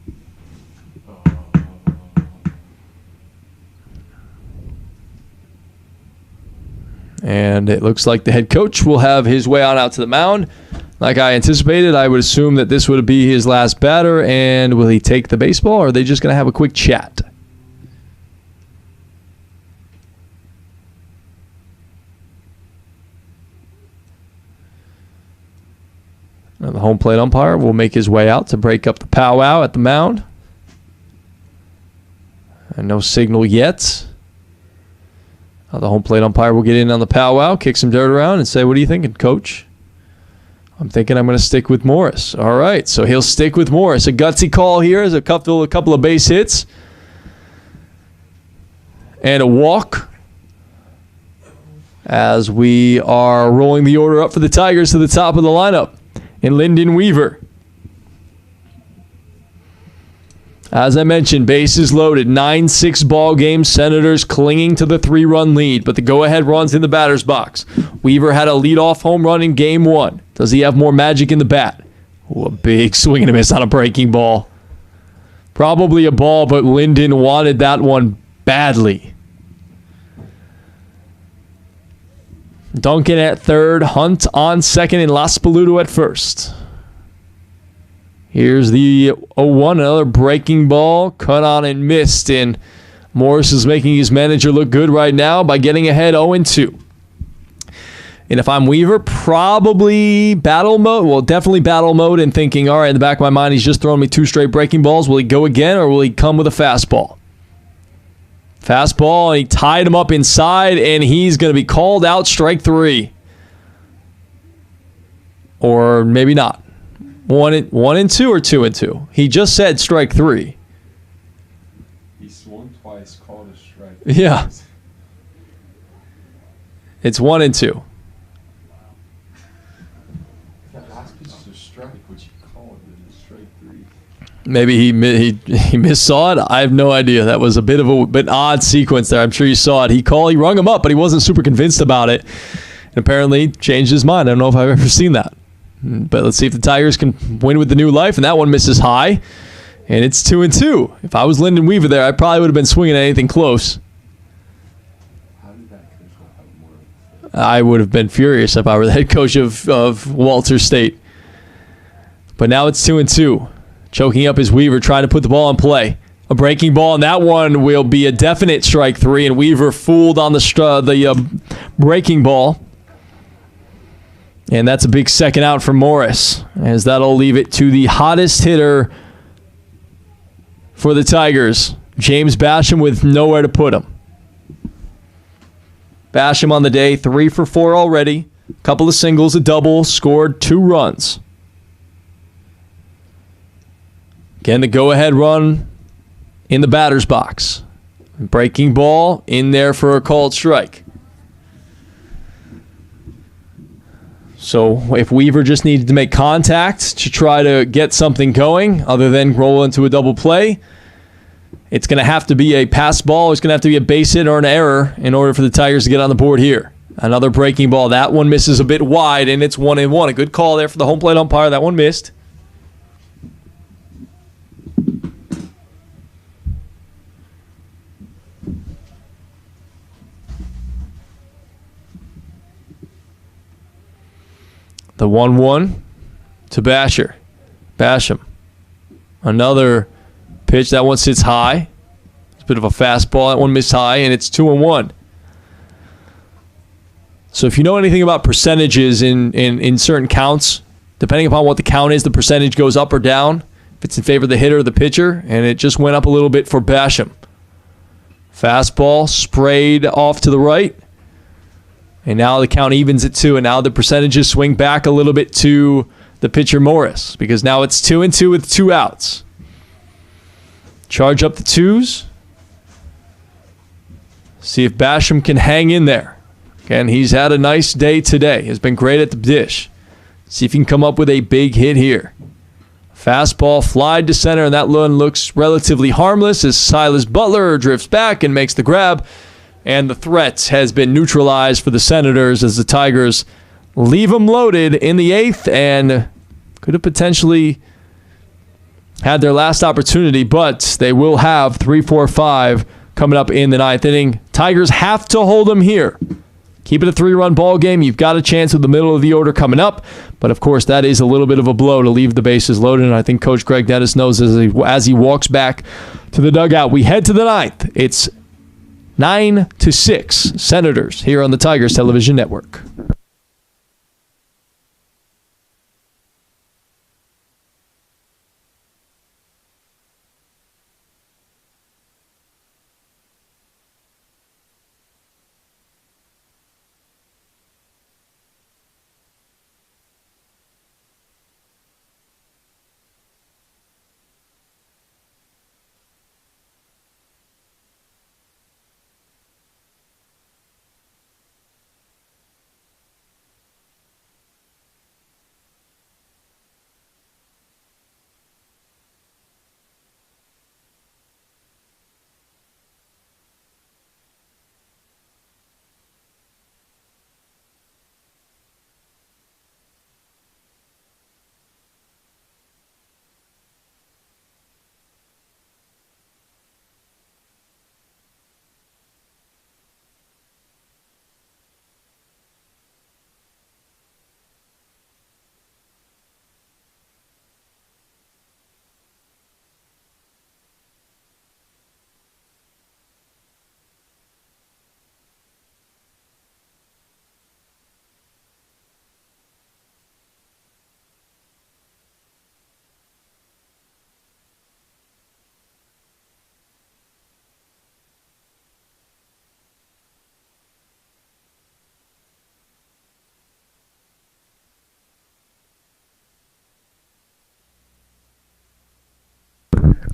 And it looks like the head coach will have his way on out to the mound. Like I anticipated, I would assume that this would be his last batter. And will he take the baseball, or are they just going to have a quick chat? And the home plate umpire will make his way out to break up the powwow at the mound. And no signal yet. The home plate umpire will get in on the powwow, kick some dirt around, and say, "What are you thinking, coach?" "I'm thinking I'm going to stick with Morris." All right, so he'll stick with Morris. A gutsy call here is a couple of base hits. And a walk. As we are rolling the order up for the Tigers to the top of the lineup. And Lyndon Weaver. As I mentioned, bases loaded. 9-6 ball game. Senators clinging to the 3-run lead, but the go-ahead run's in the batter's box. Weaver had a leadoff home run in Game 1. Does he have more magic in the bat? Ooh, a big swing and a miss on a breaking ball. Probably a ball, but Lyndon wanted that one badly. Duncan at third, Hunt on second, and Las Paludo at first. Here's the 0-1, another breaking ball, cut on and missed, and Morris is making his manager look good right now by getting ahead 0-2. And if I'm Weaver, probably battle mode, well, definitely battle mode, and thinking, all right, in the back of my mind, he's just thrown me 2 straight breaking balls. Will he go again, or will he come with a fastball? Fastball, and he tied him up inside, and he's going to be called out, strike 3. Or maybe not. 1-2 or 2-2? He just said strike 3. He swung twice, called a strike. Yeah. It's 1-2. That last pitch was a strike, which he called it a strike 3. Maybe he missaw it. I have no idea. That was a bit of an odd sequence there. I'm sure you saw it. He rung him up, but he wasn't super convinced about it. And apparently changed his mind. I don't know if I've ever seen that. But let's see if the Tigers can win with the new life. And that one misses high. And it's 2-2. If I was Lyndon Weaver there, I probably would have been swinging at anything close. How did that coach not have more? I would have been furious if I were the head coach of Walter State. But now it's 2-2. Choking up his Weaver, trying to put the ball in play. A breaking ball, and that one will be a definite strike 3. And Weaver fooled on the breaking ball. And that's a big second out for Morris, as that'll leave it to the hottest hitter for the Tigers, James Basham, with nowhere to put him. Basham on the day, 3 for 4 already. A couple of singles, a double, scored 2 runs. Again, the go-ahead run in the batter's box. Breaking ball in there for a called strike. So if Weaver just needed to make contact to try to get something going other than roll into a double play, it's going to have to be a pass ball. It's going to have to be a base hit or an error in order for the Tigers to get on the board here. Another breaking ball. That one misses a bit wide, and it's 1-1. A good call there for the home plate umpire. That one missed. The 1-1 to Basham. Another pitch. That one sits high. It's a bit of a fastball. That one missed high, and it's 2-1. So if you know anything about percentages in certain counts, depending upon what the count is, the percentage goes up or down. If it's in favor of the hitter or the pitcher, and it just went up a little bit for Basham. Fastball sprayed off to the right. And now the count evens at 2, and now the percentages swing back a little bit to the pitcher Morris, because now it's 2-2 with 2 outs. Charge up the 2s. See if Basham can hang in there. Again, he's had a nice day today. He's been great at the dish. See if he can come up with a big hit here. Fastball flied to center, and that one looks relatively harmless as Silas Butler drifts back and makes the grab. And the threat has been neutralized for the Senators as the Tigers leave them loaded in the 8th and could have potentially had their last opportunity, but they will have 3, 4, 5 coming up in the 9th inning. Tigers have to hold them here. Keep it a 3-run ball game. You've got a chance with the middle of the order coming up, but of course that is a little bit of a blow to leave the bases loaded, and I think Coach Greg Dennis knows as he walks back to the dugout. We head to the 9th. It's 9-6 Senators here on the Tigers Television Network.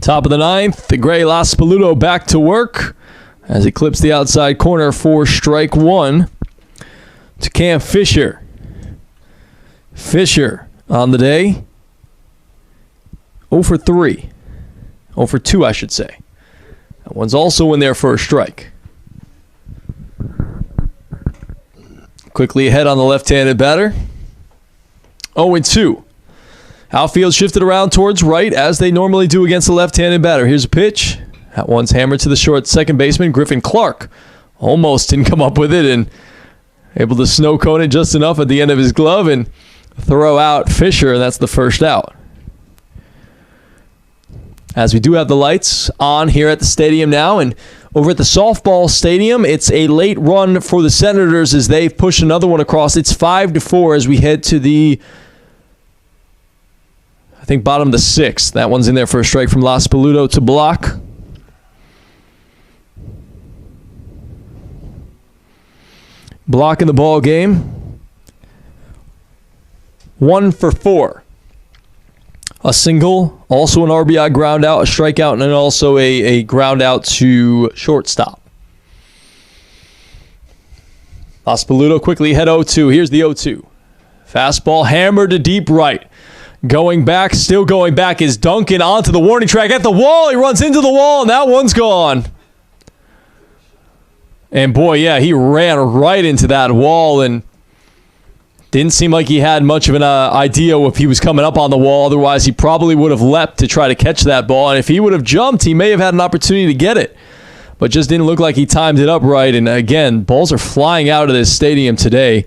Top of the 9th, the Gray Laspaluto back to work as he clips the outside corner for strike 1 to Cam Fisher. Fisher on the day, 0 for 3. 0 for 2, I should say. That one's also in there for a strike. Quickly ahead on the left-handed batter. 0-2. Outfield shifted around towards right as they normally do against the left-handed batter. Here's a pitch. That one's hammered to the short second baseman, Griffin Clark. Almost didn't come up with it and able to snow cone it just enough at the end of his glove and throw out Fisher, and that's the first out. As we do have the lights on here at the stadium now, and over at the softball stadium, it's a late run for the Senators as they've pushed another one across. It's 5-4 as we head to the bottom of the 6th. That one's in there for a strike from Laspaluto to block. Block in the ball game. 1 for 4. A single, also an RBI ground out, a strikeout, and then also a ground out to shortstop. Laspaluto quickly hit 0-2. Here's the 0-2. Fastball hammered to deep right. Going back, still going back is Duncan onto the warning track at the wall. He runs into the wall, and that one's gone. And boy, yeah, he ran right into that wall and didn't seem like he had much of an idea if he was coming up on the wall. Otherwise, he probably would have leapt to try to catch that ball. And if he would have jumped, he may have had an opportunity to get it. But just didn't look like he timed it up right. And again, balls are flying out of this stadium today.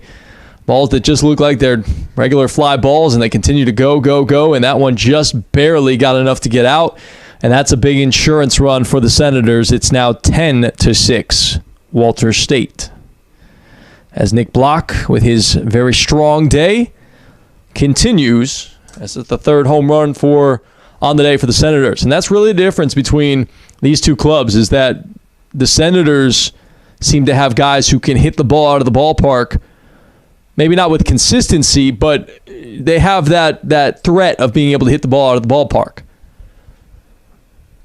Balls that just look like they're regular fly balls, and they continue to go, go, go, and that one just barely got enough to get out, and that's a big insurance run for the Senators. It's now 10-6, Walter State. As Nick Block, with his very strong day, continues. That's the third home run on the day for the Senators, and that's really the difference between these two clubs, is that the Senators seem to have guys who can hit the ball out of the ballpark. Maybe not with consistency, but they have that threat of being able to hit the ball out of the ballpark.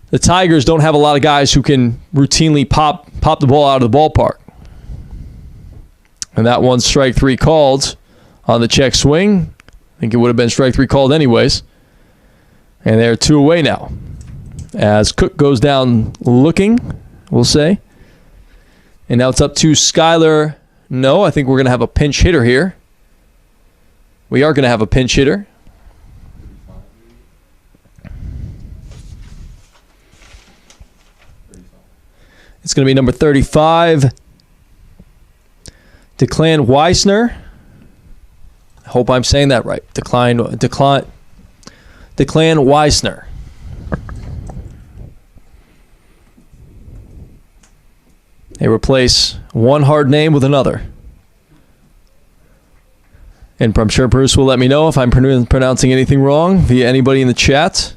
The Tigers don't have a lot of guys who can routinely pop the ball out of the ballpark. And that one's strike 3 called on the check swing. I think it would have been strike 3 called anyways. And they're 2 away now. As Cook goes down looking, we'll say. And now it's up to Skyler. No, I think we're going to have a pinch hitter here. We are going to have a pinch hitter. It's going to be number 35, Declan Weisner. I hope I'm saying that right. Declan Weisner. They replace one hard name with another. And I'm sure Bruce will let me know if I'm pronouncing anything wrong via anybody in the chat.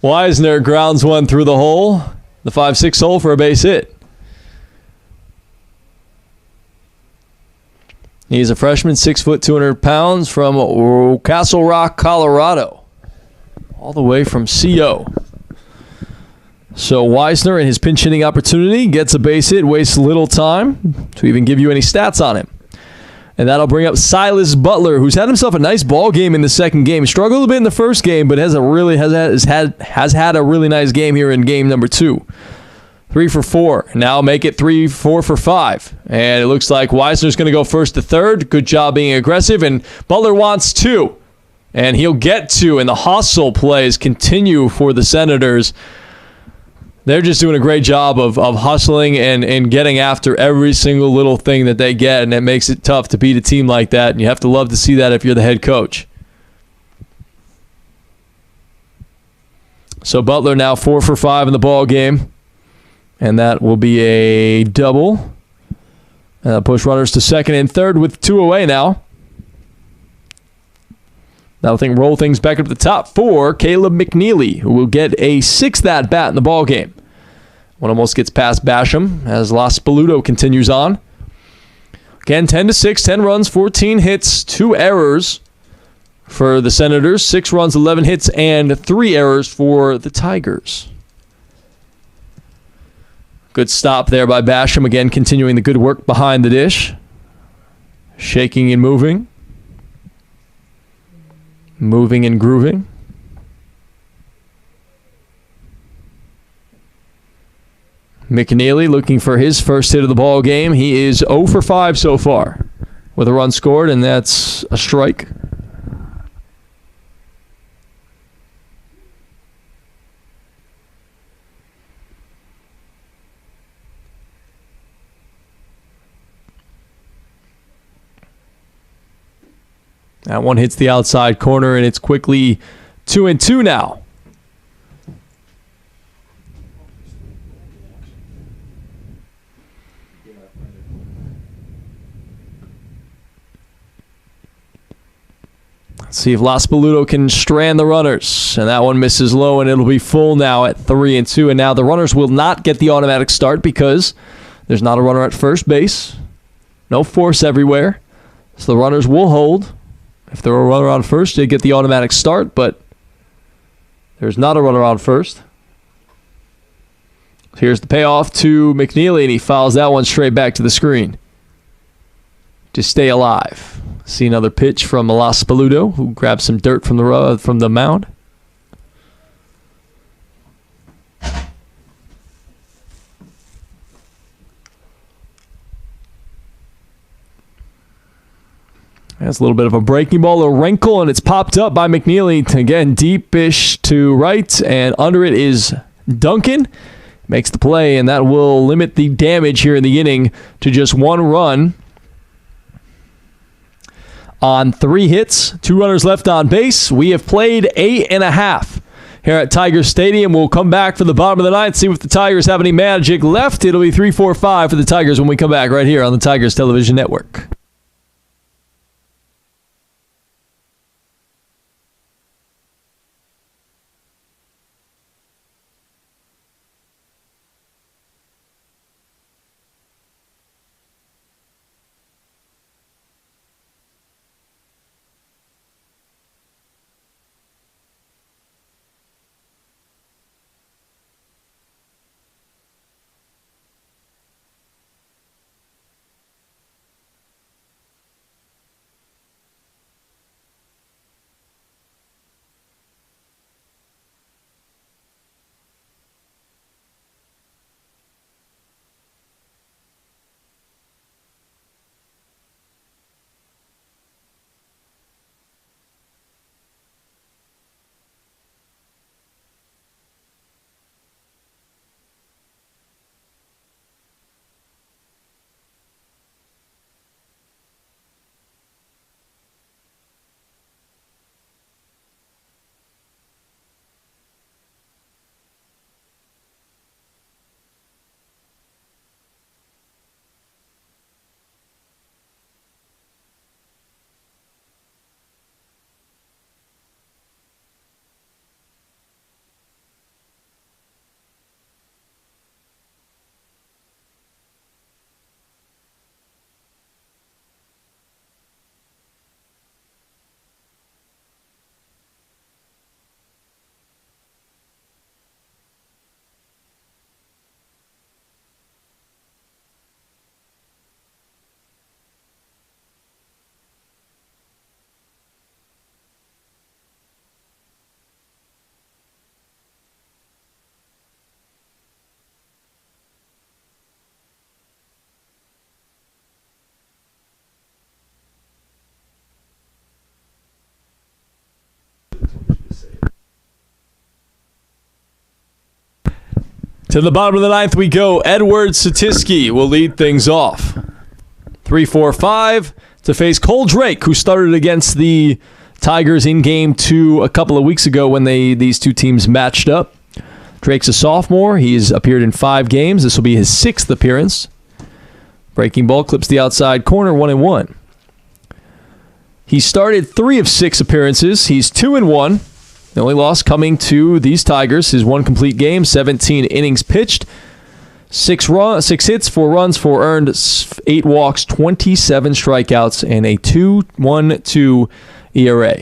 Weisner grounds one through the hole, the 5-6 hole for a base hit. He's a freshman, 6 foot, 200 pounds from Castle Rock, Colorado. All the way from CO. So Weisner, in his pinch hitting opportunity, gets a base hit, wastes little time to even give you any stats on him. And that'll bring up Silas Butler, who's had himself a nice ball game in the second game. Struggled a bit in the first game, but has had a really nice game here in game number 2. 3 for 4. Now make it 4 for 5. And it looks like Weisner's going to go first to third. Good job being aggressive. And Butler wants 2. And he'll get 2. And the hustle plays continue for the Senators. They're just doing a great job of hustling and getting after every single little thing that they get, and it makes it tough to beat a team like that, and you have to love to see that if you're the head coach. So Butler now 4 for 5 in the ball game, and that will be a double. Push runners to second and third with 2 away now. That'll roll things back up to the top for Caleb McNeely, who will get a 6th at-bat in the ballgame. One almost gets past Basham as Las Paludo continues on. Again, 10-6, 10 runs, 14 hits, 2 errors for the Senators, 6 runs, 11 hits, and 3 errors for the Tigers. Good stop there by Basham, again continuing the good work behind the dish. Shaking and moving. Moving and grooving. McNeely looking for his first hit of the ball game. He is 0 for 5 so far with a run scored, and that's a strike. That one hits the outside corner, and it's quickly 2-2 now. Let's see if Las Paludo can strand the runners. And that one misses low, and it'll be full now at 3-2. And now the runners will not get the automatic start because there's not a runner at first base. No force everywhere. So the runners will hold. If there were a runner on first, they'd get the automatic start, but there's not a runner on first. Here's the payoff to McNeely, and he fouls that one straight back to the screen. Just stay alive. See another pitch from Las Paludo, who grabs some dirt from the mound. That's a little bit of a breaking ball, a wrinkle, and it's popped up by McNeely. Again, deep-ish to right, and under it is Duncan. makes the play, and that will limit the damage here in the inning to just 1 run on 3 hits, 2 runners left on base. We have played 8.5 here at Tiger Stadium. We'll come back for the bottom of the ninth, see if the Tigers have any magic left. It'll be 3-4-5 for the Tigers when we come back right here on the Tigers Television Network. To the bottom of the ninth we go. Edward Satiski will lead things off. 3-4-5 to face Cole Drake, who started against the Tigers in Game 2 a couple of weeks ago when these two teams matched up. Drake's a sophomore. He's appeared in 5 games. This will be his 6th appearance. Breaking ball clips the outside corner, 1-1. He started 3 of 6 appearances. He's 2-1. The only loss coming to these Tigers, his 1 complete game, 17 innings pitched, 6 hits, 4 runs, 4 earned, 8 walks, 27 strikeouts, and a 2.12 ERA.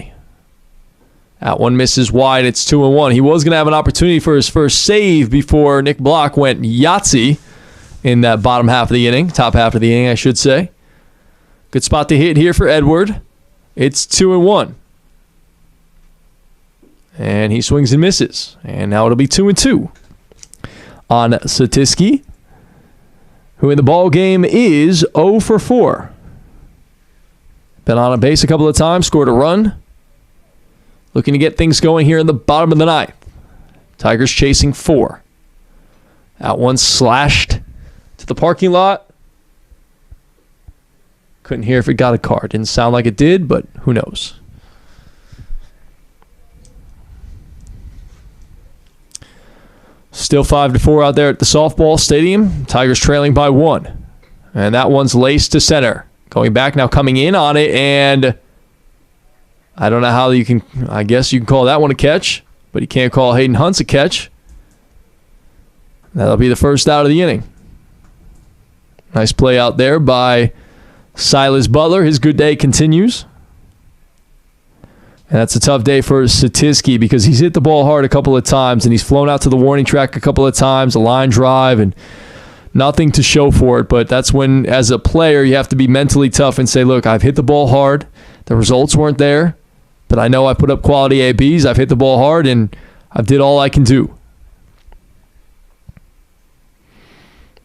That one misses wide. It's 2-1. He was going to have an opportunity for his first save before Nick Block went Yahtzee in that bottom half of the inning, top half of the inning, I should say. Good spot to hit here for Edward. It's 2-1. And he swings and misses. And now it'll be 2-2 on Satiski, who in the ball game is 0 for 4. Been on a base a couple of times, scored a run. Looking to get things going here in the bottom of the ninth. Tigers chasing 4. That one slashed to the parking lot. Couldn't hear if it got a car. Didn't sound like it did, but who knows. Still 5-4 out there at the softball stadium. Tigers trailing by 1. And that one's laced to center. Going back now, coming in on it, and I don't know how you can, I guess you can call that one a catch, but you can't call Hayden Hunt's a catch. That'll be the first out of the inning. Nice play out there by Silas Butler. His good day continues. And that's a tough day for Satiski because he's hit the ball hard a couple of times and he's flown out to the warning track a couple of times, a line drive, and nothing to show for it. But that's when, as a player, you have to be mentally tough and say, look, I've hit the ball hard. The results weren't there, but I know I put up quality ABs. I've hit the ball hard, and I've did all I can do.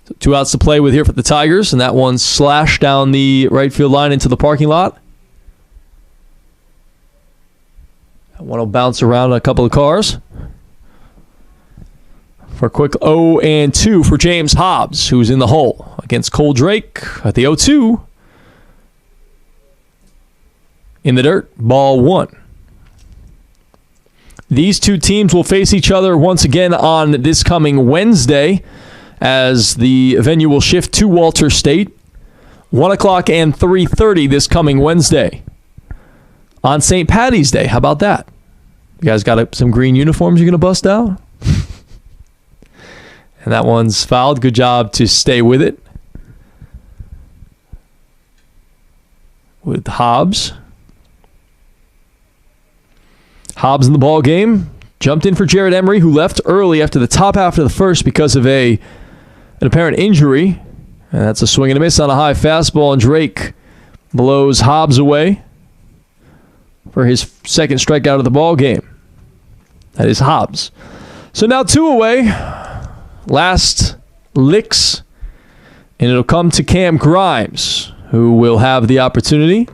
So 2 outs to play with here for the Tigers, and that one slashed down the right field line into the parking lot. That one will bounce around a couple of cars. for a quick 0-2 for James Hobbs, who's in the hole against Cole Drake at the 0-2. In the dirt, ball 1. These two teams will face each other once again on this coming Wednesday as the venue will shift to Walter State. 1 o'clock and 3:30 this coming Wednesday. On St. Paddy's Day. How about that? You guys got some green uniforms you're going to bust out? And that one's fouled. Good job to stay with it. With Hobbs. Hobbs in the ball game. Jumped in for Jared Emery, who left early after the top half of the first because of an apparent injury. And that's a swing and a miss on a high fastball, and Drake blows Hobbs away for his second strikeout of the ball game. That is Hobbs. So now 2 away. Last licks. And it'll come to Cam Grimes, who will have the opportunity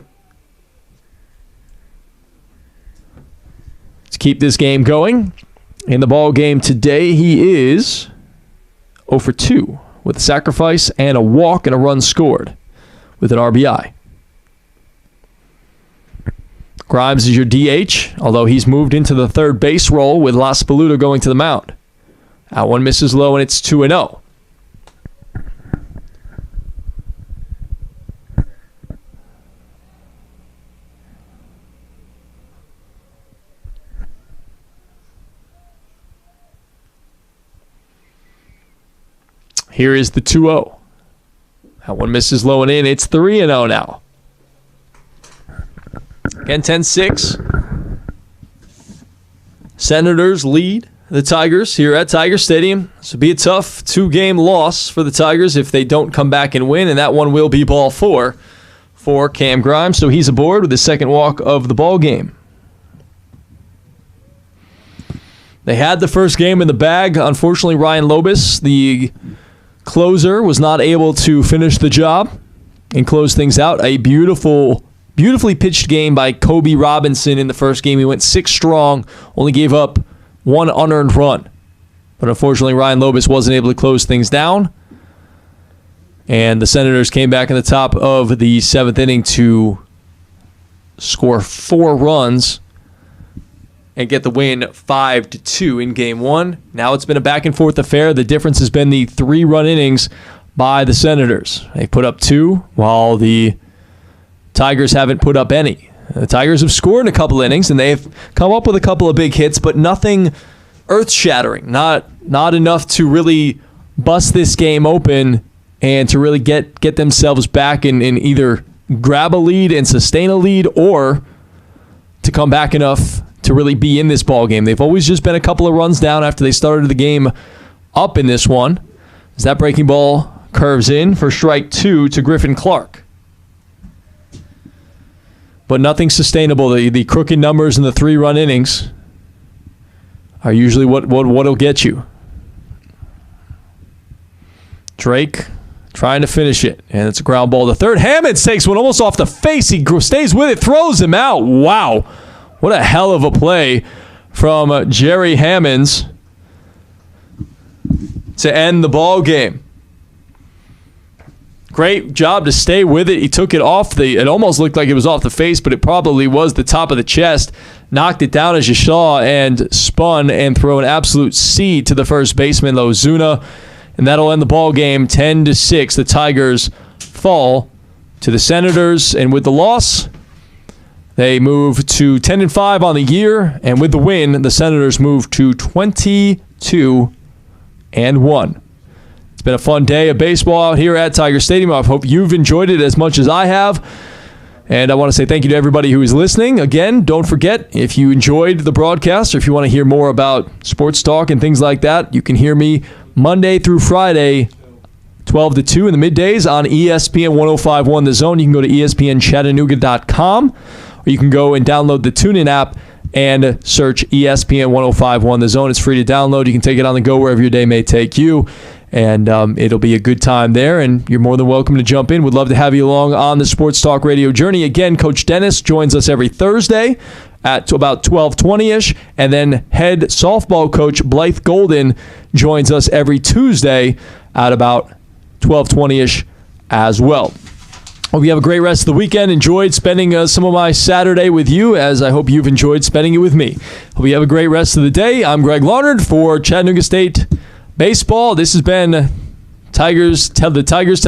to keep this game going. In the ball game today, he is 0 for 2 with a sacrifice and a walk and a run scored with an RBI. Grimes is your DH, although he's moved into the third base role with Las Paluto going to the mound. That one misses low, and it's 2-0. Here is the 2-0. That one misses low and in. It's 3-0 now. Again, 10-6. Senators lead the Tigers here at Tiger Stadium. This will be a tough 2-game loss for the Tigers if they don't come back and win, and that one will be ball 4 for Cam Grimes. So he's aboard with the second walk of the ball game. They had the first game in the bag. Unfortunately, Ryan Lobus, the closer, was not able to finish the job and close things out. A beautifully pitched game by Kobe Robinson in the first game. He went 6 strong, only gave up 1 unearned run. But unfortunately, Ryan Lobus wasn't able to close things down. And the Senators came back in the top of the 7th inning to score 4 runs and get the win 5-2 in game 1. Now it's been a back-and-forth affair. The difference has been the 3-run innings by the Senators. They put up 2, while the Tigers haven't put up any. The Tigers have scored in a couple innings, and they've come up with a couple of big hits, but nothing earth-shattering. Not enough to really bust this game open and to really get themselves back and either grab a lead and sustain a lead, or to come back enough to really be in this ball game. They've always just been a couple of runs down after they started the game up in this one. As that breaking ball curves in for strike 2 to Griffin Clark. But nothing sustainable. The crooked numbers in the 3-run innings are usually what'll get you. Drake trying to finish it, and it's a ground ball to third. Hammonds takes one almost off the face. He stays with it, throws him out. Wow. What a hell of a play from Jerry Hammonds to end the ball game. Great job to stay with it. He took it off it almost looked like it was off the face, but it probably was the top of the chest. Knocked it down, as you saw, and spun and threw an absolute seed to the first baseman, Lozuna. And that'll end the ball game 10-6. The Tigers fall to the Senators, and with the loss, they move to 10-5 on the year, and with the win, the Senators move to 22-1. It's been a fun day of baseball out here at Tiger Stadium. I hope you've enjoyed it as much as I have. And I want to say thank you to everybody who is listening. Again, don't forget, if you enjoyed the broadcast or if you want to hear more about sports talk and things like that, you can hear me Monday through Friday, 12 to 2 in the middays on ESPN 105.1 The Zone. You can go to ESPNChattanooga.com, or you can go and download the TuneIn app and search ESPN 105.1 The Zone. It's free to download. You can take it on the go wherever your day may take you. And it'll be a good time there, and you're more than welcome to jump in. We'd love to have you along on the Sports Talk Radio journey. Again, Coach Dennis joins us every Thursday at about 12:20ish, and then head softball coach Blythe Golden joins us every Tuesday at about 12:20ish as well. Hope you have a great rest of the weekend. Enjoyed spending some of my Saturday with you, as I hope you've enjoyed spending it with me. Hope you have a great rest of the day. I'm Greg Larnard for Chattanooga State Baseball. This has been the Tigers